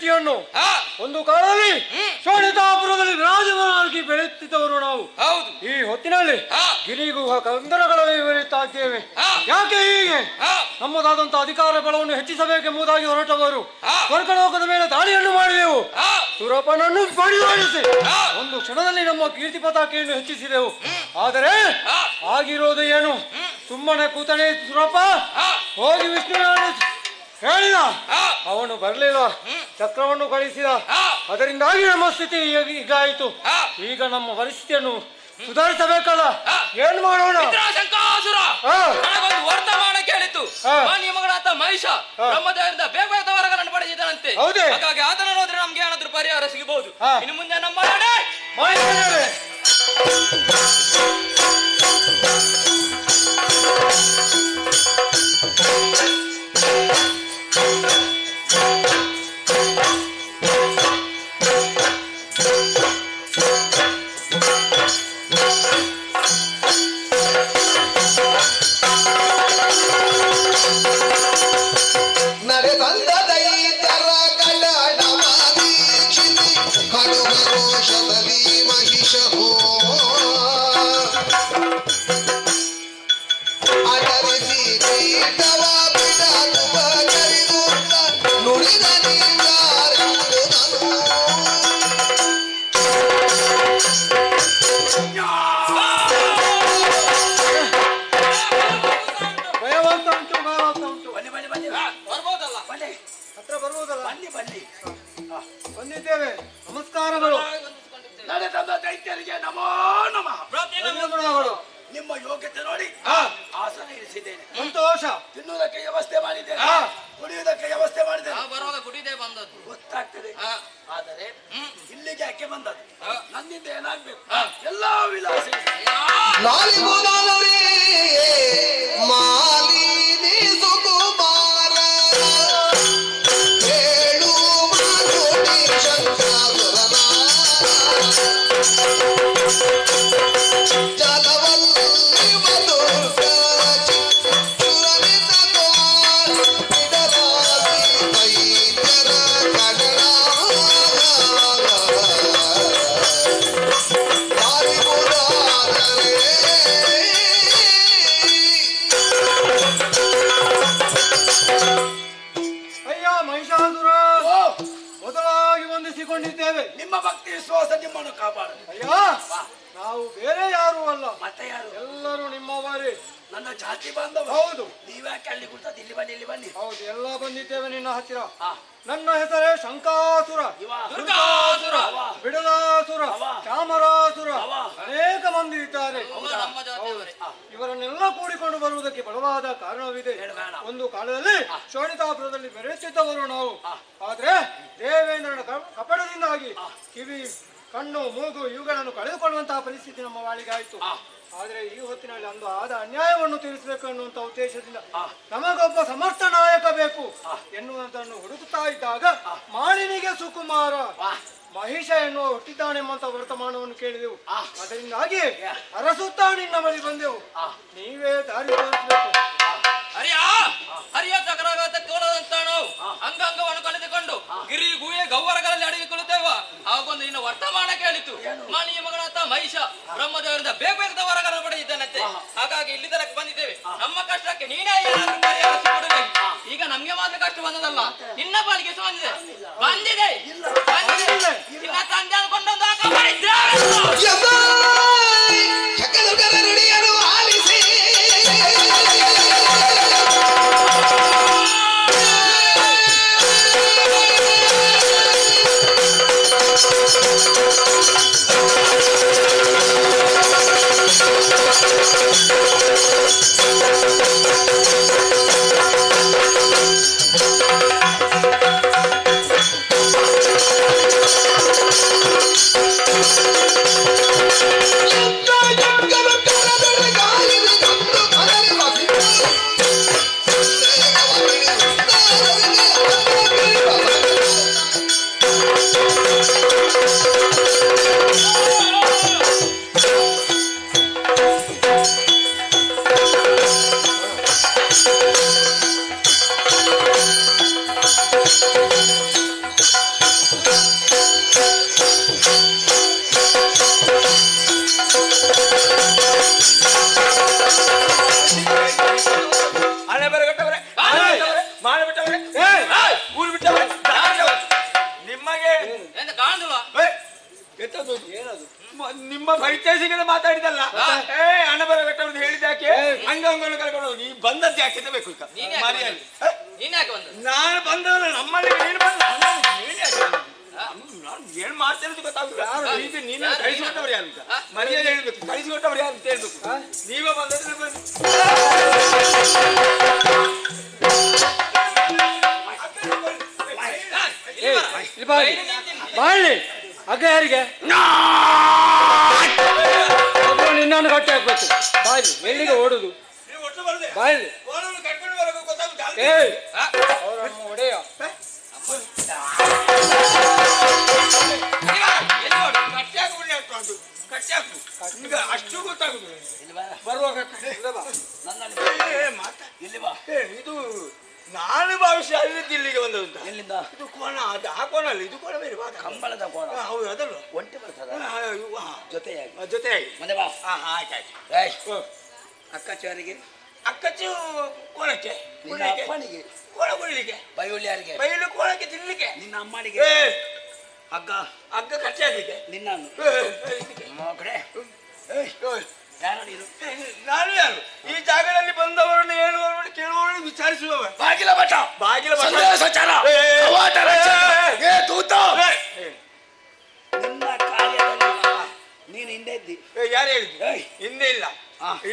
ಪ್ರೀತಿಯನ್ನು ಒಂದು ಕಾಲದಲ್ಲಿ ಶೋಣಿತಾಪುರದಲ್ಲಿ ವಿರಾಜಮಾನವಾಗಿ ಬೆಳೆಯುತ್ತಿದ್ದವರು ನಾವು. ಈ ಹೊತ್ತಿನಲ್ಲಿ ಗಿರಿಗುಹ ಕಂದರಗಳ ವಿವರಿತಾದ್ದೇವೆ. ಯಾಕೆ ಹೀಗೆ? ನಮ್ಮದಾದಂತ ಅಧಿಕಾರ ಬಲವನ್ನು ಹೆಚ್ಚಿಸಬೇಕೆಂಬುದಾಗಿ ಹೊರಟವರು ಸ್ವರ್ಗಲೋಕದ ಮೇಲೆ ದಾಳಿಯನ್ನು ಮಾಡಿದೆವು. ಸುರಪನನ್ನು ಬಡಿದೋಡಿಸಿ ಒಂದು ಕ್ಷಣದಲ್ಲಿ ನಮ್ಮ ಕೀರ್ತಿ ಪತಾಕೆಯನ್ನು ಹೆಚ್ಚಿಸಿದೆವು. ಆದರೆ ಆಗಿರೋದು ಏನು? ಸುಮ್ಮನೆ ಕೂತನೆ ಸುರಪ ಹೋಗಿ ವಿಷ್ಣುವಿನ ಹೇಳಿದ, ಅವನು ಬರಲಿಲ್ಲ, ಚಕ್ರವನ್ನು ಕಳಿಸಿದ. ಅದರಿಂದಾಗಿ ನಮ್ಮ ಸ್ಥಿತಿ ಹೀಗಾಯಿತು. ಈಗ ನಮ್ಮ ಪರಿಸ್ಥಿತಿಯನ್ನು ಸುಧಾರಿಸಬೇಕಲ್ಲ, ಏನ್ ಮಾಡೋಣ? ವರ್ತಮಾನ ಕೇಳಿತು. ಮಗಳಾದ ಮಹಿಷ ಬ್ರಹ್ಮದೇವರಿಂದ ಬೇಗ ಬೇಗದವರಗಳನ್ನು ಪಡೆದಿದ್ದಾನಂತೆ. ಹಾಗಾಗಿ ಆತನ ನೋಡಿದ್ರೆ ನಮ್ಗೆ ಏನಾದ್ರೂ ಪರಿಹಾರ ಸಿಗಬಹುದು. ಇನ್ನು ಮುಂದೆ ನಮ್ಮ ಬಂದಿದ್ದೇವೆ. ನಮಸ್ಕಾರಗಳು. ನಡೆದ ದೈತ್ಯರಿಗೆ ನಮೋ ನಮಃ. ನಿಮ್ಮ ಯೋಗ್ಯತೆ ನೋಡಿ ಆಸನ ಇರಿಸಿದ್ದೇನೆ. ಸಂತೋಷ. ತಿನ್ನುವುದಕ್ಕೆ ವ್ಯವಸ್ಥೆ ಮಾಡಿದ್ದೇನೆ, ಕುಡಿಯುವುದಕ್ಕೆ ವ್ಯವಸ್ಥೆ ಮಾಡಿದ್ದೇನೆ. ಬರುವಾಗ ಕುಡಿದೇ ಬಂದದ್ದು ಗೊತ್ತಾಗ್ತದೆ. ಆದರೆ ಇಲ್ಲಿಗೆ ಯಾಕೆ ಬಂದದ್ದು? ನನ್ನಿಂದ ಏನಾಗ್ಬೇಕು? ಎಲ್ಲಾ ವಿಲಾಸ ಮಾಲಿನಿ ಸುಕುಮಾರ ಹೇಳು ಮಾತುಡಿ ಶಂಕಾಸುರನ ಜಲವಲ್ಲಿ ಮಧುರ್ಗ ಸುರನಿತ ಬಿಡಲಾಗಿ ವೈದ್ಯರ ಕಡಲ ಅಯ್ಯ ಮಹಿಷಾಸುರ, ಮೊದಲಾಗಿ ವಂದಿಸಿಕೊಂಡಿದ್ದೇವೆ. ನಿಮ್ಮ ಭಕ್ತಿ ವಿಶ್ವಾಸ ನಿಮ್ಮನ್ನು ಕಾಪಾಡ. ಅಯ್ಯ, ನಾವು ಬೇರೆ ಯಾರು ಅಲ್ಲ. ಮತ್ತೆ ಯಾರು? ಎಲ್ಲರೂ ನಿಮ್ಮವರೇ. ನನ್ನ ಜಾತಿ ಬಾಂಧವ. ಹೌದು. ನೀವ್ಯಾಕೆ ಅಲ್ಲಿ ಕುಳಿತದ್ದು? ಇಲ್ಲಿ ಬನ್ನಿ, ಇಲ್ಲಿ ಬನ್ನಿ. ಹೌದು, ಎಲ್ಲ ಬಂದಿದ್ದೇವೆ ನಿನ್ನ ಹತ್ತಿರ. ನನ್ನ ಹೆಸರೇ ಶಂಕಾಸುರ, ದುರ್ಗಾಸುರ, ಬಿಡಲಾಸುರ, ಚಾಮರಾಸುರ, ಅನೇಕ ಮಂದಿ ಇದ್ದಾರೆ. ಇವರನ್ನೆಲ್ಲ ಕೂಡಿಕೊಂಡು ಬರುವುದಕ್ಕೆ ಬಲವಾದ ಕಾರಣವಿದೆ. ಒಂದು ಕಾಲದಲ್ಲಿ ಶೋಣಿತಾಪುರದಲ್ಲಿ ಬೆರೆಯುತ್ತಿದ್ದವರು ನಾವು. ಆದ್ರೆ ದೇವೇಂದ್ರನ ಕಪಟದಿಂದಾಗಿ ಕಿವಿ, ಕಣ್ಣು, ಮೂಗು ಇವುಗಳನ್ನು ಕಳೆದುಕೊಳ್ಳುವಂತಹ ಪರಿಸ್ಥಿತಿ ನಮ್ಮ ವಾಳಿಗಾಯಿತು. ಆದ್ರೆ ಈ ಹೊತ್ತಿನಲ್ಲಿ ಅಂದು ಆದ ಅನ್ಯಾಯವನ್ನು ತೀರಿಸಬೇಕು ಎನ್ನುವಂತ ಉದ್ದೇಶದಿಂದ ನಮಗೊಬ್ಬ ಸಮರ್ಥ ನಾಯಕ ಬೇಕು ಎನ್ನುವಂತನ್ನು ಹುಡುಕುತ್ತಾ ಇದ್ದಾಗ ಮಾಲಿನಿಗೆ ಸುಕುಮಾರ ಮಹಿಷ ಎನ್ನುವ ಹುಟ್ಟಿದ್ದಾನೆಂಬಂತ ವರ್ತಮಾನವನ್ನು ಕೇಳಿದೆವು. ಅದರಿಂದಾಗಿ ಅರಸುತ್ತಾ ನಿನ್ನ ಬಳಿ ಬಂದೆವು. ನೀವೇ ದಾರಿ ತೋರಿಸಬೇಕು. ಹರಿಯ ಚಕ್ರಘಾತ ಕೋಲದಂತ ನಾವು ಅಂಗಾಂಗವನ್ನು ಕಳೆದುಕೊಂಡು ಗಿರಿ ಗುಹೆ ಗೌವರಗಳಲ್ಲಿ ಅಡಗಿಕೊಳ್ಳುತ್ತೇವ. ಹಾಗೊಂದು ಇನ್ನು ವರ್ತಮಾನ ಕೇಳಿತು. ಮಾಲಿಯ ಮಗಳಾದ ಮಹಿಷ ಬ್ರಹ್ಮದೇವರಿಂದ ಬೇಗ ಬೇಗದ ವರಗಳನ್ನು ಪಡೆದಿದ್ದಾನಂತೆ. ಹಾಗಾಗಿ ಇಲ್ಲಿ ತನಕ ಬಂದಿದ್ದೇವೆ. ನಮ್ಮ ಕಷ್ಟಕ್ಕೆ ನೀನೇ ಏನಾದ್ರೂ ಪರಿಹರಿಸಿಕೊಡಬೇಕು. ಈಗ ನಮ್ಗೆ ಮಾತ್ರ ಕಷ್ಟ ಬಂದದಲ್ಲ, ನಿನ್ನ ಪಾಲಿಗೆ ಬಂದಿದೆ. ಬಂದಿದೆ ನಿನ್ನ ತಂದೆ ಅನ್ಕೊಂಡೊಂದು ಪರಿಚಯ ಸಿಗದೆ ಮಾತಾಡಿದಲ್ಲ. ಹಣ ಬರಗಟ್ಟವ್ರದ್ದು ಹೇಳಿದ್ಯಾಕೆ? ಅಂಗವನ್ನು ಕರ್ಕೊಂಡು ನೀ ಬಂದದ್ದು ಯಾಕೆ ಅಂತ ಬೇಕು ಈಗ ಮರ್ಯಾದೆ. ನೀನ್ ಯಾಕೆ ಬಂದ? ನಾನು ಬಂದವಲ್ಲ ನಮ್ಮಲ್ಲಿ ನೀನು ಬಂದ ನಾನು ಏನ್ ಮಾಡ್ತೇನೆ ಗೊತ್ತಾಗುದಿಲ್ಲ. ಈಗ ನೀನು ಕಳಿಸಿಕೊಟ್ಟವ್ರು ಯಾರು ಅಂತ ಮರ್ಯಾದೆ ಹೇಳ್ಬೇಕು. ಕಳಿಸಿಕೊಟ್ಟವ್ರು ಯಾರು ಅಂತ ಹೇಳ್ಬೇಕು. ನೀವೇ ಬಂದ್ರೆ ಬನ್ನಿ. ಬಾಳಿ ಅಗ್ಗ ಯಾರಿಗೆ ನಿನ್ನನ್ನು ಕಟ್ಟಿ ಹಾಕ್ಬೇಕು. ಬಾಯ್ಲಿ ಎಲ್ಲಿಗೆ ಓಡುದು? ಬಾಯ್ಲಿ ಒಡೆಯ ಅಷ್ಟು ಗೊತ್ತಾಗುದು ಬರುವಾಗ ಇದು ನಾನು ಭಾವಿಸಿ ಅಲ್ಲಿದ್ದು ಇಲ್ಲಿಗೆ ಬಂದದ್ದು. ಎಲ್ಲಿಂದ? ಇದು ಕೋಣ, ಅದು ಆ ಕೋಣ ಅಲ್ಲ, ಇದು ಕೋಣ ಬೇರೆ ಕಂಬಳದ ಕೋಣ. ಹೌದು ಅದಲ್ಲ ಒಂಟೆ ಬರ್ತದ ಜೊತೆಯಾಗಿ ಮನೆ ಬಾ. ಆಯ್ತಾಯ್ತು. ಅಕ್ಕಚ್ಚು ಯಾರಿಗೆ? ಅಕ್ಕಚ್ಚು ಕೋಣಕ್ಕೆ ಅಪ್ಪನಿಗೆ ಕೋಣ ಕುಡಿಲಿಕ್ಕೆ. ಬೈಯುಳ್ಳಿ ಯಾರಿಗೆ? ಬೈಯುಳ್ಳಿ ಕೋಣಕ್ಕೆ ತಿನ್ಲಿಕ್ಕೆ. ನಿನ್ನ ಅಮ್ಮನಿಗೆ ಹಗ್ಗ ಹಗ್ಗ ಕಚ್ಚೆ ಹಾಕಲಿಕ್ಕೆ. ನಿನ್ನನ್ನು ಕಡೆ ಯಾರು ನೀನು? ನಾನು ಯಾರು? ಈ ಜಾಗದಲ್ಲಿ ಬಂದವರನ್ನು ಹೇಳುವವರನ್ನು ಕೇಳುವವರನ್ನು ವಿಚಾರಿಸುವವ. ಬಾಗಿಲ ಭಟ. ಬಾಗಿಲ ಭಟ. ನಿನ್ನ ಕಾರ್ಯದಲ್ಲಿ ನೀನು ಹಿಂದೆ ಇದ್ದಿ. ಯಾರು ಹೇಳಿದ್ದು? ಹಿಂದೆ ಇಲ್ಲ.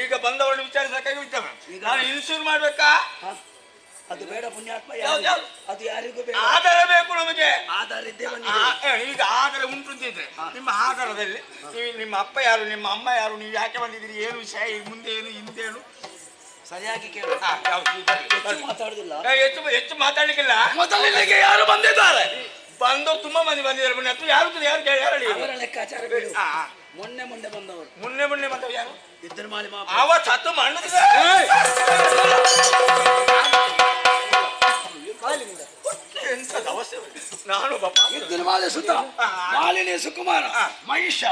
ಈಗ ಬಂದವರನ್ನು ವಿಚಾರಿಸಕ್ಕಾಗಿ ಬಿಟ್ಟವ. ನಾನು ಇನ್ಸೂರ್ ಮಾಡ್ಬೇಕಾ? ಅದು ಬೇಡ ಪುಣ್ಯಾತ್ಮ. ಅದು ಯಾರಿಗೂ ಬೇಡ. ಆಧಾರ ಬೇಕು ನಮಗೆ. ಆಧಾರ ಇದ್ದೇ ಬಂದಿದೆ. ಈಗ ಆಧಾರ ಉಂಟು ಅಂತಿದ್ರೆ ನಿಮ್ಮ ಆಧಾರದಲ್ಲಿ ನಿಮ್ಮ ಅಪ್ಪ ಯಾರು, ನಿಮ್ಮ ಅಮ್ಮ ಯಾರು, ನೀವು ಯಾಕೆ ಬಂದಿದ್ದೀರಿ, ಏನು ವಿಷಯ, ಮುಂದೆ ಏನು ಹಿಂದೆ ಏನು ಸರಿಯಾಗಿ ಕೇಳು. ಮಾತಾಡುದಿಲ್ಲ. ಹೆಚ್ಚು ಮಾತಾಡ್ಲಿಕ್ಕಿಲ್ಲ. ಮೊದಲಿಗೆ ಯಾರು ಬಂದಿದ್ದಾರೆ? ಬಂದವರು ತುಂಬಾ ಮಂದಿ ಬಂದಿದ್ದಾರೆ. ಪುಣ್ಯಾತ್ಮ ಯಾರು ಯಾರು ಲೆಕ್ಕಾಚಾರ ಬೇಡ. ಮೊನ್ನೆ ಬಂದವರು. ಮೊನ್ನೆ ಬಂದವರು ಯಾರು? ಇద్దರು ಮಾಲಿ ಅವತ್ತು ಹತ್ತು ಮಣ್ಣದಿದೆ. ನಾನು ಇద్దರು ಮಾಲಿ ಸುತ್ತ ಮಾಲಿನಿ ಸುಕುಮಾರ ಮಹಿಷ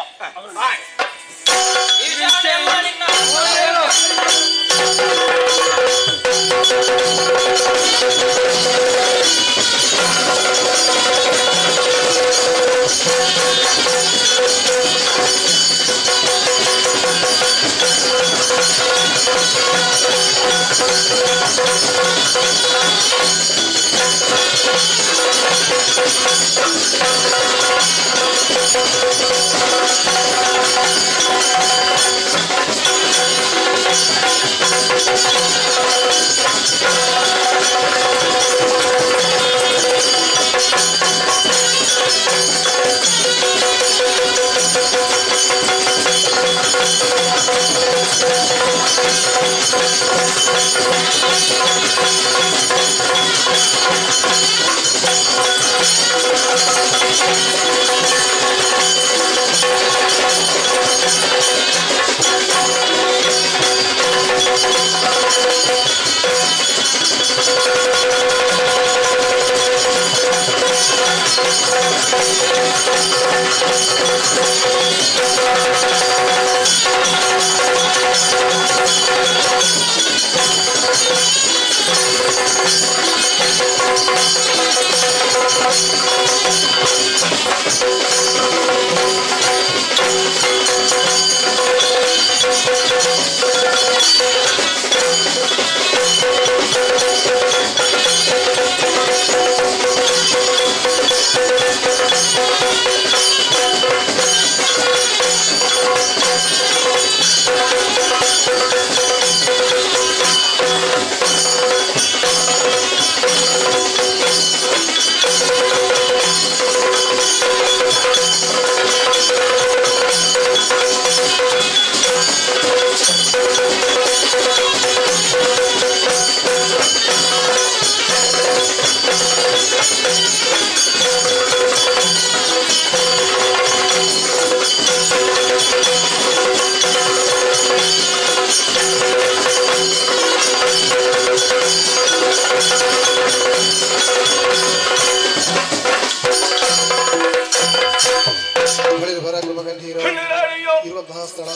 ಇರುವಂತಹ ಸ್ಥಳ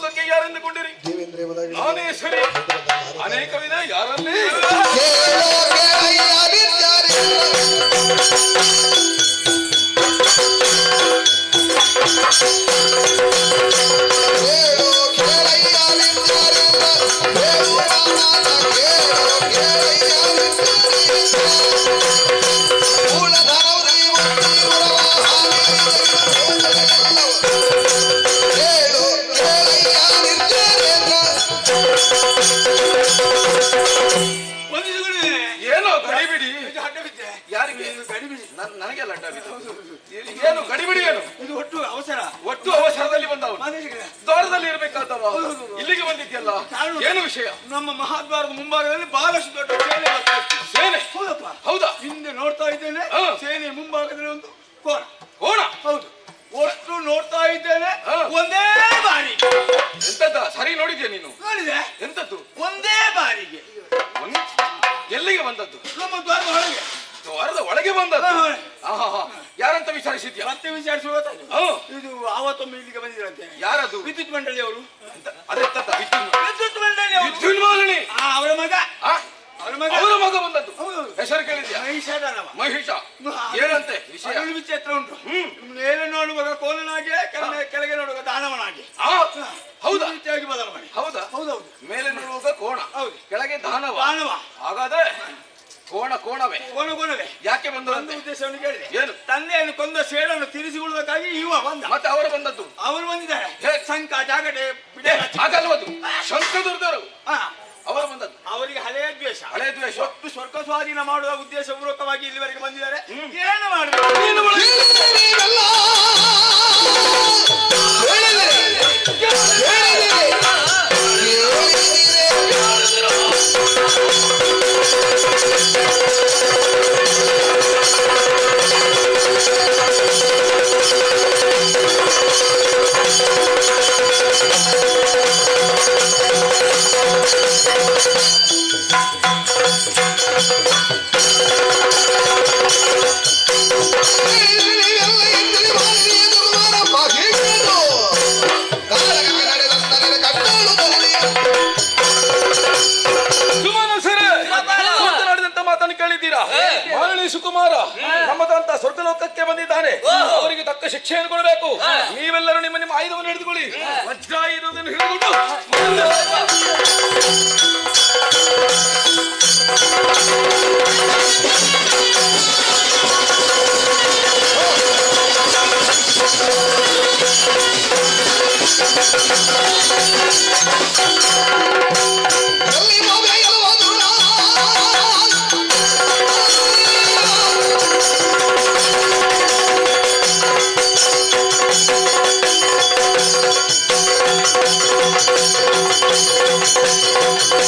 ಬಗ್ಗೆ ಯಾರೆಂದುಕೊಂಡಿರಿ? ದೇವೇಂದ್ರ ಮದಗಿ ನಾನೇ ಸರಿ. ಅನೇಕ ವಿಧ ಯಾರನ್ನೇ ಕೇಳೋ ಅಡ್ಡ ಬಿದ್ದೆ. ಯಾರಿಗೆ? ಗಡಿಬಿಡಿ. ನನಗೆಲ್ಲ ಅಡ್ಡ ಬಿದ್ದು. ಏನು ಗಡಿಬಿಡಿ ಏನು? ಇದು ಒಟ್ಟು ಅವಸರ. ಒಟ್ಟು ಅವಸರದಲ್ಲಿ ಬಂದವನು. ದ್ವಾರದಲ್ಲಿ ಇರ್ಬೇಕಾದವ ಇಲ್ಲಿಗೆ ಬಂದಿದ್ಯಲ್ಲ, ಏನು ವಿಷಯ? ನಮ್ಮ ಮಹಾದ್ವಾರದ ಮುಂಭಾಗದಲ್ಲಿ ಬಹಳಷ್ಟು ದೊಡ್ಡ ಸೇನೆ ಬರ್ತಾ ಇತ್ತು. ಸೇನೆ? ಹೌದಪ್ಪ. ಹೌದಾ? ಹಿಂದೆ ನೋಡ್ತಾ ಇದ್ದೇನೆ, ಸೇನೆ ಮುಂಭಾಗದಲ್ಲಿ ಒಂದು ಕೋಣ. ಕೋಣ? ಹೌದು. ಒಟ್ಟು ನೋಡ್ತಾ ಇದ್ದೇನೆ, ಒಂದೇ ಬಾರಿಗೆ. ಎಂತದ? ಸರಿ ನೋಡಿದ್ಯಾ ನೀನು? ನೋಡಿದೆ. ಎಂತದ್ದು? ಒಂದೇ ಬಾರಿಗೆ. ಎಲ್ಲಿಗೆ ಬಂದದ್ದು? ನಮ್ಮ ದ್ವಾರದ ಒಳಗೆ. ದ್ವಾರದ ಒಳಗೆ ಬಂದದ್ದು? ಯಾರಂತ ವಿಚಾರಿಸಿದ್ಯಾ? ಮತ್ತೆ ವಿಚಾರಿಸುವ ಇದು ಆವತ್ತೊಮ್ಮೆ ಇಲ್ಲಿಗೆ ಬಂದಿರಂತೆ. ಯಾರದು? ವಿದ್ಯುತ್ ಮಂಡಳಿಯವರು. ಅದೆಂತ ವಿದ್ಯುತ್ ಮಂಡಳಿಯವರು. ವಿದ್ಯುತ್ ಮಾಲಿನಿ ಅವರ ಮಗ. ಅವರ ಮಗ ಬಂದದ್ದು. ಹೆಸರು ಕೇಳಿದ್ಯಾ? ಮಹಿಷ. ಏನಂತೆ ವಿಷಯ? ವಿಚಿತ್ರ ಉಂಟು. ಮೇಲೆ ನೋಡುವಾಗ ಕೋಲನಾಗೆ, ಕೆಳಗೆ ನೋಡುವಾಗ ದಾನವನಾಗೆ. ಹೌದಾ? ರೀತಿಯಾಗಿ ಬದಲಾವಣೆ. ಹೌದಾ? ಹೌದೌದು. ಮೇಲೆ ನೋಡುವಾಗ ಕೋಣ, ಕೆಳಗೆ ದಾನವ. ಹಾಗಾದ್ರೆ ಕೋಣವೇ. ಕೋಣವೇ. ಯಾಕೆ ಬಂದ ಉದ್ದೇಶವನ್ನು ಕೇಳಿದೆ. ಏನು? ತಂದೆಯನ್ನು ಕೊಂದ ಸೇಡನ್ನು ತೀರಿಸಿಕೊಳ್ಳುವುದಕ್ಕಾಗಿ ಇವ ಬಂದ. ಮತ್ತೆ ಅವರು ಬಂದದ್ದು? ಅವರು ಬಂದಿದ್ದಾರೆ. ಶಂಕ ಜಾಗಟೆ ಹಾಗಲ್ವದು ಶಂಕದುರ್ದರು ಅವರು ಬಂದದ್ದು. ಅವರಿಗೆ ಹಳೆಯ ದ್ವೇಷ. ಒಟ್ಟು ಸ್ವರ್ಗ ಸ್ವಾಧೀನ ಮಾಡುವ ಉದ್ದೇಶಪೂರ್ವಕವಾಗಿ ಇಲ್ಲಿವರೆಗೆ ಬಂದಿದ್ದಾರೆ. ಏನು ಮಾಡಬೇಕು? ಮಾಲಿನಿ ಸುಕುಮಾರ ನಮ್ಮದಂತ ಸ್ವರ್ಗಲೋಕಕ್ಕೆ ಬಂದಿದ್ದಾನೆ. ಅವರಿಗೆ ತಕ್ಕ ಶಿಕ್ಷೆಯನ್ನು ಕೊಡಬೇಕು. ನೀವೆಲ್ಲರೂ ನಿಮ್ಮ ಆಯುಧವನ್ನು ಹಿಡಿದುಕೊಳ್ಳಿ. ವಜ್ರ ಇರುವುದನ್ನು ಹಿಡಿದುಕೊಂಡು Thank you.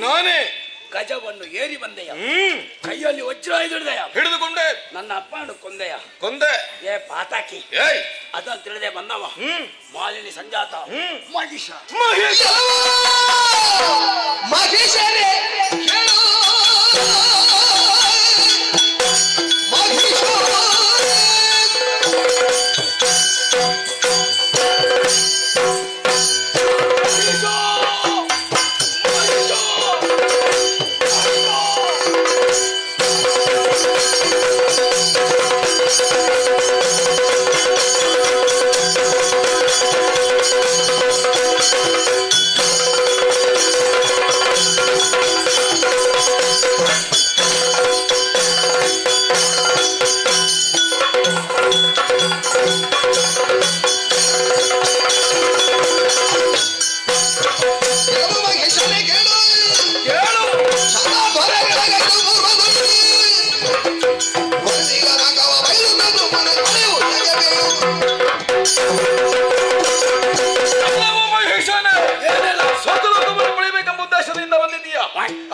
ನಾನೇ ಗಜವನ್ನು ಏರಿ ಬಂದೆಯ ಕೈಯಲ್ಲಿ ವಜ್ರ ಹಿಡಿದುಕೊಂಡೆ ನನ್ನ ಅಪ್ಪನ ಕೊಂದೆಯ ಕೊಂದೆ ಏ ಪಾತಾಕಿ ಅದನ್ನು ತಿಳಿದೆ ಬಂದವ ಮಾಲಿನಿ ಸಂಜಾತ ಮಹಿಷ ಮಹಿಷರೇ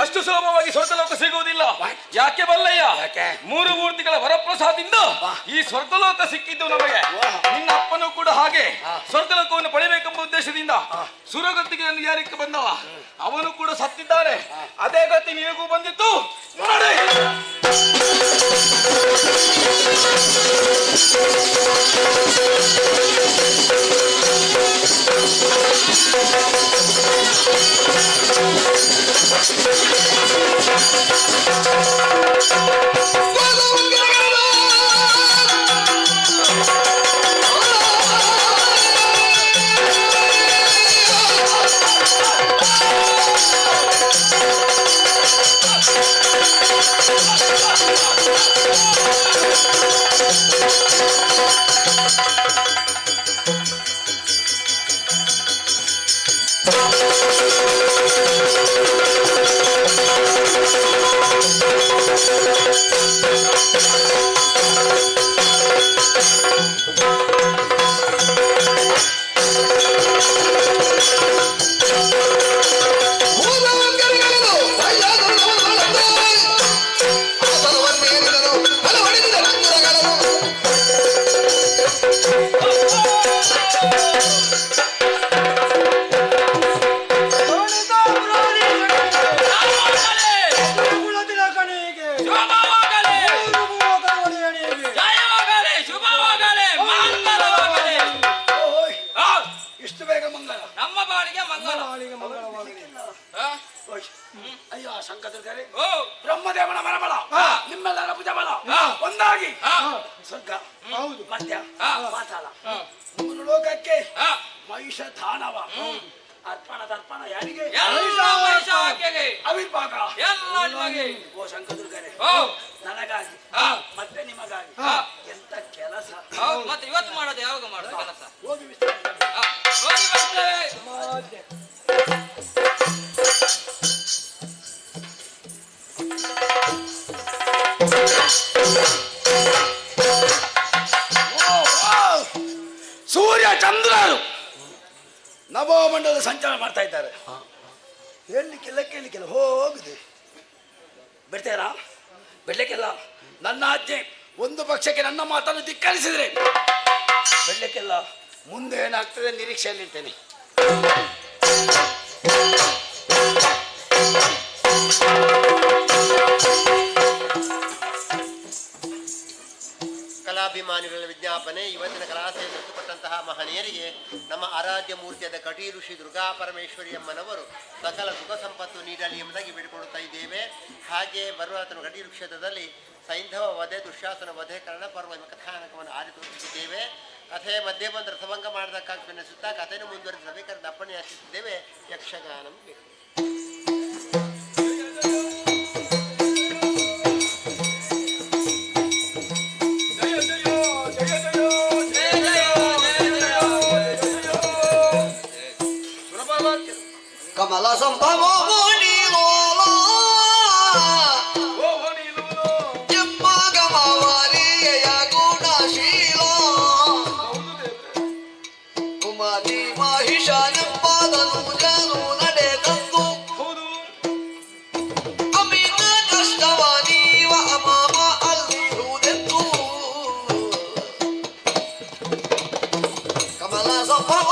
ಅಷ್ಟು ಸುಲಭವಾಗಿ ಸ್ವರ್ಗಲೋಕ ಸಿಗುವುದಿಲ್ಲ. ಯಾಕೆ ಬಲ್ಲಯ್ಯ? ಮೂರು ಮೂರ್ತಿಗಳ ವರಪ್ರಸಾದಿಂದ ಈ ಸ್ವರ್ಗಲೋಕ ಸಿಕ್ಕಿದ್ದು ನಮಗೆ. ನಿನ್ನ ಅಪ್ಪನೂ ಕೂಡ ಹಾಗೆ ಸ್ವರ್ಗಲೋಕವನ್ನು ಪಡೆಯಬೇಕೆಂಬ ಉದ್ದೇಶದಿಂದ ಸುರಗತಿಗೆ ಯಾರಕ್ಕೆ ಬಂದವ, ಅವನು ಕೂಡ ಸತ್ತಿದ್ದಾನೆ. ಅದೇ ಗತಿ ನಿನಗೂ ಬಂದಿತ್ತು ನೋಡಿ. ವಾಮದೇವನ ಬರಬಲ ನಿಮ್ಮೆಲ್ಲರ ಭುಜಬಲ ಒಂದಾಗಿ ಸ್ವರ್ಗ ಮಧ್ಯ ಪಾತಾಳ ಮೂರು ಲೋಕಕ್ಕೆ ಮಹಿಷ ದಾನವ ಅರ್ಪಣ ತರ್ಪಣ ಯಾರಿಗೆ ಅವಿರ್ಭಾಗ ಓ ಶಂಕದುರ್ಗನೇ ನನಗಾಗಿ ಮತ್ತೆ ನಿಮಗಾಗಿ ಎಂತ ಕೆಲಸ ಮತ್ತೆ ಇವತ್ತು ಮಾಡೋದು ಯಾವಾಗ ಮಾಡೋದು ಕೆಲಸ ಹೋಗಿ ವಿಶ್ರಾಂತಿ ಸೂರ್ಯ ಚಂದ್ರರು ನವಮಂಡಲದ ಸಂಚಾರ ಮಾಡ್ತಾ ಇದ್ದಾರೆ. ಕೇಳಲಿಕ್ಕೆಲ್ಲ ಹೋಗುದು ಬಿಡ್ತೇರಾ? ಬಿಡ್ಲಿಕ್ಕೆಲ್ಲ ನನ್ನ ಆಜ್ಞೆ. ಒಂದು ಪಕ್ಷಕ್ಕೆ ನನ್ನ ಮಾತನ್ನು ಧಿಕ್ಕರಿಸಿದ್ರೆ ಬಿಡ್ಲಿಕ್ಕೆಲ್ಲ. ಮುಂದೆ ಏನಾಗ್ತದೆ ನಿರೀಕ್ಷೆಯಲ್ಲಿರ್ತೇನೆ. ಕಲಾಭಿಮಾನಿಗಳ ವಿಜ್ಞಾಪನೆ. ಇವತ್ತಿನ ಕಲಾಸೆ ಮೃತಪಟ್ಟಂತಹ ಮಹನೀಯರಿಗೆ ನಮ್ಮ ಆರಾಧ್ಯ ಮೂರ್ತಿಯಾದ ಕಟಿ ಋಷಿ ದುರ್ಗಾ ಪರಮೇಶ್ವರಿ ಅಮ್ಮನವರು ಸಕಲ ಸುಖ ಸಂಪತ್ತು ನೀಡಲಿ ಎಂಬುದಾಗಿ ಬೇಡಿಕೊಳ್ಳುತ್ತಾ ಇದ್ದೇವೆ. ಹಾಗೆ ಬರುವ ಕಟಿ ಕ್ಷೇತ್ರದಲ್ಲಿ ಸೈಂಧವ ವಧೆ, ದುಶ್ಯಾಸನ ವಧೆ, ಕರ್ಣಪರ್ವ ಎಂಬ ಕಥಾನಕವನ್ನು ಆರಿ ತೋರಿಸುತ್ತಿದ್ದೇವೆ. ಕಥೆ ಮಧ್ಯೆ ಬಂದು ರಥಭಂಗ ಮಾಡದಕ್ಕಾಗಿ ಬೆನ್ನೆಸುತ್ತಾ ಕಥೆಯನ್ನು ಮುಂದುವರಿಸಬೇಕಾದ್ರೆ ದಪ್ಪಣೆ ಹಾಕಿದ್ದೇವೆ. ಯಕ್ಷಗಾನಂ ಕಮಲ ಸಂಭವ ಎಂಬಗಮವರಿಯ ಗುಣಶೀಲ ಕುಮಾರಿ ಮಹಿಷನೆಂಬದನು ಜನು ನಡೆದಂದು ಅಮಿತ ಕಷ್ಟವ ನೀವ ಅಮಮ ಅಲ್ಲಿರುವುದೆಂದು ಕಮಲ ಸಂಭವ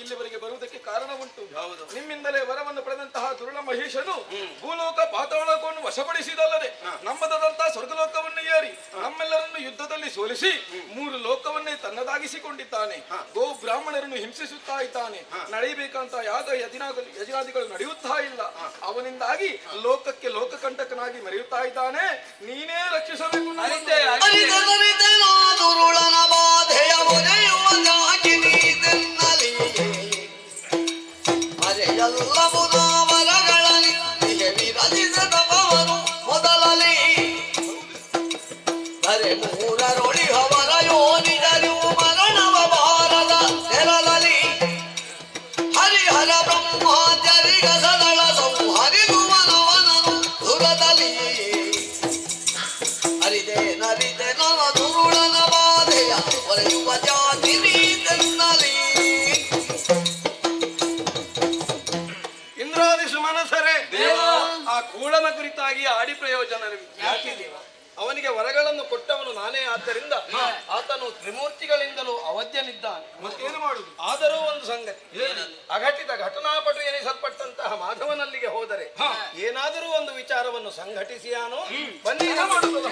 ಇಲ್ಲಿವರೆಗೆ ಬರುವುದಕ್ಕೆ ಕಾರಣ ಉಂಟು. ನಿಮ್ಮಿಂದಲೇ ವರವನ್ನು ಪಡೆದಂತಹ ದುರುಳ ಮಹೇಶನು ಭೂಲೋಕ ಪಾತಾಳಕವನ್ನು ವಶಪಡಿಸಿದಲ್ಲದೆ ನಮ್ಮದಾದಂತಹ ಸ್ವರ್ಗಲೋಕವನ್ನು ಏರಿ ನಮ್ಮೆಲ್ಲರನ್ನು ಯುದ್ಧದಲ್ಲಿ ಸೋಲಿಸಿ 3 ಲೋಕವನ್ನೇ ತನ್ನದಾಗಿಸಿಕೊಂಡಿದ್ದಾನೆ. ಗೋ ಬ್ರಾಹ್ಮಣರನ್ನು ಹಿಂಸಿಸುತ್ತಾ ಇದ್ದಾನೆ. ನಡೆಯಬೇಕಂತ ಯಾಗ ಯಜನಾದಿಗಳು ನಡೆಯುತ್ತಾ ಇಲ್ಲ. ಅವನಿಂದಾಗಿ ಲೋಕಕ್ಕೆ ಲೋಕಕಂಟಕನಾಗಿ ಮೆರೆಯುತ್ತಾ ಇದ್ದಾನೆ. ನೀನೇ ರಕ್ಷಿಸಬೇಕು. ಎಲ್ಲವೂ ನಾವರಗಳಲ್ಲಿ ವಿರಲಿಸದವರು ಮೊದಲಲಿ ಬರೆ ಮೂರರೊಳಿ ಅವರ ಯೋನಿದರು ಮರಣವ ಬಾರದ ನೆರಳಲಿ ಹರಿಹರ ಬ್ರಹ್ಮಾಚರಿಗ ಸದಳ ಸಂಹರಿಸುವನವನನು ದುರದಲ್ಲಿ ಅರಿದೆ ನರಿದೆ ನವ ದುರುಳನ ಬಾಧೆಯ ಹೊರೆಯುವ ಜಾತಿ ನೀತೆನ್ನಲಿ. ಮನಸರೆ ಆ ಕೂಳನ ಕುರಿತಾಗಿ ಆಡಿ ಪ್ರಯೋಜನ ಅವನಿಗೆ ವರಗಳನ್ನು ಕೊಟ್ಟವನು ನಾನೇ. ಆದ್ದರಿಂದ ಆತನು ತ್ರಿಮೂರ್ತಿಗಳಿಂದಲೂ ಅವಧ್ಯನಿದ್ದಾನೆ. ಮತ್ತೇನು ಮಾಡುದು? ಆದರೂ ಒಂದು ಸಂಗತಿ, ಅಘಟಿತ ಘಟನಾಪಟು ಎನಿಸಲ್ಪಟ್ಟಂತಹ ಮಾಧವನಲ್ಲಿಗೆ ಹೋದರೆ ಏನಾದರೂ ಒಂದು ವಿಚಾರವನ್ನು ಸಂಘಟಿಸಿಯಾನೋ ಬನ್ನಿ ಮಾಡುವುದು.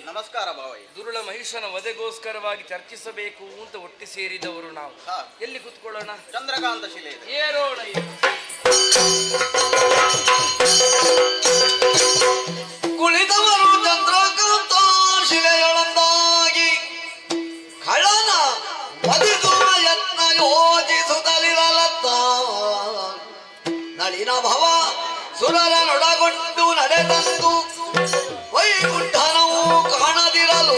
ನಮಸ್ಕಾರ ಭಾವಯ್ಯ. ದುರುಳ ಮಹಿಷನ ವಧೆಗೋಸ್ಕರವಾಗಿ ಚರ್ಚಿಸಬೇಕು ಅಂತ ಒಟ್ಟಿ ಸೇರಿದವರು ನಾವು. ಎಲ್ಲಿ ಕೂತ್ಕೊಳ್ಳೋಣ? ಚಂದ್ರಕಾಂತ ಶಿಲೆ ಏರೋಣ. ಕುಳಿತವರು ಚಂದ್ರಕಾಂತ ಶಿಲೆಯೊಳಂದಾಗಿ ಖಳನ ವಧಿಸುವ ಯತ್ನ ಯೋಚಿಸುತ್ತಲಿರಲತ್ತ ನಳಿನ ಭವ ಸುರರನೊಡಗೊಂಡು ನಡೆದಂದು ವೈಕುಂಠನವು ಕಾಣದಿರಲು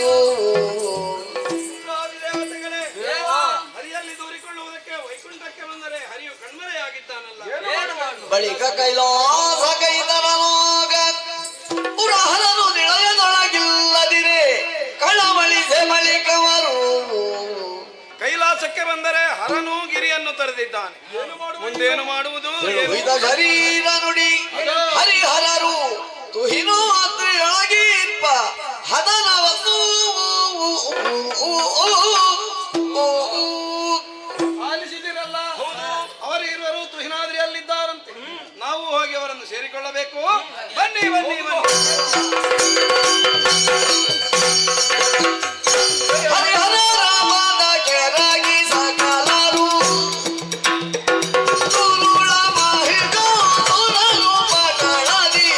ಹರಿಯಲ್ಲಿ ದೂರಿಕೊಳ್ಳುವುದಕ್ಕೆ ವೈಕುಂಠಕ್ಕೆ ಬಂದರೆ ಹರಿಯು ಕಣ್ಮರೆಯಾಗಿದ್ದಾನಲ್ಲ. ಬಳಿಕ ಕೈಲಾಸ ಕೈತರನಾಗ ಪುರಹರನು ನಿಳಯದೊಳಗಿಲ್ಲದಿರೆ ಕಳವಳಿಸೆ ಬಳಿಕವರು ಕೈಲಾಸಕ್ಕೆ ಯುದ್ಧಕ್ಕೆ ಬಂದರೆ ಹರನು ಗಿರಿಯನ್ನು ತರೆದಿದ್ದಾನೆ. ಮುಂದೇನು ಮಾಡುವುದು? ಶರೀರ ನುಡಿ ಹರಿಹರರು ತುಹಿನೋ ಅತ್ರಿಯೊಳಗಿಪ್ಪ ಹದನವತ್ತು ಆಲಿಸಿದಿರಲ್ಲ, ಅವರಿರುವರು ತುಹಿನಾದ್ರಿಯಲ್ಲಿದ್ದಾರಂತೆ. ನಾವು ಹೋಗಿ ಅವರನ್ನು ಸೇರಿಕೊಳ್ಳಬೇಕು. ಬನ್ನಿ ಬನ್ನಿ ಬನ್ನಿ. ಹರಿಹರ ರಾಮನ ಕೆರಗಿ ಸಕಲರು ತುರುಳ ಮಹಿಗೋರನು ಪಟಳದಿ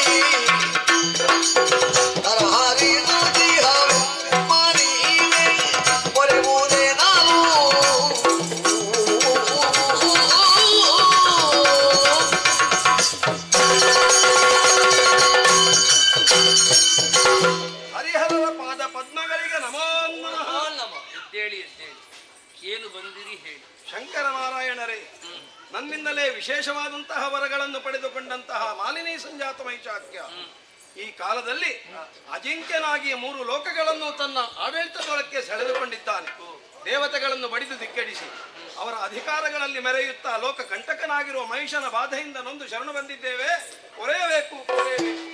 ತರಹರಿದು ದಿಹರು ಮರಿವೆ ಒರೆವುದೇ ನಾನು ಹರಿಹರರ ಪಾದ ಪದ್ಮಗಳಿಗೆ ನಮೋ ನಮಃ. ಎದ್ದೇಳಿ ಎದ್ದೇಳಿ, ಏನು ಬಂದಿರಿ ಹೇಳಿ. ಶಂಕರನಾರಾಯಣರೇ, ನನ್ನಿಂದಲೇ ವಿಶೇಷವಾದಂತಹ ವರಗಳನ್ನು ಪಡೆದುಕೊಂಡಂತಹ ಮಾಲಿನಿ ಸಂಜಾತ ಮೈಚಾಕ್ಯ ಈ ಕಾಲದಲ್ಲಿ ಅಜಿಂಕ್ಯನಾಗಿ 3 ಲೋಕಗಳನ್ನು ತನ್ನ ಆಡಳಿತದೊಳಕ್ಕೆ ಸೆಳೆದುಕೊಂಡಿದ್ದಾನೆ. ದೇವತೆಗಳನ್ನು ಬಡಿದು ದಿಕ್ಕಡಿಸಿ ಅವರ ಅಧಿಕಾರಗಳಲ್ಲಿ ಮೆರೆಯುತ್ತಾ ಲೋಕ ಕಂಟಕನಾಗಿರುವ ಮಹಿಷನ ಬಾಧೆಯಿಂದ ನೊಂದು ಶರಣು ಬಂದಿದ್ದೇವೆ. ಕೊರೆಯಬೇಕು ಕೊರೆಯಬೇಕು.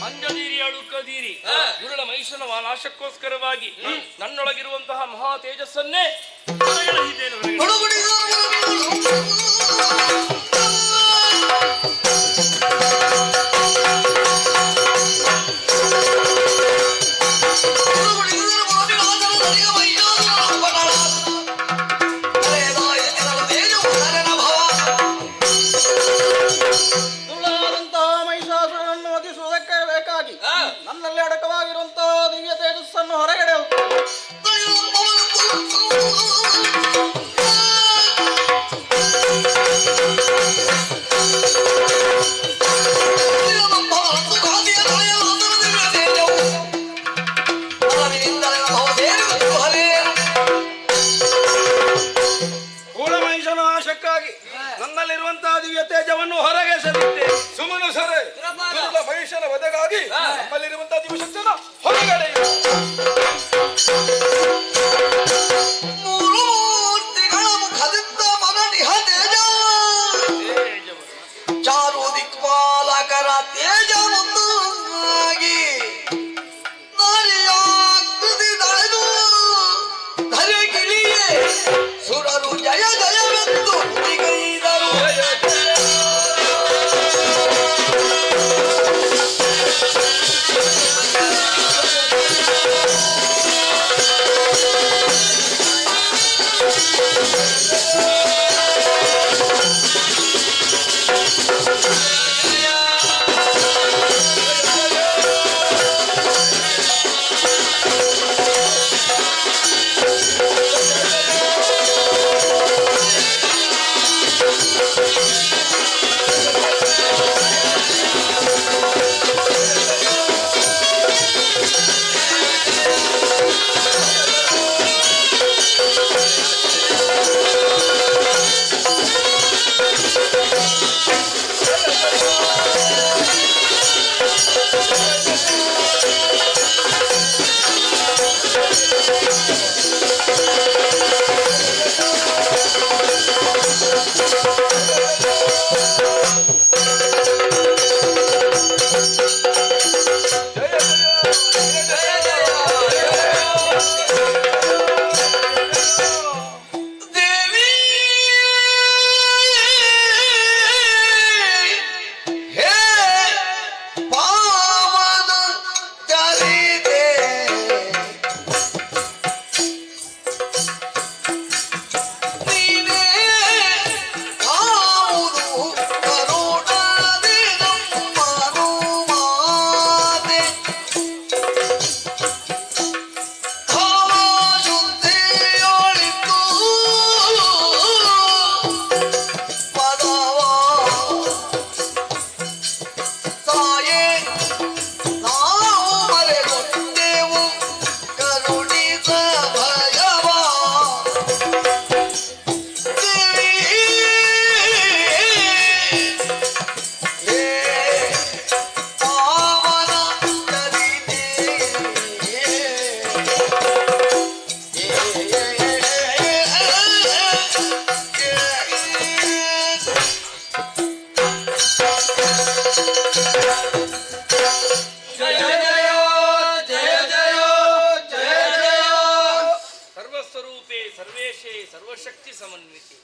ಅಂಜದೀರಿ ಅಳುಕದೀರಿ. ಗುರುಳ ಮಹಿಷನ ನಾಶಕ್ಕೋಸ್ಕರವಾಗಿ ನನ್ನೊಳಗಿರುವಂತಹ ಮಹಾ ತೇಜಸ್ಸನ್ನೇ ಹೊರಗೆಳೆದಿದ್ದೇನೆ. ದುರುಳಾದಂತಹ ಮಹಿಷಾಸುರನನ್ನು ವಧಿಸುವುದಕ್ಕೆ ಬೇಕಾಗಿ ನನ್ನಲ್ಲಿ ಅಡಕವಾಗಿರುವಂತಹ ದಿವ್ಯ ತೇಜಸ್ಸನ್ನು ಹೊರಗಡೆ ಹೋಗ್ತೇನೆ. ಕೂಳಮಹಿಷನ ನಾಶಕ್ಕಾಗಿ ನನ್ನಲ್ಲಿರುವಂತಹ ದಿವ್ಯ ತೇಜವನ್ನು ಹೊರಗೆ ಎಸೆದಿದ್ದೆ. ಸುಮನು ಸರೆ, ದುರುಳ ಮಹಿಷನ ವಧೆಗಾಗಿ ನಮ್ಮಲ್ಲಿರುವಂತಹ ದಿವ್ಯ ಶಕ್ತಿಯನ್ನು ಹೊರಗಡೆ ಚಾರು ದಿಕ್ಪಾಲಕರ ತೇಜ ಮುಂದಾಗಿ ನಾರಿಯಾಕೃತಿ ತಳೆದು ಧರೆಗಿಳಿಯೇ ಸುರರು ಜಯ ಜಯವೆಂದು ನುಡಿಗೈದರು. ಸಮನ್ವಿತೆ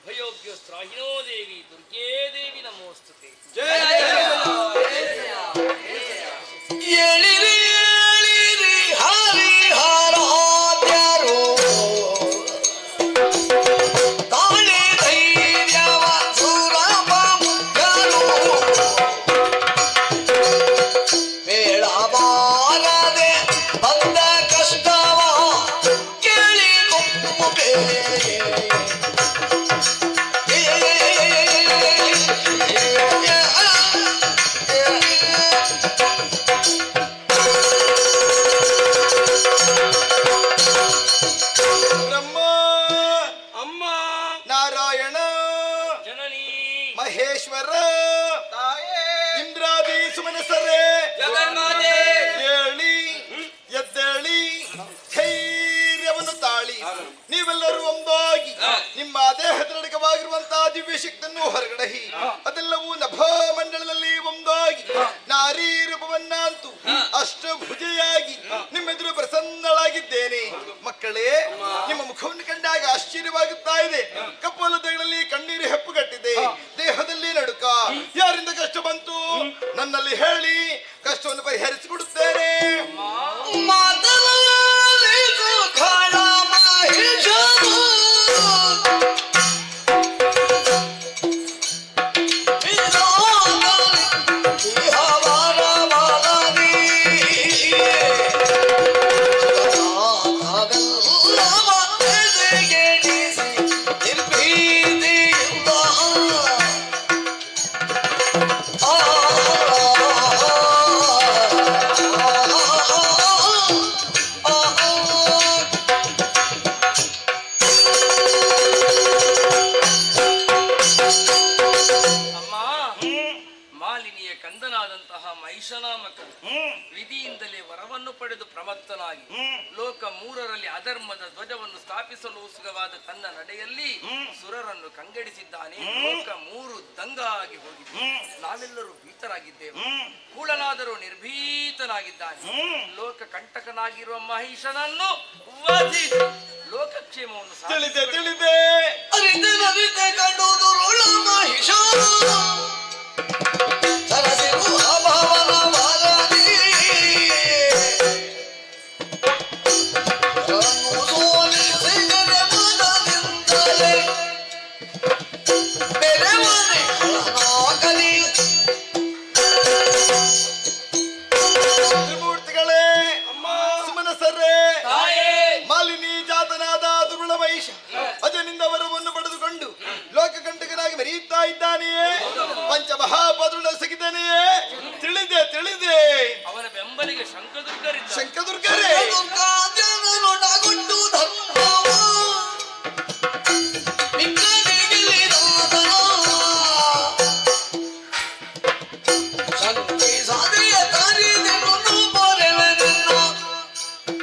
ಭಯೋಗ್ಯ ಸ್ತ್ರಾಹಿನೋ ದೇವಿ ದುರ್ಗೇ ದೇವಿ ನಮೋಸ್ತುತೆ. ಎಳಿರಿ ಎಳಿರಿ ಹರಿಹರಾದ್ಯರು ತಾಳೆ ಧೈರ್ಯವ ಸುರಪ ಮುಖರು ಬೇಡಬಾರದೆ ಬಂದ ಕಷ್ಟವ ಕೇಳಿಕೊಂಬೆ ಬ್ರಹ್ಮ ಅಮ್ಮ ನಾರಾಯಣ ಜನನಿ ಮಹೇಶ್ವರ ಇಂದ್ರಾದಿ ಸುಮನಸರೇ ಜಗನ್ಮಾತೆ ಹೇಳಿ ಎದ್ದೇಳಿ ಧೈರ್ಯವನ್ನು ತಾಳಿ ನೀವೆಲ್ಲರೂ ಒಂದಾಗಿ ನಿಮ್ಮ ದೇಹದೊಳಗವಾಗಿರುವಂತಹ ದಿವ್ಯ ಶಕ್ತಿಯನ್ನು ಹೊರಗಡಹಿ ಅದೆಲ್ಲವೂ ನಭಮಂಡಲದಲ್ಲಿ ಒಂದಾಗಿ ನಾರಿ ರೂಪವನ್ನಂತೂ ಅಷ್ಟಭುಜೆಯಾಗಿ ನಿಮ್ಮೆದುರು ಪ್ರಸನ್ನಳಾಗಿದ್ದೇನೆ. ಮಕ್ಕಳೇ, ನಿಮ್ಮ ಮುಖವನ್ನು ಕಂಡಾಗ ಆಶ್ಚರ್ಯವಾಗುತ್ತಾ ಇದೆ. ಕಪ್ಪಲತೆಗಳಲ್ಲಿ ಕಣ್ಣೀರು ಹೆಪ್ಪುಗಟ್ಟಿದೆ, ದೇಹದಲ್ಲಿ ನಡುಕ. ಯಾರಿಂದ ಕಷ್ಟ ಬಂತು ನನ್ನಲ್ಲಿ ಹೇಳಿ, ಕಷ್ಟವನ್ನು ಪರಿಹರಿಸಿಕೊಡುತ್ತೇನೆ. ಮಾಲಿನಿಯ ಕಂದನಾದಂತಹ ಮಹಿಷನಾಮಕ ವಿಧಿಯಿಂದಲೇ ವರವನ್ನು ಪಡೆದು ಪ್ರಮತ್ತನಾಗಿ ಲೋಕ ಮೂರರಲ್ಲಿ ಅಧರ್ಮದ ಧ್ವಜವನ್ನು ಸ್ಥಾಪಿಸಲು ಉತ್ಸುಕವಾದ ತನ್ನ ನಡೆಯಲ್ಲಿ ಸುರರನ್ನು ಕಂಗೆಡಿಸಿದ್ದಾನೆ. ಲೋಕ ಮೂರು ದಂಗಾಗಿ ಹೋಗಿದೆ. ನಾವೆಲ್ಲರೂ ಭೀತರಾಗಿದ್ದೇವೆ. ಕೂಳನಾದರೂ ನಿರ್ಭೀತನಾಗಿದ್ದಾನೆ. ಲೋಕ ಕಂಟಕನಾಗಿರುವ ಮಹಿಷನನ್ನು ವಧಿಸಿ ಲೋಕಕ್ಷೇಮವನ್ನು ತಿಳಿದೆ ತಿಳಿದೆ ಅರಿತೆ ನರಿತೆ ಕಂಡುದು ರುಳ ಮಹಿಷ ಸರಸಿರು ಅಭವನ ವಾರದಿ ರನ್ನು ಸೋಲಿಸಿದರೆ ಮನದಿಂದಲೇ ಬೆರೆವನೆ ಕಳನಾಗಲಿ. ತ್ರಿಮೂರ್ತಿಗಳೇ, ಸುಮನಸರೇ, ಮಾಲಿನಿ ಜಾತನಾದ ದುರುಳ ಮಹಿಷ ಅಜನಿಂದ ವರವನ್ನು ಪಡೆದುಕೊಂಡು ಲೋಕಕಂಟಕನಾಗಿ ಮೆರೆಯುತ್ತಾ ಇದ್ದಾನೆಯೇ? ಪಂಚಮಹಾಪಾದರುಳ ಸಗಿದನೆಯೇ? ತಿಳಿದೆ ತಿಳಿದೆ. ಅವನ ಬೆಂಬಲಿಗೆ ಶಂಕದುರ್ಗರಿದ್ದ. ಶಂಕದುರ್ಗರೇ ೊಡಗುಂಡು ಧರ್ಮವ ಮಿಕ್ಕದಿಗಿಲಿದಾದನ ಶಕ್ತಿ ಸಾಧೆಯ ತಾರಿದೆನು ಬರೆವೆನನ್ನ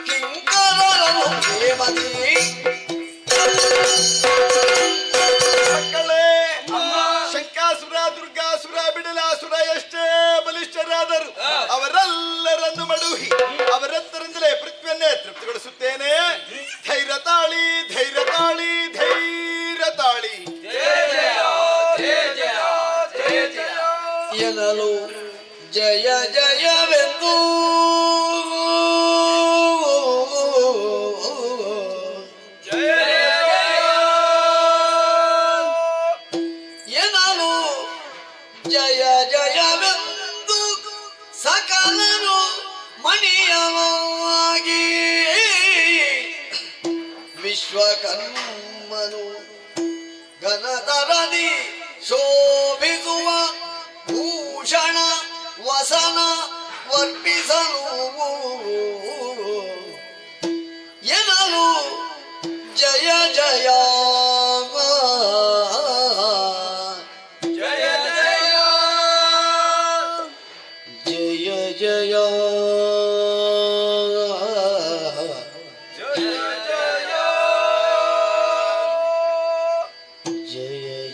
ಕಿಂಕರರನು ಪ್ರೇಮದಿ. ಮಕ್ಕಳೇ, ಶಂಕಾಸುರ ದುರ್ಗಾಸುರ ಬಿಡಲಾಸುರ ಎಷ್ಟೇ ಬಲಿಷ್ಠರಾದರು ಅವರೆಲ್ಲರನ್ನು ಮಡುಹಿ ಅವರೆತ್ತರಿಂದಲೇ ಪೃಥ್ವಿಯನ್ನೇ ತೃಪ್ತಿಗೊಳಿಸುತ್ತೇನೆ. ಧೈರ್ಯ ತಾಳಿ ಧೈರ್ಯ ತಾಳಿ ಧೈರ್ಯ ತಾಳಿ. ಎನ್ನಲು ಜಯ ಜಯವೆಂದು ಎನ್ನಲು ಜಯ ಜಯವೆಂದು ಸಕಲನು ಮಣಿಯವಾಗಿ ವಿಶ್ವಕರ್ಮನು ಘನತರದಿ ಶೋಭಿಸುವ ಭೂಷಣ ವಸನ ವರ್ಪಿಸಲು ಎನ್ನಲು ಜಯ ಜಯ ಜಯ ಜಯ ಜಯ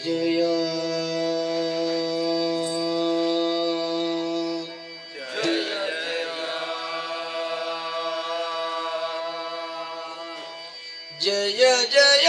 ಜಯ ಜಯ ಜಯ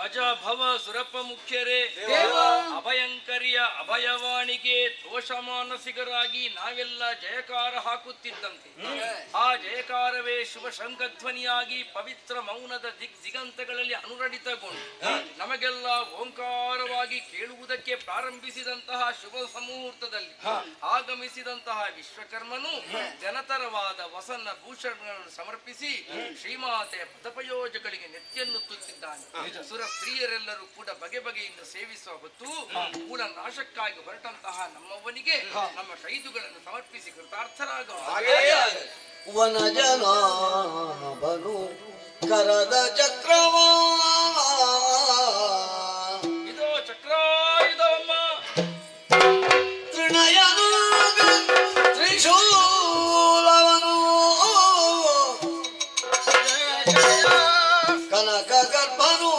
ಅಜ ಭವ ಸುರಪ ಮುಖ್ಯರೇ ಅಭಯಂಕರಿಯ ಅಭಯವಾಣಿಗೆ ತೋಷ ಮಾನಸಿಗರಾಗಿ ನಾವೆಲ್ಲ ಜಯಕಾರ ಹಾಕುತ್ತಿದ್ದಂತೆ ಆ ಜಯಕಾರವೇ ಶುಭ ಶಂಖಧ್ವನಿಯಾಗಿ ಪವಿತ್ರ ಮೌನದ ದಿಗಂತಗಳಲ್ಲಿ ಅನುರಣಿತಗೊಂಡು ನಮಗೆಲ್ಲ ಓಂಕಾರವಾಗಿ ಕೇಳುವುದಕ್ಕೆ ಪ್ರಾರಂಭಿಸಿದಂತಹ ಶುಭ ಮುಹೂರ್ತದಲ್ಲಿ ಆಗಮಿಸಿದಂತಹ ವಿಶ್ವಕರ್ಮನು ಜನತರವಾದ ವಸನ್ನ ಭೂಷಣಗಳನ್ನು ಸಮರ್ಪಿಸಿ ಶ್ರೀಮಾತೆಯ ಪದಪಯೋಜಗಳಿಗೆ ನೆತ್ತಿಯನ್ನುತ್ತಿದ್ದಾನೆ. ಸುರ ಸ್ತ್ರೀಯರೆಲ್ಲರೂ ಕೂಡ ಬಗೆ ಬಗೆಯಿಂದ ಸೇವಿಸುವ ಹೊತ್ತು ಮೂಲ ನಾಶಕ್ಕಾಗಿ ಹೊರಟಂತಹ ನಮ್ಮವನಿಗೆ ನಮ್ಮ ಶೈದುಗಳನ್ನು ಸಮರ್ಪಿಸಿ ಕೃತಾರ್ಥರಾಗುವ ವನಜನಾಭನು ಕರದ ಚಕ್ರವಾ ಇದೋ ಚಕ್ರಾಯುಧವಮ್ಮ ತೃಣಯನು ತ್ರಿಶೂಲವನು ಕನಕ ಗರ್ಭನು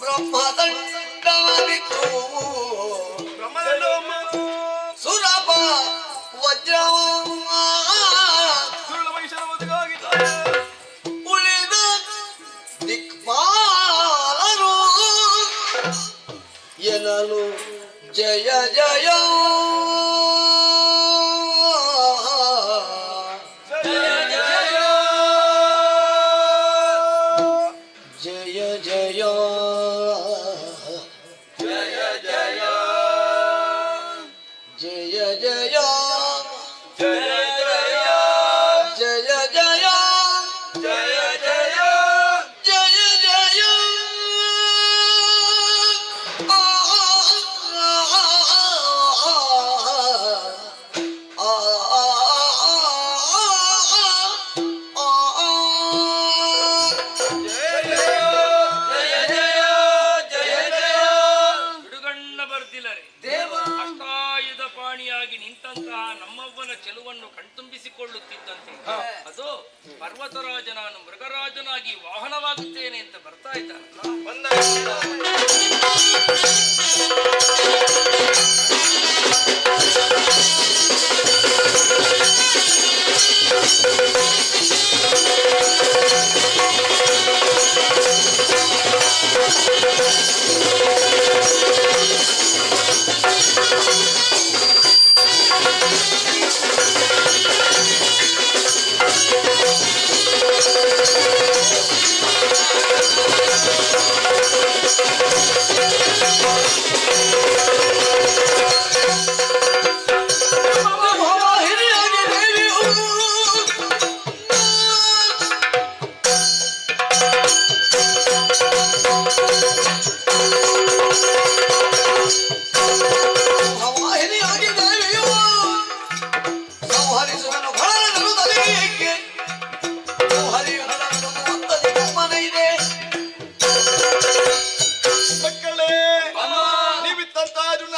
ಬ್ರಹ್ಮದಂಡವನಿತ್ತು ಸುರಪ ವಜ್ರವ ಉಳಿದ ದಿಕ್ಪಾಲರು ಎನ್ನಲು ಜಯ ಜಯ ಚೆಲುವನ್ನು ಕಣ್ತುಂಬಿಸಿಕೊಳ್ಳುತ್ತಿದ್ದಂತೆ ಅದು ಪರ್ವತರಾಜ ನಾನು ಮೃಗರಾಜನಾಗಿ ವಾಹನವಾಗುತ್ತೇನೆ ಅಂತ ಬರ್ತಾ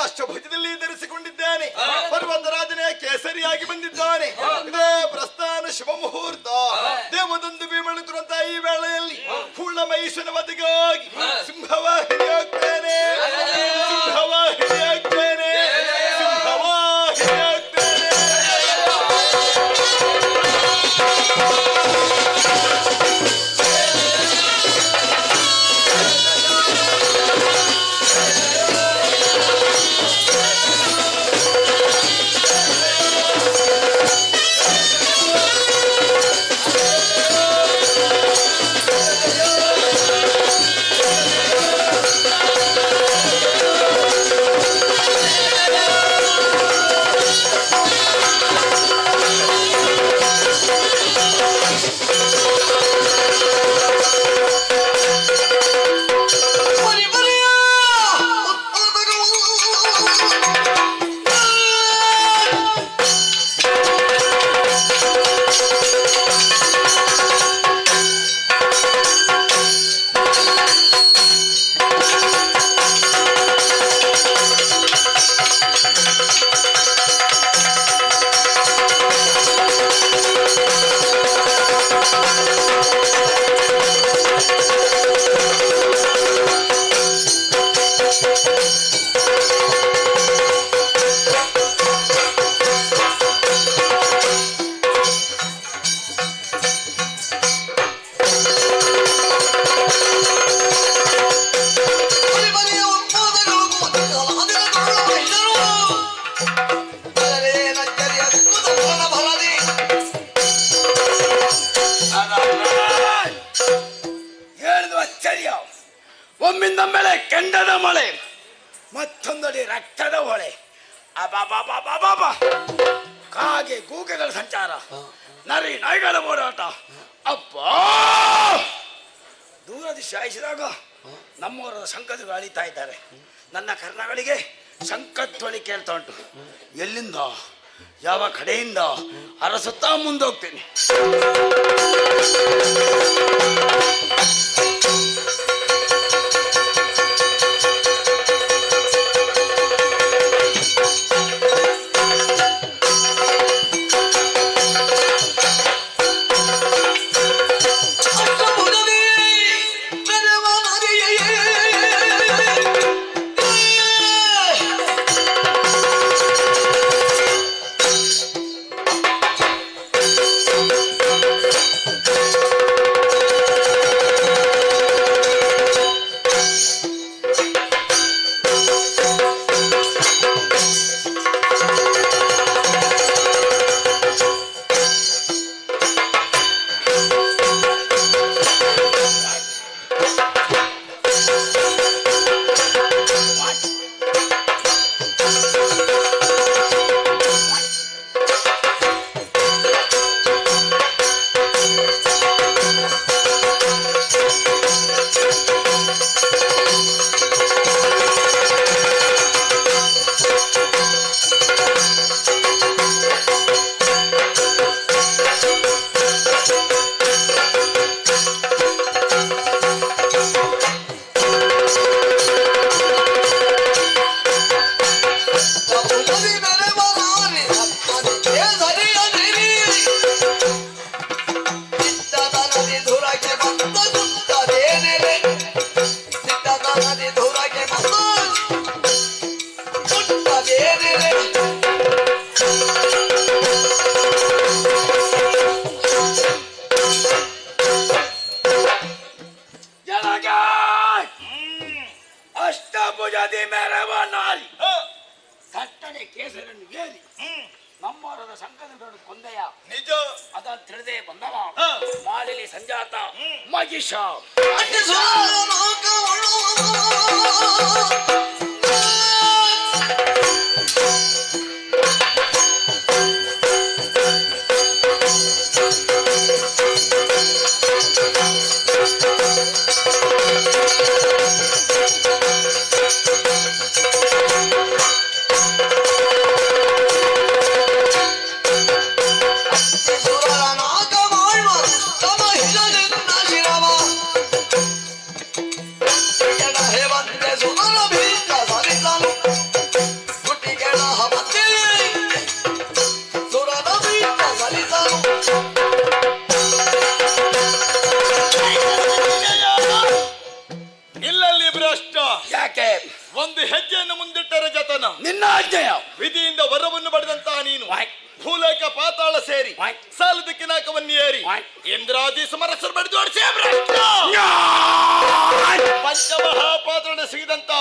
ಅಷ್ಟಭುಜದಲ್ಲಿ ಧರಿಸಿಕೊಂಡಿದ್ದೇನೆ. ಪರ್ವತರಾಜನೇ ಕೇಸರಿಯಾಗಿ ಬಂದಿದ್ದಾನೆ. ಇದೇ ಪ್ರಸ್ಥಾನ ಶುಭ ಮುಹೂರ್ತ. ದೇವದೊಂದು ಬೀಮಳುತ್ತಿರುವಂತಹ ಈ ವೇಳೆಯಲ್ಲಿ ಪೂರ್ಣ ಮಹಿಷನ ವಧೆಗಾಗಿ ಸಿಂಹವಾಹಿನಿಯಾಗ್ತೇನೆ, ಸಿಂಹವಾಹಿನಿಯಾಗ್ತೇನೆ, ಸಿಂಹವಾಹಿನಿಯಾಗ್ತೇನೆ. ಒಮ್ಮಿಂದೊಮ್ಮೆಲೆ ಕೆಂಡದ ಮಳೆ, ಮತ್ತೊಂದಡಿ ರಕ್ತದ ಹೊಳೆ. ಅಬಾಬಾಬಾಬಾಬಾ, ಕಾಗೆ ಗೂಗೆಗಳ ಸಂಚಾರ, ನರಿ ನಾಯಿಗಳ ಓಡಾಟ. ಅಪ್ಪ, ದೂರದಿ ಶಾಯಿಸಿದಾಗ ನಮ್ಮವರ ಸಂಕಟಗಳು ಅಳಿತಾ ಇದ್ದಾರೆ. ನನ್ನ ಕರ್ಣಗಳಿಗೆ ಸಂಕಧ್ವನಿ ಕೇಳ್ತಾ ಉಂಟು. ಎಲ್ಲಿಂದ, ಯಾವ ಕಡೆಯಿಂದ ಅರಸುತ್ತಾ ಮುಂದೋಗ್ತೇನೆ. ಅಷ್ಟಭುಜದಿ ಮೆರವ ನಾರಿ ಕಟ್ಟನೆ ಕೇಸರನ್ನು ಏರಿ ನಮ್ಮವರದ ಸಂಕಟಗಳನ್ನು ಕೊಂದೆಯ ನಿಜ ಅದನ್ನು ತಿಳಿದೇ ಬಂದವ ಮಾಲಿಲಿ ಸಂಜಾತ ಮಗಿಷ ಇಲ್ಲಲ್ಲಿ ಭ್ರಷ್ಟ ಯಾಕೆ ಒಂದು ಹೆಜ್ಜೆಯನ್ನು ಮುಂದಿಟ್ಟರೆ ಜತನ ನಿನ್ನ ಆಜ್ಞೆಯ ವಿಧಿಯಿಂದ ವರವನ್ನು ಪಡೆದಂತಹ ನೀನು ಭೂಲೋಕ ಪಾತಾಳ ಸೇರಿ ಸಾಲ ದಿಕ್ಕಿನಾಕವನ್ನು ಏರಿ ಇಂದ್ರಾದಿ ಸಮರಸರು ಬಡಿದು ಪಂಚಮಹಾಪಾತ್ರಣ ಸಿಗಿದಂತ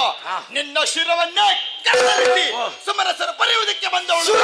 ನಿನ್ನ ಶಿರವನ್ನೇ ಕತ್ತರಿಸಿ ಸಮರಸರು ಬರೆಯುವುದಕ್ಕೆ ಬಂದವಳು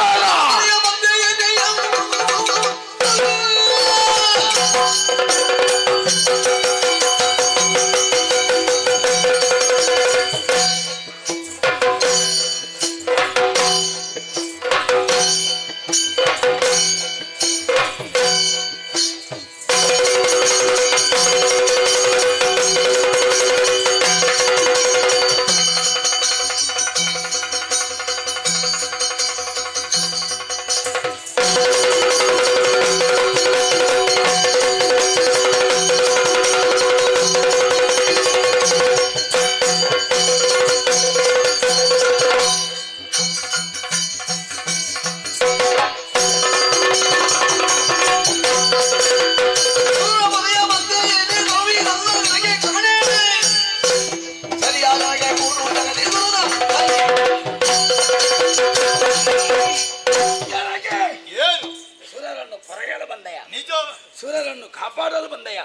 ಸುರರನ್ನು ಕಾಪಾಡಲು ಬಂದೆಯ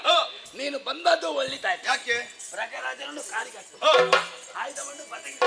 ನೀನು ಬಂದದ್ದು ಒಳ್ಳಿತಾಯ್ತು. ಯಾಕೆ ಪ್ರಜರಾಜರನ್ನು ಕಾಲಿಗಟ್ಟು ಆಯುಧವನ್ನು ಬದಗಿ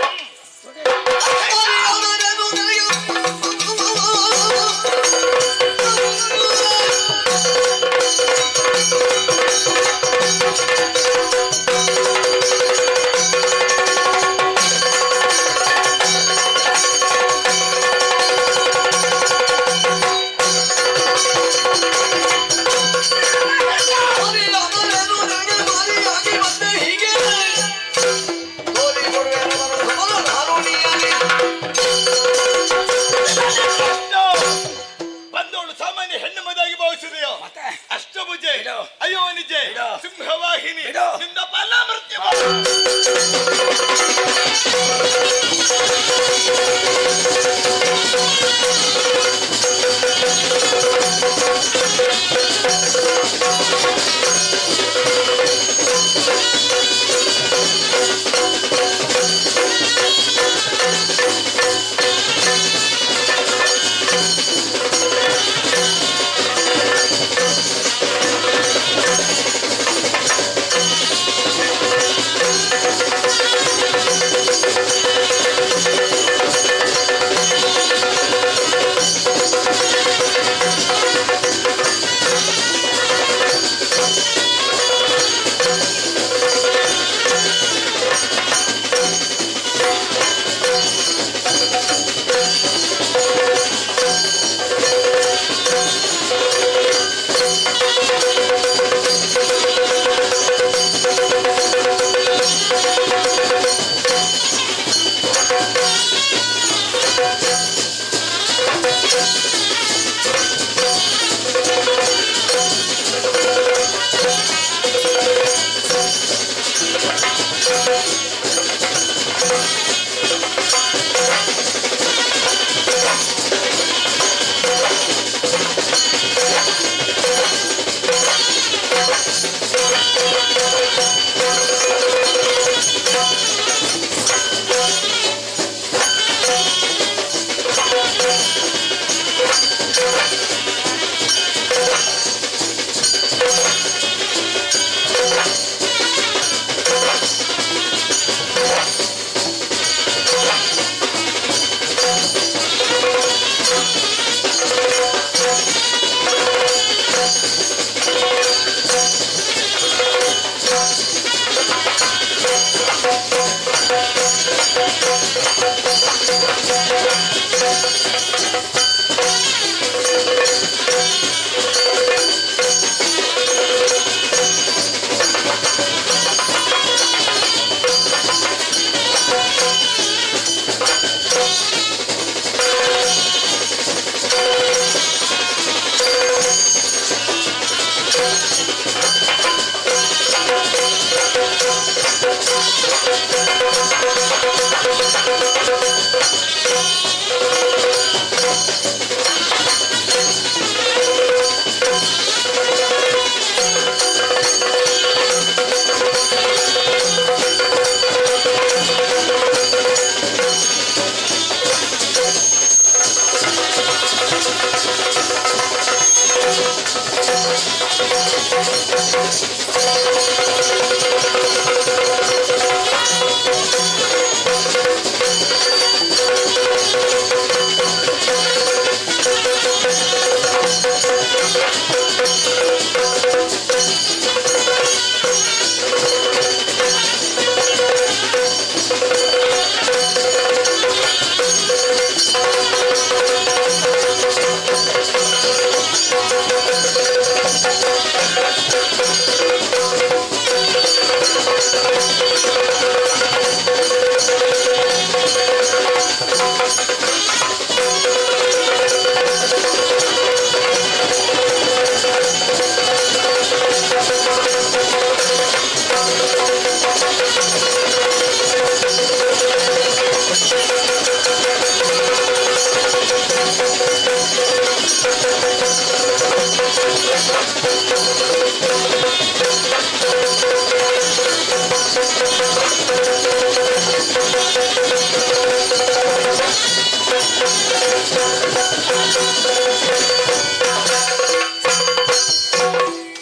ಅವಳು ಸಾಮಾನ್ಯ ಹೆಣ್ಣು ಮದಾಗಿ ಭಾವಿಸಿದೆಯೋ ಅಷ್ಟಭುಜೆ ಅಯ್ಯೋ ನಿಜೆ ಸಿಂಹವಾಹಿನಿ ನಿನ್ನ ಫಲಾಮೃತ್ಯ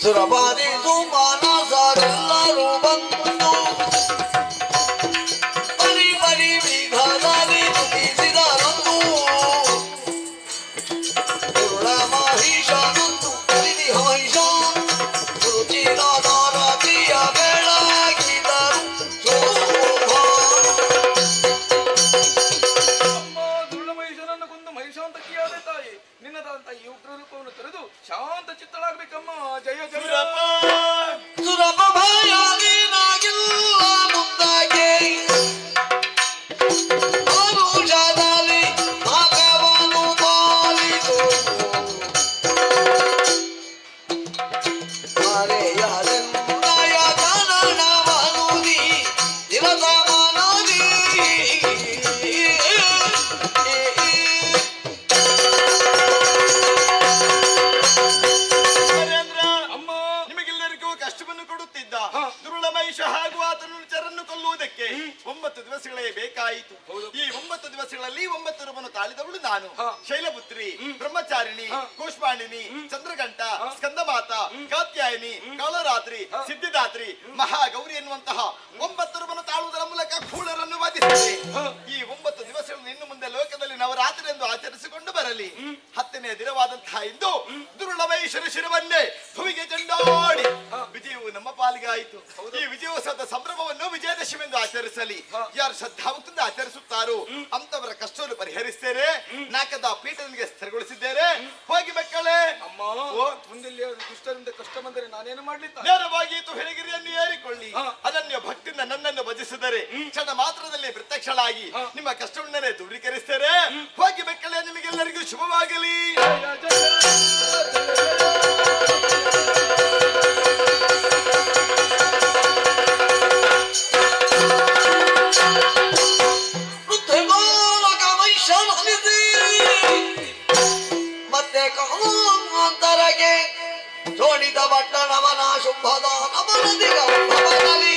ಸುರಬಾದಿದು ಮಾನಸರೆಲ್ಲರೂ ಬಂದು ಬರಿ ಬರಿ ವಿಘದಲ್ಲಿ ನುಡಿಸಿದರಂದು ಗುರುಳ ಮಹಿಷನಂದು ಕರಿದಿ ಮಹಿಷ ರುಚಿರ ನಾರದಿಯ ಬೆಳಗಿದರು ಮಹಿಷನನ್ನು ಕೊಂದು ಮಹಿಷಾಂತಕಿಯಾದ ತಾಯಿ ನಿನ್ನದಂತ ಈ ಉಗ್ರ ರೂಪವನ್ನು ತೊರೆದು ಶಾಂತ ಚಿತ್ತಳಾಗಬೇಕಮ್ಮ. ಜಯ ಜಯ ಸುರಭ ಭಯಾಗಿನಾಗಿಲ್ಲ ಮುಂದಾಗೆ ಅನುಷದಲ್ಲಿ ನಾಗವನ್ನು ಪಾಲಿಸು ದಿವಸಗಳೇ ಬೇಕಾಯಿತು. ಈ 9 ದಿವಸಗಳಲ್ಲಿ 9 ರೂಪನ್ನು ತಾಳಿದವಳು ನಾನು. ಶೈಲಪುತ್ರಿ, ಬ್ರಹ್ಮಚಾರಿಣಿ, ಕೂಷ್ಮಾಂಡಿನಿ, ಚಂದ್ರಘಂಟ, ಸ್ಕಂದಮಾತ, ಕಾತ್ಯಾಯಿನಿ, ಕಾಳರಾತ್ರಿ, ಸಿದ್ಧಿದಾತ್ರಿ, ಮಹಾಗೌರಿ ಎನ್ನುವಂತಹ 9 ರೂಪನ್ನು ತಾಳುವುದರ ಮೂಲಕ ಕೂಳರನ್ನು ವಧಿಸಿದೆ. ಈ 9 ದಿವಸಗಳನ್ನು ಇನ್ನು ಮುಂದೆ ಲೋಕದಲ್ಲಿ ನವರಾತ್ರಿ ಎಂದು ಆಚರಿಸಿಕೊಂಡು ಬರಲಿ. 10ನೇ ದಿನವಾದಂತಹ ಇಂದು ದುರುಳವೈಶ್ವರ ಶಿರವನ್ನೇ ಭುವಿಗೆ ಚೆಂಡಾಡಿ ವಿಜಯವು ನಮ್ಮ ಪಾಲಿಗೆ ಆಯಿತು. ಈ ವಿಜಯೋತ್ಸವದ ಸಂಭ್ರಮವನ್ನು ವಿಜಯದಶಮಿ ಎಂದು ಆಚರಿಸಲಿ. ಯಾರು ಶ್ರದ್ಧಾಭಕ್ತಿಯಿಂದ ಆಚರಿಸುತ್ತಾರೋ ಅಂತವರ ಕಷ್ಟವನ್ನು ಪರಿಹರಿಸ್ತೇನೆ. ನಾಕದ ಪೀಠನಿಗೆ ಸ್ಥಿರಗೊಳಿಸಿದ್ದೇನೆ. ಹೋಗಿ ಮಕ್ಕಳೇ. ಅಮ್ಮ, ಮುಂದೆ ದುಷ್ಟರಿಂದ ಕಷ್ಟ ಬಂದರೆ ನಾನೇನು ಮಾಡ್ಲಿಲ್ಲ. ನೇರವಾಗಿ ತುಹಿಣಗಿರಿಯನ್ನು ಏರಿಕೊಳ್ಳಿ. ಅನನ್ಯ ಭಕ್ತಿಯಿಂದ ನನ್ನನ್ನು ಭಜಿಸಿದರೆ ಕ್ಷಣ ಮಾತ್ರದಲ್ಲಿ ಪ್ರತ್ಯಕ್ಷಳಾಗಿ ನಿಮ್ಮ ಕಷ್ಟವನ್ನೇ ದೂರೀಕರಿಸ್ತೇನೆ. ಹೋಗಿ ಮಕ್ಕಳೇ, ನಿಮಗೆಲ್ಲರಿಗೂ ಶುಭವಾಗಲಿ. ಮತ್ತೆ ಕಾಮಾಂತರಗೆ ಜೋಡಿದ ಪಟ್ಟಣವನ ಶುಭದ ನಮನದಿಗ ಭವನಲಿ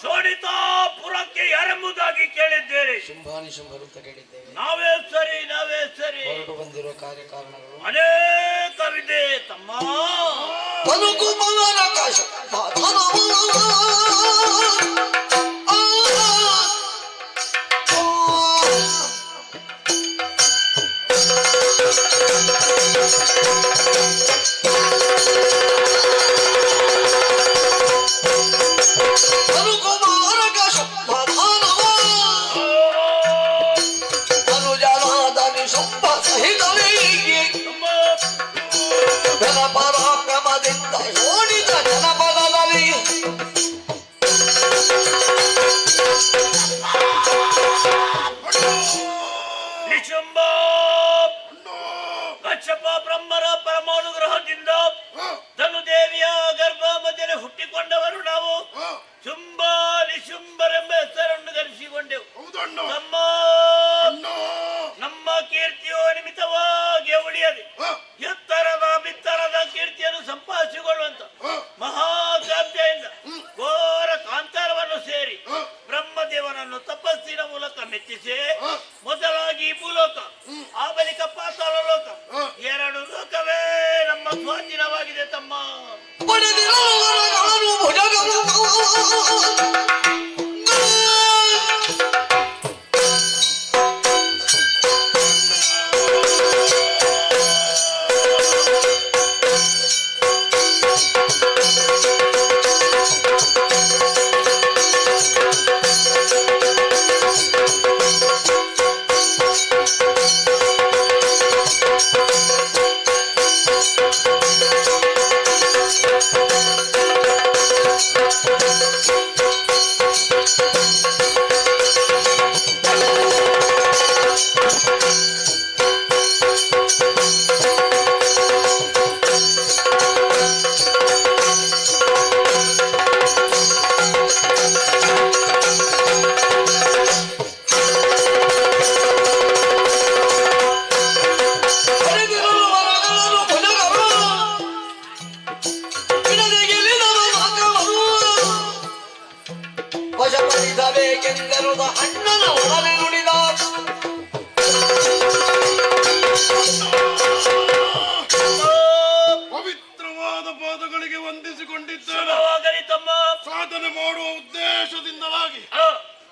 ಶೋಣಿತಾಪುರಕ್ಕೆ ಯಾರೆಂಬುದಾಗಿ ಕೇಳಿದ್ದೇನೆ. ಶುಂಭಾನಿ ಶುಂಭರು ಅಂತ ಕೇಳಿದ್ದೇವೆ. ನಾವೇ ಸರಿ ಹೊರಟು ಬಂದಿರೋ ಕಾರ್ಯಕಾರಣಗಳು ಅನೇಕವಿದೆ ತಮ್ಮ. ಪರಾಕ್ರಮದಿಂದ ಓಡಿದ ಜನಪದದಲ್ಲಿ ನನ್ನನ್ನು ತಪಸ್ಸಿನ ಮೂಲಕ ಮೆಚ್ಚಿಸಿ ಮೊದಲಾಗಿ ಭೂಲೋಕ ಆ ಬಳಿಕ ಪಾತಾಳ ಲೋಕ ಎರಡು ಲೋಕವೇ ನಮ್ಮ ಸ್ವಾಧೀನವಾಗಿದೆ ತಮ್ಮ. ಪವಿತ್ರವಾದ ಪಾದಗಳಿಗೆ ವಂದಿಸಿಕೊಂಡಿದ್ದೇನೆ. ಸಾಧನೆ ಮಾಡುವ ಉದ್ದೇಶದಿಂದಲಾಗಿ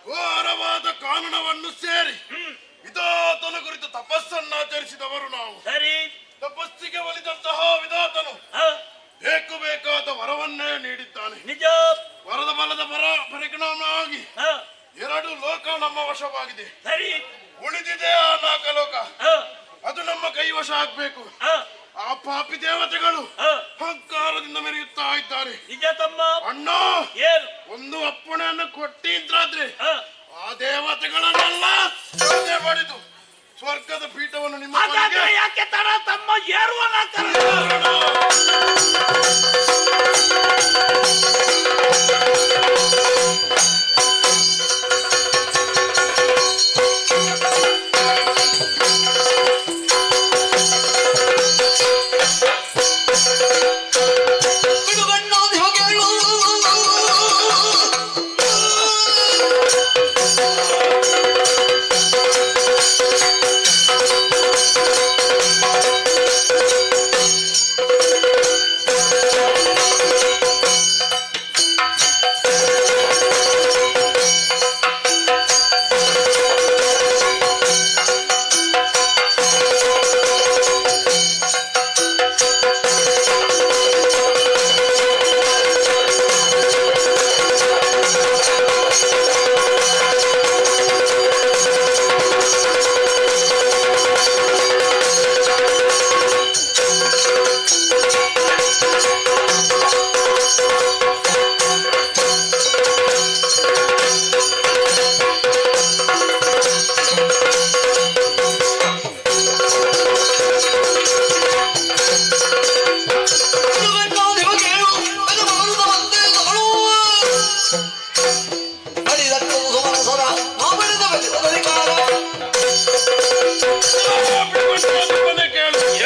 ಘೋರವಾದ ಕಾನೂನವನ್ನು ಸೇರಿ ವಿಧಾತನ ಕುರಿತು ತಪಸ್ಸನ್ನಾಚರಿಸಿದವರು ನಾವು. ಸರಿ, ತಪಸ್ಸಿಗೆ ಒಲಿದಂತಹ ವಿಧಾತನು ಬೇಕು ಬೇಕಾದ ವರವನ್ನೇ ನೀಡಿದ್ದಾನೆ. ನಿಜ. ವರದ ಬಲದ ಪರಿಣಾಮವಾಗಿ ಎರಡು ಲೋಕ ನಮ್ಮ ವಶವಾಗಿದೆ. ಸರಿ, ಉಳಿದಿದೆ ಆ ನಾಲ್ಕು ಲೋಕ, ಅದು ನಮ್ಮ ಕೈವಶ ಆಗ್ಬೇಕು. ಆ ಪಾಪಿ ದೇವತೆಗಳು ಅಹಂಕಾರದಿಂದ ಮೆರೆಯುತ್ತಾ ಇದ್ದಾರೆ. ನಿಜ ತಮ್ಮ. ಅಣ್ಣ, ಒಂದು ಅಪ್ಪಣೆಯನ್ನು ಕೊಟ್ಟಿದ್ರಾದ್ರೆ ಆ ದೇವತೆಗಳನ್ನೆಲ್ಲ ಸಾಧನೆ ಮಾಡಿದ್ದು ಸ್ವರ್ಗದ ಪೀಠವನ್ನು ನಿಮ್ಮ ಯಾಕೆ ತರ ತಮ್ಮ ಏರುವ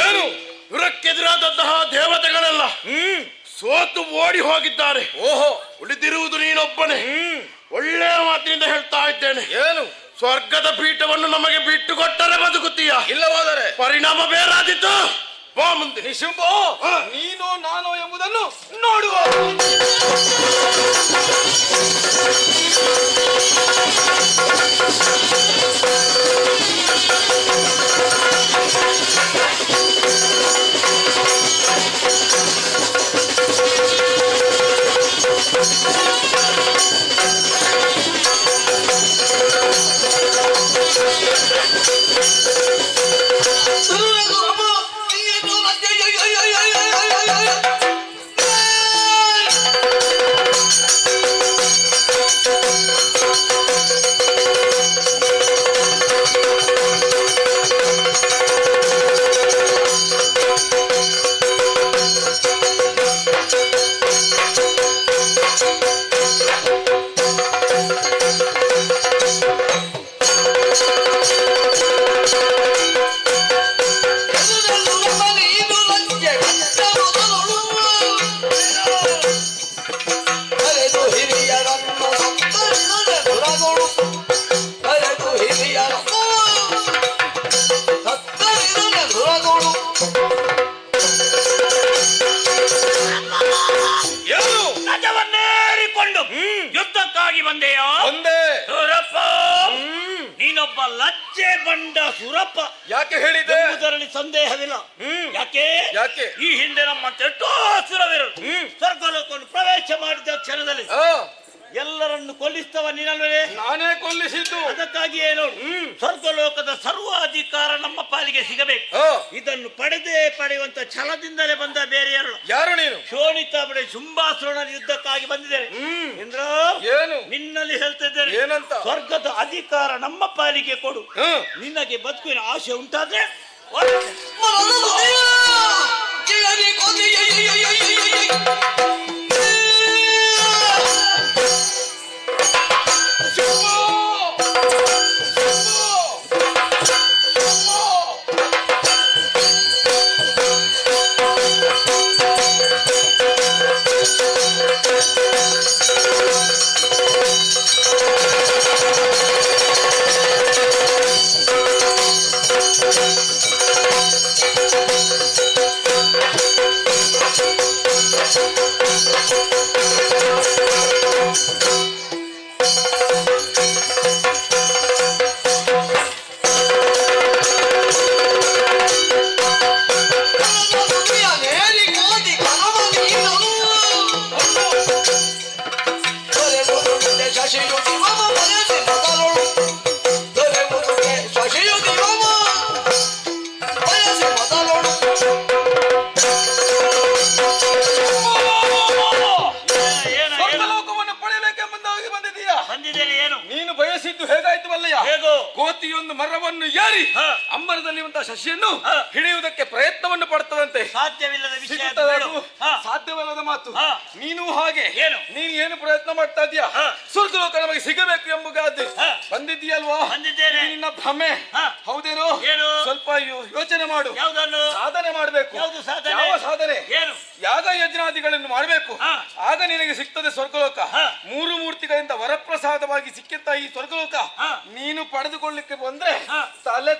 ಏನು ಇವರಕ್ಕೆದುರಾದಂತಹ ದೇವತೆಗಳೆಲ್ಲ ಸೋತು ಓಡಿ ಹೋಗಿದ್ದಾರೆ. ಓಹೋ, ಉಳಿದಿರುವುದು ನೀನೊಬ್ಬನೇ. ಒಳ್ಳೆಯ ಮಾತಿನಿಂದ ಹೇಳ್ತಾ ಇದ್ದೇನೆ. ಏನು? ಸ್ವರ್ಗದ ಪೀಠವನ್ನು ನಮಗೆ ಬಿಟ್ಟು ಕೊಟ್ಟರೆ ಬದುಕುತ್ತೀಯ, ಇಲ್ಲವಾದರೆ ಪರಿಣಾಮ ಬೇರಾದಿತ್ತು. ಬಾ ಮುಂದೆ. ನಿಶುಂಭೋ, ನೀನೋ ನಾನೋ ಎಂಬುದನ್ನು ನೋಡುವ. ಮನದೋಳು ಕರೆದು ಹಿರಿಯರ ಸತ್ತರಿದ ನುರದೋಳು ಏನು ರಜವನ್ನೇರಿಕೊಂಡು ಯುದ್ಧಕ್ಕಾಗಿ ಬಂದೆಯಾ? ಒಂದೇ ಸುರಪ್ಪ, ನೀನೊಬ್ಬ ಲಜ್ಜೆ ಬಂಡ ಸುರಪ್ಪ. ಯಾಕೆ ಹೇಳಿದೆ ಎಂಬುದರಲ್ಲಿ ಸಂದೇಹವಿಲ್ಲ. ಯಾಕೆ ಯಾಕೆ ಈ ಹಿಂದೆ ನಮ್ಮ ತೆಟ್ಟೋಸುರವಿರಲು ಸ್ವರ್ಗಲೋಕವನ್ನು ಪ್ರವೇಶ ಮಾಡಿದ ಕ್ಷಣದಲ್ಲಿ ಎಲ್ಲರನ್ನು ಕೊಲ್ಲಿಸ್ತವ ನೀನಲ್ವೇ? ನಾನೇ ಕೊಲ್ಲಿಸಿದ್ದು. ಅದಕ್ಕಾಗಿ ಏನು ಸ್ವರ್ಗಲೋಕದ ಸರ್ವಾಧಿಕಾರ ನಮ್ಮ ಪಾಲಿಗೆ ಸಿಗಬೇಕು. ಇದನ್ನು ಪಡೆಯುವಂತ ಛಲದಿಂದಲೇ ಬಂದ ಬೇರೆ ಯಾರು ನೀನು? ಶೋಣಿತ ಬಡೆ ಶುಂಭಾಸುರನ ಯುದ್ಧಕ್ಕಾಗಿ ಬಂದಿದ್ದೇನೆ. ಇಂದ್ರ, ಏನು ನಿನ್ನಲ್ಲಿ ಹೇಳ್ತಿದ್ದೇನೆ, ಏನಂತ? ಸ್ವರ್ಗದ ಅಧಿಕಾರ ನಮ್ಮ ಪಾಲಿಗೆ ಕೊಡು. ನಿನಗೆ ಬದುಕಿನ ಆಶೆ ಉಂಟಾದ್ರೆ ಕೋತಿಯೊಂದು ಮರವನ್ನು ಏರಿ ಅಂಬರದಲ್ಲಿರುವಂತಹ ಶಶಿಯನ್ನು ಹಿಡಿಯುವುದಕ್ಕೆ ಪ್ರಯತ್ನವನ್ನು ಪಡುತ್ತದಂತೆ. ಸಾಧ್ಯವಿಲ್ಲದ ವಿಷಯ, ಸಾಧ್ಯವಿಲ್ಲದ ಮಾತು. ನೀನು ಹಾಗೆ ನೀನು ಏನು ಪ್ರಯತ್ನ ಮಾಡ್ತಾ ಇದೀಯಾ? ಸ್ವರ್ಗಲೋಕ ನಮಗೆ ಸಿಗಬೇಕು ಎಂಬುದಾಗಿ ಬಂದಿದ್ದೀಯಲ್ವಾ? ನಿನ್ನ ಭ್ರಮೆ ಹೌದೇನೋ? ಸ್ವಲ್ಪ ಯೋಚನೆ ಮಾಡು. ಸಾಧನೆ ಮಾಡಬೇಕು. ಯಾವ ಸಾಧನೆ? ಯಾಗ ಯಜ್ಞಾದಿಗಳನ್ನು ಮಾಡಬೇಕು. ಆಗ ನಿನಗೆ ಸಿಗ್ತದೆ ಸ್ವರ್ಗಲೋಕ. ಮೂರು ಮೂರ್ತಿಗಳಿಂದ ವರಪ್ರಸಾದವಾಗಿ ಸಿಕ್ಕಿತ್ತ ಈ ಸ್ವರ್ಗಲೋಕ. ನೀನು ಪಡೆದುಕೊಳ್ಳಿಕ್ಕೆ ಬಂದ್ರೆ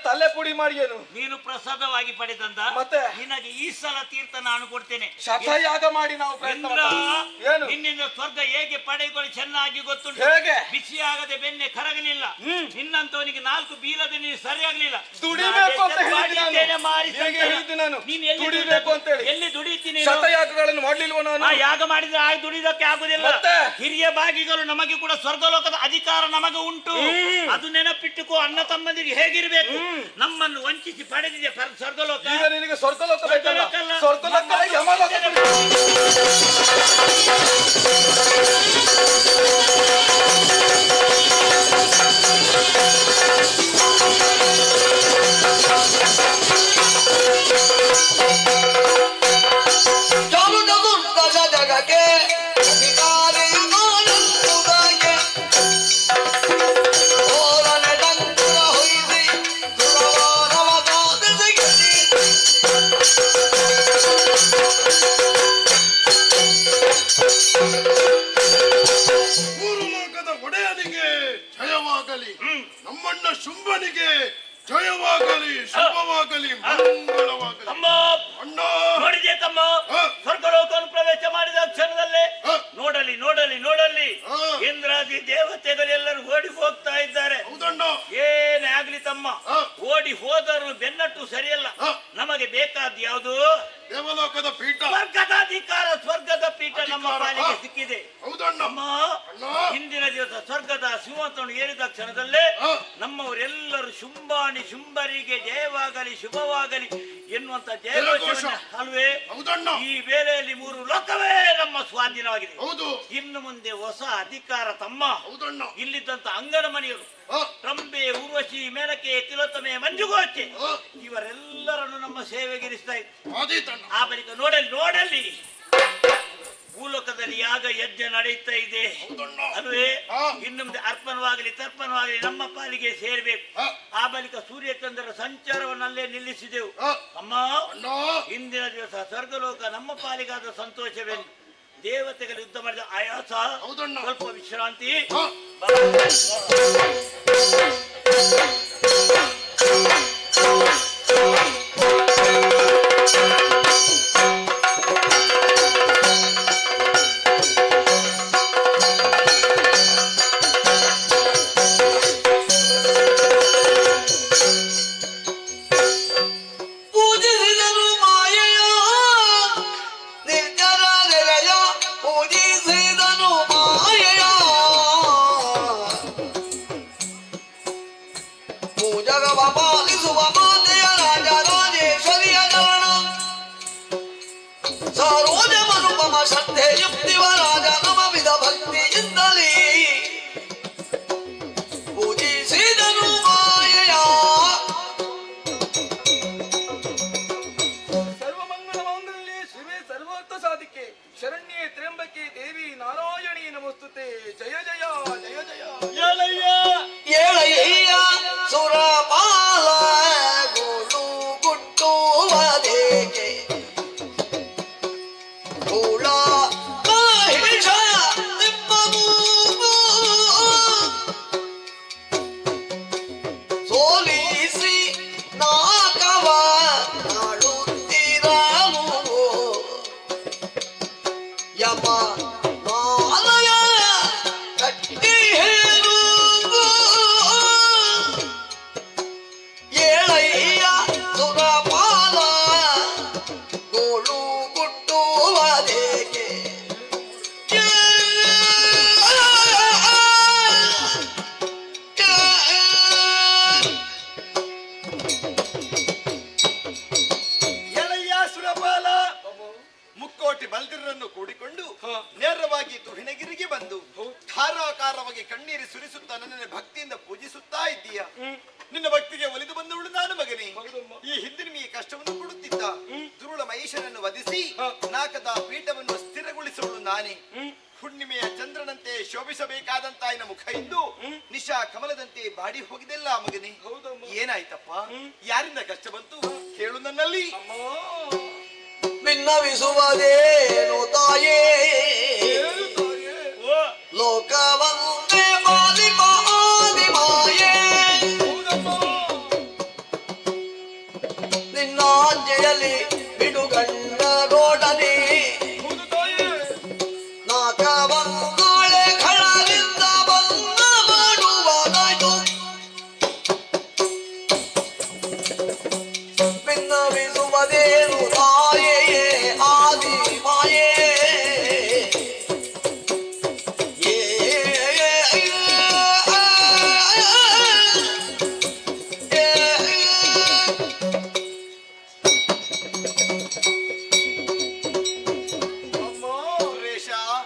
ತಲೆ ಪುಡಿ ಮಾಡಿ ಏನು ನೀನು ಪ್ರಸಾದವಾಗಿ ಪಡೆದಂತ ಮತ್ತೆ ನಿನಗೆ ಈ ಸಲ ತೀರ್ಥ ನಾನು ಕೊಡ್ತೇನೆ. ಶತಯಾಗ ಮಾಡಿ ನಾವು ನಿನ್ನಿಂದ ಸ್ವರ್ಗ ಹೇಗೆ ಪಡೆದುಕೊಳ್ಳಿ ಚೆನ್ನಾಗಿ ಗೊತ್ತುಂಟು. ಹೇಗೆ ಬಿಸಿಯಾಗದೆ ಬೆನ್ನೆ ಕರಗಲಿಲ್ಲ. ನಿನ್ನಂತವನಿಗೆ 4 ಬೀಳದೆ ನೀನು ಸರಿಯಾಗಲಿಲ್ಲ. ದುಡಿಬೇಕು ಅಂತ ಹೇಳಿದ್ದು ನಾನು. ದುಡಿಬೇಕು ಅಂತ ಹೇಳಿ ಎಲ್ಲಿ ದುಡಿತೀನಿ? ಶತಯಾಗಗಳನ್ನು ಮಾಡ್ಲಿಲ್ವ ನಾನು? ಯಾಗ ಮಾಡಿದ್ರೆ ಆಗ ದುಡಿದಕ್ಕೆ ಆಗುದಿಲ್ಲ. ಹಿರಿಯ ಭಾಗಿಗಳು ನಮಗೆ ಕೂಡ ಸ್ವರ್ಗಲೋಕದ ಅಧಿಕಾರ ನಮಗೆ ಉಂಟು. ಅದು ನೆನಪಿಟ್ಟುಕೋ. ಅಣ್ಣ ತಮ್ಮಂದಿರಿಗೆ ಹೇಗಿರ್ಬೇಕು. ನಮ್ಮನ್ನು ವಂಚಿಸಿ ಪಡೆದಿದೆ ಸ್ವರ್ಗಲೋಕ. ಈಗ ನಿನಗೆ ಸ್ವರ್ಗಲೋಕ ಬೇಕಲ್ಲ? ಸ್ವರ್ಗಲೋಕ ಯಮಲೋಕ. ಜಗಕ್ಕೆ ಮೂರು ಲೋಕದ ಒಡೆಯನಿಗೆ ಜಯವಾಗಲಿ. ನಮ್ಮಣ್ಣ ಶುಂಭನಿಗೆ ಜಯವಾಗಲಿ, ಶುಭವಾಗಲಿ, ಮಂಗಳವಾಗಲಿ. ಅಣ್ಣ ನೋಡಿದೆ ತಮ್ಮ, ಸ್ವರ್ಗಲೋಕವನ್ನು ಪ್ರವೇಶ ಮಾಡಿದ ಕ್ಷಣದಲ್ಲೇ ನೋಡಲಿ ನೋಡಲಿ ನೋಡಲಿ ಇಂದ್ರಾದಿ ದೇವತೆಗಳೆಲ್ಲರೂ ಓಡಿ ಹೋಗ್ತಾ ಇದ್ದಾರೆ. ಏನೇ ಆಗ್ಲಿ ತಮ್ಮ, ಓಡಿ ಹೋದರು ಬೆನ್ನಟ್ಟು ಸರಿಯಲ್ಲ. ನಮಗೆ ಬೇಕಾದ ಯಾವುದು? ದೇವಲೋಕದ ಪೀಠ, ಸ್ವರ್ಗದ ಅಧಿಕಾರ, ಸ್ವರ್ಗದ ಪೀಠ ನಮ್ಮ ಪಾಲಿಗೆ ಸಿಕ್ಕಿದೆ. ಅಮ್ಮ, ಹಿಂದಿನ ದಿವಸ ಸ್ವರ್ಗದ ಸಿಂಹಾಸನ ಏರಿದ ಕ್ಷಣದಲ್ಲೇ ನಮ್ಮವರೆಲ್ಲರೂ ಶುಂಭಾಣಿ ಶುಂಭರಿಗೆ ಜಯವಾಗಲಿ ಶುಭವಾಗಲಿ ಎನ್ನುವಂತ ಜಯಘೋಷ ಅಲ್ವೇ? ಈ ವೇಳೆಯಲ್ಲಿ 3 ಲೋಕವೇ ನಮ್ಮ ಸ್ವಾಧೀನವಾಗಿದೆ. ಇನ್ನು ಮುಂದೆ ಹೊಸ ಅಧಿಕಾರ ತಮ್ಮ. ಇಲ್ಲಿದ್ದಂತ ಅಂಗನ ಮನೆಯರು ರಂಬೆ, ಊರ್ವಶಿ, ಮೇನಕೆ, ತಿಲೋತ್ತಮೆ, ಮಂಜುಗೋಚೆ ಇವರೆಲ್ಲರನ್ನು ನಮ್ಮ ಸೇವೆಗಿರಿಸ್ತಾ ಇದ್ದಾರೆ. ಆ ಬಳಿಕ ನೋಡಲಿ ಭೂಲೋಕದಲ್ಲಿ ಯಾಗ ಯಜ್ಞ ನಡೆಯುತ್ತಾ ಇದೆ ಅಲ್ವೇ? ಇನ್ನು ಮುಂದೆ ಅರ್ಪಣವಾಗಲಿ ತರ್ಪಣವಾಗಲಿ ನಮ್ಮ ಪಾಲಿಗೆ ಸೇರ್ಬೇಕು. ಆ ಬಳಿಕ ಸೂರ್ಯಚಂದ್ರರ ಸಂಚಾರವನ್ನಲ್ಲೇ ನಿಲ್ಲಿಸಿದೆವು. ಅಮ್ಮ, ಇಂದಿನ ದಿವಸ ಸ್ವರ್ಗಲೋಕ ನಮ್ಮ ಪಾಲಿಗಾದ ಸಂತೋಷವೇನು? ದೇವತೆಗಳು ಯುದ್ಧ ಮಾಡಿದ ಆಯಾಸ, ಸ್ವಲ್ಪ ವಿಶ್ರಾಂತಿ. ಪೂಜಿಸಿದರು ಮಾಯೆಯ ನಿರ್ಜರ ನೆಲೆಯ ಪೂಜಿಸಿದನು ಮಾಯೆಯ ಪೂಜಗವ ಪಾಲಿಸುವ ಮಾತೆಯ ರಾಜರಾಜೇಶ್ವರಿಯ ಚರಣ ಸರೋಜ ಮನುಪಮ ಶ್ರದ್ಧೆ ಯುಕ್ತಿವ ರಾಜ ನಮವಿದ ಭಕ್ತಿಯಿಂದಲೇ ಪೂಜಿಸಿದನು ಮಾಯೆಯ ಸರ್ವಮಂಗಳ ಮಾಂಗಲ್ಯೆ ಶಿವೆ ಸರ್ವಾರ್ಥ ಸಾಧಿಕೆ ಶರಣ್ಯೆ ತ್ರ್ಯಂಬಕೆ ದೇವಿ ನಾರಾಯಣಿ ನಮಸ್ತುತೆ ಜಯ ಜಯ ಜಯ ಜಯ ಏಳಯ್ಯ ಸುರಪಾಲ ಗೋಳು ಗುಟ್ಟುವದೇಕೆ ಕೂಳ ಮಹಿಷ ತಿಮ್ಮನು ಸೋಲಿಸಿ ನಾಕವ ನಾಡುತ್ತಿರಲು ಯಮ ಮಾಲಯ ಕಟ್ಟಿ ಹೇಳು ಏಳಯ್ಯ ಸುರಪಾಲ ಗೋಳು ಗುಟ್ಟುವದೇಕೆ ಎಳೆಯ ಸುರಪಾಲ ಮುಕ್ಕೋಟಿ ಬಲ್ದಿರನ್ನು ಕೂಡಿಕೊಂಡು ನೇರವಾಗಿ ತುಹಿಣಗಿರಿಗೆ ಬಂದು ಧಾರಾಕಾರವಾಗಿ ಕಣ್ಣೀರಿ ಸುರಿಸುತ್ತಾ ನನ್ನನ್ನು ಭಕ್ತಿಯಿಂದ ಪೂಜಿಸುತ್ತಾ ಇದ್ದೀಯ. ನಿನ್ನ ಭಕ್ತಿಗೆ ಒಲಿದು ಬಂದವಳು ನಾನು ಮಗನೇ. ಈ ಹಿಂದೆ ನಿಮಗೆ ಕಷ್ಟವನ್ನು ಕೊಡುತ್ತಿದ್ದ ದುರುಳ ಮಹೇಶನನ್ನು ವಧಿಸಿ ನಾಕದ ಪೀಠವನ್ನು ಸ್ಥಿರಗೊಳಿಸುವಳು ನಾನೇ. ಹುಣ್ಣಿಮೆಯ ಚಂದ್ರನಂತೆ ಶೋಭಿಸಬೇಕಾದಂತ ನಿನ್ನ ಮುಖ ಇಂದು ನಿಶಾ ಕಮಲದಂತೆ ಬಾಡಿ ಹೋಗಿದೆಲ್ಲ ಮಗನೇ. ಏನಾಯ್ತಪ್ಪ? ಯಾರಿಂದ ಕಷ್ಟ ಬಂತು ಹೇಳು ನನ್ನಲ್ಲಿ. ಭಿನ್ನವಿಸುವುದೇನು ತಾಯೇ ಲೋಕವಂದೇ ಮಾದಿ ಮಾಯೇ ನಿನ್ನಾಜ್ಞೆಯಲ್ಲಿ ಬಿಡುಗಂಡರೋಡನೆ ನಾಕವಂಗಾಳೆ ಖಳದಿಂದ ಬಂದ ಮಾಡುವನಾಯ್ತು ಭಿನ್ನವಿಸುವುದೇನು ತಾಯೇ ಆದಿ ಮಾಯೇ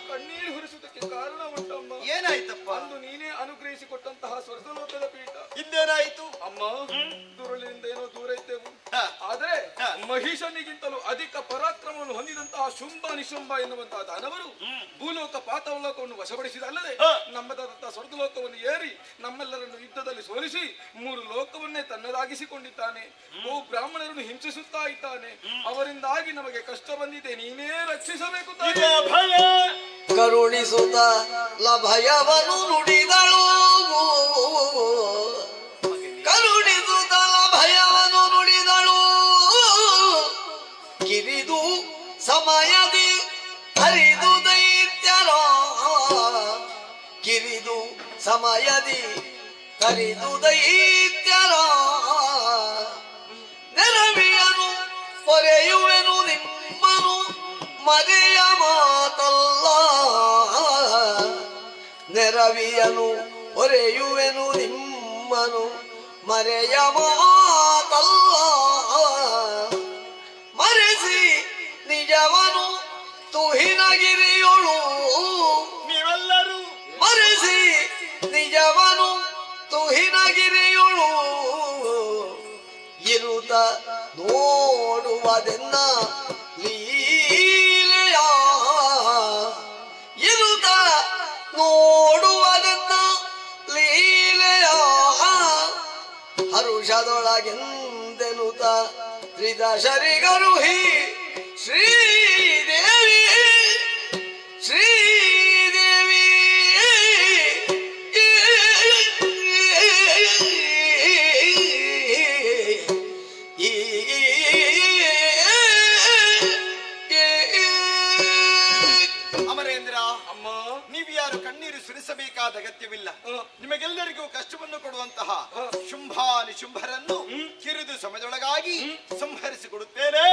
ಕಣ್ಣೀರು ಹುರಿಸುವುದಕ್ಕೆ ಕಾರಣ ಉಂಟಮ್ಮ. ಏನಾಯ್ತಪ್ಪ? ಅಂದು ನೀನೇ ಅನುಗ್ರಹಿಸಿಕೊಟ್ಟಂತಹ ಸ್ವರ್ಗಲೋಕದ ಪೀಠ ಹಿಂದೇನಾಯ್ತು ಅಮ್ಮ? ದುರುಳಿನಿಂದ ಏನೋ ದೂರ ಇದ್ದೆವು. ಆದ್ರೆ ಮಹಿಷನಿಗಿಂತಲೂ ಅಧಿಕ ಪರಾಕ್ರಮವನ್ನು ಹೊಂದಿದಂತಹ ಶುಂಭ ನಿಶುಂಭ ಎನ್ನುವಂತಹ ದಾನವರು ಭೂಲೋಕ ಪಾತಾಳಲೋಕವನ್ನು ವಶಪಡಿಸಿದಲ್ಲದೆ ನಮ್ಮದಾದಂತಹ ಸ್ವರ್ಗಲೋಕವನ್ನು ಏರಿ ನಮ್ಮೆಲ್ಲರನ್ನು ಯುದ್ಧದಲ್ಲಿ ಸೋಲಿಸಿ 3 ಲೋಕವನ್ನೇ ತನ್ನದಾಗಿಸಿಕೊಂಡಿದ್ದಾನೆ. ಬ್ರಾಹ್ಮಣರನ್ನು ಹಿಂಸಿಸುತ್ತಾ ಇದ್ದಾನೆ. ಅವರಿಂದಾಗಿ ನಮಗೆ ಕಷ್ಟ ಬಂದಿದೆ, ನೀನೇ ರಕ್ಷಿಸಬೇಕು ತಾಯಿ. ಕರುಣಿಸುತ್ತ ಲಭಯವನು ನುಡಿದಳು ಕರುಣಿಸುತ್ತ ಲಭಯವನು ನುಡಿದಳು ಕಿರಿದು ಸಮಯದಿ ಹರಿದು ದೈತ್ಯರ ಕಿರಿದು ಸಮಯದಿ ಹರಿದು ದೈತ್ಯರ ನೆರವಿಯನು ಪೊರೆಯುವೆನು ನಿಮ್ಮನು ಮರೆಯ ಮಾತಲ್ಲ ನೆರವಿಯನು ಒರೆಯುವೆನು ನಿಮ್ಮನು ಮರೆಯ ಮಾತಲ್ಲ ಮರೆಸಿ ನಿಜವನು ತುಹಿನಗಿರಿಯೊಳು ನೀವೆಲ್ಲರೂ ಮರೆಸಿ ನಿಜವನು ತುಹಿನಗಿರಿಯೊಳು ಇರುತ್ತ ನೋಡುವದೆನ್ನ ಲೀಲೆಯ ಇರುತ್ತ ನೋಡುವದೆನ್ನ ಲೀಲೆಯ ಹರುಷದೊಳಗೆಂದೆನುತ ತ್ರಿದಶರಿಗರುಹಿ ಶ್ರೀದೇವಿ ಶ್ರೀದೇವಿ ನಿಮಗೆಲ್ಲರಿಗೂ ಕಷ್ಟವನ್ನು ಕೊಡುವಂತಹ ಶುಂಭಾನಿ ಶುಂಭರನ್ನು ಕಿರಿದು ಸಮಯದೊಳಗಾಗಿ ಸಂಹರಿಸಿಕೊಡುತ್ತೇನೆ.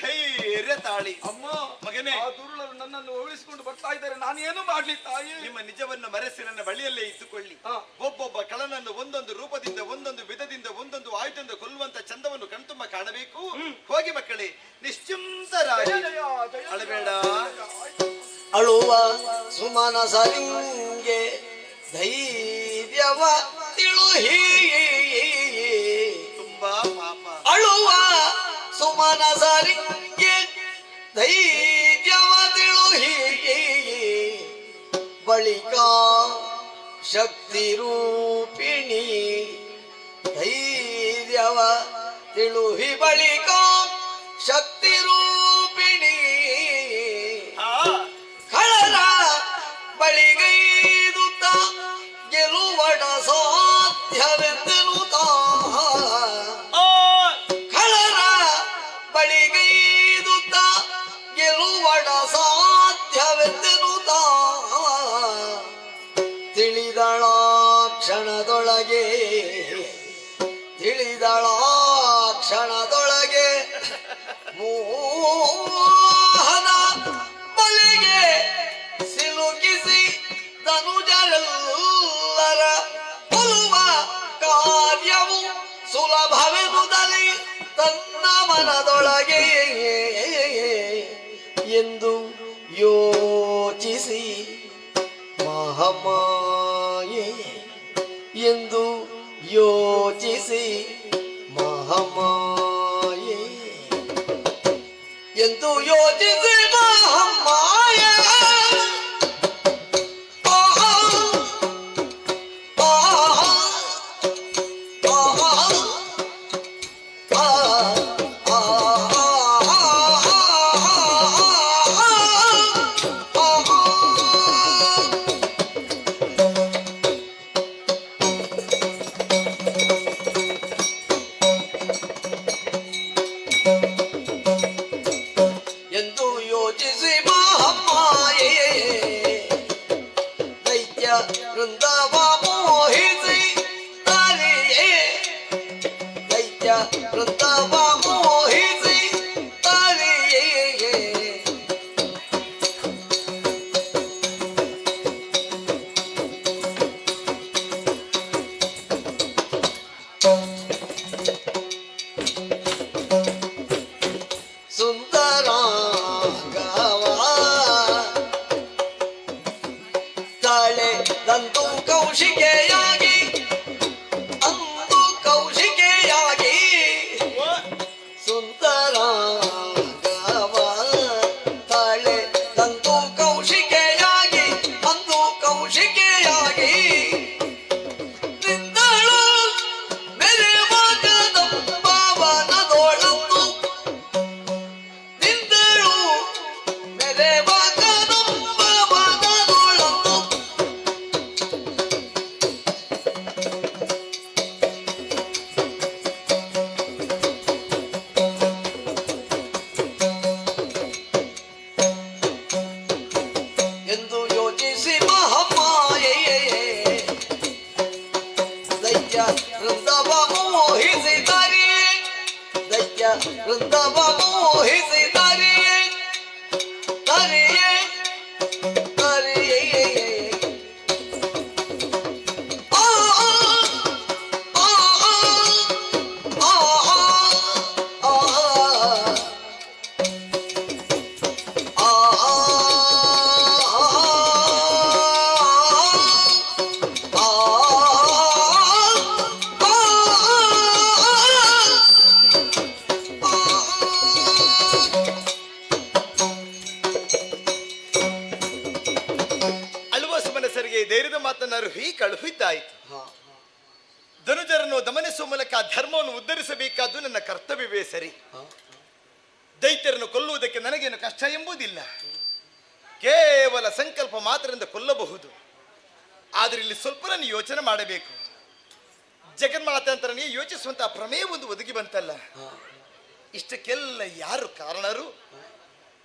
ಧೈರ್ಯ ತಾಳಿ. ಅಮ್ಮ ಮಗನೇ, ಆ ದುರುಳರು ನನ್ನನ್ನು ಓಡಿಸಿಕೊಂಡು ಬರ್ತಾ ಇದ್ದಾರೆ, ನಾನು ಏನು ಮಾಡ್ಲಿ ತಾಯಿ? ನಿಮ್ಮ ನಿಜವನ್ನು ಮರೆಸಿ ನನ್ನ ಬಳಿಯಲ್ಲೇ ಇದ್ದುಕೊಳ್ಳಿ. ಒಬ್ಬೊಬ್ಬ ಕಳನನ್ನು ಒಂದೊಂದು ರೂಪದಿಂದ, ಒಂದೊಂದು ವಿಧದಿಂದ, ಒಂದೊಂದು ಆಯುಧದಿಂದ ಕೊಲ್ಲುವಂತ ಚಂದವನ್ನು ಕಣ್ತುಂಬ ಕಾಣಬೇಕು. ಹೋಗಿ ಮಕ್ಕಳೇ, ನಿಶ್ಚಿಂತರಾಗಿ. ಅಳಬೇಡ. ಅಳುವ ಸುಮನ ಸರಿಂಗೆ ಧೈರ್ಯವ ತಿಳುಹಿ. ತುಂಬಾ ಪಾಪ. ಅಳುವ ಸುಮನ ಸರಿಂಗೆ ಧೈರ್ಯವ ತಿಳುಹಿ. ಬಳಿಕ ಶಕ್ತಿ ರೂಪಿಣಿ ಧೈರ್ಯವ ತಿಳುಹಿ. ಬಳಿಕ ಶಕ್ತಿ ರೂಪಿಣಿ ಕಳರ ಬಳಿಗೈದುತ್ತ ಗೆಲುವಡ ಸಾಧ್ಯವೆಂದೆನುತ್ತ. ಕಳರ ಬಳಿಗೈದುತ್ತ ಗೆಲುವಡ ಸಾಧ್ಯವೆಂದೆನುತ್ತ. ತಿಳಿದಳ ಕ್ಷಣದೊಳಗೆ, ತಿಳಿದಳ ಕ್ಷಣದೊಳಗೆ ಮೋಹನ ಬಲೆಗೆ ಸಿಲುಕಿಸಿ ಧನುಜರೆಲ್ಲರ ಕೊಲ್ಲುವ ಕಾರ್ಯವು ಸುಲಭವೆಂಬುದಲಿ ತನ್ನ ಮನದೊಳಗೆ ಎಂದು ಯೋಚಿಸಿ ಮಹಾಮಾಯೆ ಎಂದು ಯೋಚಿಸಿ ಮಹಾಮಾಯೆ ಎಂದು ಯೋಚಿಸಿ ಮಹಾಮಾಯೆ ಎಂದು ಯೋಚಿಸಿ ಮಹಾಮಾಯೆ ದೈತ್ಯ ವೃಂದವ ಮೋಹಿಸಿ ತಾರಿಯೇ. ದೈತ್ಯ ವೃಂದವ ಮೋಹಿಸಿ ತಾರಿಯೇ. ಸುಂದರಾಂಗವ ತಾಳೆ ತಂದು ಕೌಶಿಕೆಯಾಗಿ, ಅಂದು ಕೌಶಿಕೆಯಾಗಿ. ಸುಂದರಾಂಗವ ತಾಳೆ ತಂದು ಕೌಶಿಕೆಯಾಗಿ, ಅಂದು ಕೌಶಿಕೆಯಾಗಿ. ನಿಂದಳು ಮೆರೆವ ಕದಂಬವನದೊಳಂದು, ನಿಂದಳು ಮೆರೆವ ಕದಂಬವನದೊಳಂದು. ಎಂದು ಯೋಚಿಸಿ ಮಹಾಮಾಯೆ ದೈತ್ಯ ವೃಂದವ ಮೋಹಿಸಿ ತಾರಿಯೇ. ದೈತ್ಯ ವೃಂದವ ಮೋಹಿಸಿ ತಾರಿಯೇ. ತಾರಿಯೇ ತಾರಿಯೇ. ಆ ಆ ಆ ಆ ಆ ಅಳುವ ಸುಮನಸರಿಗೆ ಧೈರ್ಯದ ಮಾತನ್ನು ಹೀ ಕಳುಹಿದ್ದಾಯಿತು. ಧನುಜರನ್ನು ದಮನಿಸುವ ಮೂಲಕ ಧರ್ಮವನ್ನು ಉದ್ಧರಿಸಬೇಕಾದ್ದು ನನ್ನ ಕರ್ತವ್ಯವೇ ಸರಿ. ದೈತ್ಯರನ್ನು ಕೊಲ್ಲುವುದಕ್ಕೆ ನನಗೇನು ಕಷ್ಟ ಎಂಬುದಿಲ್ಲ. ಕೇವಲ ಸಂಕಲ್ಪ ಮಾತ್ರದಿಂದ ಕೊಲ್ಲಬಹುದು. ಆದರೆ ಇಲ್ಲಿ ಸ್ವಲ್ಪ ನಾನು ಯೋಚನೆ ಮಾಡಬೇಕು. ಜಗನ್ಮಾತೆ ಅಂತ ನನಗೆ ಯೋಚಿಸುವಂತಹ ಪ್ರಮೇಯ ಒಂದು ಒದಗಿ ಬಂತಲ್ಲ. ಇಷ್ಟಕ್ಕೆಲ್ಲ ಯಾರು ಕಾರಣರು?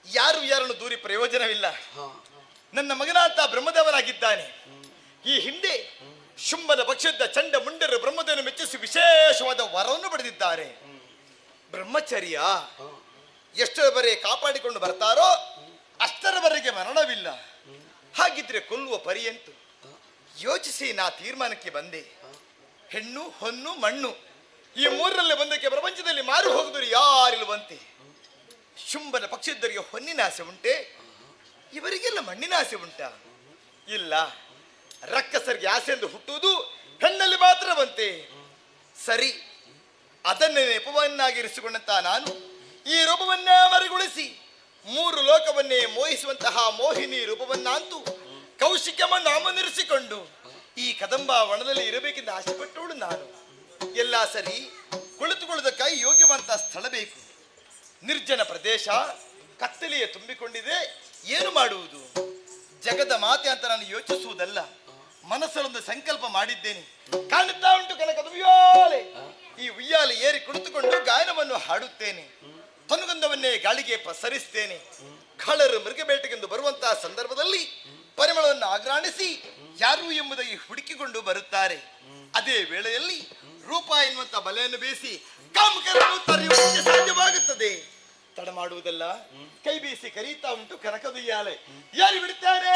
ಯಾರನ್ನು ದೂರಿ ಪ್ರಯೋಜನವಿಲ್ಲ. ನನ್ನ ಮಗನಾದ ಬ್ರಹ್ಮದೇವನಾಗಿದ್ದಾನೆ. ಈ ಹಿಂದೆ ಶುಂಭನ ಪಕ್ಷದ ಚಂಡ ಮುಂಡರು ಬ್ರಹ್ಮದೇವನು ಮೆಚ್ಚಿಸಿ ವಿಶೇಷವಾದ ವರವನ್ನು ಪಡೆದಿದ್ದಾರೆ. ಬ್ರಹ್ಮಚರ್ಯ ಎಷ್ಟರವರೆಗೆ ಕಾಪಾಡಿಕೊಂಡು ಬರ್ತಾರೋ ಅಷ್ಟರವರೆಗೆ ಮರಣವಿಲ್ಲ. ಹಾಗಿದ್ರೆ ಕೊಲ್ಲುವ ಪರಿಯಂತು ಯೋಚಿಸಿ ನಾ ತೀರ್ಮಾನಕ್ಕೆ ಬಂದೆ. ಹೆಣ್ಣು ಹೊನ್ನು ಮಣ್ಣು ಈ ಮೂರರಲ್ಲಿ ಒಂದಕ್ಕೆ ಪ್ರಪಂಚದಲ್ಲಿ ಮಾರು ಹೋಗುವುದು ಯಾರಿಲ್ವಂತೆ. ಶುಂಭನ ಪಕ್ಷದವರಿಗೆ ಹೊನ್ನಿನ ಆಸೆ ಉಂಟೆ, ಇವರಿಗೆಲ್ಲ ಮಣ್ಣಿನ ಆಸೆ ಉಂಟಾ? ಇಲ್ಲ, ರಕ್ಕಸರಿಗೆ ಆಸೆ ಎಂದು ಹುಟ್ಟುವುದು ಹೆಣ್ಣಲ್ಲಿ ಮಾತ್ರವಂತೆ. ಸರಿ, ಅದನ್ನೇ ನೆಪವನ್ನಾಗಿರಿಸಿಕೊಂಡಂತಹ ನಾನು ಈ ರೂಪವನ್ನೇ ಮರೆಗೊಳಿಸಿ 3 ಲೋಕವನ್ನೇ ಮೋಹಿಸುವಂತಹ ಮೋಹಿನಿ ರೂಪವನ್ನಂತೂ ಕೌಶಿಕವನ್ನು ನಾಮನಿರಿಸಿಕೊಂಡು ಈ ಕದಂಬ ವನದಲ್ಲಿ ಇರಬೇಕೆಂದು ಆಸೆಪಟ್ಟವಳು ನಾನು. ಎಲ್ಲ ಸರಿ, ಕುಳಿತುಕೊಳ್ಳುವುದಕ್ಕಾಗಿ ಯೋಗ್ಯವಂತ ಸ್ಥಳ ಬೇಕು. ನಿರ್ಜನ ಪ್ರದೇಶ, ಕತ್ತಲೆಯೇ ತುಂಬಿಕೊಂಡಿದೆ. ಏನು ಮಾಡುವುದು? ಜಗದ ಮಾತೆ ಅಂತ ನಾನು ಯೋಚಿಸುವುದಲ್ಲ, ಮನಸ್ಸಲ್ಲೊಂದು ಸಂಕಲ್ಪ ಮಾಡಿದ್ದೇನೆ. ಕಾಣುತ್ತಾ ಉಂಟು ಕನಕದ ಉಯ್ಯಾಲೆ. ಈ ಉಯ್ಯಾಲೆ ಏರಿ ಕುಳಿತುಕೊಂಡು ಗಾಯನವನ್ನು ಹಾಡುತ್ತೇನೆ. ತನುಗಂಧವನ್ನೇ ಗಾಳಿಗೆ ಪಸರಿಸ್ತೇನೆ. ಕಳ್ಳರು ಮೃಗಬೇಟೆಗೆಂದು ಬರುವಂತಹ ಸಂದರ್ಭದಲ್ಲಿ ಪರಿಮಳವನ್ನು ಆಘ್ರಾಣಿಸಿ ಯಾರು ಎಂಬುದಾಗಿ ಹುಡುಕಿಕೊಂಡು ಬರುತ್ತಾರೆ. ಅದೇ ವೇಳೆಯಲ್ಲಿ ರೂಪ ಎನ್ನುವಂತ ಬಲೆಯನ್ನು ಬೀಸಿ ಕಾಮಕರನ್ನು ತರೆಯುವುದಕ್ಕೆ ಸಾಧ್ಯವಾಗುತ್ತದೆ. ತಡ ಮಾಡುವುದಲ್ಲ, ಕೈ ಬೀಸಿ ಕರೀತಾ ಉಂಟು ಕನಕದುಯ್ಯಾಲೆ. ಯಾರು ಬಿಡುತ್ತಾರೆ?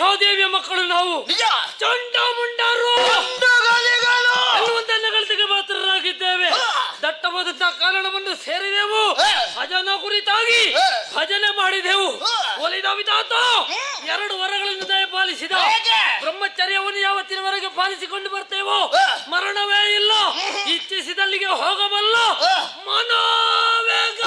ಮಹಾದೇವಿಯ ಮಕ್ಕಳು ನಾವು. ಚಂಡ ಮುಂಡಾರು ಅನ್ನುವಂತ ನಗರಕ್ಕೆ ಮಾತ್ರರಾಗಿದ್ದೇವೆ. ದಟ್ಟವಾದಂತಹ ಕಾರಣವನ್ನು ಸೇರಿದೆವು. ಭಜನ ಕುರಿತಾಗಿ ಭಜನೆ ಮಾಡಿದೆವು. ಒಲಿದ ವಿಧಾತ 2 ವರಗಳನ್ನು ದಯಪಾಲಿಸಿದ. ಬ್ರಹ್ಮಚರ್ಯವನ್ನು ಯಾವತ್ತಿನವರೆಗೆ ಪಾಲಿಸಿಕೊಂಡು ಬರ್ತೇವೋ ಮರಣವೇ ಇಲ್ಲ. ಇಚ್ಛಿಸಿದಲ್ಲಿಗೆ ಹೋಗಬಲ್ಲ ಮನೋವೇಗ.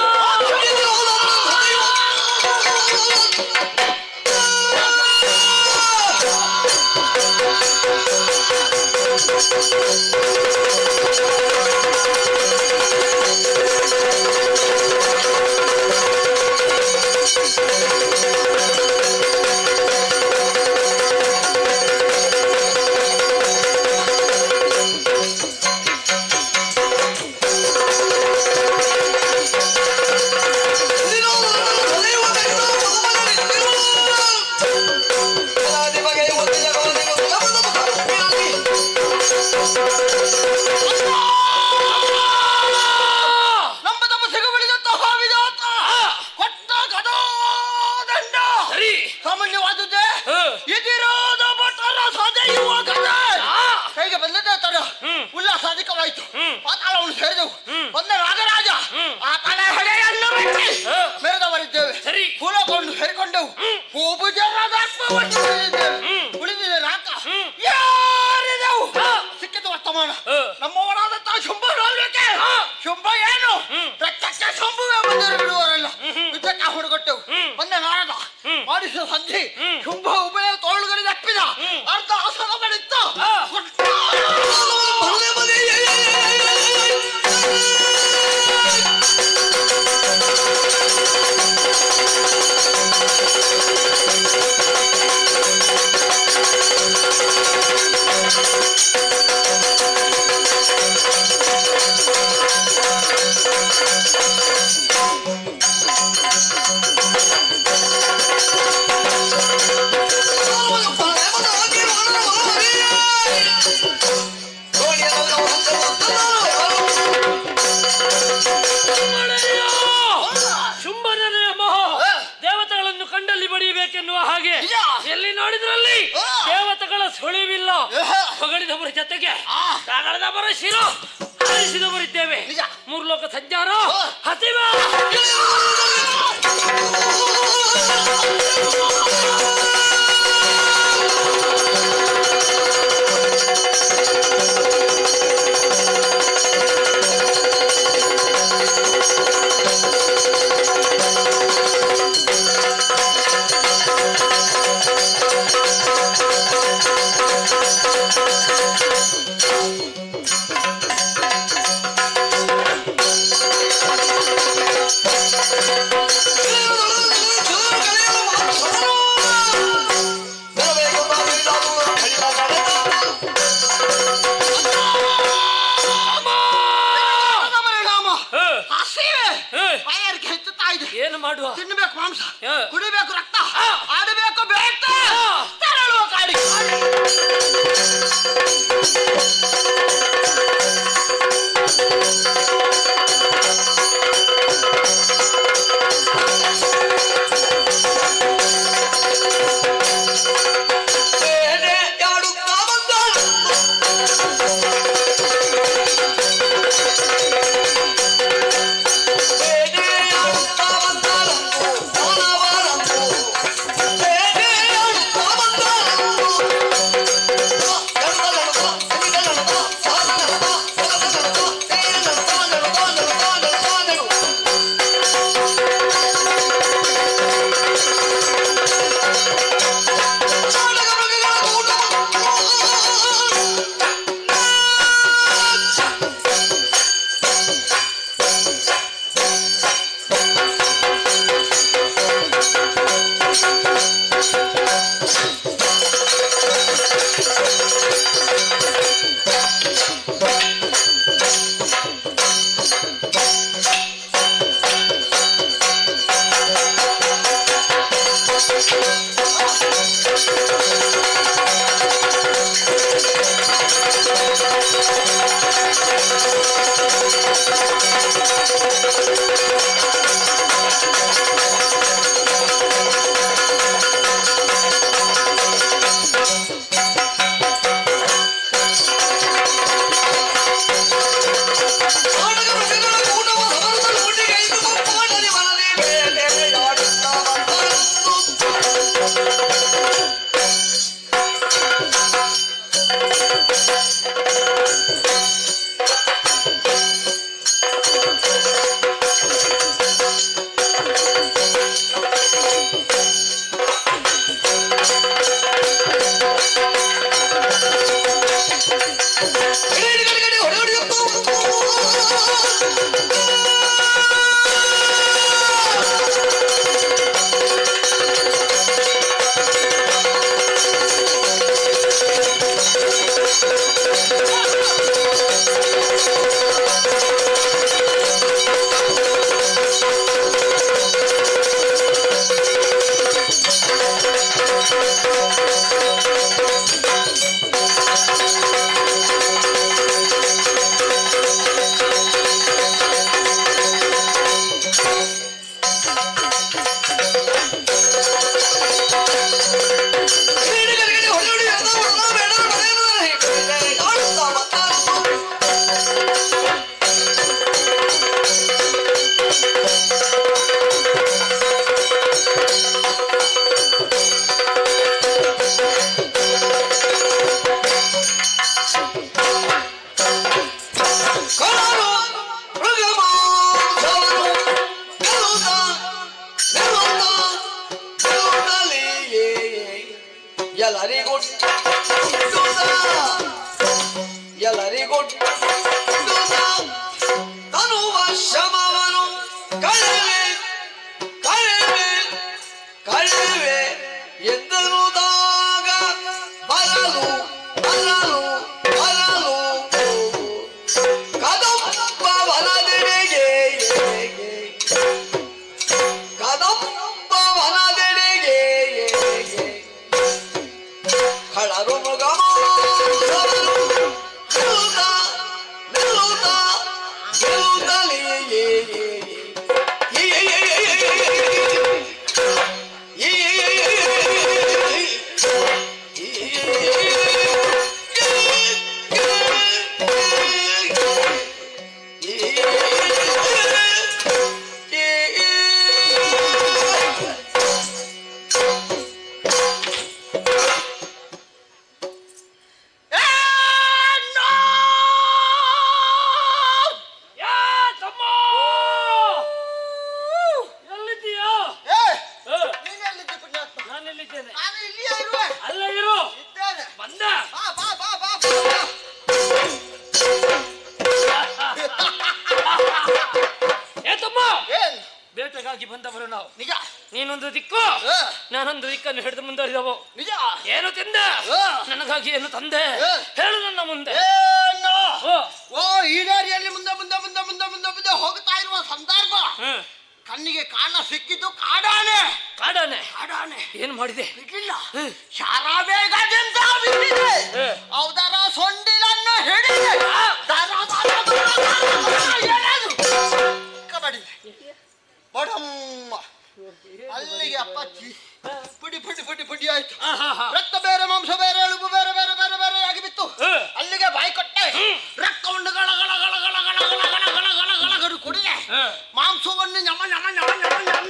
ಉಲ್ಲಾಸಾಧಿಕವಾಯಿತು. ಪಾತಾಳವನ್ನು ಸೇರಿದೆವು. ಒಂದೇ ರಾಜರಾಜ ಆತನ ಹೆಡೆಯನ್ನು ಬಿಟ್ಟು ಮೆರೆದವರಿದ್ದೇವೆ. ಭೂಲೋಕವನ್ನು ಸೇರಿಕೊಂಡೆವು. ಉಳಿದಿದೆ ರಾಕ ಯಾರಿದೆವು. ಸಿಕ್ಕಿತು ವರ್ತಮಾನ. ನಮ್ಮವರಾದಂತಹ ಶುಂಭ ನೋಡ್ಬೇಕೆ. ಶುಂಭ ಏನು ರಕ್ತಕ್ಕೆ ಶಂಭುವೆ ಬಂದರು ಬಿಡುವವರಲ್ಲ. ಯುದ್ಧಕ್ಕೆ ಹುಡುಗೊಟ್ಟೆವು. ಒಂದೇ ನಾರದ ಮಾಡಿಸಿದ ಸಂಧಿ ಶುಂಭ ಉಭಯ ತೋಳುಗಳಿಗೆ ತಪ್ಪಿದ. ಅರ್ಧ ಆಸನ ಮಾಡಿತ್ತು. ಎಲ್ಲಿ ನೋಡಿದ್ರಲ್ಲಿ ದೇವತೆಗಳ ಸುಳಿವಿಲ್ಲ. ಹೊಗಳಿದವರ ಜೊತೆಗೆ ತಾಗಳದವರ ಶಿರ ಆರಿಸಿದವರಿದ್ದೇವೆ. 3 ಲೋಕ ಸಂಚಾರ ಹಸಿವ. ಏನು ಮಾಡುವ? ತಿನ್ನಬೇಕು ಮಾಂಸ, ಕುಡಿಬೇಕು ರಕ್ತ, ಆಡಬೇಕು ಬೇಟ, ತೆರಳುವ ಕಾಡಿ. ತನುವ ಶಮವನು ಕಳೆವೆ ಕಳೆವೆ ಕಳೆವೆ ಎಂದರುದಾಗ ಬರಲು ಬರಲು ಬರಲು ಕದಂಬ ವನದೆಡೆಗೆ ಕದಂಬ ವನದೆಡೆಗೆ ಕಳರು ಮೃಗಮಾಸವನು ನಿಲ್ಲುತ್ತ ನಿಲ್ಲುತ್ತ ಗೆಲ್ಲುತ್ತಲೇ ಬೇಟೆಗಾಗಿ ಬಂದವರು ನಾವು. ನಿಜ. ನೀನೊಂದು ದಿಕ್ಕು, ನಾನೊಂದು ದಿಕ್ಕನ್ನು ಹಿಡಿದು ಮುಂದುವರಿದವು. ನಿಜ. ಏನು ತಿಂದೆ? ನನಗಾಗಿ ಏನು ತಂದೆ? ಹೇಳು ನನ್ನ ಮುಂದೆ. ಓ ಈ ದಾರಿಯಲ್ಲಿ ಮುಂದೆ ಮುಂದೆ ಮುಂದೆ ಮುಂದೆ ಮುಂದೆ ಮುಂದೆ ಹೋಗ್ತಾ ಇರುವ ಸಂದರ್ಭ ಕಣ್ಣಿಗೆ ಕಾಣ ಸಿಕ್ಕಿದ್ದು ಕಾಡಾನೆ. ಕಾಡಾನೆ? ಕಾಡಾನೆ. ಏನು ಮಾಡಿದೆ? ಬಿಡ್ಲಿಲ್ಲ. ಶರವೇಗದಿಂದ ಬಿಟ್ಟಿದೆ. ಅವದರ ಸೊಂಡಿಲನ್ನು ಹಿಡಿದೆ. ಬಡಮ್ಮ ಅಲ್ಲಿಗೆ ಅಪ್ಪಚ್ಚಿ ಪುಡಿ ಪುಡಿ ಪುಡಿ ಪುಡಿ ಆಯ್ತು. ರಕ್ತ ಬೇರೆ ಮಾಂಸ ಬೇರೆ ಎಳುಬು ಬೇರೆ ಬೇರೆ ಬೇರೆ ಬೇರೆ ಆಗಿ ಬಿತ್ತು. ಅಲ್ಲಿಗೆ ಬಾಯಿ ಕೊಟ್ಟೆ. ರಕ್ತ ಉಂಡು ಗಳ ಗಳ ಗಳ ಗಳ ಗಳ ಗಳ ಗಳ ಗಳ ಗಳ ಗಳ ಗಡು ಕುಡಿದೆ. ಮಾಂಸವನ್ನು ñಮ ñಮ ñಮ ñಮ ñಮ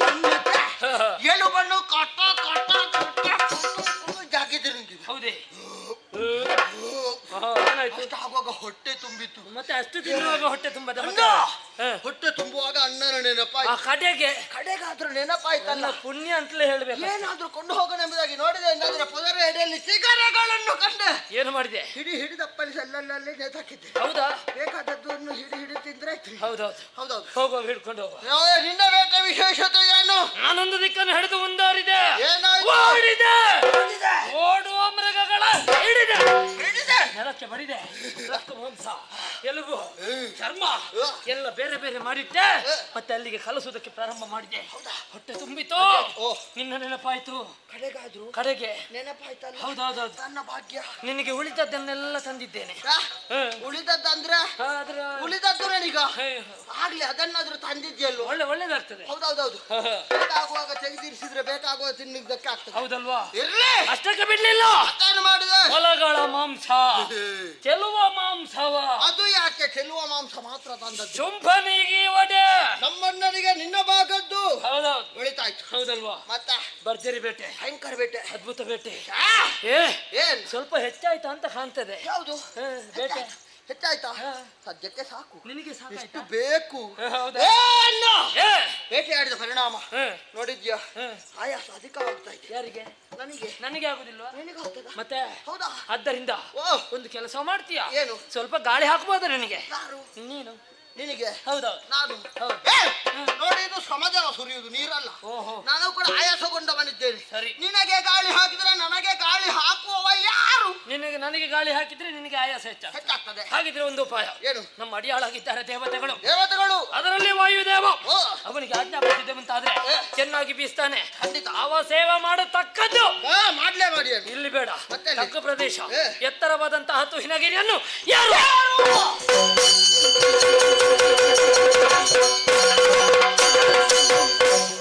ಎಲುಬನ್ನು ಕಟ್ಟ ಕಟ್ಟ ಕಟ್ಟ ಜಾಗಿದ್ರಂಗಿ. ಹೌದೇ? ಅಷ್ಟು ಆಗುವಾಗ ಹೊಟ್ಟೆ ತುಂಬಿತ್ತು. ಮತ್ತೆ ಅಷ್ಟು ತಿನ್ನುವಾಗ ಹೊಟ್ಟೆ ತುಂಬದ? ಹೊಟ್ಟೆ ತುಂಬುವಾಗ ಅಣ್ಣನ ನೆನಪಾಯ್ತು. ಕಡೆಗೆ ಕಡೆಗಾದ್ರೂ ನೆನಪಾಯ್ತಲ್ಲ. ಪುಣ್ಯ ಅಂತಲೇ ಹೇಳ್ಬೇಕು. ಏನಾದ್ರೂ ಕೊಂಡು ಹೋಗೋಣ ಎಂಬುದಾಗಿ ನೋಡಿದೆ. ಏನಾದ್ರೆ ಪೊದರ ಎಡೆಯಲ್ಲಿ ಸಿಗರೆಗಳನ್ನು ಕಂಡೆ. ಏನು ಮಾಡಿದೆ? ಹಿಡಿದಪ್ಪಲ್ಲಿ ಅಲ್ಲಲ್ಲಿ ನೇತಾಕಿದ್ದೆ. ಹೌದಾ? ಬೇಕಾದದ್ದನ್ನು ಹಿಡಿ ತಿಂದ್ರೆ ಹೌದೌದು ಹೌದೌದು. ಹೋಗುವ ಹಿಡ್ಕೊಂಡು ಹೋಗುವ. ನಿನ್ನ ಬೇಟೆ ವಿಶೇಷತೆ ಏನು? ನಾನೊಂದು ದಿಕ್ಕನ್ನು ಹಿಡಿದು ಮುಂದುವರಿದೆ. ಏನಾಯ್ತು? ಓಡಿದೆ. ಓಡುವ ಮೃಗಗಳ ಹಿಡಿದೆ. ನೆಲಕ್ಕೆ ಬಡಿದೆ. ರಕ್ತ ಮಾಂಸ ಎಲುಬು ಚರ್ಮ ಎಲ್ಲ ಬೇರೆ ಬೇರೆ ಮಾಡಿದ್ದೆ. ಮತ್ತೆ ಅಲ್ಲಿಗೆ ಕಲಸುವುದಕ್ಕೆ ಪ್ರಾರಂಭ ಮಾಡಿದೆ. ಹೊಟ್ಟೆ ತುಂಬಿತು. ನಿನ್ನ ನೆನಪಾಯ್ತು. ಕಡೆಗೆ ನೆನಪಾಯ್ತಲ್ಲ. ಹೌದೌದೌದು. ನನ್ನ ಭಾಗ್ಯ. ನಿನಗೆ ಉಳಿದದ್ದನ್ನೆಲ್ಲ ತಂದಿದ್ದೇನೆ. ಉಳಿದದ್ದಂದ್ರೆ ಉಳಿದದ್ದು ನನಗ ಆಗ್ಲಿ ಅದನ್ನಾದ್ರೂ ತಂದಿದ್ಯಲ್ಲೋ. ಒಳ್ಳೇದಾಗ್ತದೆ. ಹೌದೌದೌದು. ಬೇಕಾಗುವಾಗ ತೆಗೆದಿರಿಸಿದ್ರೆ ಬೇಕಾಗುವ ತಿನ್ನಲಿಕ್ಕೆ ಆಗ್ತದೆ. ಹೌದಲ್ವಾ? ಇರ್ಲಿ. ಅಷ್ಟಕ್ಕೆ ಬಿಡ್ಲಿಲ್ಲ. ಮಾಡಿದೆ. ಹೊಲಗಳ ಮಾಂಸ ಚೆಲುವ ಮಾಂಸವ. ಅದು ಯಾಕೆ ಚೆಲುವ ಮಾಂಸ ಮಾತ್ರ ತಂದದ್ದು? ಚುಂಬನಿಗೆ ಒಡೆ. ನಮ್ಮಣ್ಣನಿಗೆ ನಿನ್ನ ಭಾಗದ್ದು. ಹೌದೌದು. ಒಳಿತಾಯ್ತು. ಹೌದಲ್ವಾ? ಮತ್ತೆ ಭರ್ಜರಿ ಬೇಟೆ. ಭಯಂಕರ ಬೇಟೆ. ಅದ್ಭುತ ಬೇಟೆ. ಏನ್ ಸ್ವಲ್ಪ ಹೆಚ್ಚಾಯ್ತಾ ಅಂತ ಕಾಣ್ತದೆ. ಯಾವುದು? ಬೇಟೆ ಹೆಚ್ಚಾಯ್ತಾ? ಸದ್ಯಕ್ಕೆ ಸಾಕು. ನಿನಗೆ ಸಾಕಾಯ್ತು ಬೇಕು. ಬೇಟೆ ಆಡಿದ ಪರಿಣಾಮ ನೋಡಿದ್ಯಾ? ಆಯಾಸ ಅಧಿಕವಾಗ್ತಾ ಇದೆ. ಯಾರಿಗೆ? ನನಗೆ. ನನಗೆ ಆಗುದಿಲ್ವಾ? ನಿನಗಾಗ್ತದ? ಮತ್ತೆ ಹೌದಾ? ಆದ್ದರಿಂದ ಒಂದು ಕೆಲಸ ಮಾಡ್ತೀಯಾ? ಏನು? ಸ್ವಲ್ಪ ಗಾಳಿ ಹಾಕಬಹುದಾ ನಿನಗೆ? ಯಾರು? ನೀನು. ನಿನಗೆ? ಹೌದೌದು. ನಾನು ನೋಡಿ, ಇದು ಸಮಾಜ ಸುರಿಯುವುದು ನೀರಲ್ಲ. ನಾನು ಕೂಡ ಆಯಾಸಗೊಂಡವನಿದ್ದೇನೆ. ಸರಿ. ನಿನಗೆ ಗಾಳಿ ಹಾಕಿದ್ರೆ ನನಗೆ ಗಾಳಿ ಹಾಕುವವ ಯಾರು? ನಿನಗೆ ನನಗೆ ಗಾಳಿ ಹಾಕಿದ್ರೆ ನಿನಗೆ ಆಯಾಸ ಹೆಚ್ಚಾಗ್ತದೆ. ಹಾಗಿದ್ರೆ ಒಂದು ಉಪಾಯ. ಏನು? ನಮ್ಮ ಅಡಿಯಾಳಾಗಿದ್ದಾರೆ ದೇವತೆಗಳು. ದೇವತೆಗಳು ಅದರಲ್ಲಿ ವಾಯುದೇವ. ಅವನಿಗೆ ಆಜ್ಞಾಪಿಸಿದೆ ಅಂತಾದ್ರೆ ಚೆನ್ನಾಗಿ ಬೀಸ್ತಾನೆ. ಅವ ಸೇವೆ ಮಾಡತಕ್ಕದ್ದು ಮಾಡ್ಲೇ ಮಾಡಿ. ಇಲ್ಲಿ ಬೇಡ, ತಗ್ಗು ಪ್ರದೇಶ, ಎತ್ತರವಾದಂತಹ ತುಹಿನಗಿರಿಯನ್ನು ಯಾರು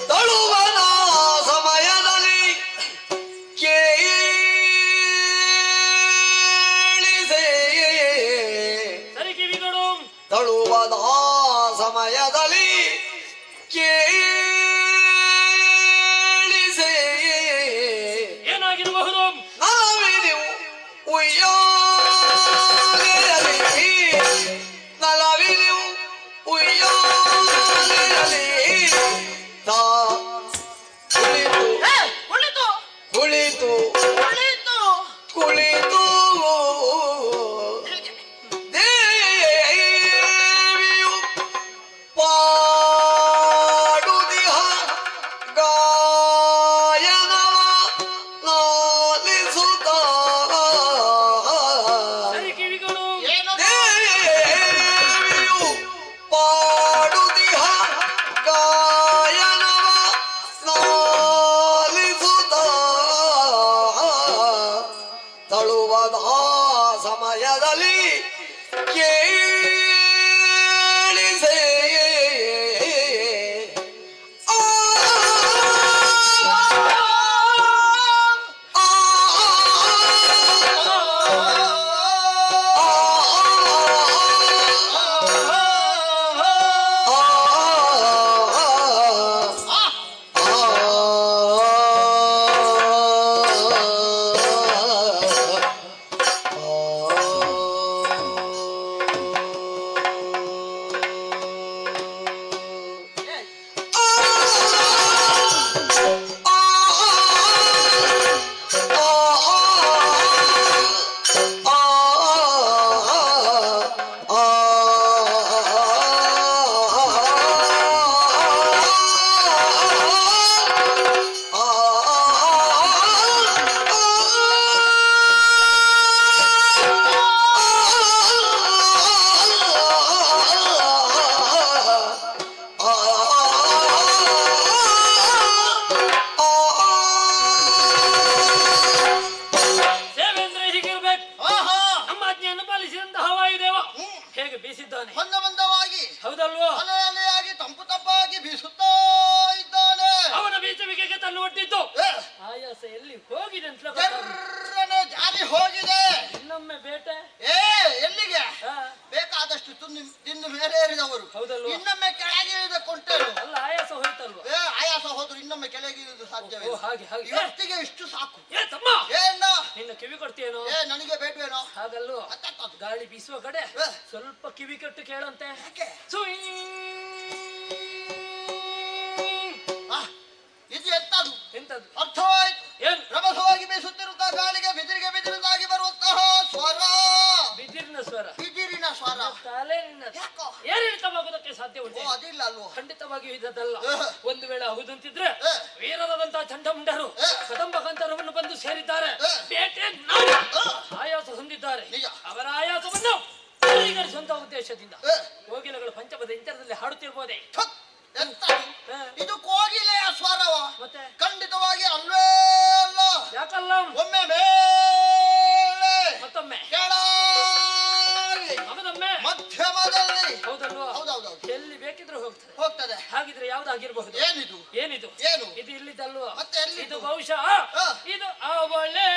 ತಳುವನ ಸಮಯದಲ್ಲಿ ಕೇಳಿಸೆ. ಸರಿ ಕಿವಿಗಳು. ತಳುವನ ಸಮಯದಲ್ಲಿ ಕೇಳಿಸೆ. ಏನಾಗಿರಬಹುದು? ನಲವಿನಿವು ಉಯ್ಯಾಲೆಯಲ್ಲಿ, ನಲವಿನಿವು ಉಯ್ಯಾಲೆಯಲ್ಲಿ ತಾ ಕುಳಿತು ಕುಳಿತು ಕುಳಿತು ಕುಳಿತು ತಳುವದ ಸಮಯದಲ್ಲಿ ಕೇಳಿಸೆ ಒಂದು ವೇಳೆ ಹೌದಂತಿದ್ರೆ ವೀರರಾದಂತಹ ಚಂಡಮುಂಡರು ಕದಂಬಕಂತರವನ್ನು ಬಂದು ಸೇರಿದ್ದಾರೆ. ಬೇಟೆ ಆಯಾಸ ಹೊಂದಿದ್ದಾರೆ. ಅವರ ಆಯಾಸವನ್ನು ಪರಿಹರಿಸುವಂತಹ ಉದ್ದೇಶದಿಂದ ಕೋಗಿಲೆಗಳು ಪಂಚಪದ ಇಂಚರದಲ್ಲಿ ಹಾಡುತ್ತಿರ್ಬೋದೇ? ಇದು ಕೋಗಿಲೆಯ ಸ್ವರವ ಮತ್ತೆ ಖಂಡಿತವಾಗಿ ಅಲ್ವೇ ಅಲ್ಲ. ಯಾಕಲ್ಲ? ಒಮ್ಮೆ ಮೇಲೆ ಮತ್ತೊಮ್ಮೆ ಕೆಳಗೆ ಮಗದೊಮ್ಮೆ ಮಧ್ಯಮದಲ್ಲಿ. ಹೌದಲ್ವಾ? ಹೌದೌದು. ಎಲ್ಲಿ ಬೇಕಿದ್ರು ಹೋಗ್ತದೆ. ಹಾಗಿದ್ರೆ ಯಾವ್ದಾಗಿರ್ಬಹುದು? ಏನಿದು? ಏನಿದು? ಏನು ಇದು ಇಲ್ಲಿದ್ದಲ್ವಾ? ಮತ್ತೆ ಎಲ್ಲಿ? ಇದು ಬಹುಶಃ ಇದು ಅವಳೆ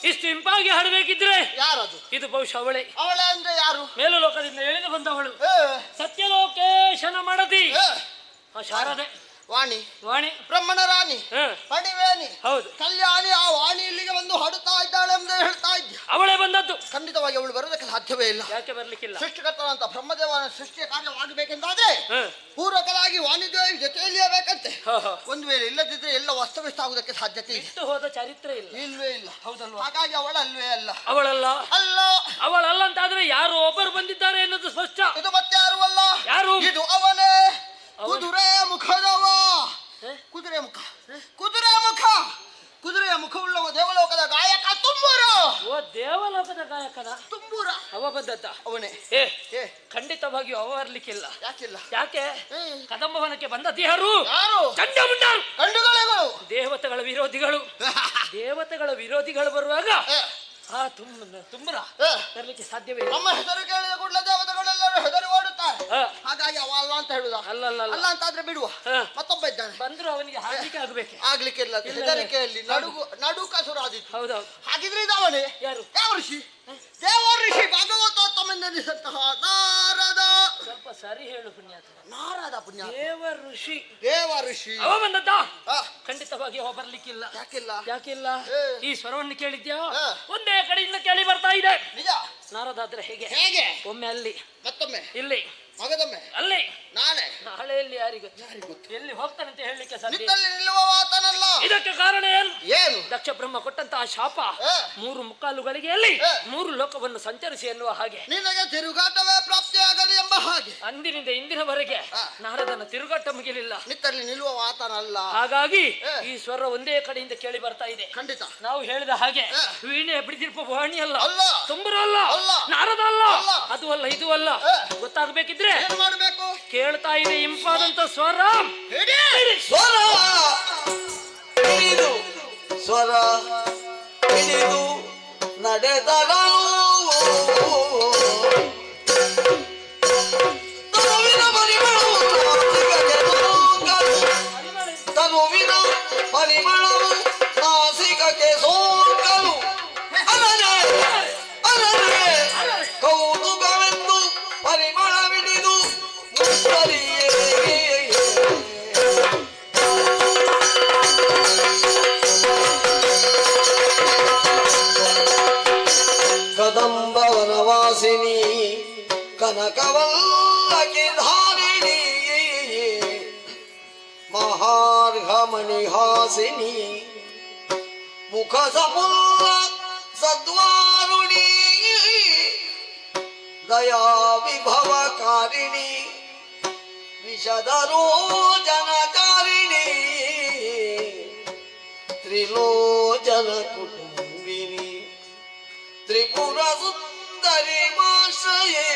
ಇಷ್ಟು ಇಂಪಾಗಿ ಹಾಡಬೇಕಿದ್ರೆ ಯಾರದು? ಇದು ಬಹುಶಃ ಅವಳೆ. ಅವಳೆ ಅಂದ್ರೆ ಯಾರು? ಮೇಲು ಲೋಕದಿಂದ ಎಳೆದು ಬಂದವಳು, ಸತ್ಯಲೋಕೇಶನ ಮಾಡದಿ ಶಾರದೆ. ವಾಣಿ, ವಾಣಿ, ಬ್ರಹ್ಮಣ ರಾಣಿ, ಪಣಿವೇಣಿ, ಹೌದು, ಕಲ್ಯಾಣಿ. ಆ ವಾಣಿ ಇಲ್ಲಿಗೆ ಬಂದು ಹಾಡುತ್ತಾ ಇದ್ದಾಳೆ ಎಂದು ಹೇಳ್ತಾ ಇದ್ದೆ. ಅವಳೇ ಬಂದದ್ದು. ಖಂಡಿತವಾಗಿ ಅವಳು ಬರೋದಕ್ಕೆ ಸಾಧ್ಯವೇ ಇಲ್ಲ. ಯಾಕೆ ಬರ್ಲಿಕ್ಕಿಲ್ಲ? ಸೃಷ್ಟಿಕರ್ತನಂತ ಬ್ರಹ್ಮದೇವನ ಸೃಷ್ಟಿಯ ಕಾರ್ಯವಾಗಬೇಕೆಂದಾದ್ರೆ ಪೂರ್ವಕರಾಗಿ ವಾಣಿದೇವಿ ಜೊತೆಯಲ್ಲಿಯೇ ಬೇಕಂತೆ. ಒಂದು ವೇಳೆ ಇಲ್ಲದಿದ್ರೆ ಎಲ್ಲ ಅಸ್ತವ್ಯಸ್ತ ಆಗುವುದಕ್ಕೆ ಸಾಧ್ಯತೆ ಇದೆ. ಬಿಟ್ಟು ಹೋದ ಚರಿತ್ರೆ ಇಲ್ಲ. ಇಲ್ವೇ ಇಲ್ಲ. ಹೌದಲ್ವಾ? ಹಾಗಾಗಿ ಅವಳಲ್ವೇ ಅಲ್ಲ. ಅವಳಲ್ಲ. ಅಲ್ಲ. ಅವಳಲ್ಲ ಅಂತಾದ್ರೆ ಯಾರು ಒಬ್ಬರು ಬಂದಿದ್ದಾರೆ ಎನ್ನುವುದು ಸ್ಪಷ್ಟ. ಇದು ಮತ್ತೆ ಯಾರು ಅಲ್ಲ. ಯಾರು? ಇದು ಅವನೇ. ಕುದುರೆ ಮುಖದವ. ಕುದುರೆ ಮುಖ, ಕುದುರೆ ಮುಖ, ಕುದುರೆಯ ಮುಖವುಳ್ಳವ ದೇವಲೋಕದ ಗಾಯಕ ತುಂಬೂರ. ಓ, ದೇವಲೋಕದ ಗಾಯಕನ ತುಂಬೂರ. ಅವ ಬಂದದ್ದ? ಅವನೇ. ಖಂಡಿತವಾಗಿಯೂ ಅವ ಬರ್ಲಿಕ್ಕಿಲ್ಲ. ಯಾಕಿಲ್ಲ? ಯಾಕೆ? ಕದಂಬವನಕ್ಕೆ ಬಂದದ್ದು ಯಾರು? ಯಾರು? ಚಂಡಮುಂಡ ಕಂಡುಗಳಿಗಳು, ದೇವತೆಗಳ ವಿರೋಧಿಗಳು. ದೇವತೆಗಳ ವಿರೋಧಿಗಳು ಬರುವಾಗ ಆ ತುಂಬರ ಬರ್ಲಿಕ್ಕೆ ಸಾಧ್ಯವೇ ಇಲ್ಲ. ನಮ್ಮ ಹೆಸರು ಕೇಳಿದ ಕೂಡಲೇ ದೇವತೆಗಳೆಲ್ಲರೂ ಹೆದರಿ ಓಡುತ್ತಾರೆ. ಹಾಗಾಗಿ ಅವ ಅಲ್ಲ ಅಂತ ಹೇಳುದ? ಅಲ್ಲ ಅಂತಾದ್ರೆ ಬಿಡುವ. ಮತ್ತೊಬ್ಬ ಇದ್ದಾನೆ, ಬಂದ್ರು ಅವನಿಗೆ ಹಾಗೆ ಆಗ್ಬೇಕು. ಆಗ್ಲಿಕ್ಕಿಲ್ಲ. ಹೆದರಿಕೆಯಲ್ಲಿ ನಡುಕ ಸುರಾದಿತ್ತು. ಹೌದೌದು. ಹಾಗಿದ್ರೆ ಇದು ಅವನೇ. ಯಾರು? ಯಾವ ಋಷಿ? ದೇವ ಋಷಿ ಭಾಗವತೋತ್ತಮೆಂದೆನಿಸಂತಹ ನಾರದ. ಸ್ವಲ್ಪ ಸರಿ ಹೇಳು ಪುಣ್ಯಾತ. ನಾರದ ಪುಣ್ಯ. ದೇವ ಋಷಿ. ದೇವ ಋಷಿ ಅವ ಬಂದದ್ದ? ಖಂಡಿತವಾಗಿ ಅವ ಬರ್ಲಿಕ್ಕಿಲ್ಲ. ಯಾಕಿಲ್ಲ? ಯಾಕಿಲ್ಲ? ಈ ಸ್ವರವನ್ನು ಕೇಳಿದ್ಯಾ? ಒಂದೇ ಕಡೆಯಿಂದ ಕೇಳಿ ಬರ್ತಾ ಇದೆ. ನಿಜ. ನಾರದ ಆದ್ರೆ ಹೇಗೆ? ಹೇಗೆ? ಒಮ್ಮೆ ಅಲ್ಲಿ, ಮತ್ತೊಮ್ಮೆ ಇಲ್ಲಿ, ಮಗದೊಮ್ಮೆ ಅಲ್ಲಿ, ನಾಳೆ, ನಾಳೆ ಎಲ್ಲಿ ಯಾರಿಗೂ ಎಲ್ಲಿ ಹೋಗ್ತಾನಂತ ಹೇಳಲಿಕ್ಕೆ ಸಾಧ್ಯ. ನಿಲ್ಲುವವಾತನಲ್ಲ. ಇದಕ್ಕೆ ಕಾರಣ ಏನು? ಏನು? ದಕ್ಷ ಬ್ರಹ್ಮ ಕೊಟ್ಟಂತಹ ಶಾಪ 3 ಮುಕ್ಕಾಲುಗಳಿಗೆ ಅಲ್ಲಿ 3 ಲೋಕವನ್ನು ಸಂಚರಿಸಿ ಎನ್ನುವ ಹಾಗೆ ನಿನಗೆ ತಿರುಗಾಟವೇ ಪ್ರಾಪ್ತಿಯಾಗಲಿ ಎಂಬ ಹಾಗೆ ಅಂದಿನಿಂದ ಇಂದಿನವರೆಗೆ ನಾರದನ ತಿರುಗಾಟ ಮುಗಿಲಿಲ್ಲ. ನಿತ್ತಲ್ಲಿ ನಿಲ್ಲುವವಾತನಲ್ಲ. ಹಾಗಾಗಿ ಈ ಸ್ವರ ಒಂದೇ ಕಡೆಯಿಂದ ಕೇಳಿ ಬರ್ತಾ ಇದೆ. ಖಂಡಿತ ನಾವು ಹೇಳಿದ ಹಾಗೆ ವೀಣೆ ಬಿಡಿದಿರ್ಪ ವಾಣಿ ಅಲ್ಲ, ತುಂಬರ ಅಲ್ಲ, ನಾರದ ಅಲ್ಲ, ಅದು ಅಲ್ಲ, ಇದು ಅಲ್ಲ. ಗೊತ್ತಾಗಬೇಕಿದ್ರೆ ಏನು ಮಾಡಬೇಕು? ಕೇಳ್ತಾ ಇದೆ ಇಂಪಾದಂತ ಸ್ವರ. ಸ್ವರ ಹಿಡಿದು, ಸ್ವರ ಹಿಡಿದು ನಡೆದನು ತನುವಿನ ಪರಿಮಳವು ತನುವಿನ ಪರಿಮಳವು ನಾಸಿಕಕ್ಕೆ ಸೋಕಲು ಅನರೆ ಅನರೆ ಕೌತುಕವೆಂದು ಪರಿಮಳವಿಡಿದು ಮುತ್ತರಿಯೇ ಕದಂಬವನವಾಸಿನಿ ಕನಕವಲ್ಲಕಿ ಧಾರಿಣಿ ಮಹಾರ್ಘಮಣಿಹಾಸಿನಿ ಮುಖ ಸಮುಲ್ಲ ಸದ್ವಾರುಣಿ ದಯಾ ವಿಭವಕಾರಿಣಿ ವಿಷದರೋಜನಕಾರಿಣಿ ತ್ರಿಲೋಚನ ಕುಟುಂಬಿನಿ ತ್ರಿಪುರ ಸುಂದರಿ ಮಾಶ್ರಯೇ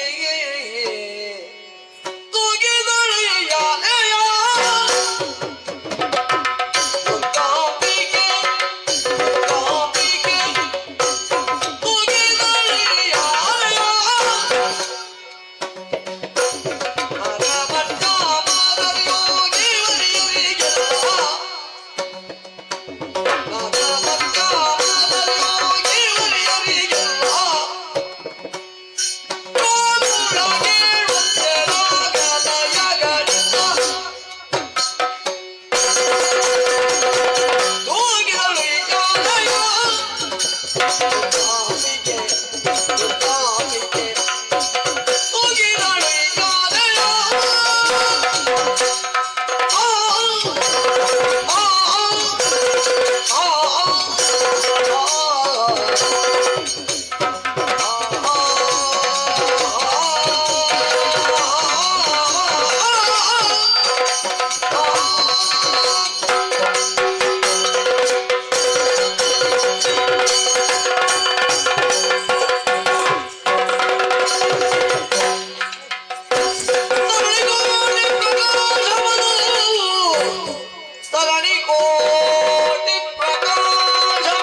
ತುಗಿದಳೆಯ ದುರ್ಗಾಂಬಿಕೆ ದುರ್ಗಾಂಬಿಕೆ ತುಗಿದಳೆಯ ಮರಮಟ್ಟ ಮಾದರಿಯೋಗಿ ವರಿಯರಿಗೆಲ್ಲ ಮರಮಟ್ಟ ಮಾದರಿಯೋಗಿ ವರಿಯರಿಗೆಲ್ಲ ಮಣಿಕೋಟಿ ಪ್ರಕಾಶವದು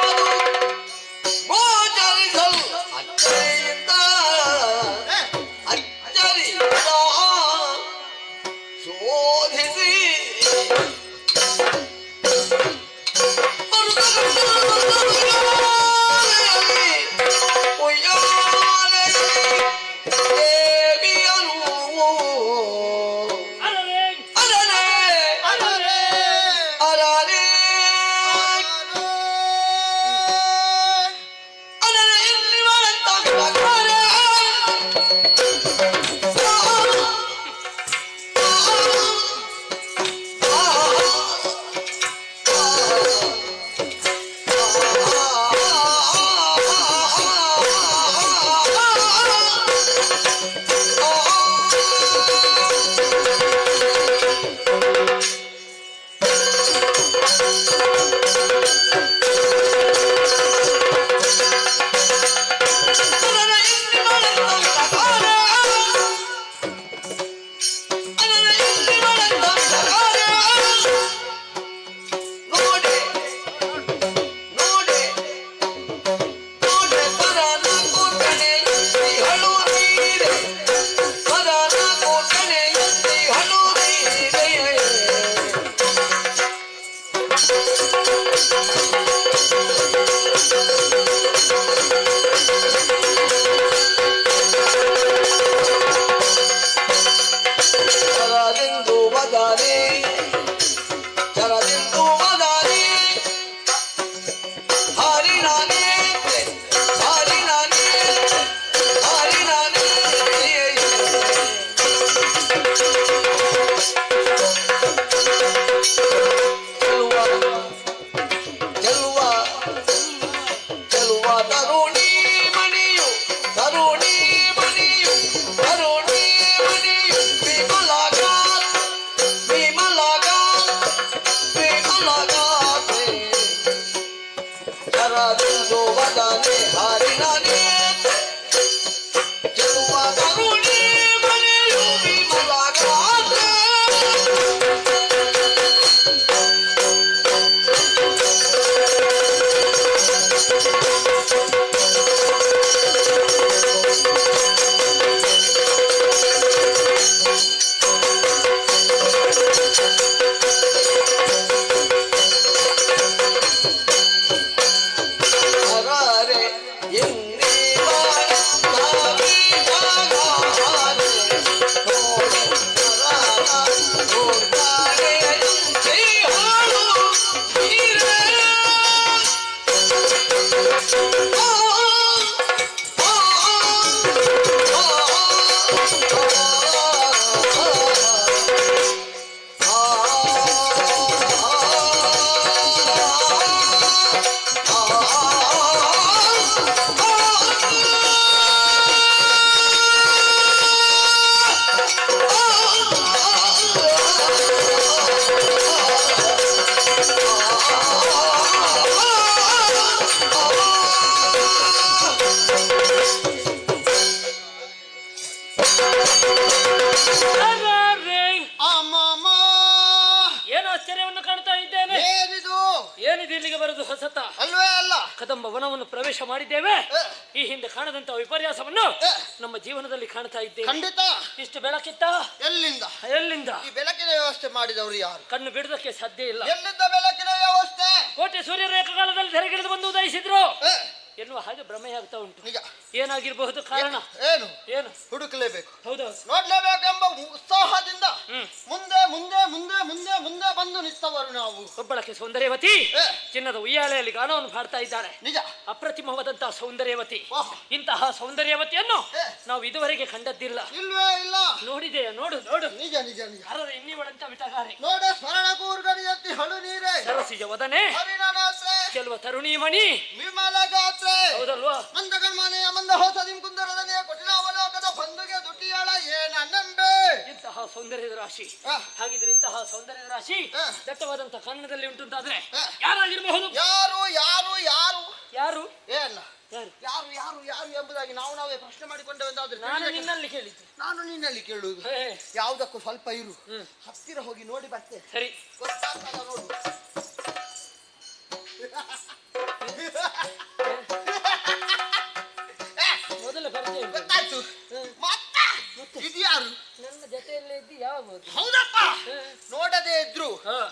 ಗೋಚರಿಸಲು ಅಚ್ಚರಿಯಿಂದ ಶೋಧಿಸಿ ಕದಂಬ ವನವನ್ನು ಪ್ರವೇಶ ಮಾಡಿದ್ದೇವೆ. ಈ ಹಿಂದೆ ಕಾಣದಂತ ವಿಪರ್ಯಾಸವನ್ನು ನಮ್ಮ ಜೀವನದಲ್ಲಿ ಕಾಣ್ತಾ ಇದ್ದೇವೆ. ಖಂಡಿತ. ಇಷ್ಟು ಬೆಳಕಿತ್ತ ಎಲ್ಲಿಂದ ಎಲ್ಲಿಂದ ಈ ಬೆಳಕಿನ ವ್ಯವಸ್ಥೆ ಮಾಡಿದವರು ಯಾರು? ಕಣ್ಣು ಬಿಡೋದಕ್ಕೆ ಸಾಧ್ಯ ಇಲ್ಲ. ಎಲ್ಲಿಂದ ಬೆಳಕಿನ ವ್ಯವಸ್ಥೆ? ಕೋಟೆ ಸೂರ್ಯರು ಏಕಕಾಲದಲ್ಲಿ ಧರೆಗಿಳಿದು ಬಂದು ಉದಯಿಸಿದ್ರು ಎನ್ನುವ ಹಾಗೆ ಭ್ರಮೆಯಾಗ್ತಾ ಉಂಟು. ಏನಾಗಿರಬಹುದು ಕಾರಣ? ಏನು ಏನು ಹುಡುಕಲೇಬೇಕು, ಹೌದೌದು, ನೋಡ್ಲೇಬೇಕೆಂಬ ಉತ್ಸಾಹದಿಂದ ಮುಂದೆ ಮುಂದೆ ಮುಂದೆ ಮುಂದೆ ಮುಂದೆ ಬಂದು ನಿಂತವರು ನಾವು. ಒಬ್ಬಳಕ್ಕೆ ಸೌಂದರ್ಯವತಿ ಚಿನ್ನದ ಉಯ್ಯಾಲೆಯಲ್ಲಿ ಗಾನವನ್ನು ಹಾಡ್ತಾ ಇದ್ದಾರೆ. ನಿಜ, ಅಪ್ರತಿಮವಾದಂತಹ ಸೌಂದರ್ಯವತಿ. ಇಂತಹ ಸೌಂದರ್ಯವತಿಯನ್ನು ನಾವು ಇದುವರೆಗೆ ಕಂಡದ್ದಿಲ್ಲ. ಇಲ್ವೇ ಇಲ್ಲ. ನೋಡಿದೆಯಾ? ನೋಡು ನೋಡು. ನಿಜ ನಿಜ ನಿಜ. ಅರದ ಇನ್ನಿವಳಂತ ವಿಟಗಾರೆ ನೋಡ ಸ್ಮರಣ ಕೂರ್ಗನಿಯಂತಿ ಹಳು ನೀರೇ ಸರಸಿಜ ವದನೆ ಚೆಲುವ ತರುಣಿ ಮಣಿ ವಿಮಲ ಗಾತ್ರೆ ಹೌದಲ್ವಾ? ಮಂದಗಣ್ಮನೆಯ ಮಂದ ಹೊಸದಿಂ ಕುಂದರದನೆಯ ಕೊಟ್ಟಿನ ಅವಲೋಕದ ಬಂಧುಗೆ ದುಟಿಯಾಳ ಏನ ನಂಬೆ. ಇಂತಹ ಸೌಂದರ್ಯದ ರಾಶಿ. ಹಾಗಿದ್ರೆ ಇಂತಹ ಸೌಂದರ್ಯದ ರಾಶಿ ದಟ್ಟವಾದಂತಹ ಕಾರಣದಲ್ಲಿ ಉಂಟುಂತಾದ್ರೆ ಯಾರಾಗಿರಬಹುದು? ಯಾರು ಯಾರು ಯಾರು ಯಾರು ಏನ ಯಾರು ಯಾರು ಯಾರು ಎಂಬುದಾಗಿ ನಾವೇ ಪ್ರಶ್ನೆ ಮಾಡಿಕೊಂಡೇವೆಂದಾದ್ರೆ ನಾನು ನಿನ್ನಲ್ಲಿ ಕೇಳಿದ್ದು. ನಾನು ನಿನ್ನಲ್ಲಿ ಕೇಳುವುದು. ಯಾವುದಕ್ಕೂ ಸ್ವಲ್ಪ ಇರು, ಹತ್ತಿರ ಹೋಗಿ ನೋಡಿ ಬರ್ತೇನೆ. ಸರಿ, ಗೊತ್ತಾಗ್ತದ ನೋಡು. ಹೌದಪ್ಪ, ನೋಡದೇ ಇದ್ರು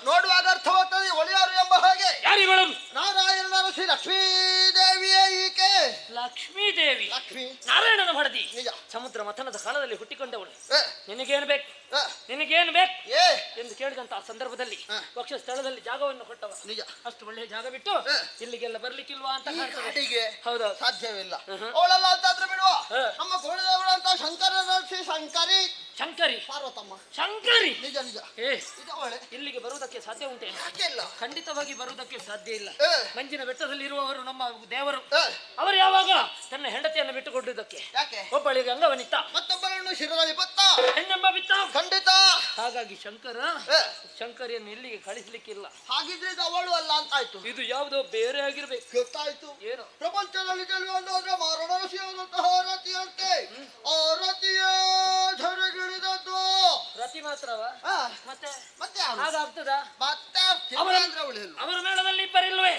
ನೋಡುವಾಗ ಅರ್ಥವಾಗ್ತದೆ ಒಳಿಯಾರು ಎಂಬ ಹಾಗೆ. ಯಾರಿಗಳು? ನಾರಾಯಣನ ಶ್ರೀ ಲಕ್ಷ್ಮೀದೇವಿಯೇ ಈಕೆ. ಲಕ್ಷ್ಮೀದೇವಿ ಲಕ್ಷ್ಮಿ ನಾರಾಯಣನ ಹೊಡೆದಿ. ನಿಜ. ಸಮುದ್ರ ಮಥನದ ಕಾಲದಲ್ಲಿ ಹುಟ್ಟಿಕೊಂಡವಳು. ನಿನಗೇನು ಬೇಕು, ನಿನಗೇನು ಬೇಕು ಎಂದು ಕೇಳಿದಂತ ಆ ಸಂದರ್ಭದಲ್ಲಿ ವಕ್ಷ ಸ್ಥಳದಲ್ಲಿ ಜಾಗವನ್ನು ಕೊಟ್ಟವ. ನಿಜ. ಅಷ್ಟು ಒಳ್ಳೆಯ ಜಾಗ ಬಿಟ್ಟು ಇಲ್ಲಿಗೆಲ್ಲ ಬರ್ಲಿಕ್ಕಿಲ್ವಾ ಅಂತ ಕಾಣ್ತದೆ. ಹೌದಾ? ಸಾಧ್ಯವಿಲ್ಲ. ಅವಳಲ್ಲ ಅಂತಾದ್ರೆ ಬಿಡುವ. ನಮ್ಮ ಗೋಳದವಳು ಅಂತ ಶಂಕರನ ಶ್ರೀ ಶಂಕರಿ. ಶಂಕರಿ ಪಾರ್ವತಮ್ಮ. ಶಂಕರಿ. ನಿಜ ನಿಜ. ಇಲ್ಲಿಗೆ ಬರುವುದಕ್ಕೆ ಸಾಧ್ಯ ಉಂಟೆ? ಖಂಡಿತವಾಗಿ ಬರುವುದಕ್ಕೆ ಸಾಧ್ಯ ಇಲ್ಲ. ಮಂಜಿನ ಬೆಟ್ಟದಲ್ಲಿ ಇರುವವರು ನಮ್ಮ ದೇವರು. ಅವರು ಯಾವಾಗ ತನ್ನ ಹೆಂಡತಿಯನ್ನು ಬಿಟ್ಟುಕೊಡುವುದಕ್ಕೆ ಒಬ್ಬಳಿಗೆ ಅಂಗವನಿತ್ತ, ಮತ್ತೊಬ್ಬಳನ್ನು ಶಿರದಲ್ಲಿ ಬತ್ತ, ಹೆಣ್ಣೆಂಬ ಬಿತ್ತ. ಖಂಡಿತ. ಹಾಗಾಗಿ ಶಂಕರಿಯನ್ನು ಇಲ್ಲಿಗೆ ಕಳಿಸ್ಲಿಕ್ಕಿಲ್ಲ. ಹಾಗಿದ್ರೆ ಇದು ಅವಳು ಅಲ್ಲ ಅಂತ ಆಯ್ತು. ಇದು ಯಾವುದೋ ಬೇರೆ ಆಗಿರ್ಬೇಕು. ಗೊತ್ತಾಯ್ತು. ಏನು? ಪ್ರಪಂಚದಲ್ಲಿ ಗೆಲ್ಲುವಂತಾದ್ರೆ ಮಾರಣಶಿಯಾದಂತಹ ರತಿಯಂತೆ ಆ ರತಿಯ ಧರೆಗಿಳಿದದ್ದು. ರತಿ ಮಾತ್ರವಾ? ಮತ್ತೆ ಮತ್ತೆ ಹಾಗಾಗ್ತದ? ಮತ್ತೆ ಅವರ ಮೇಳದಲ್ಲಿ ಇಬ್ಬರಿಲ್ವೇ?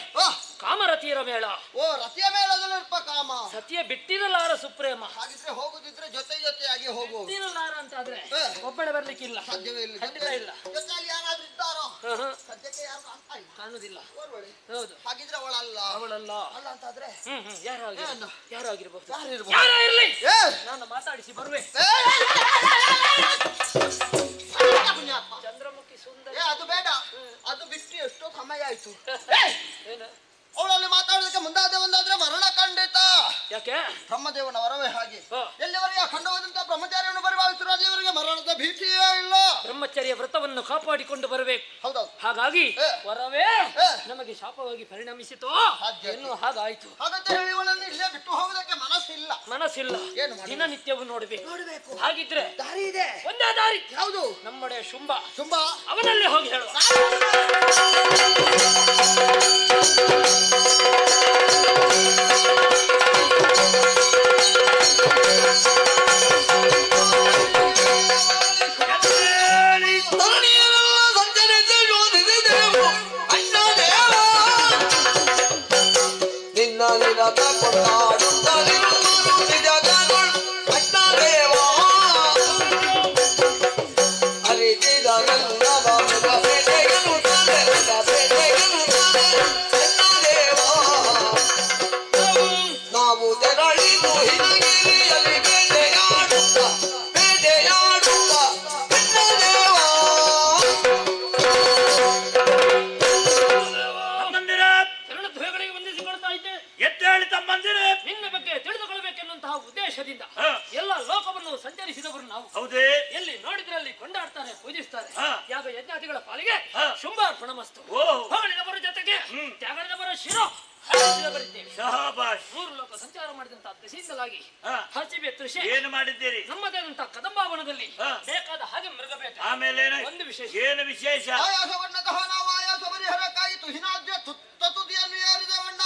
ಕಾಮರತಿಯರ ಮೇಳ. ಓ, ರತಿಯ ಮೇಳದಲ್ಲಿ ಇರ್ಪ ಕಾಮ. ಸತಿಯ ಬಿಟ್ಟಿರಲಾರ ಸುಪ್ರೇಮ. ಹಾಗಿದ್ರೆ ಹೋಗುದಿದ್ರೆ ಜೊತೆ ಜೊತೆಯಾಗಿ ಹೋಗು. ಬಿಟ್ಟಿರಲಾರ ಅಂತಾದ್ರೆ ಒಬ್ಬಳೆ ಬರ್ಲಿಕ್ಕಿಲ್ಲ. ಸಾಧ್ಯವೇ ಇಲ್ಲ. ಖಂಡಿತ ಇಲ್ಲ. ಜೊತೆಯಲ್ಲಿ ಯಾರಾದ್ರೂ ಇದ್ದಾರೋ? ಸದ್ಯಕ್ಕೆ ಯಾರು ಕಾಣ್ತಾ ಇಲ್ಲ. ಕಾಣುದಿಲ್ಲ. ಹೌದು. ಹಾಗಿದ್ರೆ ಅವಳಲ್ಲ. ಅವಳಲ್ಲ. ಅಲ್ಲ ಅಂತಾದ್ರೆ ಯಾರಾಗಿರ್ಬಹುದು? ಯಾರಿರ್ಬೋದು? ಯಾರೇ ಇರ್ಲಿ, ನಾನು ಮಾತಾಡಿಸಿ ಬರುವೆ. ಚಂದ್ರಮುಖಿ ಸುಂದರ. ಅದು ಬೇಡ, ಅದು ಬಿಟ್ಟು ಎಷ್ಟೋ ಸಮಯ ಆಯ್ತು. ಅವಳಲ್ಲಿ ಮಾತಾಡೋದಕ್ಕೆ ಮುಂದಾದೆ ಒಂದಾದ್ರೆ ಮರಣ ಖಂಡಿತ. ಯಾಕೆ? ಬ್ರಹ್ಮದೇವನ ವರವೇ ಹಾಗೆ. ಎಲ್ಲಿವರೆಗೆ ಅಖಂಡವಾದಂತ ಬ್ರಹ್ಮಚಾರಿಯನ್ನು ಪರಿಭಾವಿಸಿರೋ ದೇವರಿಗೆ ಮರಣದ ಭೀತಿಯೇ ಇಲ್ಲ. ಬ್ರಹ್ಮಚರ್ಯ ವ್ರತವನ್ನು ಕಾಪಾಡಿಕೊಂಡು ಬರಬೇಕು. ಹೌದೌದು. ಹಾಗಾಗಿ ವರವೇ ನಮಗೆ ಶಾಪವಾಗಿ ಪರಿಣಮಿಸಿತು ಎನ್ನುವ ಹಾಗಾಯ್ತು. ಹಾಗಂತ ಹೇಳಿ ಇವಳನ್ನು ಇಲ್ಲೇ ಬಿಟ್ಟು ಹೋಗೋದಕ್ಕೆ ಮನಸ್ಸಿಲ್ಲ. ದಿನನಿತ್ಯವೂ ನೋಡ್ಬೇಕು. ಹಾಗಿದ್ರೆ ದಾರಿ ಇದೆ. ಒಂದೇ ದಾರಿ. ಯಾವುದು? ನಮ್ಮಡೆ ಶುಂಭ ಅವನಲ್ಲೇ ಹೋಗಿ ಹೇಳುವ. ನಿನ್ನ ಬಗ್ಗೆ ತಿಳಿದುಕೊಳ್ಳಬೇಕೆನ್ನುವಂತಹ ಉದ್ದೇಶದಿಂದ ಎಲ್ಲ ಲೋಕವನ್ನು ಸಂಚರಿಸಿದವರು ನಾವು. ಹೌದೇ? ಎಲ್ಲಿ ನೋಡಿದ್ರೆ ಅಲ್ಲಿ ಕೊಂಡಾಡ್ತಾರೆ, ಪೂಜಿಸ್ತಾರೆ. ಯಾಗ ಯಜ್ಞಾದಿಗಳ ಪಾಲಿಗೆ ಶುಂಭಾರ್ಪಣಮಸ್ತು. ಹೊಗಳಿದವರ ಜೊತೆಗೆ ತ್ಯಾಗದವರ ಶಿರೋ ಬರಿದ್ದೇವೆ. 3 ಲೋಕ ಸಂಚಾರ ಮಾಡಿದಂತಹ ದಶೆಯಿಂದಲಾಗಿ ಹಸಿವೆ ತೃಷೆ ಏನು ಮಾಡಿದ್ದೀರಿ? ನಮ್ಮದೇನಂತ ಕದಂಬಾವನದಲ್ಲಿ ಬೇಕಾದ ಹಾಗೆ ಮೃಗಬೇಟೆ. ಆಮೇಲೆ ಒಂದು ವಿಶೇಷ. ಏನು ವಿಶೇಷ? ನಾವು ಆಯಾಸ ಪರಿಹಾರಕ್ಕಾಗಿ ತುಹಿನಾದ್ಯ ತುತ್ತತುದಿಯನ್ನು ಏರಿದವಣ್ಣ.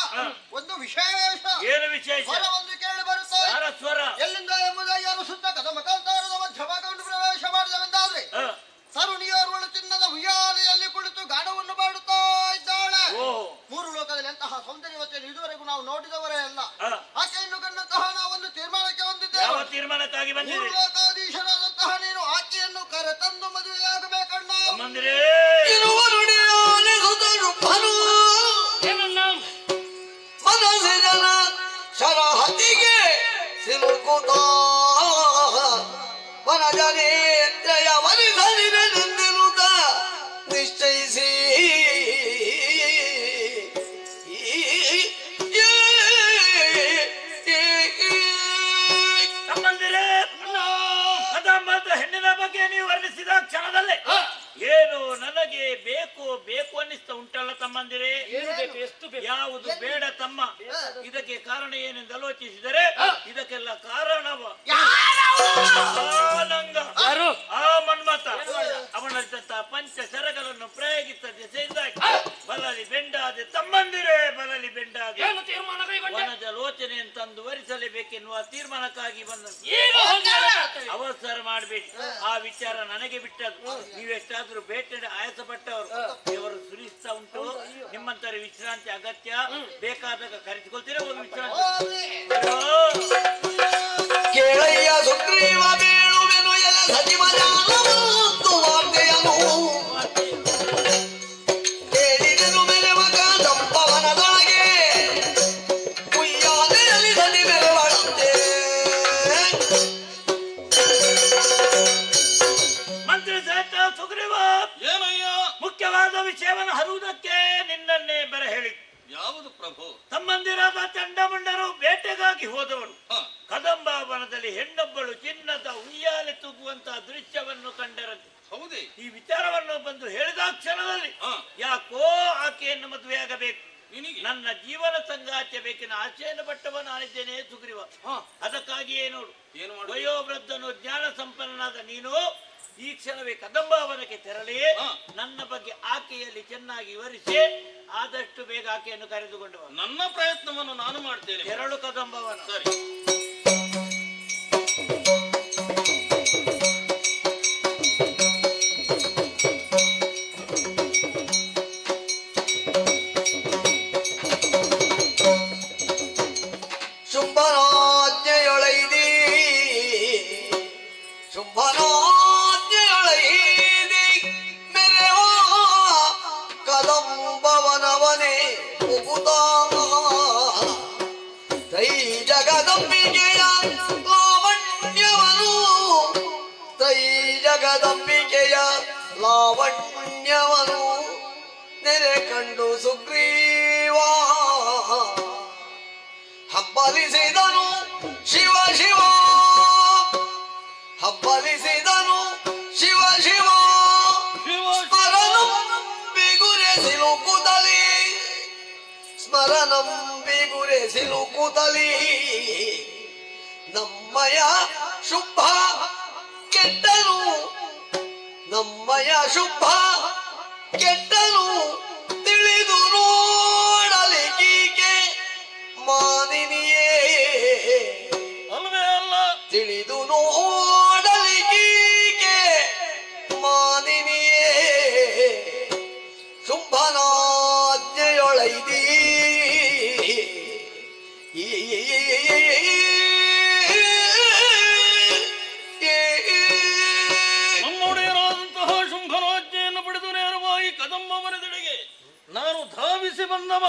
ಒಂದು ವಿಶೇಷ. ಏನು ವಿಶೇಷ? ಒಂದು ಕೇಳಿ ಬರುತ್ತದೆ. ಸ್ವರ ಎಲ್ಲಿಂದ ಎಂಬುದಾಗಿ ಯಾರು ಸುತ್ತ ಕದಮಕಾಂತಾರದ ಮಧ್ಯಭಾಗವನ್ನು ಪ್ರವೇಶ ಮಾಡಿದವೆಂದಾದ್ರೆ ತರುಣಿಯೋರ್ವಳು ಚಿನ್ನದ ಉಯ್ಯಾಲೆಯಲ್ಲಿ ಕುಳಿತು ಗಾಢವನ್ನು ಮಾಡುತ್ತಾ ಇದ್ದಾಳೆ. 3 ಲೋಕದಲ್ಲಿ ಎಂತಹ ಸೌಂದರ್ಯವತೆಯನ್ನು ಇದುವರೆಗೂ ನಾವು ನೋಡಿದವರೇ ಅಲ್ಲ. ಆಕೆಯನ್ನು ಕಂಡಂತಹ ನಾವೊಂದು ತೀರ್ಮಾನಕ್ಕೆ ಹೊಂದಿದ್ದೇವೆ. ತೀರ್ಮಾನಕ್ಕಾಗಿ ಬಂದಿರಿ? 3 ಲೋಕಾಧೀಶರಾದಂತಹ ನೀನು ಆಕೆಯನ್ನು ಕರೆತಂದು ಮದುವೆಯಾಗಬೇಕಣ್ಣ. ಮನಸ್ಸಿನ ಶರಹತಿಗೆ ಸಿಲುಕುತ್ತ ವನಜನೇತ್ರಯ ವನಿಸಲಿನೆಂದಿರುತ್ತ ನಿಶ್ಚಯಿಸಿ ಹೆಣ್ಣಿನ ಬಗ್ಗೆ ನೀವು ವರ್ಣಿಸಿದ ಕ್ಷಣದಲ್ಲೇ ಏನು ನನಗೆ ಬೇಕು ಬೇಕು ಅನ್ನಿಸ್ತಾ ಉಂಟಲ್ಲ ತಮ್ಮಂದಿರೇ? ಯಾವುದು ಬೇಡ ತಮ್ಮ? ಇದಕ್ಕೆ ಕಾರಣ ಏನೆಂದು ಆಲೋಚಿಸಿದರೆ ಇದಕ್ಕೆಲ್ಲ ಕಾರಣವ ಆ ಮನ್ಮಥ ಅವನಂತಹ ಪಂಚ ಸರಗಳನ್ನು ಪ್ರಯೋಗಿಸಿದ ದೆಸೆಯಿಂದಾಗಿ ಬಲಲಿ ಬೆಂಡಾದೆ ತಮ್ಮಂದಿರೇ, ಬಲಲಿ ಬೆಂಡಾದೆ ವನಜ ಲೋಚನೆಯನ್ನು ತಂದು ವರಿಸಲೇಬೇಕೆನ್ನುವ ತೀರ್ಮಾನಕ್ಕಾಗಿ ಬಂದ. ಅವಸರ ಮಾಡಬೇಡಿ, ಆ ವಿಚಾರ ನನಗೆ ಬಿಟ್ಟದ್ದು. ನೀವೆಷ್ಟಾದ್ರೂ ಬೇಟೆ ಆಯಾಸ ಪಟ್ಟವರು, ದೇವರು ಸುರಿಸ್ತಾ ಉಂಟು. ನಿಮ್ಮಂತರ ವಿಶ್ರಾಂತಿ ಅಗತ್ಯ. ಬೇಕಾದಾಗ ಕರೆಸಿಕೊಳ್ತೀರಾ ಒಂದು ವಿಶ್ರಾಂತಿ. ಕೇಳಯ್ಯ ಸುಗ್ರೀವ ಬೇಳುವೆನು ಎಲ ಸಚಿವ ಯಾವುದಕ್ಕೆ ನಿನ್ನನ್ನೇ ಬರೆ ಹೇಳಿ? ಯಾವುದು ಪ್ರಭು? ತಮ್ಮಂದಿರಾದ ಚಂಡಮುಂಡರು ಬೇಟೆಗಾಗಿ ಹೋದವರು ಕದಂಬ ವನದಲ್ಲಿ ಹೆಣ್ಣೊಬ್ಬಳು ಚಿನ್ನದ ಉಯ್ಯಾಲೆ ತೂಗುವಂತಹ ದೃಶ್ಯವನ್ನು ಕಂಡರಂತೆ. ಹೌದೇ? ಈ ವಿಚಾರವನ್ನು ಬಂದು ಹೇಳಿದ ಕ್ಷಣದಲ್ಲಿ ಯಾಕೋ ಆಕೆಯನ್ನು ಮದುವೆಯಾಗಬೇಕು, ನನ್ನ ಜೀವನ ಸಂಗಾತಿ ಬೇಕಿನ ಆಚೆಯನ್ನು ಪಟ್ಟವ ನಾನಿದ್ದೇನೆ ಸುಗ್ರೀವ. ಅದಕ್ಕಾಗಿಯೇ ನೋಡು, ವಯೋವೃದ್ಧನು ಜ್ಞಾನ ಸಂಪನ್ನನಾದ ನೀನು ಈ ಕ್ಷಣವೇ ಕದಂಬಾವನಕ್ಕೆ ತೆರಳಿ ನನ್ನ ಬಗ್ಗೆ ಆಕೆಯಲ್ಲಿ ಚೆನ್ನಾಗಿ ವಿವರಿಸಿ ಆದಷ್ಟು ಬೇಗ ಆಕೆಯನ್ನು ಕರೆದುಕೊಂಡು ಬಾ. ನನ್ನ ಪ್ರಯತ್ನವನ್ನು ನಾನು ಮಾಡ್ತೇನೆ. ತೆರಳು ಕದಂಬಾವನ. ಸರಿ. ಶುಂಭನಾಜ್ಞೆಯೊಳೈದಿ ಮೆರೆವ ಕದಂಬವನವನೇ ಮುಗುದ ತೈ ಜಗದಂಬಿಕೆಯ ಲಾವಣ್ಯವನು ತೈ ಜಗದಂಬಿಕೆಯ ಲಾವಣ್ಯವನು ನೆರೆ ಕಂಡು ಸುಗ್ರೀವ ಹಬ್ಬಲಿಸಿದನು ಶಿವ ಶಿವ ಹಬ್ಬಲಿಸಿದನು ಶಿವ ಶಿವ ಸ್ಮರಣಂ ಬಿಗುರೆಸಿಲುಕುತಲಿ ಸ್ಮರಣಂ ಬಿಗುರೆಸಿಲುಕುತಲಿ ನಮ್ಮಯ ಶುಭ ಕೆಟ್ಟನು ನಮ್ಮಯ ಶುಭ ಕೆಟ್ಟನು ತಿಳಿದು ನೋಡಲಿಕ್ಕೆ ಮಾನಿನಿಯೇ ಅಲ್ವೇ ಅಲ್ಲ ತಿಳಿದು ನೋಡಲಿಕ್ಕೆ ಮಾನಿನಿಯೇ ಶುಂಭನಾಜ್ಞೆಯೊಳೈದಿ ನಮ್ಮೊಡೆಯರಾದಂತಹ ಶುಂಭನಾಜ್ಞೆಯನ್ನು ಪಡೆದು ನೇರವಾಗಿ ಕದಂಬವನದೆಡೆಗೆ ನಾನು ಧಾವಿಸಿ ಬಂದವ.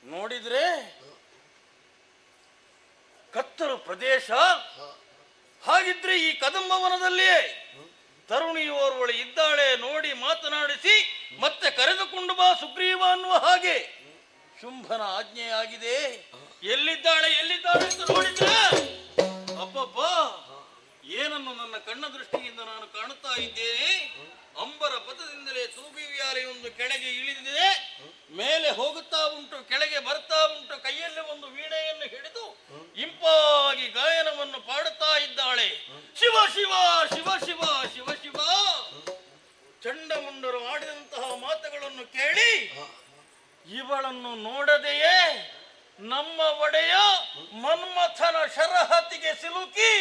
ನೋಡಿದ್ರೆ ಕತ್ತಲು ಪ್ರದೇಶ. ಹಾಗಿದ್ರೆ ಈ ಕದಂಬವನದಲ್ಲಿಯೇ ತರುಣಿಯೋರ್ವಳು ಇದ್ದಾಳೆ, ನೋಡಿ ಮಾತನಾಡಿಸಿ ಮತ್ತೆ ಕರೆದುಕೊಂಡು ಬಾ ಸುಗ್ರೀವ ಅನ್ನುವ ಹಾಗೆ ಶುಂಭನ ಆಜ್ಞೆಯಾಗಿದೆ. ಎಲ್ಲಿದ್ದಾಳೆ ಎಲ್ಲಿದ್ದಾಳೆ ಅಂತ ನೋಡಿದ್ರೆ ಅಬ್ಬಬ್ಬ, ಏನನ್ನು ನನ್ನ ಕಣ್ಣ ದೃಷ್ಟಿಯಿಂದ ನಾನು ಕಾಣುತ್ತಾ ಇದ್ದೇನೆ. ಅಂಬರ ಪಥದಿಂದಲೇ ತೂಬಿವಿಯಾಲೆಯೊಂದು ಕೆಳಗೆ ಇಳಿದಿದೆ, ಮೇಲೆ ಹೋಗುತ್ತಾ ಉಂಟು, ಕೆಳಗೆ ಬರ್ತಾ ಉಂಟು. ಕೈಯಲ್ಲಿ ಒಂದು ವೀಣೆಯನ್ನು ಹಿಡಿದು ಇಂಪಾಗಿ ಗಾಯನವನ್ನು ಪಾಡುತ್ತಾ ಇದ್ದಾಳೆ. ಶಿವ ಶಿವ ಶಿವ ಶಿವ ಶಿವ ಶಿವ. ಚಂಡಮುಂಡರು ಆಡಿದಂತಹ ಮಾತುಗಳನ್ನು ಕೇಳಿ ಇವಳನ್ನು ನೋಡದೆಯೇ ನಮ್ಮ ಒಡೆಯ ಮನ್ಮಥನ ಶರಹತಿಗೆ ಸಿಲುಕಿ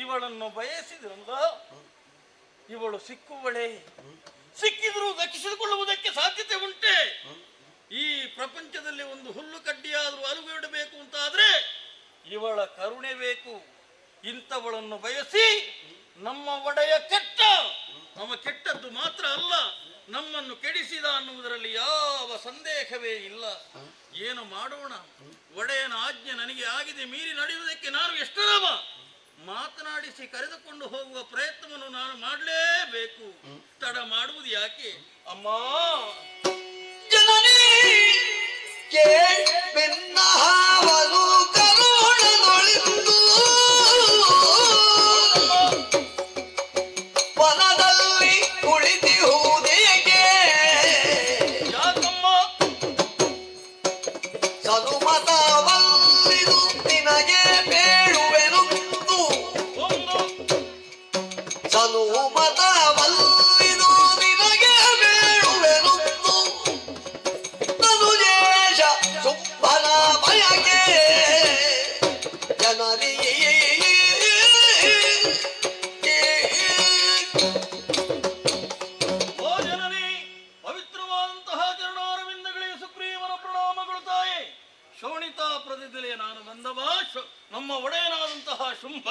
ಇವಳನ್ನು ಬಯಸಿದ್ರಂದ. ಇವಳು ಸಿಕ್ಕುವಳೆ, ಸಿಕ್ಕಿದರೂ ದಕ್ಕಿಸಿಕೊಳ್ಳುವುದಕ್ಕೆ ಸಾಧ್ಯತೆ ಉಂಟೆ? ಈ ಪ್ರಪಂಚದಲ್ಲಿ ಒಂದು ಹುಲ್ಲು ಕಡ್ಡಿಯಾದರೂ ಅಲುಗಿಡಬೇಕು ಅಂತಾದ್ರೆ ಇವಳ ಕರುಣೆ ಬೇಕು. ಇಂಥವಳನ್ನು ಬಯಸಿ ನಮ್ಮ ಒಡೆಯ ಕೆಟ್ಟ, ಅವ ಕೆಟ್ಟದ್ದು ಮಾತ್ರ ಅಲ್ಲ, ನಮ್ಮನ್ನು ಕೆಡಿಸಿದ ಅನ್ನುವುದರಲ್ಲಿ ಯಾವ ಸಂದೇಹವೇ ಇಲ್ಲ. ಏನು ಮಾಡೋಣ? ಒಡೆಯನ ಆಜ್ಞೆ ನನಗೆ ಆಗಿದೆ, ಮೀರಿ ನಡೆಯುವುದಕ್ಕೆ ನಾನು ಎಷ್ಟರವ? ಮಾತನಾಡಿಸಿ ಕರೆದುಕೊಂಡು ಹೋಗುವ ಪ್ರಯತ್ನವನ್ನು ನಾನು ಮಾಡಲೇಬೇಕು. ತಡ ಮಾಡುವುದು ಯಾಕೆ? ಅಮ್ಮ ಜನನಿ ಕೇಳ್ಬೆನ್ನಹಾವನು ಕರುಣನೊಳಿಂದು ವನದಲ್ಲಿ ಕುಳಿತಿಹುದೇಕೆ ಸನುಮತವಲ್ಲಿದು ನಿನಗೆ ಬೇಡುವೆನು ಸನುಮತವಲ್ಲಿದು ನಿನಗೆ ಬೇಡುವೆನು ತನುಜೇಶ ಶುಂಭನ ಭಯಗೆ ಜನನಿ ಓ ಜನನಿ, ಪವಿತ್ರವಾದಂತಹ ಚರಣಾರವಿಂದಗಳಿಗೆ ಸುಗ್ರೀವನ ಪ್ರಣಾಮಗಳು ತಾಯಿ. ಶೋಣಿತಾಪುರದಿಂದಲೇ ನಾನು ಬಂದವ. ನಮ್ಮ ಒಡೆಯನಾದಂತಹ ಶುಂಭ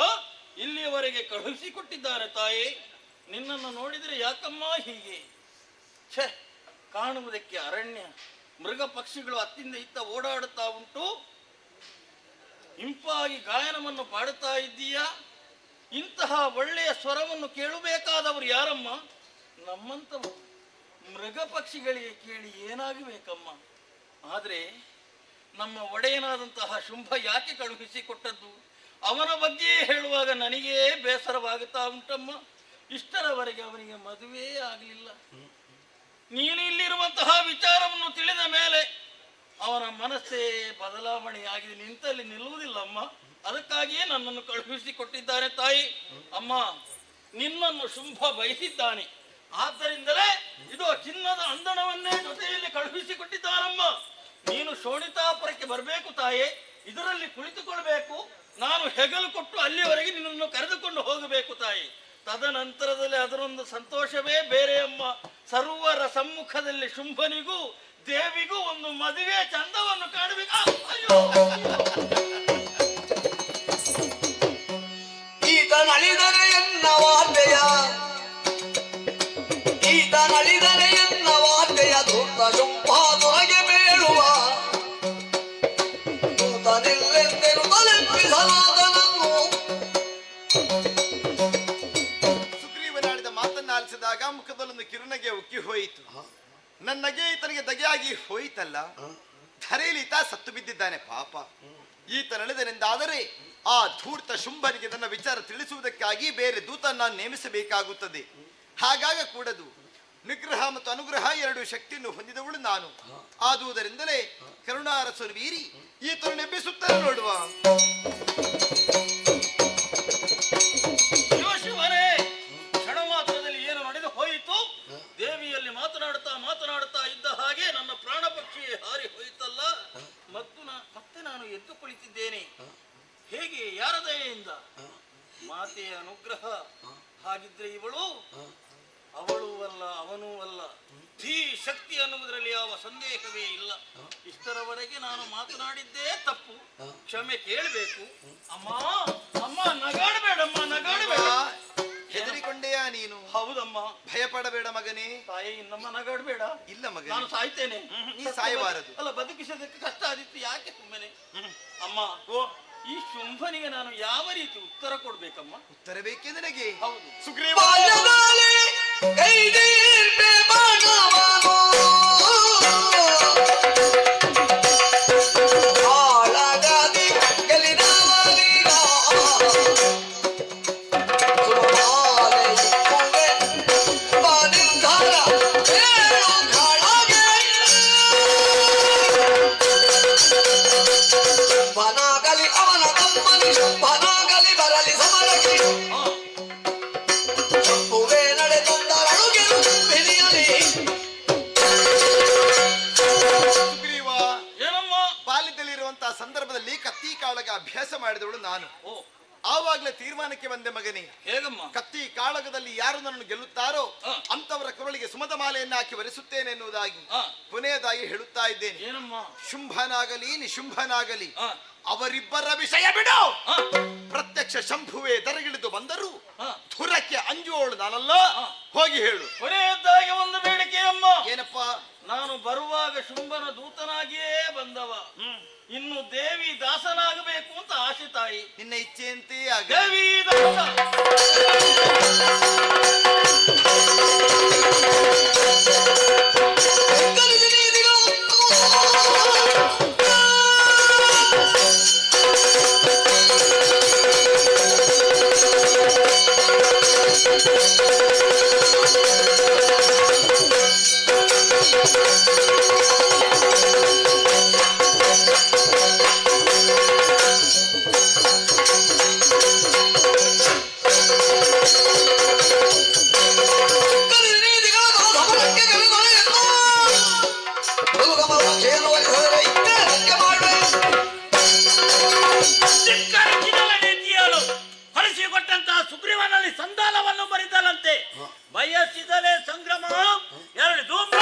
ಇಲ್ಲಿಯವರೆಗೆ ಕಳುಹಿಸಿಕೊಟ್ಟಿದ್ದಾರೆ ತಾಯಿ. ನಿನ್ನನ್ನು ನೋಡಿದರೆ ಯಾಕಮ್ಮ ಹೀಗೆ? ಛೆ, ಕಾಣುವುದಕ್ಕೆ ಅರಣ್ಯ, ಮೃಗ ಪಕ್ಷಿಗಳು ಅತ್ತಿಂದ ಇತ್ತ ಓಡಾಡುತ್ತಾ ಉಂಟು, ಇಂಪಾಗಿ ಗಾಯನವನ್ನು ಪಾಡುತ್ತಾ ಇದ್ದೀಯಾ. ಇಂತಹ ಒಳ್ಳೆಯ ಸ್ವರವನ್ನು ಕೇಳಬೇಕಾದವರು ಯಾರಮ್ಮ? ನಮ್ಮಂಥವರು. ಮೃಗ ಪಕ್ಷಿಗಳಿಗೆ ಕೇಳಿ ಏನಾಗಬೇಕಮ್ಮ. ಆದರೆ ನಮ್ಮ ಒಡೆಯನಾದಂತಹ ಶುಂಭ ಯಾಕೆ ಕಳುಹಿಸಿಕೊಟ್ಟದ್ದು ಅವನ ಬಗ್ಗೆ ಹೇಳುವಾಗ ನನಗೇ ಬೇಸರವಾಗುತ್ತಾ ಉಂಟಮ್ಮ. ಇಷ್ಟರವರೆಗೆ ಅವನಿಗೆ ಮದುವೆ ಆಗಲಿಲ್ಲ. ನೀನು ಇಲ್ಲಿರುವಂತಹ ವಿಚಾರವನ್ನು ತಿಳಿದ ಮೇಲೆ ಅವನ ಮನಸ್ಸೇ ಬದಲಾವಣೆಯಾಗಿದೆ, ನಿಂತಲ್ಲಿ ನಿಲ್ಲುವುದಿಲ್ಲಮ್ಮ. ಅದಕ್ಕಾಗಿಯೇ ನನ್ನನ್ನು ಕಳುಹಿಸಿಕೊಟ್ಟಿದ್ದಾನೆ ತಾಯಿ. ಅಮ್ಮ, ನಿನ್ನನ್ನು ಶುಂಭ ಬಯಸಿದ್ದಾನೆ, ಆದ್ದರಿಂದಲೇ ಇದು ಚಿನ್ನದ ಅಂದಣವನ್ನೇ ಜೊತೆಯಲ್ಲಿ ಕಳುಹಿಸಿಕೊಟ್ಟಿದ್ದಾನಮ್ಮ. ನೀನು ಶೋಣಿತಾಪುರಕ್ಕೆ ಬರಬೇಕು ತಾಯೇ, ಇದರಲ್ಲಿ ಕುಳಿತುಕೊಳ್ಬೇಕು. ನಾನು ಹೆಗಲು ಕೊಟ್ಟು ಅಲ್ಲಿವರೆಗೆ ನಿನ್ನನ್ನು ಕರೆದುಕೊಂಡು ಹೋಗಬೇಕು ತಾಯಿ. ತದನಂತರದಲ್ಲಿ ಅದರೊಂದು ಸಂತೋಷವೇ ಬೇರೆ ಅಮ್ಮ. ಸರ್ವರ ಸಮ್ಮುಖದಲ್ಲಿ ಶುಂಭನಿಗೂ ದೇವಿಗೂ ಒಂದು ಮದುವೆ ಚಂದವನ್ನು ಕಾಣಬೇಕು. ಈತ ನಲಿದರೆ ಎನ್ನ ವಾರ್ತೆಯ, ಈತ ನಲಿದರೆ ಎನ್ನ ವಾರ್ತೆಯ ಧೂತ ಶುಂಭಾದುರಗೆ ಬೇಡುವ ದೂತನಿಲ್ಲೆಂದೆನು ತಲೆಪ್ಪಿಸಲಾದನನ್ನು. ಸುಗ್ರೀವನಾಡಿದ ಮಾತನ್ನ ಆಲಿಸಿದಾಗ ಮುಖದಲ್ಲೊಂದು ಕಿರುನಗೆ ಉಕ್ಕಿ ಹೋಯಿತು. ನನ್ನಗೆ ಈತನಿಗೆ ದಗೆಯಾಗಿ ಹೋಯಿತಲ್ಲ, ಧರೆಯಲ್ಲಿ ಈತ ಸತ್ತು ಬಿದ್ದಿದ್ದಾನೆ ಪಾಪ. ಈತ ನಡೆದನೆಂದಾದರೆ ಆ ಧೂರ್ತ ಶುಂಭನಿಗೆ ನನ್ನ ವಿಚಾರ ತಿಳಿಸುವುದಕ್ಕಾಗಿ ಬೇರೆ ದೂತನ್ನ ನೇಮಿಸಬೇಕಾಗುತ್ತದೆ. ಹಾಗಾಗ ಕೂಡದು. ನಿಗ್ರಹ ಮತ್ತು ಅನುಗ್ರಹ ಎರಡು ಶಕ್ತಿಯನ್ನು ಹೊಂದಿದವಳು ನಾನು. ಆದುದರಿಂದಲೇ ಕರುಣಾರಸರು ವೀರಿ ಈತನು ಎಬ್ಬಿಸುತ್ತಾರೆ ನೋಡುವ. ಶಿವಶಿವರೇ, ಕ್ಷಣ ಮಾತ್ರದಲ್ಲಿ ಏನು ನಡೆದು ಹೋಯಿತು. ದೇವಿಯಲ್ಲಿ ಮಾತನಾಡುತ್ತಾ ಇದ್ದ ಹಾಗೆ ನನ್ನ ಪ್ರಾಣ ಪಕ್ಷಿ ಹಾರಿ ಹೋಯಿತಲ್ಲ. ಮತ್ತೆ ನಾನು ಎದ್ದು ಕುಳಿತಿದ್ದೇನೆ. ಹೇಗೆ? ಯಾರ ದಯೆಯಿಂದ? ಮಾತೆಯ ಅನುಗ್ರಹ. ಹಾಗಿದ್ರೆ ಇವಳು ಅವಳೂ ಅಲ್ಲ ಅವನೂ ಅಲ್ಲ. ಧೀ ಶಕ್ತಿ ಅನ್ನುವುದರಲ್ಲಿ ಯಾವ ಸಂದೇಹವೇ ಇಲ್ಲ. ಇಷ್ಟರವರೆಗೆ ನಾನು ಮಾತನಾಡಿದ್ದೇ ತಪ್ಪು, ಕ್ಷಮೆ ಕೇಳಬೇಕು. ಅಮ್ಮ ಅಮ್ಮ, ನಗಾಡಬೇಡಮ್ಮ, ನಗಾಡಬೇಡ. ಹೆದರಿಕೊಂಡೆಯಾ ನೀನು? ಹೌದಮ್ಮ. ಭಯಪಡಬೇಡ ಮಗನೇ. ತಾಯಿ, ಇನ್ನಮ್ಮ ನಗಾಡಬೇಡ. ಇಲ್ಲ ಮಗನೇ, ನಾನು ಸಾಯ್ತೇನೆ. ನೀ ಸಾಯಬಾರದು. ಅಲ್ಲ, ಬದುಕಿಸೋದಕ್ಕೆ ಕಷ್ಟ ಆದಿತ್ತು, ಯಾಕೆ ಸುಮ್ಮನೆ? ಅಮ್ಮ, ಈ ಶುಂಭನಿಗೆ ನಾನು ಯಾವ ರೀತಿ ಉತ್ತರ ಕೊಡ್ಬೇಕಮ್ಮ? ಉತ್ತರ ಬೇಕೆ ನನಗೆ? ಹೌದು. ಸುಗ್ರೀವ ಸಂದರ್ಭದಲ್ಲಿ ಕತ್ತಿ ಕಾಳಗ ಅಭ್ಯಾಸ ಮಾಡಿದವಳು ನಾನು. ಆವಾಗಲೇ ತೀರ್ಮಾನಕ್ಕೆ ಬಂದೆ ಮಗನೇ. ಹೇಗಮ್ಮ? ಕತ್ತಿ ಕಾಳಗದಲ್ಲಿ ಯಾರು ನನ್ನನ್ನು ಗೆಲ್ಲುತ್ತಾರೋ ಅಂತವರ ಕೊರಳಿಗೆ ಸುಮದ ಮಾಲೆಯನ್ನು ಹಾಕಿ ವರಿಸುತ್ತೇನೆ ಎನ್ನುವುದಾಗಿ ಕೊನೆಯದಾಗಿ ಹೇಳುತ್ತಾ ಇದ್ದೇನೆ. ಏನಮ್ಮ? ಶುಂಭನಾಗಲಿ ನಿಶುಂಭನಾಗಲಿ ಅವರಿಬ್ಬರ ವಿಷಯ ಬಿಡು. ಪ್ರತ್ಯಕ್ಷ ಶಂಭುವೆ ದರಗಿಳಿದು ಬಂದರು ಧುರಕ್ಕೆ ಅಂಜುವಳು ನಾನಲ್ಲ. ಹೋಗಿ ಹೇಳು. ಕೊನೆಯದಾಗಿ ಒಂದು ಬೇಡಿಕೆ ಅಮ್ಮ. ಏನಪ್ಪ? ನಾನು ಬರುವಾಗ ಶುಂಭನ ದೂತನಾಗಿಯೇ ಬಂದವ. ಇನ್ನು ದೇವಿ ದಾಸನಾಗಬೇಕು ಅಂತ ಆಸೆ ತಾಯಿ. ನಿನ್ನ ಇಚ್ಛೆಯಂತೆ ದೇವಿ ದಾಸ. ಹೊರಸಿಕೊಟ್ಟಂತಹ ಸುಗ್ರೀವನಲ್ಲಿ ಸಂಧಾನವನ್ನು ಬರಿದಲಂತೆ. ಬಯಸಿದಲೇ ಸಂಗ್ರಮ ಎರಡು ಧೂಮ್ರ.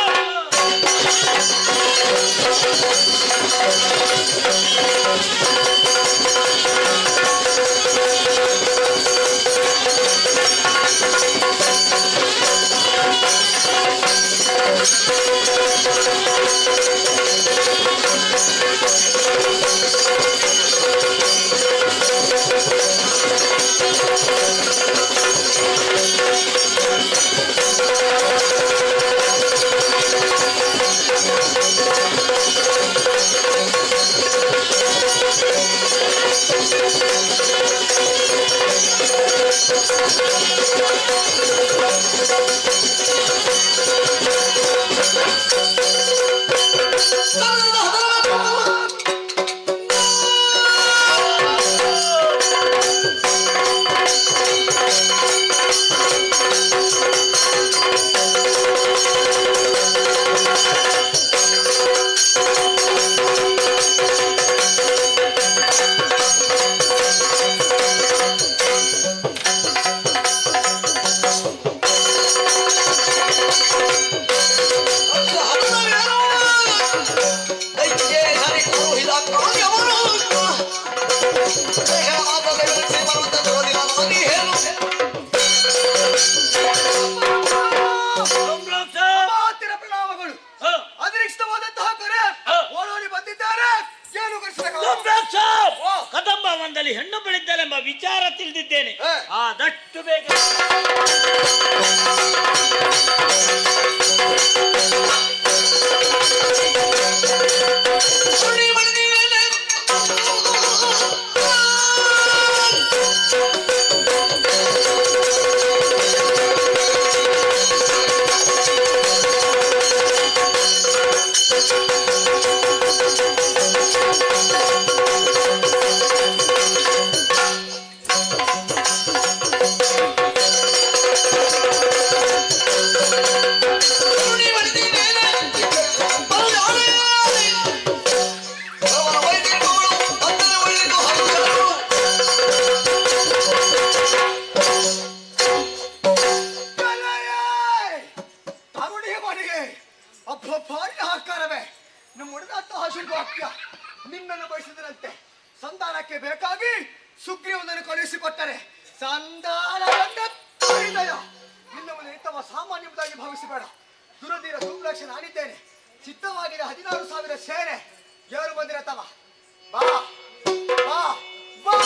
ಕದಂಬವನದಲ್ಲಿ ಹೆಣ್ಣು ಬೆಳೆದಲೆಂಬ ವಿಚಾರ ತಿಳಿದಿದ್ದೇನೆ. ಆದಷ್ಟು ಬೇಗ ನಿನ್ನನ್ನು ಬಯಸಿದರಂತೆ ಸಂಧಾನಕ್ಕೆ ಬೇಕಾಗಿ ಸುಗ್ರೀವನನ್ನು ಕಳುಹಿಸಿಕೊಟ್ಟರೆ ನಿನ್ನ ಮುಂದೆ ನಿಂತವ ಸಾಮಾನ್ಯವಾಗಿ ಭಾವಿಸಬೇಡ. ದುರಧೀರ ಧೂಮ್ಲಕ್ಷ ನಾನಿದ್ದೇನೆ. ಸಿದ್ಧವಾಗಿದೆ 16,000 ಸೇನೆ. ಯಾರು ಬಂದಿರತ್ತವ? ಬಾ ಬಾ ಬಾ.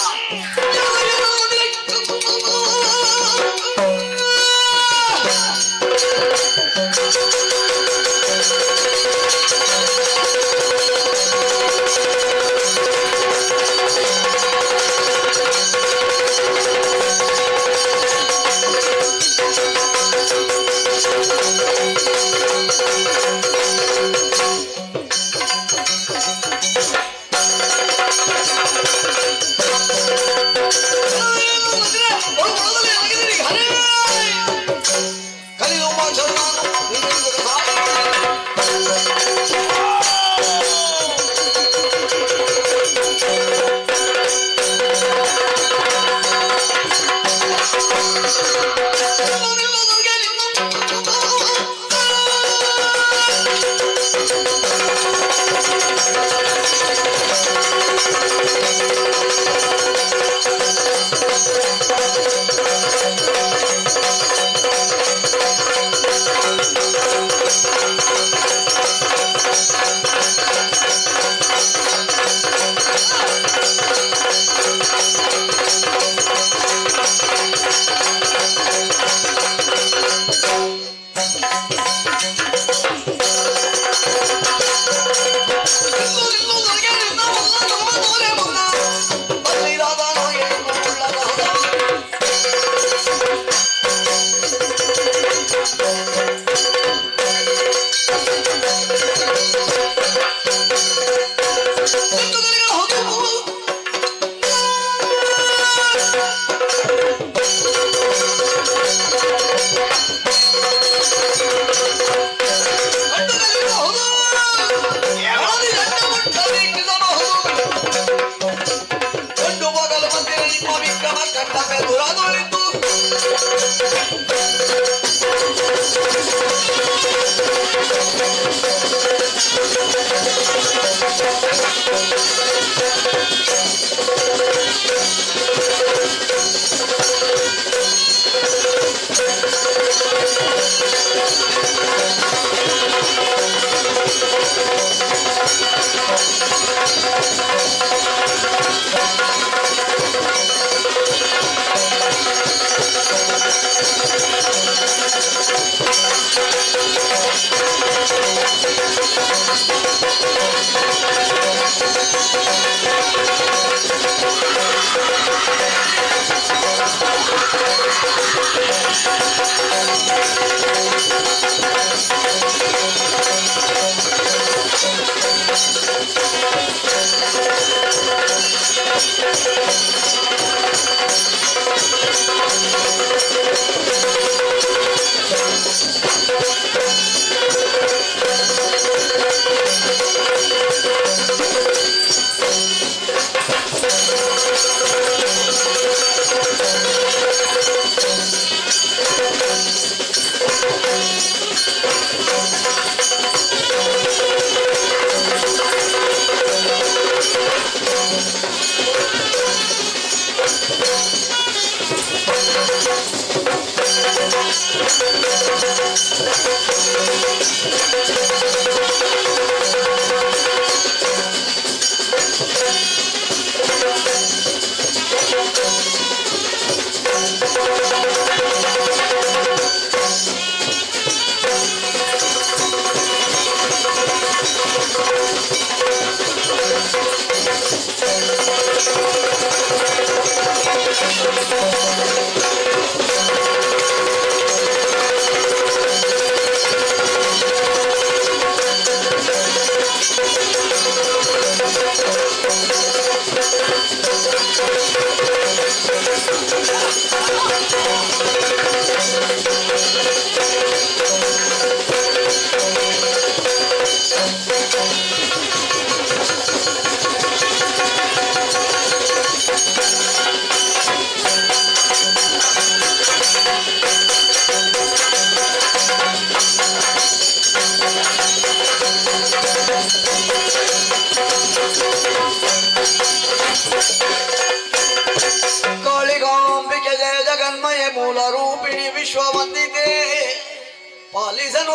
ಪಾಲಿಸನು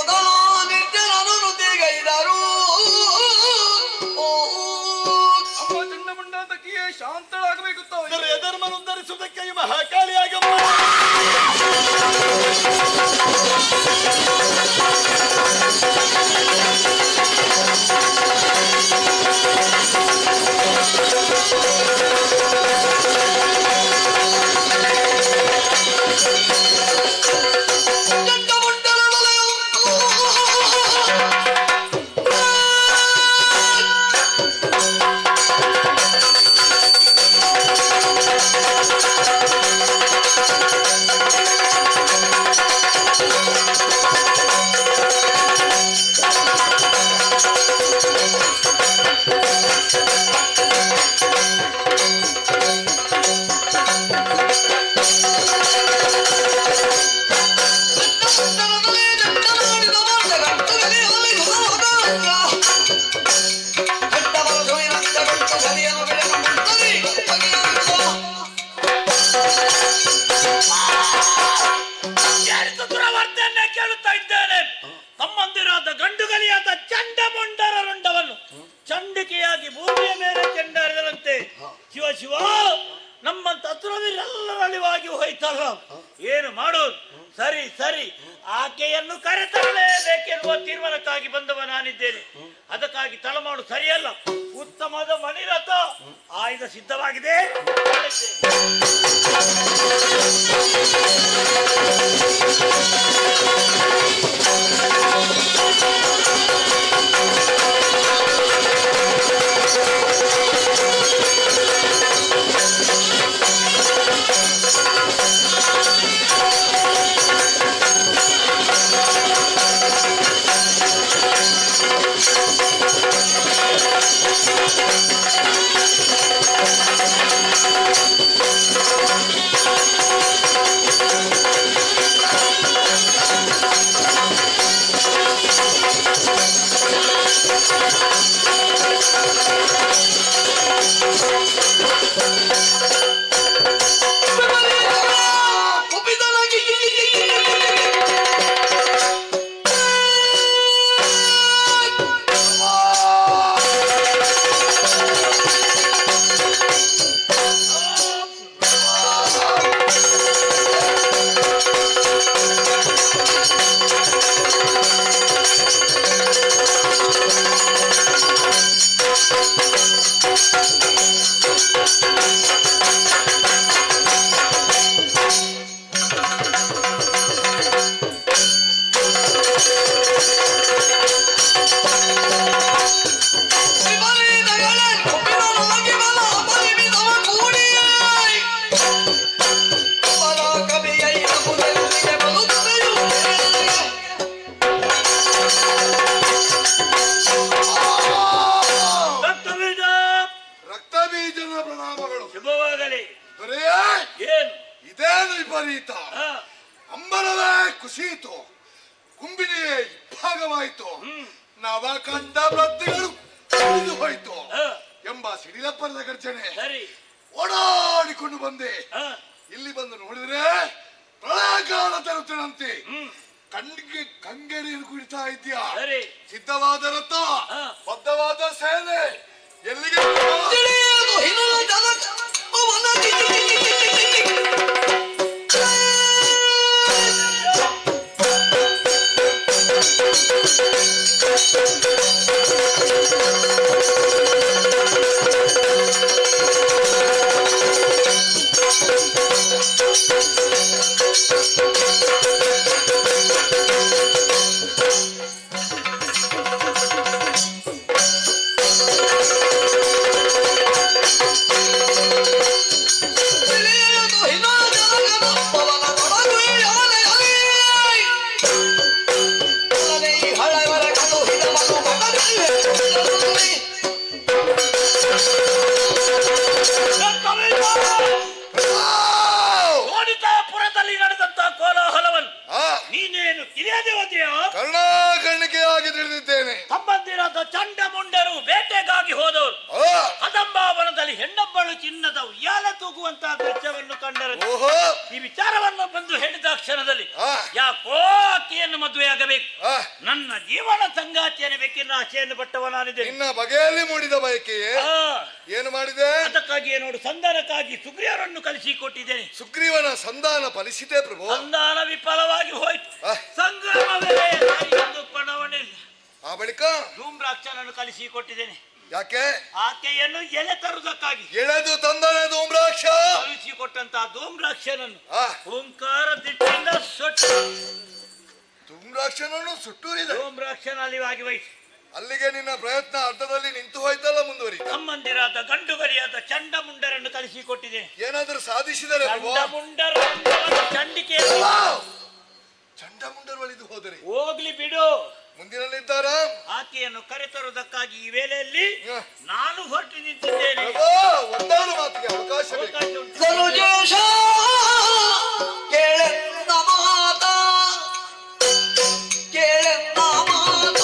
ನಿರ್ಜನನು ನುತಿಗೈದರು ಅಮ್ಮ ಚಂಡಮುಂಡಾತಕಿಯೇ ಶಾಂತಳಾಗಬೇಕು ಧರ್ಮನು ಧರಿಸುವುದಕ್ಕೆ ಈ ಮಹಾಕಾಳಿಯಾಗಮ್ಮ ಕೇಳುತ್ತಾ ಇದ್ದೇನೆ. ತಮ್ಮಂದಿರಾದ ಗಂಡುಗಲಿಯಾದ ಚಂಡಮುಂಡರ ರುಂಡವನ್ನು ಚಂಡಿಕೆಯಾಗಿ ಭೂಮಿಯ ಮೇಲೆ ಚೆಂಡಾಡಿದರಂತೆ. ಶಿವ ಶಿವ, ನಮ್ಮಂತ ಹತ್ರವಿರೆಲ್ಲರ ಅಳಿವಾಗಿ ಹೋಯ್ತಲ್ಲ, ಏನು ಮಾಡೋದು? ಸರಿ ಸರಿ, ಆಕೆಯನ್ನು ಕರೆತರಲೇಬೇಕೆನ್ನುವ ತೀರ್ಮಾನಕ್ಕಾಗಿ ಬಂದವ ನಾನಿದ್ದೇನೆ. ಅದಕ್ಕಾಗಿ ತಳಮಾಡು ಸರಿಯಲ್ಲ. ಉತ್ತಮದ ಮಣಿರಥ ಆಯುಧ ಸಿದ್ಧವಾಗಿದೆ. ಇದೇನು ವಿಪರೀತ? ಅಂಬರವೇ ಕುಸಿಯಿತು, ಕುಂಬಿನಿಯೇ ಇಬ್ಬಾಗವಾಯಿತು, ನವ ಕಂಡ ವೃತ್ತಿಗಳು ಉಳಿದು ಹೋಯಿತು ಎಂಬ ಸಿಡಿಲಪ್ಪರದ ಗರ್ಜನೆ ಓಡಾಡಿಕೊಂಡು ಬಂದೆ. ಇಲ್ಲಿ ಬಂದು ನೋಡಿದ್ರೆ ಪ್ರಳಯಕಾಲ ತರುತ್ತೇನಂತೆ. ಕಣ್ಣಿಗೆ ಕಂಗಡಿಯನ್ನು ಕುಡಿತಾ ಇದ್ಯಾ? ಸಿದ್ಧವಾದ ರಥ, ಬದ್ಧವಾದ ಸೇನೆ ಎಲ್ಲಿಗೆ? ಹಳವರ ಕದು ಹಿತ ಆಸೆಯನ್ನು ಪಟ್ಟವ ನಾನಿದ್ದೇನೆ. ನಿನ್ನ ಬಗೆಯಲ್ಲಿ ಮೂಡಿದ ಬಯಕೆಯೇ ಏನು ಮಾಡಿದೆ? ಅದಕ್ಕಾಗಿಯೇ ನೋಡು, ಸಂಧಾನಕ್ಕಾಗಿ ಸುಗ್ರೀವರನ್ನು ಕಳಿಸಿಕೊಟ್ಟಿದ್ದೇನೆ. ಸುಗ್ರೀವನ ಸಂಧಾನ ಫಲಿಸಿದೆ ಪ್ರಭು. ಸಂಧಾನ ವಿಫಲವಾಗಿ ಹೋಯ್ತು. ಸಂಗ್ರಾಮವೇ ಒಂದು ಪಣವಣೆ. ಆ ಬಳಿಕ ಧೂಮ್ರಾಕ್ಷನನ್ನು ಕಳಿಸಿಕೊಟ್ಟಿದ್ದೇನೆ. ಯಾಕೆ? ಆಕೆಯನ್ನು ಎಳೆ ತರುವುದಕ್ಕಾಗಿ. ಎಳೆದು ತಂದಾನೆ ಧೂಮ್ರಾಕ್ಷ. ಕಳಿಸಿಕೊಟ್ಟಂತಹ ಧೂಮ್ರಾಕ್ಷನನ್ನು ಓಂಕಾರ ದಿಟ್ಟಿಂದ ಧೂಮ್ರಾಕ್ಷನನ್ನು ಸುಟ್ಟೂರಿದೆ. ಧೂಮ್ರಾಕ್ಷನ ಅಲಿವಾಗಿ ವಹಿಸಿ ಅಲ್ಲಿಗೆ ನಿನ್ನ ಪ್ರಯತ್ನ ಅರ್ಧದಲ್ಲಿ ನಿಂತು ಹೋಯ್ತಲ್ಲ, ಮುಂದುವರಿ. ತಮ್ಮಂದಿರಾದ ಗಂಡುಗರಿಯಾದ ಚಂಡಮುಂಡರನ್ನು ಕಳಿಸಿಕೊಟ್ಟಿದ್ದೇನೆ. ಏನಾದರೂ ಸಾಧಿಸಿದರೆ? ಚಂಡಮುಂಡರ ಚಂಡಿಕೆ ಚಂಡಮುಂಡರು ಒಳಿದು ಹೋದರೆ ಹೋಗ್ಲಿ ಬಿಡು. ಮುಂದಿನಲ್ಲಿದ್ದಾರ ಆಕೆಯನ್ನು ಕರೆತರುವುದಕ್ಕಾಗಿ ಈ ವೇಳೆಯಲ್ಲಿ ನಾನು ಹೊರಟು ನಿಂತಿದ್ದೇನೆ. ಒಂದಾರು ಮಾತಿಗೆ ಅವಕಾಶ ಧನುಜೇಶ ಕೇಳೆಂದ ಮಾತ ಕೇಳೆಂದ ಮಾತ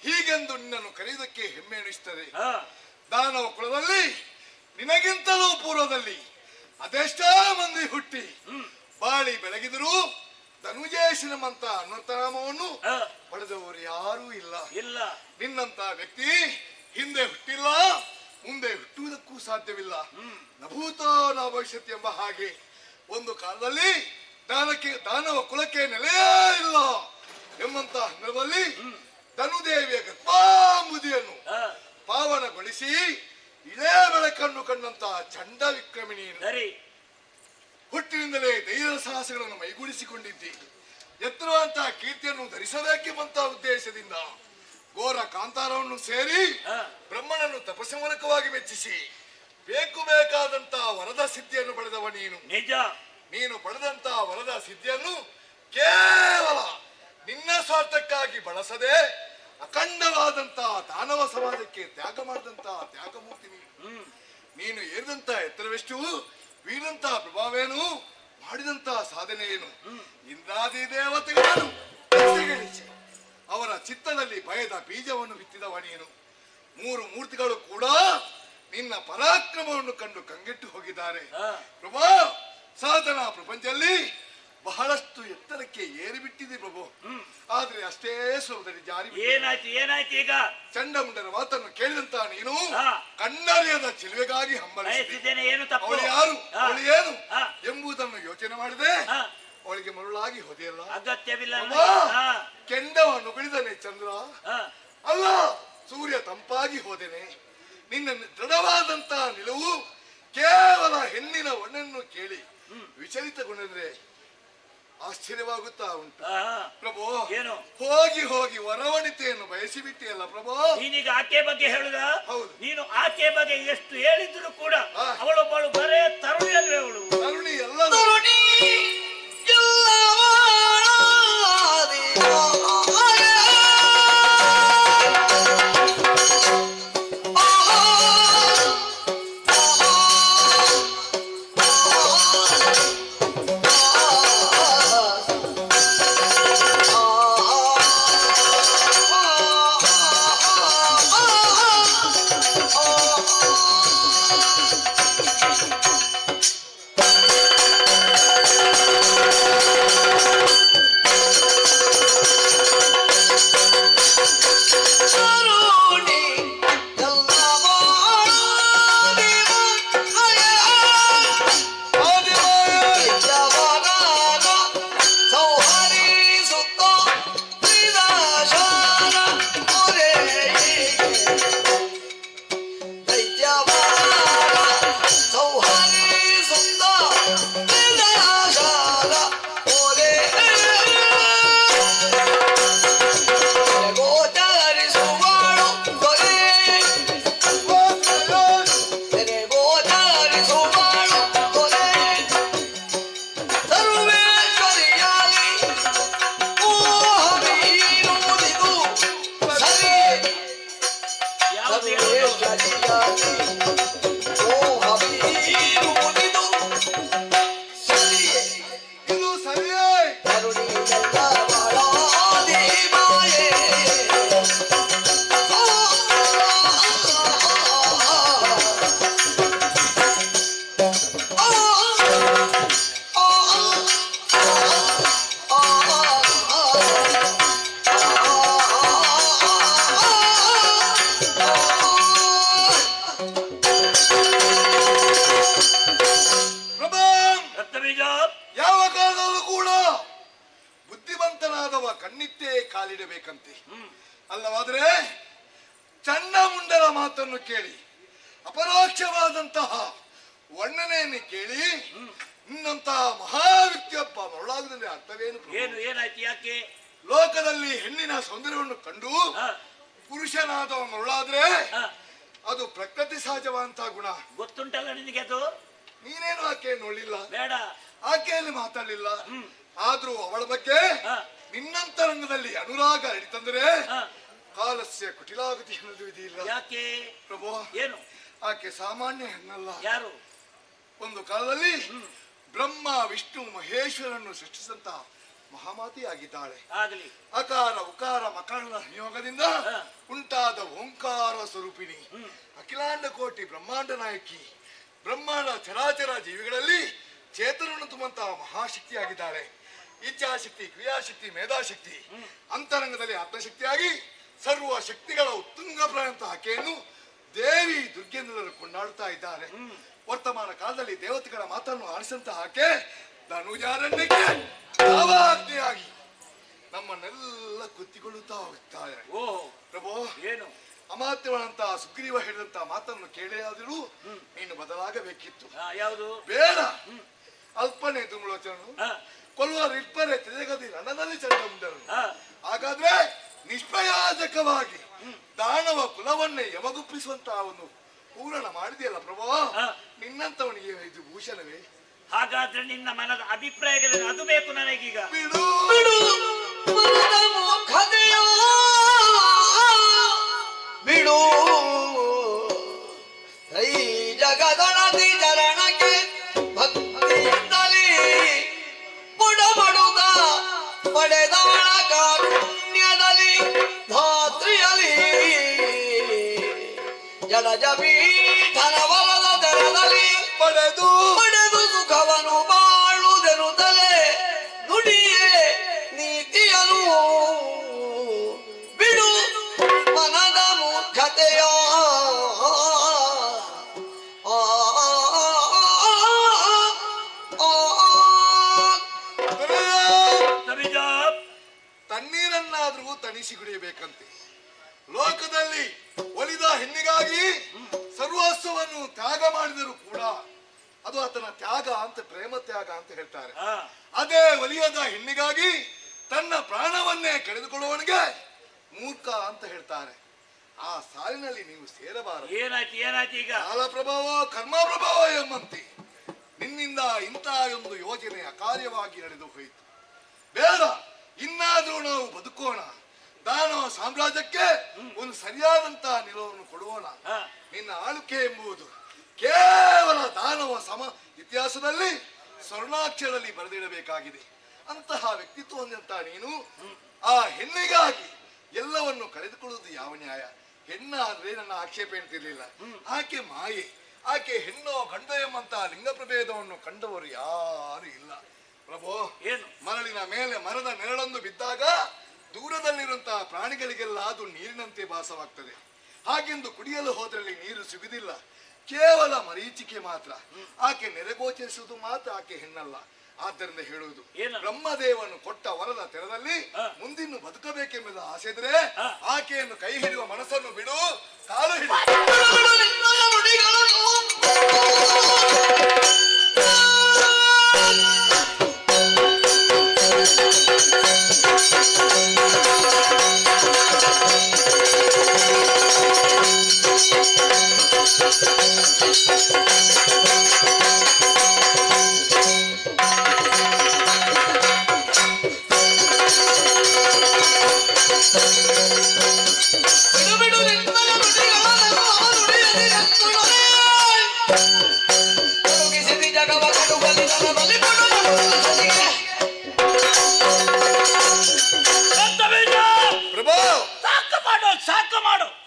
ಹೀಗೆಂದು ನಿನ್ನನ್ನು ಕರೆಯುವುದಕ್ಕೆ ಹೆಮ್ಮೆ ಎನಿಸುತ್ತದೆ. ದಾನವ ಕುಲದಲ್ಲಿ ನಿನಗಿಂತಲೂ ಪೂರ್ವದಲ್ಲಿ ಅದೆಷ್ಟೋ ಮಂದಿ ಹುಟ್ಟಿ ಬಾಳಿ ಬೆಳಗಿದರೂ ಧನುಜೇಶನಂತ ಅನ್ವರ್ಥನಾಮವನ್ನು ಪಡೆದವರು ಯಾರೂ ಇಲ್ಲ. ನಿನ್ನಂತ ವ್ಯಕ್ತಿ ಹಿಂದೆ ಹುಟ್ಟಿಲ್ಲ, ಮುಂದೆ ಹುಟ್ಟುವುದಕ್ಕೂ ಸಾಧ್ಯವಿಲ್ಲ. ನಭೂತೋ ನ ಭವಿಷ್ಯತ್ ಎಂಬ ಹಾಗೆ ಒಂದು ಕಾಲದಲ್ಲಿ ದಾನವ ಕುಲಕ್ಕೆ ನೆಲೆಯೇ ಇಲ್ಲ ಎಂಬಂತ ಹಂಗದಲ್ಲಿ ಧನುದೇವಿಯ ಗರ್ಭಾಂಬುದಿಯನ್ನು ಪಾವನಗೊಳಿಸಿ ಇಳೇ ಬೆಳಕನ್ನು ಕಂಡಂತ ಚಂಡ ವಿಕ್ರಮಿಣಿಯನ್ನು ಹುಟ್ಟಿನಿಂದಲೇ ಧೈರ್ಯ ಸಾಹಸಗಳನ್ನು ಮೈಗೂಡಿಸಿಕೊಂಡಿದ್ದಿ. ಎತ್ತರವಂತಹ ಕೀರ್ತಿಯನ್ನು ಧರಿಸಬೇಕೆಂಬಂತ ಉದ್ದೇಶದಿಂದ ಘೋರ ಕಾಂತಾರವನ್ನು ಸೇರಿ ಬ್ರಹ್ಮನನ್ನು ತಪಸ್ಸಮೂಲಕವಾಗಿ ಮೆಚ್ಚಿಸಿ ಬೇಕಾದಂತ ವರದ ಸಿದ್ಧಿಯನ್ನು ಪಡೆದವ ನೀನು. ನಿಜ. ನೀನು ಪಡೆದಂತ ವರದ ಸಿದ್ಧಿಯನ್ನು ಕೇವಲ ನಿನ್ನ ಸ್ವಾರ್ಥಕ್ಕಾಗಿ ಬಳಸದೆ ಅಖಂಡವಾದಂತ ದಾನವ ಸಮಾಜಕ್ಕೆ ತ್ಯಾಗ ಮಾಡಿದಂತ ತ್ಯಾಗಮೂರ್ತಿ ನೀನು. ನೀನು ಏರಿದಂತ ಎತ್ತರವೆಷ್ಟು, ವೀರಂತ ಪ್ರಭಾವೇನು, ಮಾಡಿದಂತ ಸಾಧನೆ ಏನು, ಇಂದ್ರಾದಿ ದೇವತೆಗಳನ್ನು ಅವರ ಚಿತ್ತದಲ್ಲಿ ಭಯದ ಬೀಜವನ್ನು ಬಿತ್ತಿದವ ನೀನು. 3 ಮೂರ್ತಿಗಳು ಕೂಡ ನಿನ್ನ ಪರಾಕ್ರಮವನ್ನು ಕಂಡು ಕಂಗೆಟ್ಟು ಹೋಗಿದ್ದಾರೆ. ಪ್ರಭು, ಸಾಧನಾ ಪ್ರಪಂಚದಲ್ಲಿ ಬಹಳಷ್ಟು ಎತ್ತರಕ್ಕೆ ಏರಿಬಿಟ್ಟಿದೆ ಪ್ರಭು. ಆದ್ರೆ ಅಷ್ಟೇ ಸುಲಭದಲ್ಲಿ ಜಾರಿ ಏನಾಯ್ತು ಈಗ? ಚಂಡಮುಂಡನ ಮಾತನ್ನು ಕೇಳಿದಂತ ನೀನು ಕಣ್ಣರಿಯದ ಚಿಲುವೆಗಾಗಿ ಹಂಬಲಿಸಿದ್ದೇನೆ. ಏನು ತಪ್ಪು? ಅವಳು ಯಾರು, ಅವಳು ಏನು ಎಂಬುದನ್ನು ಯೋಚನೆ ಮಾಡಿದೆ. ಅವಳಿಗೆ ಮರುಳಾಗಿ ಹೋದೆಯಲ್ಲ, ಅಗತ್ಯವಿಲ್ಲ. ಕೆಂಡವನ್ನು ಬಿಡಿದನೆ ಚಂದ್ರ, ಅಲ್ಲ ಸೂರ್ಯ ತಂಪಾಗಿ ಹೋದೆನೆ. ನಿನ್ನ ದೃಢವಾದಂತ ನಿಲುವು ಕೇವಲ ಹೆಣ್ಣಿನ ಒಣ್ಣನ್ನು ಕೇಳಿ ವಿಚಲಿತಗೊಂಡಿದ್ರೆ ಆಶ್ಚರ್ಯವಾಗುತ್ತಾ ಉಂಟು ಪ್ರಭು. ಏನು ಹೋಗಿ ಹೋಗಿ ವರವಣಿತೆಯನ್ನು ಬಯಸಿ ಬಿಟ್ಟಿಯಲ್ಲ ಪ್ರಭು. ನೀನೀಗ ಆಕೆ ಬಗ್ಗೆ ಹೇಳುದ? ಹೌದು. ನೀನು ಆಕೆ ಬಗ್ಗೆ ಎಷ್ಟು ಹೇಳಿದ್ರು ಕೂಡ ಅವಳೊಬ್ಬಳು ಬರೇ ತರುಣಿ ಅಲ್ವೇ? ಅವಳು ತರುಣಿ ಎಲ್ಲ ಕಣ್ಣಿತ್ತೇ ಕಾಲಿಡಬೇಕಂತೆ. ಅಲ್ಲವಾದರೆ ಚಂಡಮುಂಡರ ಮಾತನ್ನು ಕೇಳಿ ಅಪರೋಕ್ಷವಾದಂತಹ ವರ್ಣನೆಯನ್ನು ಕೇಳಿ ನಿನ್ನಂತಹ ಮಹಾವ್ಯಕ್ತಿಯೊಬ್ಬ ಮರಳಾಗದಲ್ಲಿ ಅರ್ಥವೇನು? ಏನಾಯ್ತು? ಯಾಕೆ ಲೋಕದಲ್ಲಿ ಹೆಣ್ಣಿನ ಸೌಂದರ್ಯವನ್ನು ಕಂಡು ಪುರುಷನಾದವ ಮರಳಾದ್ರೆ ಅದು ಪ್ರಕೃತಿ ಸಹಜವಂತಹ ಗುಣ. ಗೊತ್ತುಂಟಲ್ಲ ನಿನಗೆ ಅದು? ನೀನೇನು ಆಕೆ ನೋಡ್ಲಿಲ್ಲ, ಬೇಡ ಆಕೆಯಲ್ಲಿ ಮಾತಾಡ್ಲಿಲ್ಲ. ಆದ್ರೂ ಅವಳ ಬಗ್ಗೆ ನಿನ್ನಂತರಂಗದಲ್ಲಿ ಅನುರಾಗ ಹಿಡಿತಂದ್ರೆ ಕಾಲಸ್ಯ ಕುಟಿಲಾಗತಿ ಅನ್ನೋದು ಇದೆಯಿಲ್ಲ. ಯಾಕೆ ಪ್ರಭು? ಏನು? ಆಕೆ ಸಾಮಾನ್ಯ ಹೆಣ್ಣಲ್ಲ. ಯಾರು? ಒಂದು ಕಾಲದಲ್ಲಿ ಬ್ರಹ್ಮ ವಿಷ್ಣು ಮಹೇಶ್ವರನ್ನು ಸೃಷ್ಟಿಸಿದಂತಹ ಮಹಾಮಾತಿಯಾಗಿದ್ದಾಳೆ. ಅಕಾರ ಉಕಾರ ಮಕರಣ ನಿಯೋಗದಿಂದ ಉಂಟಾದ ಓಂಕಾರ ಸ್ವರೂಪಿಣಿ, ಅಖಿಲಾಂಡ ಕೋಟಿ ಬ್ರಹ್ಮಾಂಡ ನಾಯಕಿ, ಬ್ರಹ್ಮಾಂಡ ಚರಾಚರ ಜೀವಿಗಳಲ್ಲಿ ಚೇತನವನ್ನು ತುಂಬಂತಹ ಮಹಾಶಕ್ತಿಯಾಗಿದ್ದಾಳೆ. ಇಚ್ಛಾಶಕ್ತಿ, ಕ್ರಿಯಾಶಕ್ತಿ, ಮೇಧಾಶಕ್ತಿ, ಅಂತರಂಗದಲ್ಲಿ ಆತ್ಮಶಕ್ತಿಯಾಗಿ ಸರ್ವ ಶಕ್ತಿಗಳ ಉತ್ತುಂಗ ಪ್ರಾಯಂತ ಆಕೆಯನ್ನು ದೇವಿ ದುರ್ಗೆಂದಲರು ಕೊಂಡಾಡುತ್ತಾ ಇದ್ದಾರೆ. ವರ್ತಮಾನ ಕಾಲದಲ್ಲಿ ದೇವತೆಗಳ ಮಾತನ್ನು ಆಲಿಸಂತಹ ಆಕೆ ಧನುಜಾರಣ್ಯಕ್ಕೆ ಆವಾಜ್ಞೆಯಾಗಿ ನಮ್ಮನ್ನೆಲ್ಲ ಕುತ್ತಿಕೊಳ್ಳುತ್ತಾ ಹೋಗುತ್ತಾರೆ. ಪ್ರಭು, ಏನು ಅಮಾತ್ಯಗಳಂತಹ ಸುಗ್ರೀವ ಹೇಳಿದಂತಹ ಮಾತನ್ನು ಕೇಳಿಯಾದರೂ ನೀನು ಬದಲಾಗಬೇಕಿತ್ತು. ಯಾವುದು? ಬೇಡ. ಅಲ್ಪನೆ ದುಮ್ಲೋಚನನು ಕೊಲ್ಲುವ ರಿಪ್ಪರೆ ತೆರೆಗದಿ ರಣದಲ್ಲಿ ಚಂಡಮುಂಡರು. ಹಾಗಾದ್ರೆ ನಿಷ್ಪ್ರಯೋಜಕವಾಗಿ ದಾನವ ಕುಲವನ್ನೇ ಯಮಗುಪ್ಪಿಸುವಂತಹ ಒಂದು ಪೂರಣ ಮಾಡಿದೆಯಲ್ಲ ಪ್ರಭು, ನಿನ್ನಂತವನಿಗೆ ಇದು ಭೂಷಣವೇ? ಹಾಗಾದ್ರೆ ನಿನ್ನ ಮನದ ಅಭಿಪ್ರಾಯಗಳನ್ನು ಅದು ಬೇಕು ನನಗೀಗ. ಬಿಡು ಬಿಡು ಈ ಜಗದೊಳದಿ ಚರಣಕ್ಕೆ ಭಕ್ತಿಯಿಂದಲೇ ಬುಡಬಡುದ ಪಡೆದವಳ ಕಾರುಣ್ಯದಲ್ಲಿ ಧಾತ್ರಿಯಲಿ ಜಡಜಬೀಠನವರದ ದರದಲ್ಲಿ ಪಡೆದು ಸುಖವನ್ನು ಬಾಳುದೆನು ತಲೆ ನುಡಿಯೇ ನೀತಿಯನು. ಬಿಡು ಮನದ ಮೂರ್ಖತೆಯ ತಣ್ಣೀರನ್ನಾದ್ರೂ ತಣಿಸಿ ಕುಡಿಯಬೇಕಂತೆ. ಲೋಕದಲ್ಲಿ ಒಲಿದ ಹೆಣ್ಣಿಗಾಗಿ ಸರ್ವಸ್ವವನ್ನು ತ್ಯಾಗ ಮಾಡಿದರೂ ಕೂಡ ಅದು ಆತನ ತ್ಯಾಗ ಅಂತ, ಪ್ರೇಮ ತ್ಯಾಗ ಅಂತ ಹೇಳ್ತಾರೆ. ಅದೇ ಒಲಿಯದ ಹೆಣ್ಣಿಗಾಗಿ ತನ್ನ ಪ್ರಾಣವನ್ನೇ ಕಳೆದುಕೊಳ್ಳುವವನಿಗೆ ಮೂರ್ಖ ಅಂತ ಹೇಳ್ತಾರೆ. ಆ ಸಾಲಿನಲ್ಲಿ ನೀವು ಸೇರಬಾರದು. ಏನಾಯ್ತು ಈಗ? ಕಾಲ ಪ್ರಭಾವ ಕರ್ಮ ಪ್ರಭಾವ ಎಂಬಂತೆ ನಿನ್ನಿಂದ ಇಂತಹ ಒಂದು ಯೋಜನೆ ಅಕಾರ್ಯವಾಗಿ ನಡೆದು ಹೋಯಿತು. ಬೇಡ, ಇನ್ನಾದ್ರೂ ನಾವು ಬದುಕೋಣ. ದಾನವ ಸಾಮ್ರಾಜ್ಯಕ್ಕೆ ಒಂದು ಸರಿಯಾದಂತ ನಿಲುವನ್ನು ಕೊಡುವೋಣ. ನಿನ್ನ ಆಳ್ವಿಕೆ ಎಂಬುದು ಕೇವಲ ದಾನವ ಇತಿಹಾಸದಲ್ಲಿ ಸ್ವರ್ಣಾಕ್ಷರದಲ್ಲಿ ಬರೆದಿಡಬೇಕಾಗಿದೆ. ಅಂತಹ ವ್ಯಕ್ತಿತ್ವ ಹೊಂದಂತ ನೀನು ಆ ಹೆಣ್ಣಿಗಾಗಿ ಎಲ್ಲವನ್ನು ಕಳೆದುಕೊಳ್ಳುವುದು ಯಾವ ನ್ಯಾಯ? ಹೆಣ್ಣಾದ್ರೆ ನನ್ನ ಆಕ್ಷೇಪ ಎಂತಿರ್ಲಿಲ್ಲ. ಆಕೆ ಮಾಯೆ, ಆಕೆ ಹೆಣ್ಣು ಗಂಡು ಎಂಬಂತ ಲಿಂಗ ಪ್ರಭೇದವನ್ನು ಕಂಡವರು ಯಾರು ಇಲ್ಲ. ಪ್ರಭು, ಮರಳಿನ ಮೇಲೆ ಮರದ ನೆರಳೊಂದು ಬಿದ್ದಾಗ ದೂರದಲ್ಲಿರುವಂತಹ ಪ್ರಾಣಿಗಳಿಗೆಲ್ಲ ಅದು ನೀರಿನಂತೆ ಭಾಸವಾಗ್ತದೆ. ಹಾಗೆಂದು ಕುಡಿಯಲು ಹೋದ್ರಲ್ಲಿ ನೀರು ಸಿಗುವುದಿಲ್ಲ, ಕೇವಲ ಮರೀಚಿಕೆ ಮಾತ್ರ. ಆಕೆ ನೆರೆಗೋಚರಿಸುವುದು ಮಾತ್ರ ಆಕೆ ಹೆಣ್ಣಲ್ಲ. ಆದ್ದರಿಂದ ಹೇಳುವುದು, ಬ್ರಹ್ಮದೇವನು ಕೊಟ್ಟ ವರದ ತೆರದಲ್ಲಿ ಮುಂದಿನ್ನು ಬದುಕಬೇಕೆಂಬುದು ಆಸೆ ಇದ್ರೆ ಆಕೆಯನ್ನು ಕೈ ಹಿಡಿಯುವ ಮನಸ್ಸನ್ನು ಬಿಡು, ಕಾಲು ಹಿಡಿ.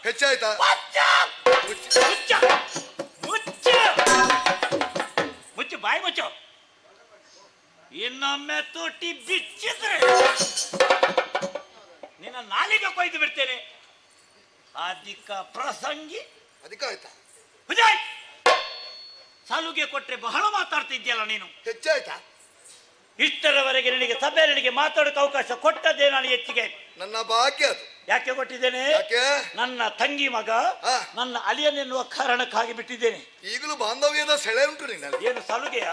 ಹೆಚ್ಚಾಯ್ತಾ? ಮುಚ್ಚು ಬಾಯಿ ಮುಚ್ಚು. ಇನ್ನೊಮ್ಮೆ ತೋಟಿ ಬಿಚ್ಚಿದ್ರೆ ನಿನ್ನ ನಾಲಿಗೆ ಕೊಯ್ದು ಬಿಡ್ತೇನೆ. ಅಧಿಕ ಪ್ರಸಂಗಿ. ಅಧಿಕ ಆಯ್ತಾ? ಸಲುಗೆ ಕೊಟ್ರೆ ಬಹಳ ಮಾತಾಡ್ತಿದ್ಯಲ್ಲ ನೀನು. ಹೆಚ್ಚಾಯ್ತಾ? ಇಷ್ಟರವರೆಗೆ ನಿನಗೆ ಸಭೆಯರಿಗೆ ಮಾತಾಡೋಕೆ ಅವಕಾಶ ಕೊಟ್ಟದ್ದೇ ನಾನು ಹೆಚ್ಚಿಗೆ. ನನ್ನ ಭಾಗ್ಯ ಅದು. ಯಾಕೆ ಕೊಟ್ಟಿದ್ದೇನೆ? ನನ್ನ ತಂಗಿ ಮಗ ನನ್ನ ಅಳಿಯನೆನ್ನುವ ಕಾರಣಕ್ಕಾಗಿ ಬಿಟ್ಟಿದ್ದೇನೆ. ಈಗಲೂ ಬಾಂಧವ್ಯದ ಸೆಳೆ ಉಂಟು ನಿನ್ನಲ್ಲಿ. ಏನು ಸಲುಗೆಯ?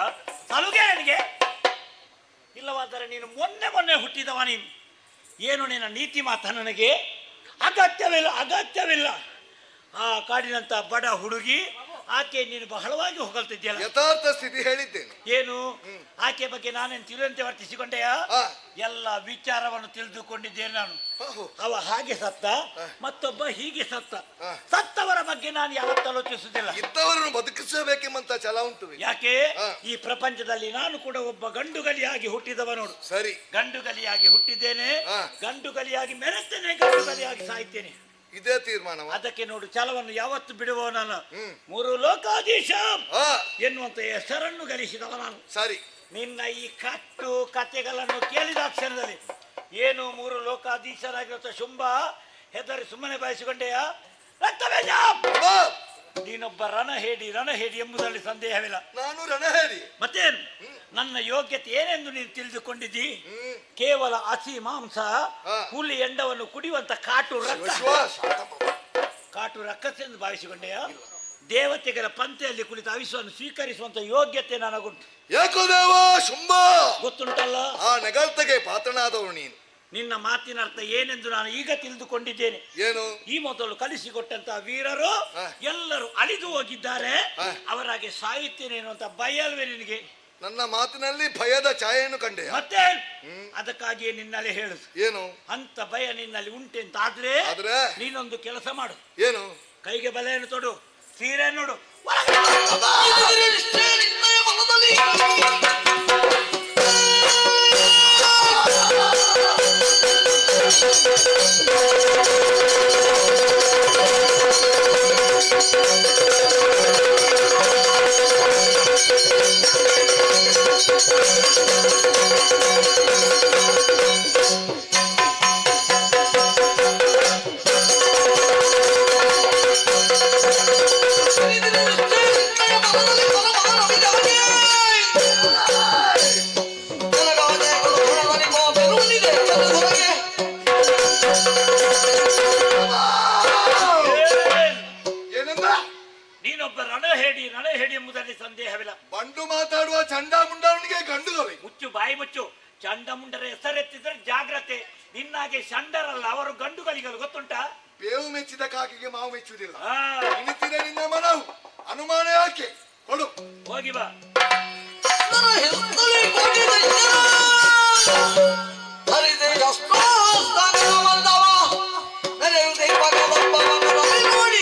ಸಲುಗೆ ನನಗೆ ಇಲ್ಲವಾದರೆ ನೀನು ಮೊನ್ನೆ ಹುಟ್ಟಿದವ ನೀನು. ಏನು ನಿನ್ನ ನೀತಿ ಮಾತ ನನಗೆ ಅಗತ್ಯವಿಲ್ಲ. ಆ ಕಾಡಿನಂತ ಬಡ ಹುಡುಗಿ ಆಕೆ ನೀನು ಬಹಳವಾಗಿ ಹೊಗಳ್ತಿದ್ಯಲ್ಲ. ಯಥಾರ್ಥ ಸ್ಥಿತಿ ಹೇಳಿದ್ದೇನೆ. ಏನು ಆಕೆ ಬಗ್ಗೆ ನಾನೇನು ತಿಳಿದಂತೆ ವರ್ತಿಸಿಕೊಂಡೆಯ? ಎಲ್ಲ ವಿಚಾರವನ್ನು ತಿಳಿದುಕೊಂಡಿದ್ದೇನೆ ನಾನು. ಅವ ಹಾಗೆ ಸತ್ತ, ಮತ್ತೊಬ್ಬ ಹೀಗೆ ಸತ್ತ. ಸತ್ತವರ ಬಗ್ಗೆ ನಾನು ಯಾವತ್ತೂ ಆಲೋಚಿಸುವುದಿಲ್ಲ. ಇದ್ದವರನ್ನು ಬದುಕಿಸಬೇಕೆಂಬಂತ ಛಲ ಉಂಟು. ಯಾಕೆ ಈ ಪ್ರಪಂಚದಲ್ಲಿ ನಾನು ಕೂಡ ಒಬ್ಬ ಗಂಡುಗಲಿಯಾಗಿ ಹುಟ್ಟಿದವ ನೋಡು. ಸರಿ, ಗಂಡುಗಲಿಯಾಗಿ ಹುಟ್ಟಿದ್ದೇನೆ, ಗಂಡುಗಲಿಯಾಗಿ ಮೆರೆತೇನೆ, ಗಂಡುಗಲಿಯಾಗಿ ಸಾಯ್ತೇನೆ. ಇದೇ ತೀರ್ಮಾನ. ಅದಕ್ಕೆ ನೋಡು, ಛಲವನ್ನು ಯಾವತ್ತು ಬಿಡುವ ನಾನು. 3 ಲೋಕಾಧೀಶ ಎನ್ನುವಂತ ಹೆಸರನ್ನು ಗಳಿಸಿದವ ನಾನು. ಸರಿ, ನಿನ್ನ ಈ ಕಟ್ಟು ಕಥೆಗಳನ್ನು ಕೇಳಿದ ಕ್ಷಣದಲ್ಲಿ ಏನು 3 ಲೋಕಾಧೀಶರಾಗಿರುತ್ತ ಶುಂಭ ಹೆದರಿ ಸುಮ್ಮನೆ ಬಯಸಿಕೊಂಡೆಯ? ನೀನೊಬ್ಬ ರಣಹೇಡಿ ಎಂಬುದರಲ್ಲಿ ಸಂದೇಹವಿಲ್ಲ. ನಾನು ರಣಹೇಡಿ. ಮತ್ತೇನು ನನ್ನ ಯೋಗ್ಯತೆ ಏನೆಂದು ನೀನು ತಿಳಿದುಕೊಂಡಿದ್ದಿ? ಕೇವಲ ಹಸಿ ಮಾಂಸ, ಹುಲಿ ಎಂಡವನ್ನು ಕುಡಿಯುವಂತ ಕಾಟು ರಕ್ಕಸ ಎಂದು ಭಾವಿಸಿಕೊಂಡೆಯ? ದೇವತೆಗಳ ಪಂಥೆಯಲ್ಲಿ ಕುಳಿತು ಅವಿಸವನ್ನು ಸ್ವೀಕರಿಸುವಂತ ಯೋಗ್ಯತೆ ನನಗುಂಟು. ಯಾಕೋ ದೇವ ಶುಂಭ ಗೊತ್ತುಂಟಲ್ಲ? ಆ ನೆಗಳ್ತಗೆ ಪಾತ್ರನಾದವರು ನೀನು. ನಿನ್ನ ಮಾತಿನ ಅರ್ಥ ಏನೆಂದು ನಾನು ಈಗ ತಿಳಿದುಕೊಂಡಿದ್ದೇನೆ. ಏನು? ಈ ಮೊದಲು ಕಲಿಸಿಕೊಟ್ಟಂತಹ ವೀರರು ಎಲ್ಲರೂ ಅಳಿದು ಹೋಗಿದ್ದಾರೆ, ಅವರಾಗೆ ಸಾಯುತ್ತೇನೆ ಎನ್ನುವಂತ ಭಯ ಅಲ್ವೇ ನಿನಗೆ? ನನ್ನ ಮಾತಿನಲ್ಲಿ ಭಯದ ಛಾಯೆಯನ್ನು ಕಂಡೆ. ಮತ್ತೆ ಅದಕ್ಕಾಗಿಯೇ ನಿನ್ನಲ್ಲಿ ಹೇಳುದು. ಏನು? ಅಂತ ಭಯ ನಿನ್ನಲ್ಲಿ ಉಂಟೆಂತಾದ್ರೆ ನೀನೊಂದು ಕೆಲಸ ಮಾಡು. ಏನು? ಕೈಗೆ ಬಲೆಯನ್ನು ತೊಡು, ಸೀರೆ ನೋಡು. ಅವನೊಬ್ಬ ರಣಹೇಡಿ ಎಂಬುದರಲ್ಲಿ ಸಂದೇಹವಿಲ್ಲ. ಬಂಡು ಮಾತಾಡುವ ಚಂಡಮುಂಡನಿಗೆ ಗಂಡುಗವೆ. ಮುಚ್ಚು ಬಾಯಿ ಮುಚ್ಚು. ಚಂಡಮುಂಡರ ಹೆಸರೆತ್ತಿದ್ರೆ ಜಾಗ್ರತೆ. ನಿನ್ನಾಗೆ ಚಂಡರಲ್ಲ, ಅವರು ಗಂಡುಗಳಿಗಲು ಗೊತ್ತುಂಟಾ? ಬೇವು ಮೆಚ್ಚಿದ ಕಾಕಿಗೆ ಮಾವು ಮೆಚ್ಚುವುದಿಲ್ಲ. ಇನ್ನಿತ್ತಿದೆ ನಿನ್ನ ಮನವು, ಅನುಮಾನ ಯಾಕೆ? ಕೊಡು, ಹೋಗಿ ಬಾ. ನೋಡಿ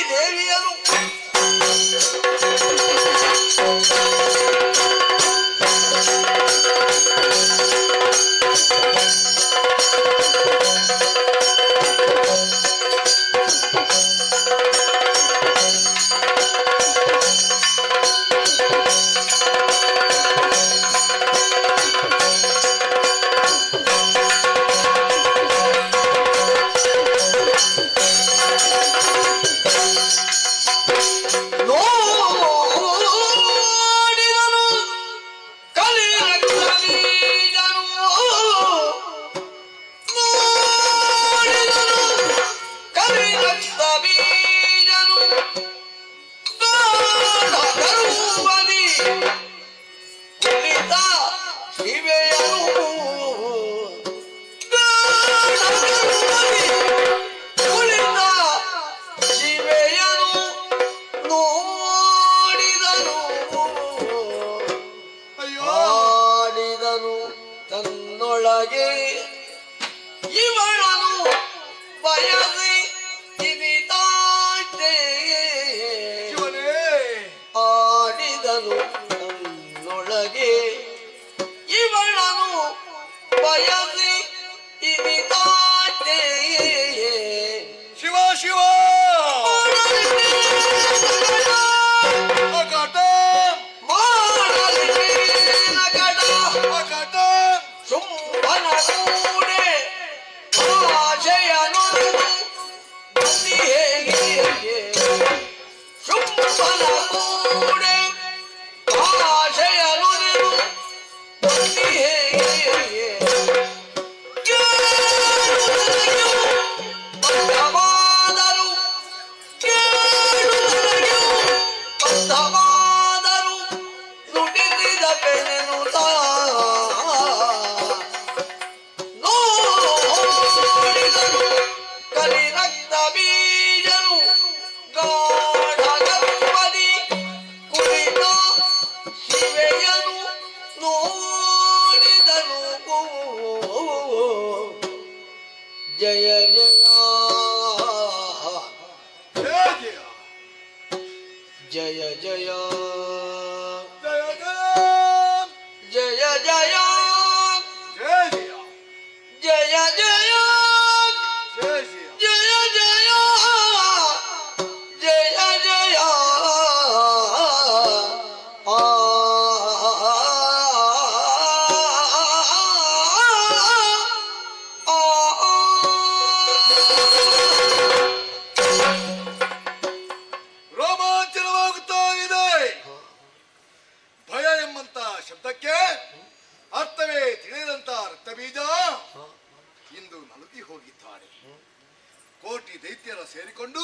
ದೇವಿಯರು ಸೇರಿಕೊಂಡು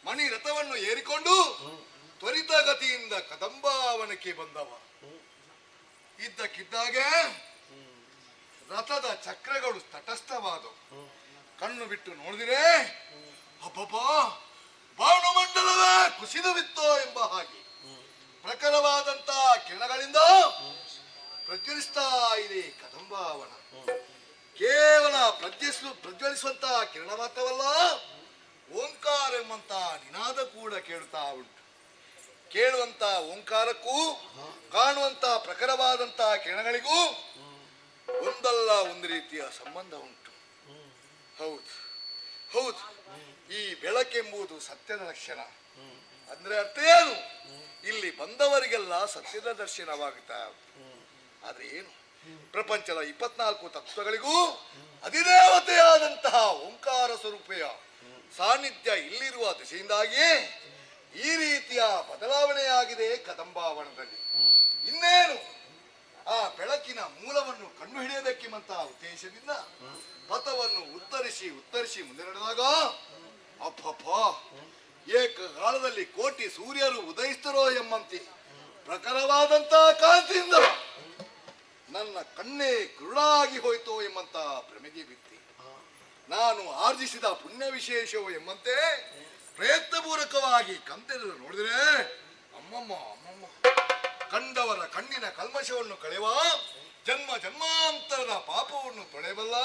ಮಣಿ ರಥವನ್ನು ಏರಿಕೊಂಡು ತ್ವರಿತಗತಿಯಿಂದ ಕದಂಬಾವನಕ್ಕೆ ಬಂದವ. ಇದ್ದಕ್ಕಿದ್ದಾಗೆ ರಥದ ಚಕ್ರಗಳು ತಟಸ್ಥವಾದವು. ಕಣ್ಣು ಬಿಟ್ಟು ನೋಡಿದ್ರೆ ಅಬ್ಬಬ್ಬ ಬಾಣಮಂಡಲವೇ ಕುಸಿದು ಬಿತ್ತೋ ಎಂಬ ಹಾಗೆ ಪ್ರಖರವಾದಂತ ಕಿರಣಗಳಿಂದ ಪ್ರಜ್ವಲಿಸ್ತಾ ಇದೆ ಕದಂಬಾವನ. ಕೇವಲ ಪ್ರಜ್ವಲಿಸುವಂತಹ ಕಿರಣ ಮಾತ್ರವಲ್ಲ, ಓಂಕಾರ ಎಂಬಂತ ನಿನಾದ ಕೂಡ ಕೇಳುತ್ತಾ ಉಂಟು. ಕೇಳುವಂತ ಓಂಕಾರಕ್ಕೂ ಕಾಣುವಂತ ಪ್ರಖರವಾದಂತ ಕಿರಣಗಳಿಗೂ ಒಂದಲ್ಲ ಒಂದು ರೀತಿಯ ಸಂಬಂಧ ಉಂಟು. ಹೌದು ಹೌದು, ಈ ಬೆಳಕೆಂಬುದು ಸತ್ಯದ ಲಕ್ಷಣ. ಅಂದ್ರೆ ಅರ್ಥ ಏನು? ಇಲ್ಲಿ ಬಂದವರಿಗೆಲ್ಲ ಸತ್ಯದ ದರ್ಶನವಾಗುತ್ತಾ. ಆದ್ರೆ ಏನು, ಪ್ರಪಂಚದ 24 ತತ್ವಗಳಿಗೂ ಅಧಿದೇವತೆಯಾದಂತಹ ಓಂಕಾರ ಸ್ವರೂಪೆಯ ಸಾನ್ನಿಧ್ಯ ಇಲ್ಲಿರುವ ದಿಶೆಯಿಂದಾಗಿ ಈ ರೀತಿಯ ಬದಲಾವಣೆಯಾಗಿದೆ ಕದಂಬಾವನದಲ್ಲಿ. ಇನ್ನೇನು ಆ ಬೆಳಕಿನ ಮೂಲವನ್ನು ಕಂಡು ಹಿಡಿಯಬೇಕೆಂಬಂತಹ ಉದ್ದೇಶದಿಂದ ಪಥವನ್ನು ಉತ್ತರಿಸಿ ಮುಂದೆ ನಡೆದಾಗ ಅಪ್ಪಪ್ಪ ಏಕಕಾಲದಲ್ಲಿ ಕೋಟಿ ಸೂರ್ಯರು ಉದಯಿಸ್ತರೋ ಎಂಬಂತೆ ಪ್ರಖರವಾದಂತ ಕಾಂತಿಯಿಂದ ನನ್ನ ಕಣ್ಣೇ ಕುರುಡಾಗಿ ಹೋಯ್ತೋ ಎಂಬಂತ ಭ್ರಮೆಗೆ ಬಿತ್ತಿ ನಾನು ಆರ್ಜಿಸಿದ ಪುಣ್ಯ ವಿಶೇಷವು ಎಂಬಂತೆ ಪ್ರಯತ್ನಪೂರ್ವಕವಾಗಿ ಕಂತೆರೆದು ನೋಡಿದ್ರೆ ಅಮ್ಮಮ್ಮ ಅಮ್ಮಮ್ಮ ಕಂಡವರ ಕಣ್ಣಿನ ಕಲ್ಮಶವನ್ನು ಕಳೆಯುವ ಜನ್ಮ ಜನ್ಮಾಂತರದ ಪಾಪವನ್ನು ತೊಳೆಯಬಲ್ಲ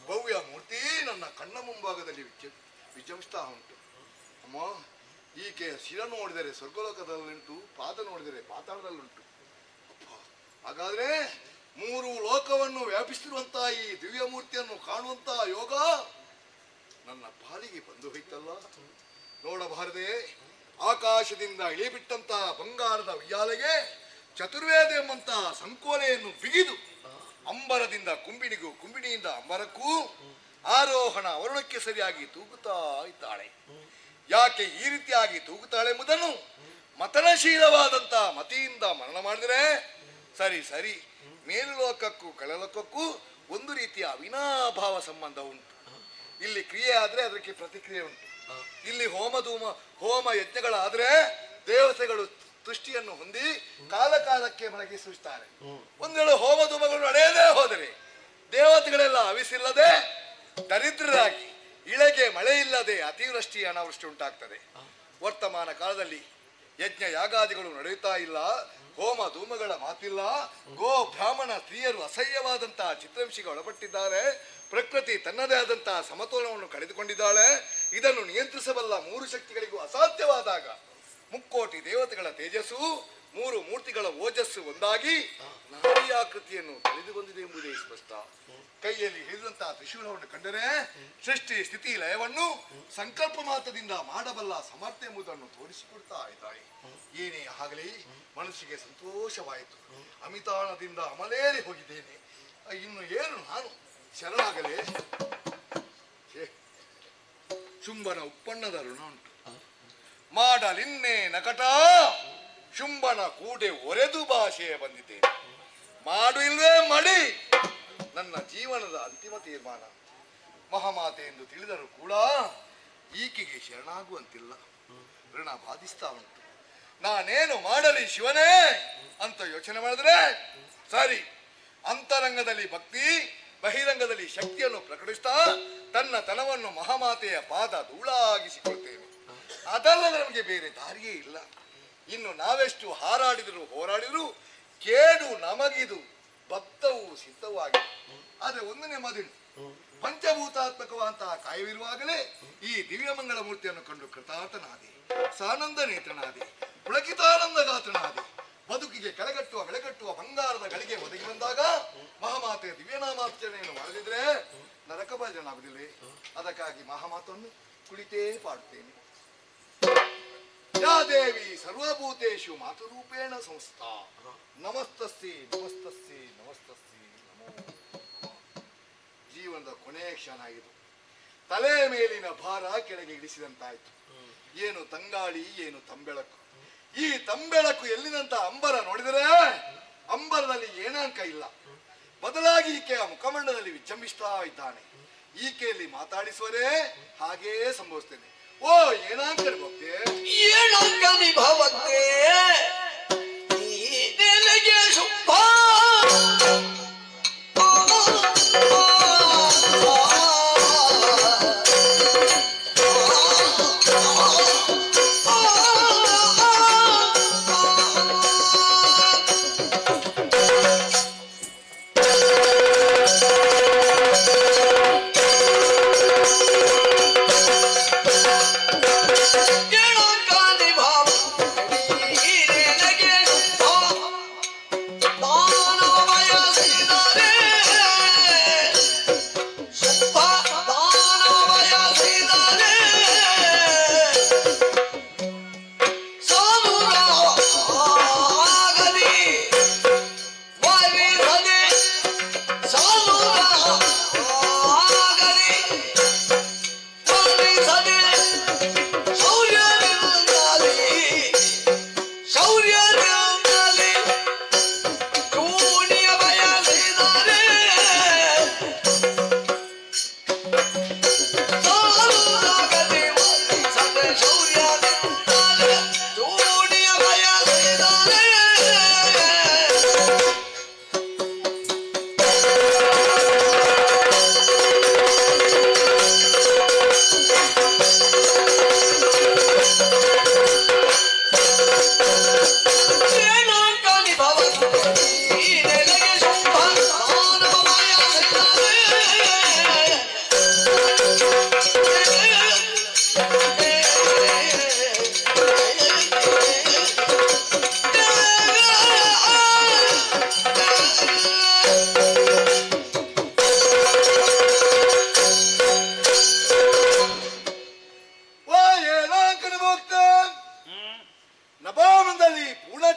ಭವ್ಯ ಮೂರ್ತಿ ನನ್ನ ಕಣ್ಣ ಮುಂಭಾಗದಲ್ಲಿ ವಿಜೃಂಭಿಸ್ತಾ ಉಂಟು. ಅಮ್ಮ, ಈಕೆಯ ಶಿರ ನೋಡಿದರೆ ಸ್ವರ್ಗಲೋಕದಲ್ಲುಂಟು, ಪಾದ ನೋಡಿದರೆ ಪಾತಾಳದಲ್ಲುಂಟು. ಹಾಗಾದ್ರೆ 3 ಲೋಕವನ್ನು ವ್ಯಾಪಿಸಿರುವಂತಹ ಈ ದಿವ್ಯ ಮೂರ್ತಿಯನ್ನು ಕಾಣುವಂತಹ ಯೋಗ ನನ್ನ ಪಾಲಿಗೆ ಬಂದು ಹೋಯ್ತಲ್ಲ. ನೋಡಬಾರದೆ, ಆಕಾಶದಿಂದ ಇಳಿಬಿಟ್ಟಂತಹ ಬಂಗಾರದ ಉಯ್ಯಾಲೆಗೆ ಚತುರ್ವೇದ ಎಂಬಂತಹ ಸಂಕೋಲೆಯನ್ನು ಬಿಗಿದು ಅಂಬರದಿಂದ ಕುಂಬಿಣಿಗೂ ಕುಂಬಿಣಿಯಿಂದ ಅಂಬರಕ್ಕೂ ಆರೋಹಣ ವರುಣಕ್ಕೆ ಸರಿಯಾಗಿ ತೂಗುತ್ತಾ ಇದ್ದಾಳೆ. ಯಾಕೆ ಈ ರೀತಿಯಾಗಿ ತೂಗುತ್ತಾಳೆ ಎಂಬುದನ್ನು ಮತನಶೀಲವಾದಂತಹ ಮತಿಯಿಂದ ಮರಣ ಮಾಡಿದರೆ ಸರಿ ಸರಿ. ಮೇಲುಲೋಕಕ್ಕೂ ಕೆಳಲೋಕಕ್ಕೂ ಒಂದು ರೀತಿಯ ಅವಿನಾಭಾವ ಸಂಬಂಧ ಉಂಟು. ಇಲ್ಲಿ ಕ್ರಿಯೆ ಆದ್ರೆ ಅದಕ್ಕೆ ಪ್ರತಿಕ್ರಿಯೆ ಉಂಟು. ಇಲ್ಲಿ ಹೋಮ ಯಜ್ಞಗಳಾದ್ರೆ ದೇವತೆಗಳು ತುಷ್ಟಿಯನ್ನು ಹೊಂದಿ ಕಾಲ ಕಾಲಕ್ಕೆ ಮಲಗಿ ಸೂಚಿಸ್ತಾರೆ. ಒಂದೆರಡು ಹೋಮ ಧೂಮಗಳು ನಡೆಯದೇ ಹೋದರೆ ದೇವತೆಗಳೆಲ್ಲ ಅವಿಸಿಲ್ಲದೆ ದರಿದ್ರರಾಗಿ ಇಳೆಗೆ ಮಳೆ ಇಲ್ಲದೆ ಅತಿವೃಷ್ಟಿ ಅನಾವೃಷ್ಟಿ ಉಂಟಾಗ್ತದೆ. ವರ್ತಮಾನ ಕಾಲದಲ್ಲಿ ಯಜ್ಞ ಯಾಗಾದಿಗಳು ನಡೆಯುತ್ತಾ ಇಲ್ಲ, ಹೋಮ ಧೂಮಗಳ ಮಾತಿಲ್ಲ, ಗೋ ಬ್ರಾಹ್ಮಣ ಸ್ತ್ರೀಯರು ಅಸಹ್ಯವಾದಂತಹ ಚಿತ್ರಹಿಂಸೆಗೆ ಒಳಪಟ್ಟಿದ್ದಾರೆ. ಪ್ರಕೃತಿ ತನ್ನದೇ ಆದಂತಹ ಸಮತೋಲನವನ್ನು ಕಳೆದುಕೊಂಡಿದ್ದಾಳೆ. ಇದನ್ನು ನಿಯಂತ್ರಿಸಬಲ್ಲ 3 ಶಕ್ತಿಗಳಿಗೂ ಅಸಾಧ್ಯವಾದಾಗ ಮುಕ್ಕೋಟಿ ದೇವತೆಗಳ ತೇಜಸ್ಸು 3 ಮೂರ್ತಿಗಳ ಓಜಸ್ಸು ಒಂದಾಗಿ ನಾರಿ ಆಕೃತಿಯನ್ನು ತಿಳಿದು ಬಂದಿದೆ ಎಂಬುದೇ ಸ್ಪಷ್ಟ. ಕೈಯಲ್ಲಿ ಹಿಡಿದಂತಹ ತ್ರಿಶೂಲವನ್ನು ಕಂಡರೆ ಸೃಷ್ಟಿ ಸ್ಥಿತಿ ಲಯವನ್ನು ಸಂಕಲ್ಪ ಮಾತ್ರದಿಂದ ಮಾಡಬಲ್ಲ ಸಮರ್ಥ್ಯ ಎಂಬುದನ್ನು ತೋರಿಸಿಕೊಡ್ತಾ ಇದ್ದಾಳೆ. ಏನೇ ಆಗಲಿ ಮನಸ್ಸಿಗೆ ಸಂತೋಷವಾಯಿತು. ಅಮಿತಾಣದಿಂದ ಅಮಲೇರಿ ಹೋಗಿದ್ದೇನೆ. ಇನ್ನು ಏನು ನಾನು ಶರಣಾಗಲೇ? ಶುಂಭನ ಉಪ್ಪಣ್ಣದ ಋಣ ಉಂಟು, ಮಾಡಲಿನ್ನೇ ನಕಟ ಶುಂಭನ ಕೂಡೆ ಒರೆದು ಭಾಷೆಯ ಬಂದಿದ್ದೇನೆ. ಮಾಡು ಇಲ್ವೇ ಮಡಿ ನನ್ನ ಜೀವನದ ಅಂತಿಮ ತೀರ್ಮಾನ. ಮಹಾಮಾತೆ ಎಂದು ತಿಳಿದರೂ ಕೂಡ ಈಕೆಗೆ ಶರಣಾಗುವಂತಿಲ್ಲ. ಋಣ ಬಾಧಿಸ್ತಾ ಉಂಟು. ನಾನೇನು ಮಾಡಲಿ ಶಿವನೇ ಅಂತ ಯೋಚನೆ ಮಾಡಿದ್ರೆ ಸರಿ, ಅಂತರಂಗದಲ್ಲಿ ಭಕ್ತಿ, ಬಹಿರಂಗದಲ್ಲಿ ಶಕ್ತಿಯನ್ನು ಪ್ರಕಟಿಸ್ತಾ ತನ್ನ ತನವನ್ನು ಮಹಾಮಾತೆಯ ಪಾದ ಧೂಳಾಗಿಸಿಕೊಳ್ತೇನೆ. ಅದಲ್ಲ ನಮಗೆ ಬೇರೆ ದಾರಿಯೇ ಇಲ್ಲ. ಇನ್ನು ನಾವೆಷ್ಟು ಹಾರಾಡಿದರೂ ಹೋರಾಡಿದರೂ ಕೇಡು ನಮಗಿದು ಭಕ್ತವು ಸಿದ್ಧವಾಗಿದೆ. ಆದರೆ ಒಂದು ನೆಮ್ಮದಿ, ಪಂಚಭೂತಾತ್ಮಕವಂತಹ ಕಾಯವಿರುವಾಗಲೇ ಈ ದಿವ್ಯಮಂಗಳ ಮೂರ್ತಿಯನ್ನು ಕಂಡು ಕೃತಾರ್ಥನಾದೆ, ಸಾನಂದ ನೇತ್ರನಾದೆ, ಪುಳಕಿತಾನಂದ ಗಾತ್ರನಾದೆ. ಬದುಕಿಗೆ ಕೆಳಗಟ್ಟುವ ಬೆಳಗಟ್ಟುವ ಬಂಗಾರದ ಗಳಿಗೆ ಒದಗಿ ಬಂದಾಗ ಮಹಾಮಾತೆಯ ದಿವ್ಯನಾಮಾರ್ಚನೆಯನ್ನು ಮಾಡದಿದ್ರೆ ನರಕ ಭಜನಾಗುವುದಿಲ್ಲ. ಅದಕ್ಕಾಗಿ ಮಹಾಮಾತನ್ನು ಕುಳಿತೇ ಪಾಡುತ್ತೇನೆ. ಯಾ ದೇವಿ ಸರ್ವಭೂತೇಶು ಮಾತೃರೂಪೇಣ ಸಂಸ್ಥಾ ನಮಸ್ತಸ್ಸಿ ನಮಸ್ತಸ್ಸಿ ನಮಸ್ತಸ್ಸಿ ನಮೋ. ಜೀವನದ ಕೊನೆಯ ಕ್ಷಣ ಇದು. ತಲೆ ಮೇಲಿನ ಭಾರ ಕೆಳಗೆ ಇಳಿಸಿದಂತಾಯ್ತು. ಏನು ತಂಗಾಳಿ, ಏನು ತಂಬೆಳಕು. ಈ ತಂಬೆಳಕು ಎಲ್ಲಿನಂತ ಅಂಬರ ನೋಡಿದರೆ ಅಂಬರದಲ್ಲಿ ಏನಾಂಕ ಇಲ್ಲ. ಬದಲಾಗಿ ಈಕೆಯ ಮುಖಮಂಡಲದಲ್ಲಿ ವಿಜೃಂಭಿಸ್ತಾ ಇದ್ದಾನೆ. ಈಕೆಯಲ್ಲಿ ಮಾತಾಡಿಸುವರೇ ಹಾಗೇ ಸಂಭವಿಸ್ತೇನೆ. ಓ ಏನಾಂಕ ಭಕ್ತೆ, ಏನಾಂಕ ನಿಭವತ್ತೆ ಭಾವ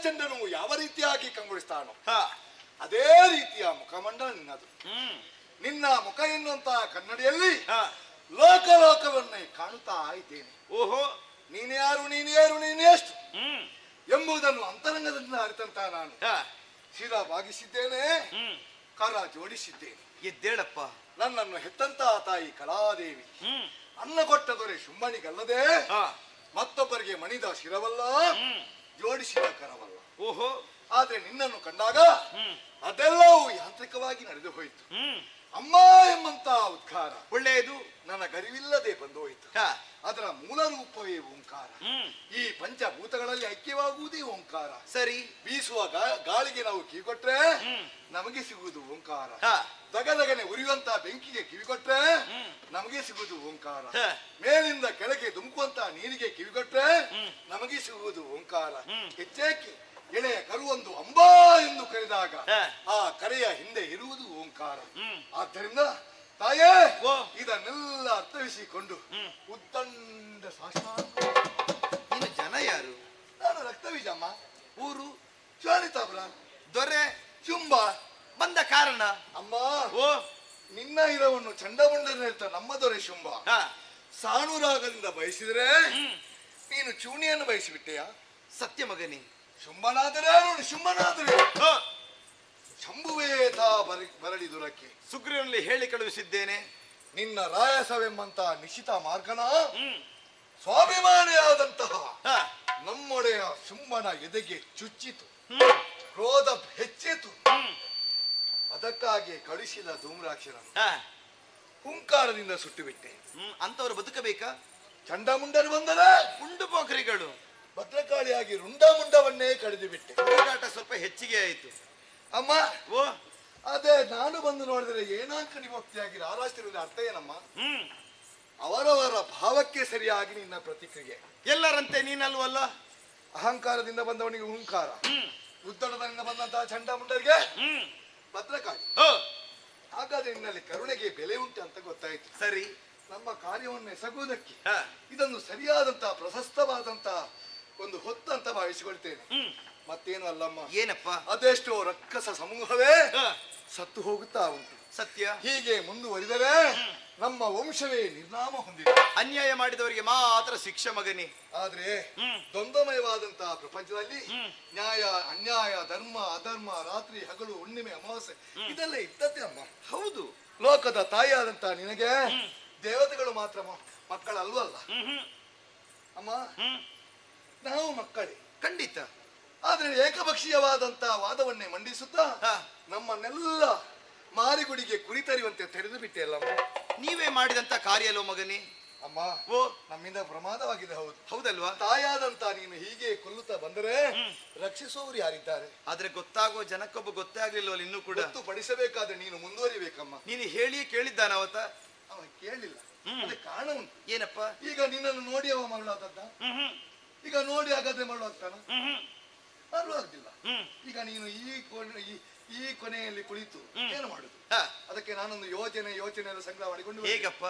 ಚಂಡನು ಯಾವ ರೀತಿಯಾಗಿ ಕಂಗೊಳಿಸ್ತಾನೋ ಅದೇ ರೀತಿಯ ಮುಖಮಂಡಲ ನಿನ್ನದು. ನಿನ್ನ ಮುಖ ಎನ್ನುವಂತಹ ಕನ್ನಡಿಯಲ್ಲಿ ಲೋಕವನ್ನೇ ಕಾಣುತ್ತಾ ಇದ್ದೇನೆ. ಓಹೋ, ನೀನ್ಯಾರು ನೀನೆಷ್ಟು ಎಂಬುದನ್ನು ಅಂತರಂಗದಿಂದ ಅರಿತಂತ ನಾನು ಶಿರ ಭಾಗಿಸಿದ್ದೇನೆ, ಕರ ಜೋಡಿಸಿದ್ದೇನೆ. ಎದ್ದೇಳಪ್ಪ. ನನ್ನನ್ನು ಹೆತ್ತಂತಹ ತಾಯಿ ಕಲಾದೇವಿ ಅನ್ನ ಕೊಟ್ಟ ದೊರೆ ಶುಂಭನಿಗಲ್ಲದೆ ಮತ್ತೊಬ್ಬರಿಗೆ ಮಣಿದ ಶಿರವಲ್ಲ, ಜೋಡಿಸಿದ ಕರವಲ್ಲ. ಓಹೋ, ಆದ್ರೆ ನಿನ್ನನ್ನು ಕಂಡಾಗ ಅದೆಲ್ಲವೂ ಯಾಂತ್ರಿಕವಾಗಿ ನಡೆದು ಹೋಯಿತು. ಅಮ್ಮ ಎಂಬಂತ ಉದ್ಗಾರ ಒಳ್ಳೆಯದು ನನ್ನ ಗರಿವಿಲ್ಲದೆ ಬಂದು ಹೋಯಿತು. ಅದರ ಮೂಲ ರೂಪವೇ ಓಂಕಾರ. ಈ ಪಂಚಭೂತಗಳಲ್ಲಿ ಐಕ್ಯವಾಗುವುದೇ ಓಂಕಾರ. ಸರಿ, ಬೀಸುವ ಗಾಳಿಗೆ ನಾವು ಕಿವಿಕೊಟ್ರೆ ನಮಗೆ ಸಿಗುವುದು ಓಂಕಾರ. ದಗದಗನೆ ಉರಿಯುವಂತ ಬೆಂಕಿಗೆ ಕಿವಿಕೊಟ್ರೆ ನಮಗೆ ಸಿಗುವುದು ಓಂಕಾರ. ಮೇಲಿಂದ ಕೆಳಗೆ ಧುಮುಕುವಂತ ನೀರಿಗೆ ಕಿವಿಕೊಟ್ರೆ ನಮಗೆ ಸಿಗುವುದು ಓಂಕಾರ. ಹೆಚ್ಚೇಕೆ ಎಳೆಯ ಕರುವೊಂದು ಅಂಬಾ ಎಂದು ಕರೆದಾಗ ಆ ಕರೆಯ ಹಿಂದೆ ಇರುವುದು ಓಂಕಾರ. ಆದ್ದರಿಂದ ತಾಯೇ, ಇದನ್ನೆಲ್ಲ ಅರ್ಥವಿಸಿಕೊಂಡು ಉದ್ದಂಡ ಸಾಷ್ಟಾಂಗ. ನೀನು ಜನ ಯಾರು? ನಾನು ರಕ್ತಬೀಜಮ್ಮ. ಊರು ಶ್ವೇತಾಪುರ. ದೊರೆ ಶುಂಭ. ಬಂದ ಕಾರಣ? ಅಮ್ಮ, ನಿನ್ನ ಇರವನ್ನು ಚಂಡಮುಂಡನ ನಮ್ಮ ದೊರೆ ಶುಂಭ ಸಾಣುರಾಗದಿಂದ ಬಯಸಿದ್ರೆ ನೀನು ಚೂಣಿಯನ್ನು ಬಯಸಿಬಿಟ್ಟೆಯಾ? ಸತ್ಯ ಮಗನೇ. ಶುಂಭನಾದರೆ ಶುಂಭನಾದರೆ ಶಂಭುವೇತ ಬರಡಿ ದುರಕ್ಕೆ ಸುಗ್ರೀವನಲ್ಲಿ ಹೇಳಿ ಕಳುಹಿಸಿದ್ದೇನೆ. ನಿನ್ನ ರಾಯಸವೆಂಬಂತ ನಿಶ್ಚಿತ ಮಾರ್ಗನ ಸ್ವಾಭಿಮಾನಿಯಾದಂತಹ ನಮ್ಮೊಡೆಯ ಶುಂಭನ ಎದೆಗೆ ಚುಚ್ಚಿತು, ಕ್ರೋಧ ಹೆಚ್ಚಿತು. ಅದಕ್ಕಾಗಿ ಕಳುಹಿಸಿದ ಧೂಮ್ರಾಕ್ಷರನ್ನು ಹುಂಕಾರದಿಂದ ಸುಟ್ಟು ಬಿಟ್ಟೆ. ಅಂತವರು ಬದುಕಬೇಕಾ? ಚಂಡಮುಂಡರು ಬಂದರೆ ಮುಂಡು ಪೋಖರಿಗಳು ಭದ್ರಕಾಳಿಯಾಗಿ ರುಂಡಮುಂಡವನ್ನೇ ಕಡಿದು ಬಿಟ್ಟೆ. ಹುಡುಗಾಟ ಸ್ವಲ್ಪ ಹೆಚ್ಚಿಗೆ ಆಯಿತು. ಅಮ್ಮ, ಅದೇ ನಾನು ಬಂದು ನೋಡಿದ್ರೆ ಏನಾಂಕ ವಿಭಕ್ತಿಯಾಗಿ ರಾರಾಷ್ಟ್ರವಿದ ಅರ್ಥ ಏನಮ್ಮ? ಅವರವರ ಭಾವಕ್ಕೆ ಸರಿಯಾಗಿ ನಿನ್ನ ಪ್ರತಿಕ್ರಿಯೆ. ಎಲ್ಲರಂತೆ ನೀನಲ್ವಲ್ಲ. ಅಹಂಕಾರದಿಂದ ಬಂದವನಿಗೆ ಹುಂಕಾರ, ಉದ್ದಡದಿಂದ ಬಂದಂತಹ ಚಂಡಮುಂಡರಿಗೆ ಭದ್ರಕಾಳಿ. ಹಾಗಾದ್ರೆ ನಿನ್ನಲ್ಲಿ ಕರುಣೆಗೆ ಬೆಲೆ ಉಂಟು ಅಂತ ಗೊತ್ತಾಯ್ತು. ಸರಿ, ನಮ್ಮ ಕಾರ್ಯವನ್ನು ಎಸಗುವುದಕ್ಕೆ ಇದೊಂದು ಸರಿಯಾದಂತಹ ಪ್ರಶಸ್ತವಾದಂತಹ ಒಂದು ಹೊತ್ತು ಅಂತ ಭಾವಿಸಿಕೊಳ್ತೇನೆ. ಮತ್ತೇನು ಅಲ್ಲಮ್ಮ. ಏನಪ್ಪ? ಅದೆಷ್ಟೋ ರಕ್ಕಸ ಸಮೂಹವೇ ಸತ್ತು ಹೋಗುತ್ತಾ ಉಂಟು. ಸತ್ಯ. ಹೀಗೆ ಮುಂದುವರಿದರೆ ನಮ್ಮ ವಂಶವೇ ನಿರ್ನಾಮ ಹೊಂದಿದೆ. ಅನ್ಯಾಯ ಮಾಡಿದವರಿಗೆ ಮಾತ್ರ ಶಿಕ್ಷೆ ಮಗನೇ. ಆದ್ರೆ ದ್ವಂದ್ವಮಯವಾದಂತಹ ಪ್ರಪಂಚದಲ್ಲಿ ನ್ಯಾಯ ಅನ್ಯಾಯ, ಧರ್ಮ ಅಧರ್ಮ, ರಾತ್ರಿ ಹಗಲು, ಹುಣ್ಣಿಮೆ ಅಮಾವಾಸ್ಯೆ ಇದೆಲ್ಲ ಇದ್ದದ್ದೇ ಅಮ್ಮ. ಹೌದು. ಲೋಕದ ತಾಯಿಯಾದಂತ ನಿನಗೆ ದೇವತೆಗಳು ಮಾತ್ರ ಮಕ್ಕಳಲ್ವಲ್ಲ ಅಮ್ಮ. ನಾವು ಮಕ್ಕಳೇ ಖಂಡಿತ. ಆದ್ರೆ ಏಕಪಕ್ಷೀಯವಾದಂತ ವಾದವನ್ನೇ ಮಂಡಿಸುತ್ತಾ ನಮ್ಮನ್ನೆಲ್ಲ ಮಾರಿಗುಡಿಗೆ ಕುರಿತರಿಯುವಂತೆ ತೆರೆದು ಬಿಟ್ಟೆ ಅಲ್ಲಮ್ಮ. ನೀವೇ ಮಾಡಿದಂತ ಕಾರ್ಯ ಅಲ್ವ ಮಗನೇ. ಅಮ್ಮ, ನಮ್ಮಿಂದ ಪ್ರಮಾದವಾಗಿದೆ. ಹೌದು, ಹೌದಲ್ವಾ? ತಾಯಾದಂತ ನೀನು ಹೀಗೆ ಕೊಲ್ಲುತ್ತಾ ಬಂದರೆ ರಕ್ಷಿಸುವವರು ಯಾರಿದ್ದಾರೆ? ಆದ್ರೆ ಗೊತ್ತಾಗುವ ಜನಕ್ಕೊಬ್ಬ ಗೊತ್ತೇ ಆಗ್ಲಿಲ್ವಲ್ಲ ಇನ್ನೂ ಕೂಡ. ಪಡಿಸಬೇಕಾದ್ರೆ ನೀನು ಮುಂದುವರಿಬೇಕಮ್ಮ. ನೀನು ಹೇಳಿಯೇ ಕೇಳಿದ್ದಾನ ಅವತ್ತ? ಅವ ಕೇಳಲಿಲ್ಲ. ಅದಕ್ಕೆ ಕಾರಣ ಉಂಟು. ಏನಪ್ಪ? ಈಗ ನಿನ್ನನ್ನು ನೋಡಿ ಅವ ಮರಳಾದದ್ದ. ಈಗ ನೋಡಿ ಹಾಗಾದ್ರೆ ಮರಳಾಗ್ತಾನ? ಮರಳಾಗ್ದಿಲ್ಲ. ಈಗ ನೀನು ಈ ಕೊನೆಯಲ್ಲಿ ಕುಳಿತು ಏನು ಮಾಡುದು? ಅದಕ್ಕೆ ನಾನೊಂದು ಯೋಚನೆ ಸಂಗ್ರಹ ಮಾಡಿಕೊಂಡು. ಹೇಗಪ್ಪ?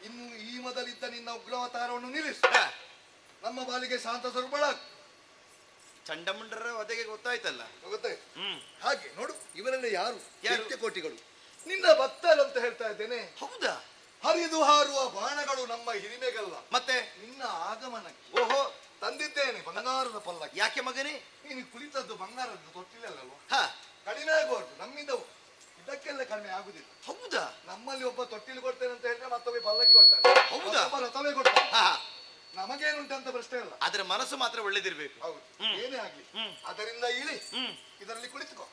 ಇನ್ನು ಈ ಮೊದಲಿದ್ದ ನಿನ್ನ ಉಗ್ರವತಾರವನ್ನು ನಿಲ್ಲಿಸು. ನಮ್ಮ ಬಾಲಿಗೆ ಶಾಂತ ಸ್ವರೂಪಳ ಚಂಡಮುಂಡರ ವಧೆಗೆ ಗೊತ್ತಾಯ್ತಲ್ಲ. ಗೊತ್ತಾಯ್ತು. ಹಾಗೆ ನೋಡು, ಇವರೆಲ್ಲ ಯಾರು? ಕೋಟಿಗಳು ನಿನ್ನ ಭಕ್ತರಂತ ಹೇಳ್ತಾ ಇದ್ದೇನೆ. ಹೌದಾ? ಹರಿದು ಹಾರುವ ಬಾಣಗಳು ನಮ್ಮ ಹಿರಿಮೆಗಲ್ಲ, ಮತ್ತೆ ನಿನ್ನ ಆಗಮನಕ್ಕೆ. ಓಹೋ, ತಂದಿದ್ದೇನೆ ಬಂಗಾರದ ಪಲ್ಲಕ್ಕಿ. ಯಾಕೆ ಮಗನೇ? ನೀನು ಕುಳಿತದ್ದು ಬಂಗಾರದ ತೊಟ್ಟಿಲಲ್ವಾ? ಕಡಿಮೆ ಆಗಬಾರ್ದು. ನಮ್ಮಿಂದ ಇದಕ್ಕೆಲ್ಲ ಕಡಿಮೆ ಆಗುದಿಲ್ಲ. ಹೌದಾ? ನಮ್ಮಲ್ಲಿ ಒಬ್ಬ ತೊಟ್ಟಿಲು ಕೊಡ್ತೇನೆ ಅಂತ ಹೇಳಿದ್ರೆ ಮತ್ತೊಬ್ಬ ಪಲ್ಲಕ್ಕಿ ಕೊಡ್ತಾನೆ. ಹೌದಾ? ರಥವೇ ಕೊಡ್ತಾನೆ. ನಮಗೇನುಂಟಂತ ಪ್ರಶ್ನೆ ಇಲ್ಲ. ಆದ್ರೆ ಮನಸ್ಸು ಮಾತ್ರ ಒಳ್ಳೇದಿರ್ಬೇಕು. ಹೌದು, ಏನೇ ಆಗ್ಲಿ. ಅದರಿಂದ ಇಳಿ, ಇದರಲ್ಲಿ ಕುಳಿತುಕೋ.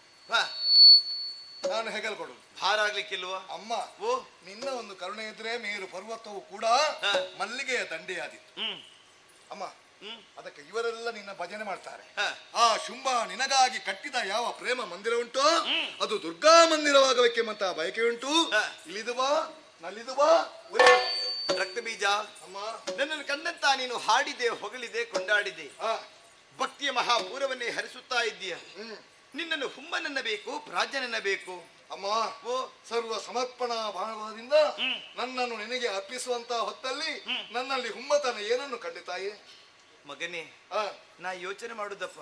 ನಾನು ಹೆಗಲ್ ಕೊಡು. ಭಾರ ಆಗ್ಲಿಕ್ಕಿಲ್ವಾ ಅಮ್ಮ? ನಿನ್ನ ಒಂದು ಕರುಣೆ ಇದ್ರೆ ಮೇರು ಪರ್ವತವು ಕೂಡ ಮಲ್ಲಿಗೆಯ ದಂಡೆಯಾದಿತ್ತು ಅಮ್ಮ. ಅದಕ್ಕೆ ಇವರೆಲ್ಲ ನಿನ್ನ ಭಜನೆ ಮಾಡ್ತಾರೆ. ಆ ಶುಂಭ ನಿನಗಾಗಿ ಕಟ್ಟಿದ ಯಾವ ಪ್ರೇಮ ಮಂದಿರ ಉಂಟು ಅದು ದುರ್ಗಾ ಮಂದಿರವಾಗಬೇಕೆಂಬಂತ ಬಯಕೆ ಉಂಟು. ಇಳಿದು ಬಾ, ನಲಿದು ಬಾ. ರಕ್ತ ಬೀಜ ಅಮ್ಮ, ನನ್ನನ್ನು ಕಂಡಂತ ನೀನು ಹಾಡಿದೆ, ಹೊಗಳಿದೆ, ಕೊಂಡಾಡಿದೆ. ಭಕ್ತಿಯ ಮಹಾಪೂರವನ್ನೇ ಹರಿಸುತ್ತಾ ಇದ್ದೀಯ. ನಿನ್ನನ್ನು ಹುಮ್ಮನೆನ್ನಬೇಕು, ಪ್ರಾಜ್ಞನೆನ್ನಬೇಕು. ಅಮ್ಮ, ಸರ್ವ ಸಮರ್ಪಣಾ ಭಾವದಿಂದ ನನ್ನನ್ನು ನಿನಗೆ ಅರ್ಪಿಸುವಂತ ಹೊತ್ತಲ್ಲಿ ನನ್ನಲ್ಲಿ ಹುಮ್ಮತನ ಏನನ್ನು ಕಂಡಿತಾಯೇ? ಮಗನೇ, ನಾ ಯೋಚನೆ ಮಾಡುದಪ್ಪ.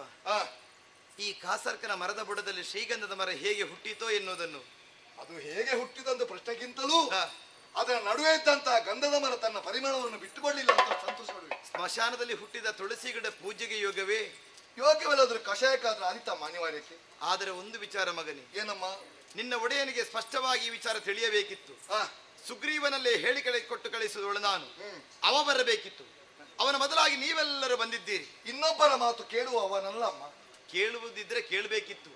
ಈ ಕಾಸರ್ಕನ ಮರದ ಬುಡದಲ್ಲಿ ಶ್ರೀಗಂಧದ ಮರ ಹೇಗೆ ಹುಟ್ಟಿತೋ ಎನ್ನುವುದನ್ನು. ಅದು ಹೇಗೆ ಹುಟ್ಟಿದಂತ ಪ್ರಶ್ನೆಗಿಂತಲೂ ಅದರ ನಡುವೆ ಇದ್ದಂತಹ ಗಂಧದ ಮರ ತನ್ನ ಪರಿಮಳವನ್ನು ಬಿಟ್ಟುಕೊಳ್ಳಿಲ್ಲ ಅಂತ ಸಂತೋಷಪಡಬೇಕು. ಸ್ಮಶಾನದಲ್ಲಿ ಹುಟ್ಟಿದ ತುಳಸಿ ಗಿಡ ಪೂಜೆಗೆ ಯೋಗವೇ? ಯೋಗ್ಯವಲ್ಲಾದ್ರೂ ಕಷಾಯಕ್ಕಾದ್ರೂ ಅನಿತ ಮಾನ್ಯವಾರ್ಯಕ್ಕೆ. ಆದರೆ ಒಂದು ವಿಚಾರ ಮಗನೇ. ಏನಮ್ಮ? ನಿನ್ನ ಒಡೆಯನಿಗೆ ಸ್ಪಷ್ಟವಾಗಿ ಈ ವಿಚಾರ ತಿಳಿಯಬೇಕಿತ್ತು. ಸುಗ್ರೀವನಲ್ಲೇ ಹೇಳಿ ಕೊಟ್ಟು ಕಳಿಸುವಳು ನಾನು. ಅವ ಬರಬೇಕಿತ್ತು. ಅವನ ಬದಲಾಗಿ ನೀವೆಲ್ಲರೂ ಬಂದಿದ್ದೀರಿ. ಇನ್ನೊಬ್ಬರ ಮಾತು ಕೇಳುವವನಲ್ಲ ಅಮ್ಮ. ಕೇಳುವುದಿದ್ರೆ ಕೇಳಬೇಕಿತ್ತು.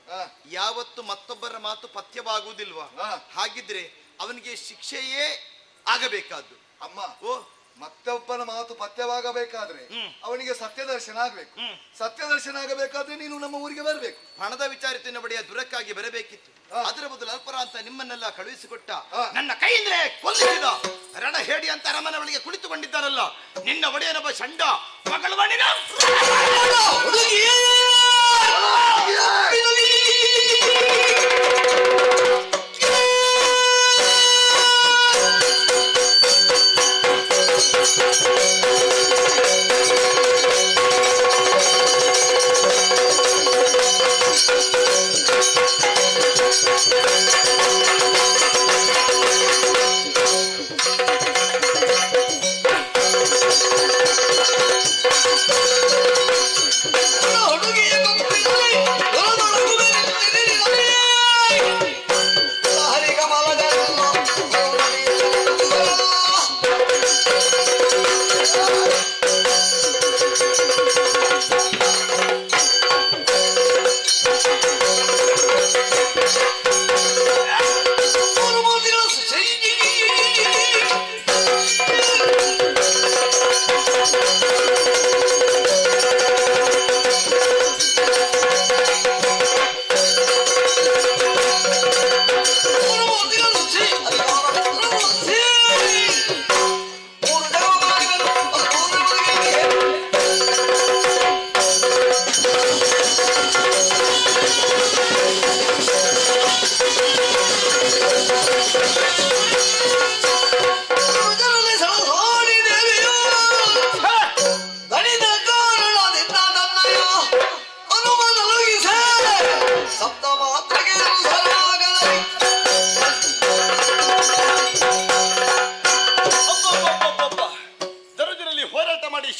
ಯಾವತ್ತು ಮತ್ತೊಬ್ಬರ ಮಾತು ಪಥ್ಯವಾಗುವುದಿಲ್ವಾ? ಹಾಗಿದ್ರೆ ಅವನಿಗೆ ಶಿಕ್ಷೆಯೇ ಆಗಬೇಕಾದ್ದು. ಅಮ್ಮ ಮತ್ತೊಬ್ಬನ ಮಾತು ಪಥ್ಯವಾಗಬೇಕಾದ್ರೆ ಅವನಿಗೆ ಸತ್ಯದರ್ಶನ ಆಗ್ಬೇಕು. ಸತ್ಯದರ್ಶನ ಆಗಬೇಕಾದ್ರೆ ನೀನು ನಮ್ಮ ಊರಿಗೆ ಬರಬೇಕು. ಹಣದ ವಿಚಾರಿತ ಬಡಿಯ ದುರಕ್ಕಾಗಿ ಬರಬೇಕಿತ್ತು. ಅದರ ಬದಲು ಅಲ್ಪರ ಅಂತ ನಿಮ್ಮನ್ನೆಲ್ಲ ಕಳುಹಿಸಿಕೊಟ್ಟ ನನ್ನ ಕೈಯಿಂದಲೇ ಕೊಲ್ಲಿಸಿದ ರಣ ಹೇಡಿ ಅಂತ ಅರಮನೆ ಒಳಗೆ ಕುಳಿತುಕೊಂಡಿದ್ದಾರಲ್ಲ ನಿನ್ನ ಒಡೆಯನೊಬ್ಬ ಚಂಡ ಮಗಳು ಮಣಿನ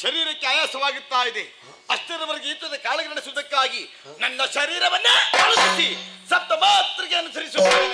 ಶರೀರಕ್ಕೆ ಆಯಾಸವಾಗುತ್ತಾ ಇದೆ. ಅಷ್ಟರವರೆಗೆ ಯುದ್ಧದ ಕಾಳಗ ನಡೆಸುವುದಕ್ಕಾಗಿ ನನ್ನ ಶರೀರವನ್ನೇ ಅನುಸರಿಸಿ ಸಪ್ತ ಮಾತ್ರೆಗೆ ಅನುಸರಿಸುತ್ತೇನೆ.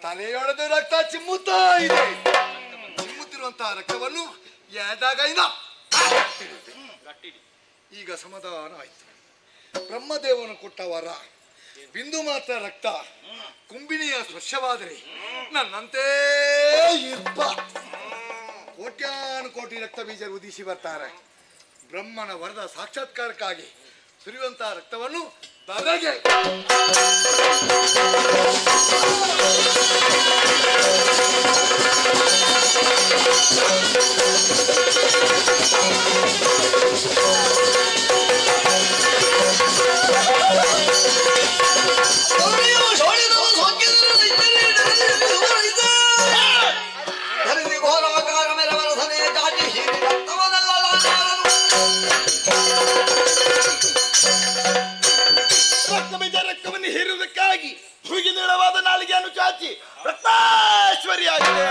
ತಲೆಯೊಡೆದು ರಕ್ತ ಚಿಮ್ಮುತ್ತಾ ಇದೆ. ಚಿಮ್ಮುತ್ತಿರುವಂತಹ ರಕ್ತವನ್ನು ಈಗ ಸಮಾಧಾನ ಆಯ್ತು. ಬ್ರಹ್ಮದೇವನು ಕೊಟ್ಟ ವರ ಬಿಂದು ಮಾತ್ರ ರಕ್ತ ಕುಂಬಿನಿಯ ಸ್ಪರ್ಶವಾದರೆ ನನ್ನಂತೆ ಇರ್ಪ ಕೋಟ್ಯಾನು ಕೋಟಿ ರಕ್ತ ಬೀಜ ಉದಿಸಿ ಬರ್ತಾರೆ. ಬ್ರಹ್ಮನ ವರದ ಸಾಕ್ಷಾತ್ಕಾರಕ್ಕಾಗಿ ಸುರಿಯುವಂತಹ ರಕ್ತವನ್ನು ತಲೆಗೆ ರಕ್ತವನ್ನು ಹೀರುವುದಕ್ಕಾಗಿ ಹೂಗಿ ನೀಳವಾದ ನಾಲಿಗೆಯನ್ನು ಚಾಚಿ ರಕ್ತಾಶ್ವರಿಯಾಗಿದೆ.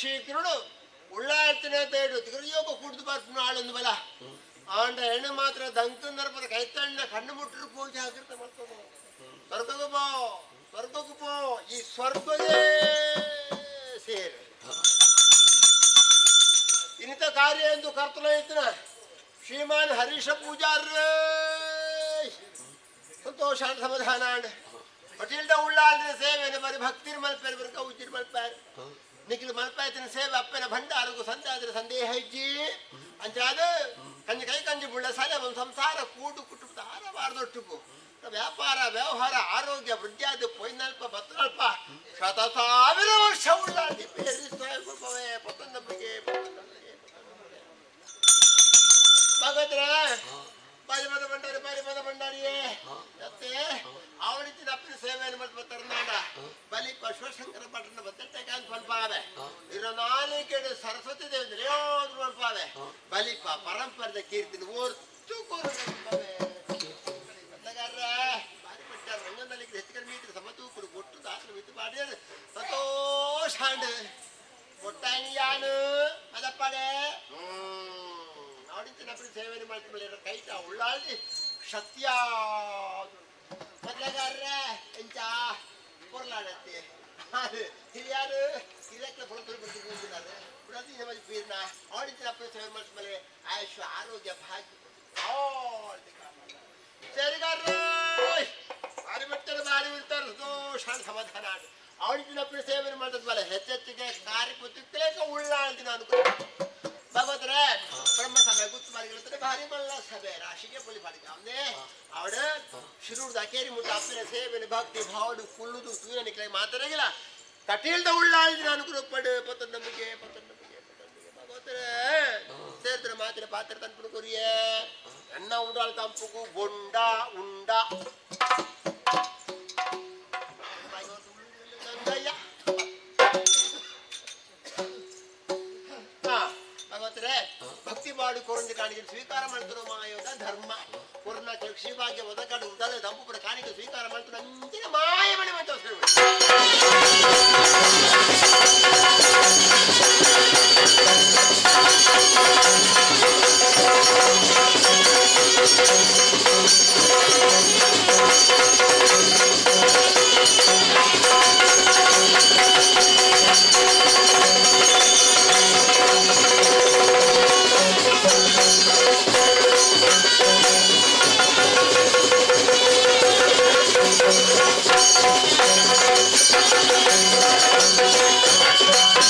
ಶೀಘ್ರಡು ಉಳ್ಳಾಳ್ತಿನ ತೇಡು ತಿರುಯೋಗ ಕುಡ್ದು ಬರ್ತು ನಾಳೊಂದು ಬಲ ಆಂಡ ಎಣ್ಣೆ ಮಾತ್ರ ದಂಕಂದರ ಪದ ಕೈತಣ್ಣ ಕಣ್ಣು ಮುಟ್ಟರು ಪೂಜೆ ಆಗಿರ್ತ ಮಾಡ್ಕೋಬೋ ಸ್ವರ್ಗಕ್ಕೂ ಪೋ ಈ ಸ್ವರ್ಗದೇ ಸೇರಿ ಇನ್ನಿತ ಕಾರ್ಯ ಎಂದು ಕರ್ತನ ಇತ್ತಿನ ಶ್ರೀಮಾನ್ ಹರೀಶ ಪೂಜಾರ ಸಂತೋಷ ಸಮಾಧಾನ ಪಟೀಲ್ದ ಉಳ್ಳಾಳ್ತಿನ ಸೇವೆ ಬರೀ ಭಕ್ತಿರ್ ಮಲ್ಪೇರು ಬರೀ ಉಜ್ಜಿರ್ ಮಲ್ಪಾರು ನಿಖಿಲ್ ಮಲ್ಪಾಯ್ತಿನ ಸೇವೆ ಅಪ್ಪನ ಭಂಡಾರಗೂ ಸಂತಾದ್ರ ಸಂದೇಹ ಇಜ್ಜಿ ಅಂಚಾದ ಕಂಜಿ ಕೈ ಕಂಜಿ ಬುಳ್ಳ ಸಲೆ ಒಂದು ಸಂಸಾರ ಕೂಡು ಕುಟುಂಬದ ಆರಬಾರ್ದೊಟ್ಟಿಗೂ ವ್ಯಾಪಾರ ವ್ಯವಹಾರ ಆರೋಗ್ಯ ವೃದ್ಧಾದಿ ಪೊಯ್ನಲ್ಪ ಬತ್ತನಲ್ಪ ಶತ ಸಾವಿರ ವರ್ಷ ಉಳ್ಳಾಡಿ ಪತ್ತೊಂದಪ್ಪಿಗೆ ಭಗದ್ರ ಪರಿಮದ ಭಂಡಾರಿಯೇ ಮತ್ತೆ ಅವಳಿತ್ತಿನ ಅಪ್ಪಿನ ಸೇವೆಯನ್ನು ಮಾಡ್ತಾ ತರ್ನಾಡ ಬಲಿ ಶಿವಶಂಕರ ಭಟ್ರನ್ನ ಬತ್ತಟ್ಟೆ ಕಾಂತ ಸ್ವಲ್ಪ ಆವೆ ಇರೋ ನಾಲಿಕೆಡು ಸರಸ್ವತಿ ದೇವಿ ಯಾವ್ದು ಸ್ವಲ್ಪ ಆವೆ ಬಲಿಪ ಪರಂಪರದ ಕೀರ್ತಿನ ಒರ್ತು ಬಾರಿ ಪಟ್ಟಾರ ರಂಗದಲ್ಲಿ ಹೆಚ್ಚು ಕಡಿಮೆ ಇದ್ರೆ ಸಮತೂಕರು ಕೊಟ್ಟು ದಾಸರು ಮಿತ್ತು ಮಾಡಿ ಸಂತೋಷ ಕೊಟ್ಟಾನು ಅದಪ್ಪಡೆ ನೋಡಿತ್ತು ನಪ್ಪಿ ಸೇವೆಯನ್ನು ಮಾಡ್ತೀವಿ ಕೈಟ ಉಳ್ಳಾಳಿ ಸತ್ಯ ಮೊದಲಗಾರ್ರ ಎಂಚ ಪೊರ್ಲಾಡತ್ತೆ ಹಿರಿಯಾರು ಇದಕ್ಕೆ ಪೊರತು ಬಿಟ್ಟಿದ್ದಾರೆ ಬಿಡೋದು ನಮ್ಮ ಬೀರ್ನ ನೋಡಿತ್ತು ನಪ್ಪಿ ಸೇವೆ ಮಾಡಿಸ್ಮೇಲೆ ಆಯುಷ್ ಆರೋಗ್ಯ ಭಾಗ್ಯ ಸರಿಗಾರ್ರ ಬಾರಿ ಬಿಡ್ತಾರೆ ಬಾರಿ ಬಿಡ್ತಾರೆ ಸಂತೋಷ ಸಮಾಧಾನ ಅವಳಿಗೆ ನಪ್ಪಿನ ಸೇವೆಯನ್ನು ಮಾಡಿದ್ಮೇಲೆ ಹೆಚ್ಚೆಚ್ಚಿಗೆ ಕಾರ್ಯಕೃತ್ಯಕ್ಕೆ ಉಳ್ಳಾಳ್ತೀನಿ ಅನ್ಕೋ ಭಗವದ್ರೆ ಬ್ರಹ್ಮ ಸಭೆ ಗುತ್ತು ಮಾರಿಗಿರುತ್ತದೆ ಭಾರಿ ಮಲ್ಲ ಸಭೆ ರಾಶಿಗೆ ಪೊಲಿ ಮಾಡಿದ್ದೆ ಅವನೇ ಅವಡ ಶಿರುಡ್ದು ಅಕೇರಿ ಮುಟ್ಟ ಅಪ್ಪನ ಸೇವೆನ ಭಕ್ತಿ ಭಾವಡು ಕುಳ್ಳುದು ಸೂರ್ಯ ನಿಕ್ಲೆ ಮಾತಾಡಂಗಿಲ್ಲ ಕಟೀಲ್ದ ಉಳ್ಳಾಳ್ತೀನಿ ಅನುಕೂಲ ಪಡು ಪತ್ತೊಂದಮ್ಮಿಗೆ ಭಗವದ್ರೆ ಸೇರಿದ್ರೆ ಮಾತಿನ ಪಾತ್ರ ತಂದು ಕೊರಿಯೇ ಎನ್ನ ಉಡಾಳ್ ತಂಪುಗೂ ಬೊಂಡ ಉಂಡ ಭಕ್ತಿ ಮಾಡಿ ಕೊರಂಜಿ ಕಾಣಿಕೆ ಸ್ವೀಕಾರ ಮಾಡ್ತಾರೋ ಮಾಯೋದ ಧರ್ಮ ಕೊರನ ಕ್ಷಿಭಾಗ್ಯ ಒದಗಾಡು ಉಡಾಲ ದಂಪುಪುರ ಕಾಣಿಕೆ ಸ್ವೀಕಾರ ಮಾಡ್ತಾರೋ ಅಂತಿನ ಮಾಯ ಮನೆ ಮಾಡ್ತಾ Thank you.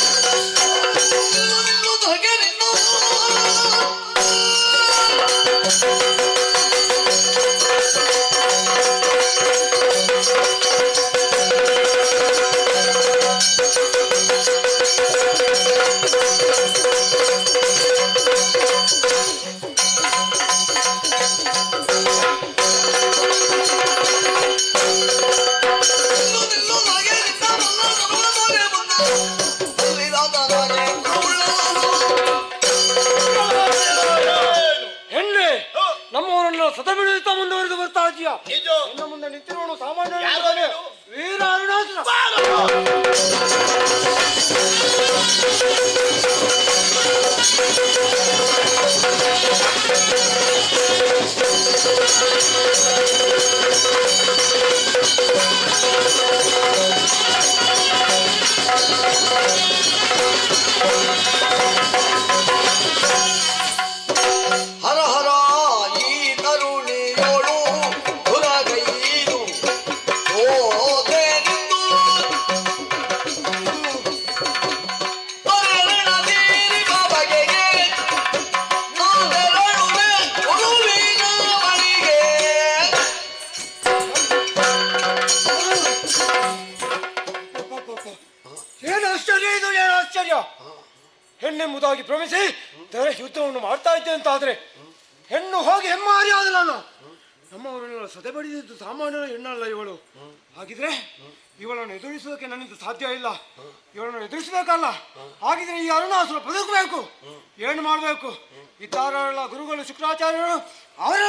ಸತಬಿಡಿತ ಮುಂದುವರೆದು ಬರ್ತಾ ಇದೆಯಾ? ಇನ್ನು ಮುಂದೆ ನಿಂತಿರೋನು ಸಾಮಾನ್ಯ ವೀರ ಅರುಣಾಸುರ. ಹರ ಹರ ಈ ಕರುಣಿಯೋಳು ಹುರಗೈದು ಓದೇನಿಂದು ಪರಿಣತೀರಿ ಬಗೆಗೆ ನಾವೆರಡುವೆ ಗುರುವಿನ ಬಳಿಗೆ. ಏನು ಆಶ್ಚರ್ಯ ಇದು, ಏನು ಆಶ್ಚರ್ಯ! ಹೆಣ್ಣೆಂಬುದಾಗಿ ಭ್ರಮಿಸಿ ಯುದ್ಧವನ್ನು ಮಾಡ್ತಾ ಇದ್ದೆ ಅಂತಾದ್ರೆ ಹೆಣ್ಣು ಹೋಗಿ ಹೆಮ್ಮಾರಿ ಆದಲ್ಲ. ನಮ್ಮವರನ್ನೆಲ್ಲ ಸದೆ ಬಡಿದಿದ್ದು ಸಾಮಾನ್ಯ ಹೆಣ್ಣಲ್ಲ ಇವಳು. ಹಾಗಿದ್ರೆ ಇವಳನ್ನು ಎದುರಿಸೋಕೆ ನನ್ನಿಂದ ಸಾಧ್ಯ ಇಲ್ಲ. ಇವಳನ್ನು ಎದುರಿಸಬೇಕಲ್ಲ. ಹಾಗಿದ್ರೆ ಈ ಅರುಣಾಸುರ ಬದುಕಬೇಕು. ಏನು ಮಾಡಬೇಕು? ಇದ್ದಾರಲ್ಲ ಗುರುಗಳು ಶುಕ್ರಾಚಾರ್ಯರು, ಅವರ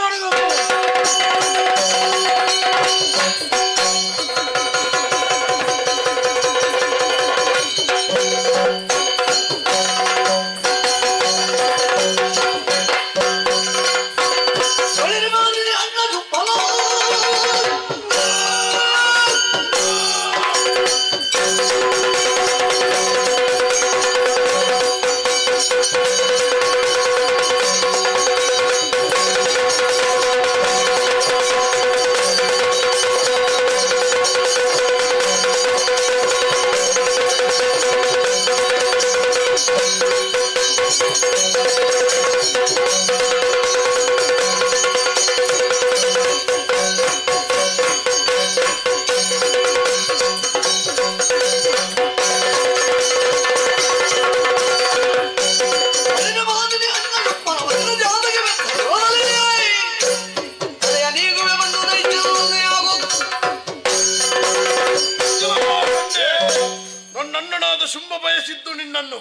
ನನ್ನಣ್ಣನಾದ ಶುಂಭ ಬಯಸಿದ್ದು ನಿನ್ನನ್ನು,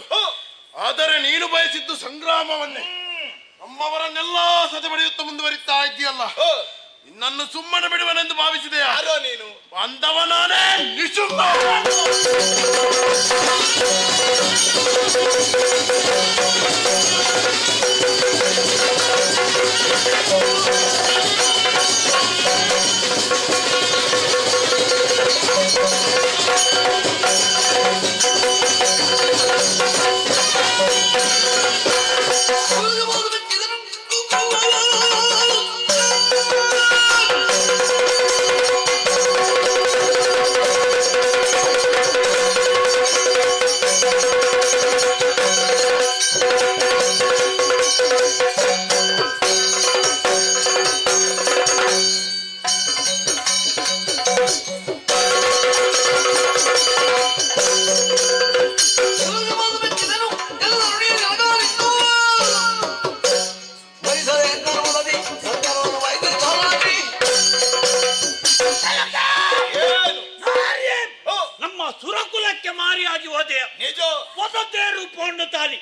ಆದರೆ ನೀನು ಬಯಸಿದ್ದು ಸಂಗ್ರಾಮವನ್ನೇ. ನಮ್ಮವರನ್ನೆಲ್ಲ ಸದೆ ಬಡಿಯುತ್ತಾ ಮುಂದುವರಿತಾ ಇದ್ದೀಯಲ್ಲ, ನಿನ್ನನ್ನು ಸುಮ್ಮನೆ ಬಿಡುವನೆಂದು ಭಾವಿಸಿದೆಯಾ? ನೀನು ಅಂದವ ನಾನೇ ನಿಶುಂಭ. ನಮ್ಮ ಸುರಕುಲಕ್ಕೆ ಮಾರಿಯಾಗಿ ಹೋದೆಯ ನಿಜ. ಹೊಸದೇ ರೂಪವನ್ನು ತಾಳಿ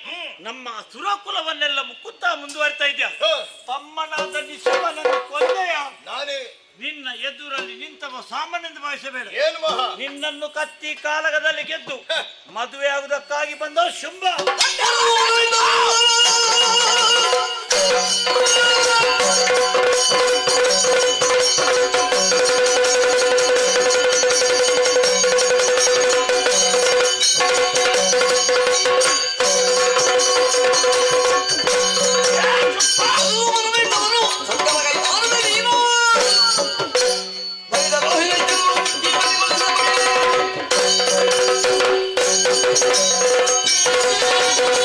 ನಮ್ಮ ಸುರಕುಲವನ್ನೆಲ್ಲ ಮುಕ್ಕುತ್ತಾ ಮುಂದುವರಿತಾ ಇದೆಯಾ? ತಮ್ಮನಾದ ನಿಶುಂಭನನ್ನು ಕೊಂದೆಯ ನಾನೇ. ನಿನ್ನ ಎದುರಲ್ಲಿ ನಿಂತವ ಸಾಮಾನ್ಯಎಂದು ಭಾವಿಸಬೇಡ. ಏನು ಮಹಾ? ನಿನ್ನನ್ನು ಕತ್ತಿ ಕಾಲಗದಲ್ಲಿ ಗೆದ್ದು ಮದುವೆ ಆಗುವುದಕ್ಕಾಗಿ ಬಂದ ಶುಂಭ. Thank you.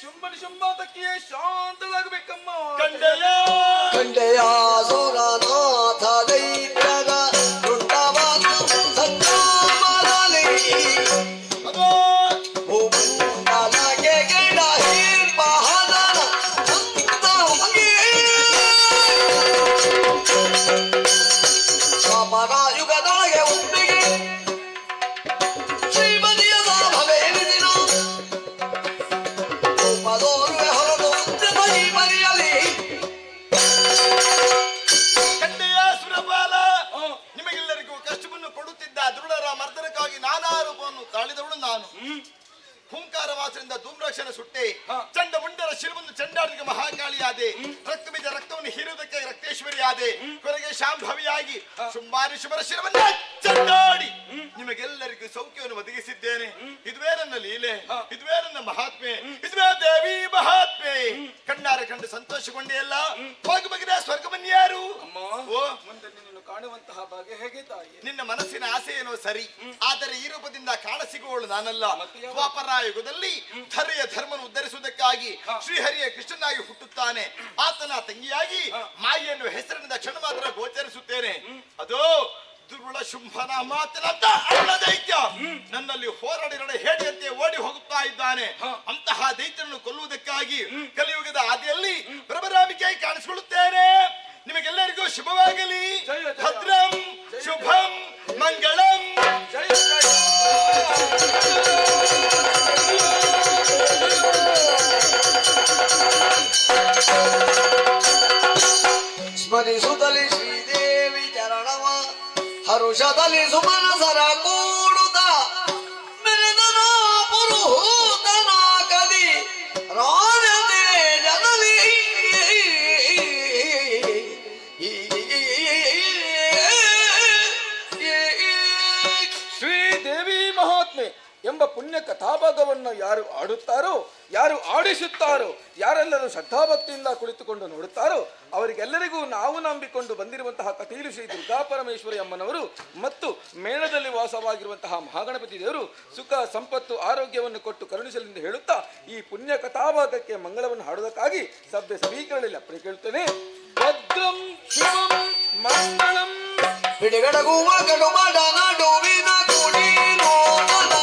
ಶುಂಭನಿ ಶುಂಭಾತಕ್ಕೆ ಶಾಂತಳಾಗಬೇಕಮ್ಮ. ಕಂಡೆಯ ಸೋಗನಾಥ ದೈತ್ಯಗ ರುಂಡವಾದ ಸಂಗ್ರಾಮದಲ್ಲಿ ಭೂಮಂಡಲಕ್ಕೆ ಗಿಡ ಹೀರ್ಪಹದನ ಸಂತವಾಗಿ ದ್ವಾಪರ ಯುಗದೊಳಗೆ ಒಪ್ಪಿಗೆ ಶ್ರೀಮತಿಯ ಲಾಭವೇನು ದಿನ ರೂಪದೋರುವೆ ಹೊರದು ಉದ್ಯಮ ಈ ಮನೆಯಲ್ಲಿ ಕಂಡೆಯ ಸುರಪಾಲ, ನಿಮಗೆಲ್ಲರಿಗೂ ಕಷ್ಟವನ್ನು ಕೊಡುತ್ತಿದ್ದ ದುರುಳರ ಮರ್ದನಕ್ಕಾಗಿ ನಾನಾ ರೂಪವನ್ನು ತಾಳಿದವಳು ನಾನು. ಹುಂಕಾರ ಮಾಸದಿಂದ ಧೂಮ್ರಾಕ್ಷನ ಸುಟ್ಟೆ, ಚಂಡ ಮುಂಡರ ಶಿರವನ್ನು ಚಂಡಾಡಿಗೆ ಮಹಾಕಾಳಿಯಾದೆ, ರಕ್ತ ಬೀಜ ರಕ್ತವನ್ನು ಹೀರುವುದಕ್ಕೆ ರಕ್ತೇಶ್ವರಿಯಾದೆ, ಕೊನೆಗೆ ಶಾಂಭವಿಯಾಗಿ ಶುಂಭಾರಿ ಶುಭರ ಶಿರವನ್ನು ಚಂಡಾಡಿ ನಿಮಗೆಲ್ಲರಿಗೂ ಸೌಖ್ಯವನ್ನು ಒದಗಿಸಿದ್ದೇನೆ. ಇದುವೇ ನನ್ನ ಲೀಲೆ, ಇದುವೇ ನನ್ನ ಮಹಾತ್ಮೆ, ಇದುವೇ ದೇವಿ ಮಹಾತ್ಮೆ. ಕಣ್ಣಾರೆ ಕಂಡು ಸಂತೋಷಗೊಂಡೆ ಅಲ್ಲ, ಹೋಗಿ ಬಗೆದ ಸ್ವರ್ಗವನ್ನು ಯಾರು ಓ ಮುಂದೆ ನಿನ್ನನ್ನು ಕಾಣುವಂತಹ ಭಾಗ್ಯ ಹೇಗೆ ತಾಯಿ? ನಿನ್ನ ಮನಸ್ಸಿನ ಆಸೆ ಏನೋ ಸರಿ, ಆದರೆ ಈ ರೂಪದಿಂದ ಕಾಣಸಿಗುವವಳು ನಾನಲ್ಲ. ದ್ವಾಪರ ಯುಗದಲ್ಲಿ ಧರೆಯ ಧರ್ಮವನ್ನು ಉದ್ಧರಿಸುವುದಕ್ಕಾಗಿ ಶ್ರೀಹರಿಯ ಕೃಷ್ಣನಾಗಿ ಹುಟ್ಟುತ್ತಾನೆ. ಆತನ ತಂಗಿಯಾಗಿ ಮಾಯಿಯನ್ನು ಹೆಸರಿನಿಂದ ಕ್ಷಣ ಮಾತ್ರ ಗೋಚರಿಸುತ್ತೇನೆ. ಅದು ದುರ್ಬಲ ಶುಂಭನ ಮಾತನಾದ ಅಲ್ಲ ದೈತ್ಯ ನನ್ನಲ್ಲಿ ಹೋರಾಡಿರಡೆ ಹೇಡಿಯಂತೆ ಓಡಿ ಹೋಗುತ್ತಾ ಇದ್ದಾನೆ. ಅಂತಹ ದೈತ್ಯನನ್ನು ಕೊಲ್ಲುವುದಕ್ಕಾಗಿ ಕಲಿಯುಗದ ಆದಿಯಲ್ಲಿ ಪ್ರಭರಾಮಿಕೆಯಾಗಿ ಕಾಣಿಸಿಕೊಳ್ಳುತ್ತೇನೆ. ನಿಮಗೆಲ್ಲರಿಗೂ ಶುಭವಾಗಲಿ. ಭದ್ರಂ ಶುಭಂ ಮಂಗಳಂ. ಜಯ ಸ್ಮರಿಸುತ್ತಲಿ ಶ್ರೀದೇವಿ ಚರಣವ ಹರುಷದಲ್ಲಿ ಸುಮನಸರ ಕೂಡುತ್ತ ಮೆರೆದನ ಪುರುಹೂತನ ಕದಿ ರಾಜತೆ ಜನಲಿ ಶ್ರೀದೇವಿ ಮಹಾತ್ಮೆ ಎಂಬ ಪುಣ್ಯ ಕಥಾಭಾಗವನ್ನು ಯಾರು ಆಡುತ್ತಾರೋ, ಯಾರು ಆಡಿಸುತ್ತಾರೋ, ಯಾರೆಲ್ಲರೂ ಶ್ರದ್ಧಾಭಕ್ತಿಯಿಂದ ಕುಳಿತುಕೊಂಡು ನೋಡುತ್ತಾರೋ ಅವರಿಗೆಲ್ಲರಿಗೂ ನಾವು ನಂಬಿಕೊಂಡು ಬಂದಿರುವಂತಹ ಕಟೀಲು ಶ್ರೀ ದುರ್ಗಾ ಪರಮೇಶ್ವರಿ ಅಮ್ಮನವರು ಮತ್ತು ಮೇಣದಲ್ಲಿ ವಾಸವಾಗಿರುವಂತಹ ಮಹಾಗಣಪತಿ ದೇವರು ಸುಖ ಸಂಪತ್ತು ಆರೋಗ್ಯವನ್ನು ಕೊಟ್ಟು ಕರುಣಿಸಲೆಂದು ಹೇಳುತ್ತಾ ಈ ಪುಣ್ಯ ಕಥಾಭಾಗಕ್ಕೆ ಮಂಗಳವನ್ನು ಹಾಡುವುದಕ್ಕಾಗಿ ಸಭ್ಯ ಸಮೀಕರಣದಲ್ಲಿ ಅಪ್ಪಣೆ ಕೇಳುತ್ತೇನೆ. ಭದ್ರಂ ಶಿವಂ ಮಂಗಳಂ. ಬಿಡುಗಡಗುವ ಗಡು ಮಾಡ ನಡುವಿನ ಕುಡಿ ನೋಡದ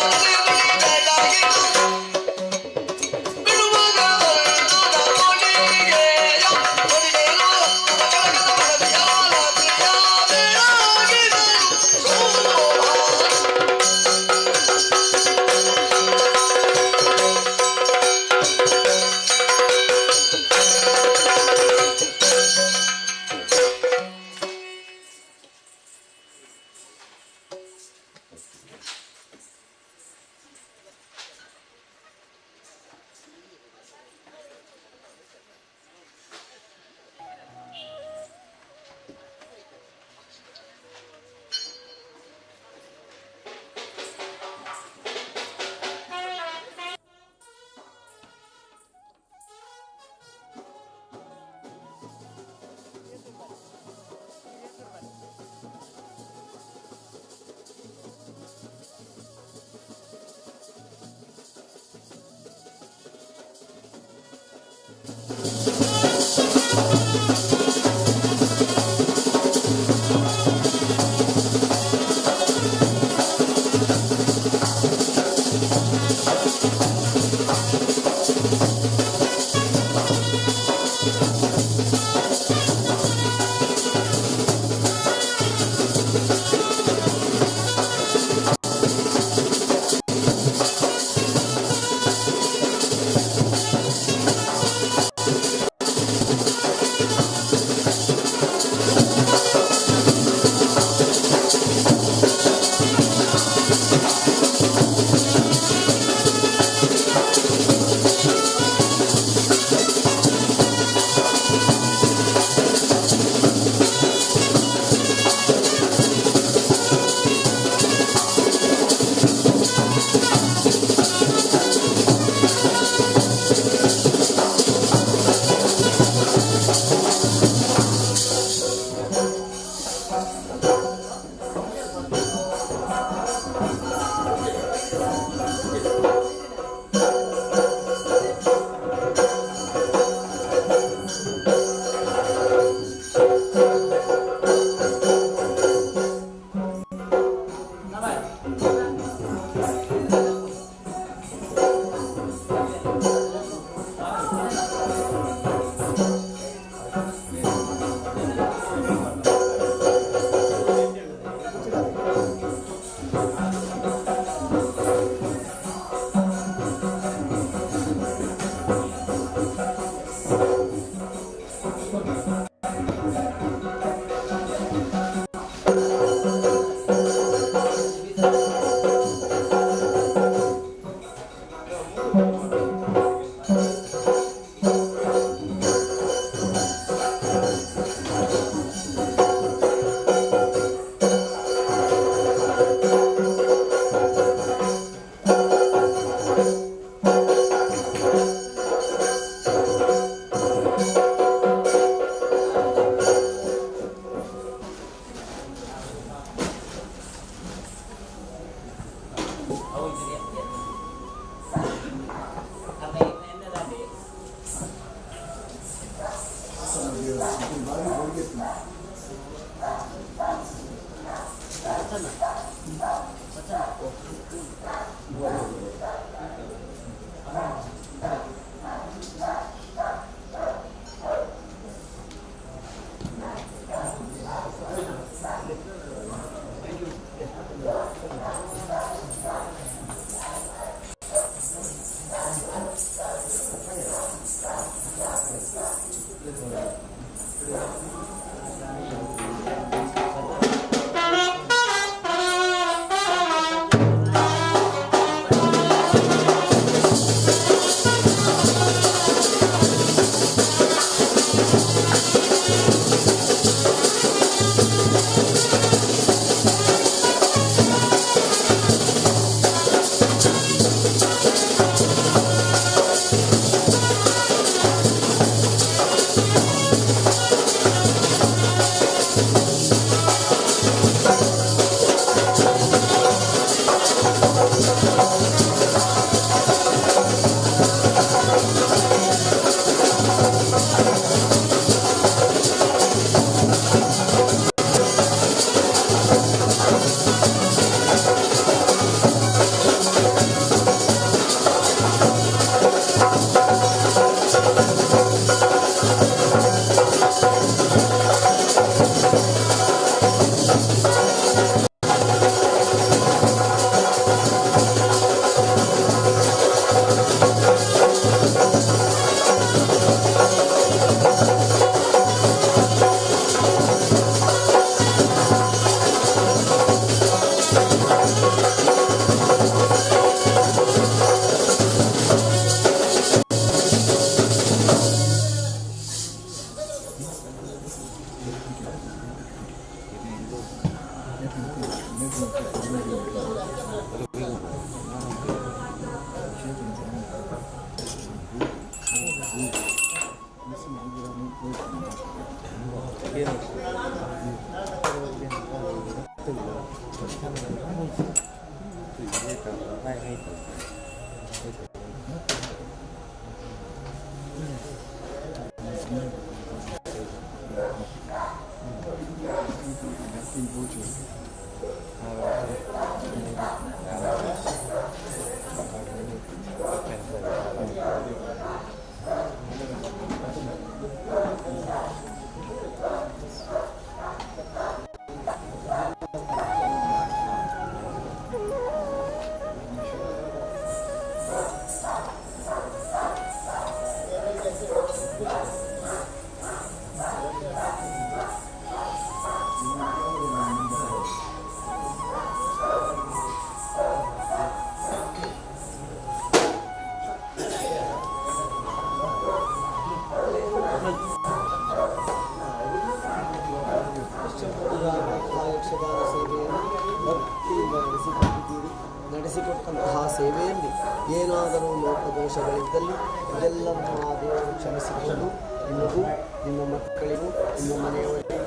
ನಡೆಸಿಕೊಟ್ಟಂತಹ ಸೇವೆಯಲ್ಲಿ ಏನಾದರೂ ಲೋಪದೋಷಗಳಿದ್ದಲ್ಲಿ ಇದೆಲ್ಲವನ್ನು ಆ ದೇವರು ಕ್ಷಮಿಸಿಕೊಂಡು ನಿಮಗೂ ನಿಮ್ಮ ಮಕ್ಕಳಿಗೂ ನಿಮ್ಮ ಮನೆಯವರಿಗೂ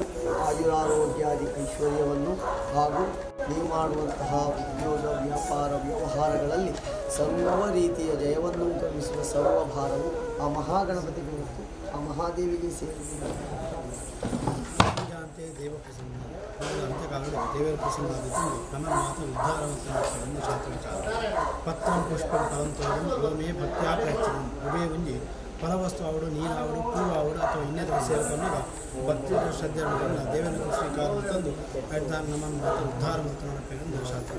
ಆಯುರಾರೋಗ್ಯಾದಿ ಐಶ್ವರ್ಯವನ್ನು ಹಾಗೂ ನೀವು ಮಾಡುವಂತಹ ಉದ್ಯೋಗ ವ್ಯಾಪಾರ ವ್ಯವಹಾರಗಳಲ್ಲಿ ಸರ್ವ ರೀತಿಯ ಜಯವನ್ನು ಗಮನಿಸುವ ಸರ್ವಭಾರವು ಆ ಮಹಾಗಣಪತಿಗೆ ಮತ್ತು ಆ ಮಹಾದೇವಿಗೆ ಸೇರಿದೆ. ದೇವಪ್ರಸನ್ನ ಅಂತ್ಯಕಾಲದಲ್ಲಿ ದೇವರ ಪ್ರಸನ್ನಾದಿದ್ದು ನಮ್ಮ ಮಾತು ಉದ್ಧಾರವಂತನ್ನು ಶಾಸ್ತ್ರ ಪತ್ರಂ ಪುಷ್ಪಂ ಫಲಂತೋರಂ ಗೋಮೇ ಭಕ್ತ್ಯಾ ಪ್ರಯತ್ನ ಉಭಯ ಉಂಜಿ ಫಲವಸ್ತು ಆವಡು ನೀರಾವಡು ಹೂ ಆವಡು ಅಥವಾ ಇನ್ನಿತರ ಸೇರಿಕೊಂಡಾಗ ಭಕ್ತಿ ಶ್ರದ್ಧೆ ದೇವನ ಸ್ವೀಕಾರ ತಂದು ಅಡ್ದಾನ ನಮ್ಮನ್ನು ಮಾತು ಉದ್ಧಾರ ಮತ್ತು ನಡಪೆಂದು ಶಾಸ್ತ್ರ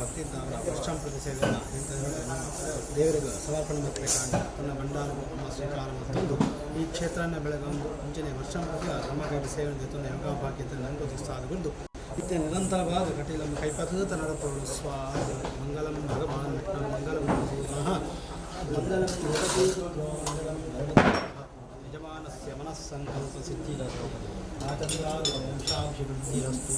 ಭಕ್ತಿ ವರ್ಷಂ ಪ್ರತಿ ಸೇವೆಯನ್ನು ದೇವರಿಗೆ ಸಮರ್ಪಣೆ ಮಾಡಬೇಕಾದ ತನ್ನ ಭಂಡಾರ ಸ್ವೀಕಾರ ತಂದು ಈ ಕ್ಷೇತ್ರನ ಬೆಳಗೊಂಡು ಮುಂಚೆನೆ ವರ್ಷಂ ಪ್ರತಿ ನಮಗಾಗಿ ಸೇವೆಯನ್ನು ತಂದು ಯೋಗ ಭಾಗ್ಯತೆ ನಂಗೆ ಸಾಧುಗೊಂಡು ಇತ್ತೆ ನಿರಂತರವಾದ ಕಟೀಲನ್ನು ಕೈಪತದ ನಡಪಗಳು ಸ್ವಾಹ ಮಂಗಲಂ ಭಗವಾನ್ ಮಂಗಲಂ ಮಂಗಲಂ ಯಜಮಾನಸ್ಯ ಮನಸ್ಸಂಕಲ್ಪ ಸಿದ್ಧಿರಸ್ತು ಆತಂದ್ರಾದ ವಂಶಾಭಿವೃದ್ಧಿರಸ್ತು.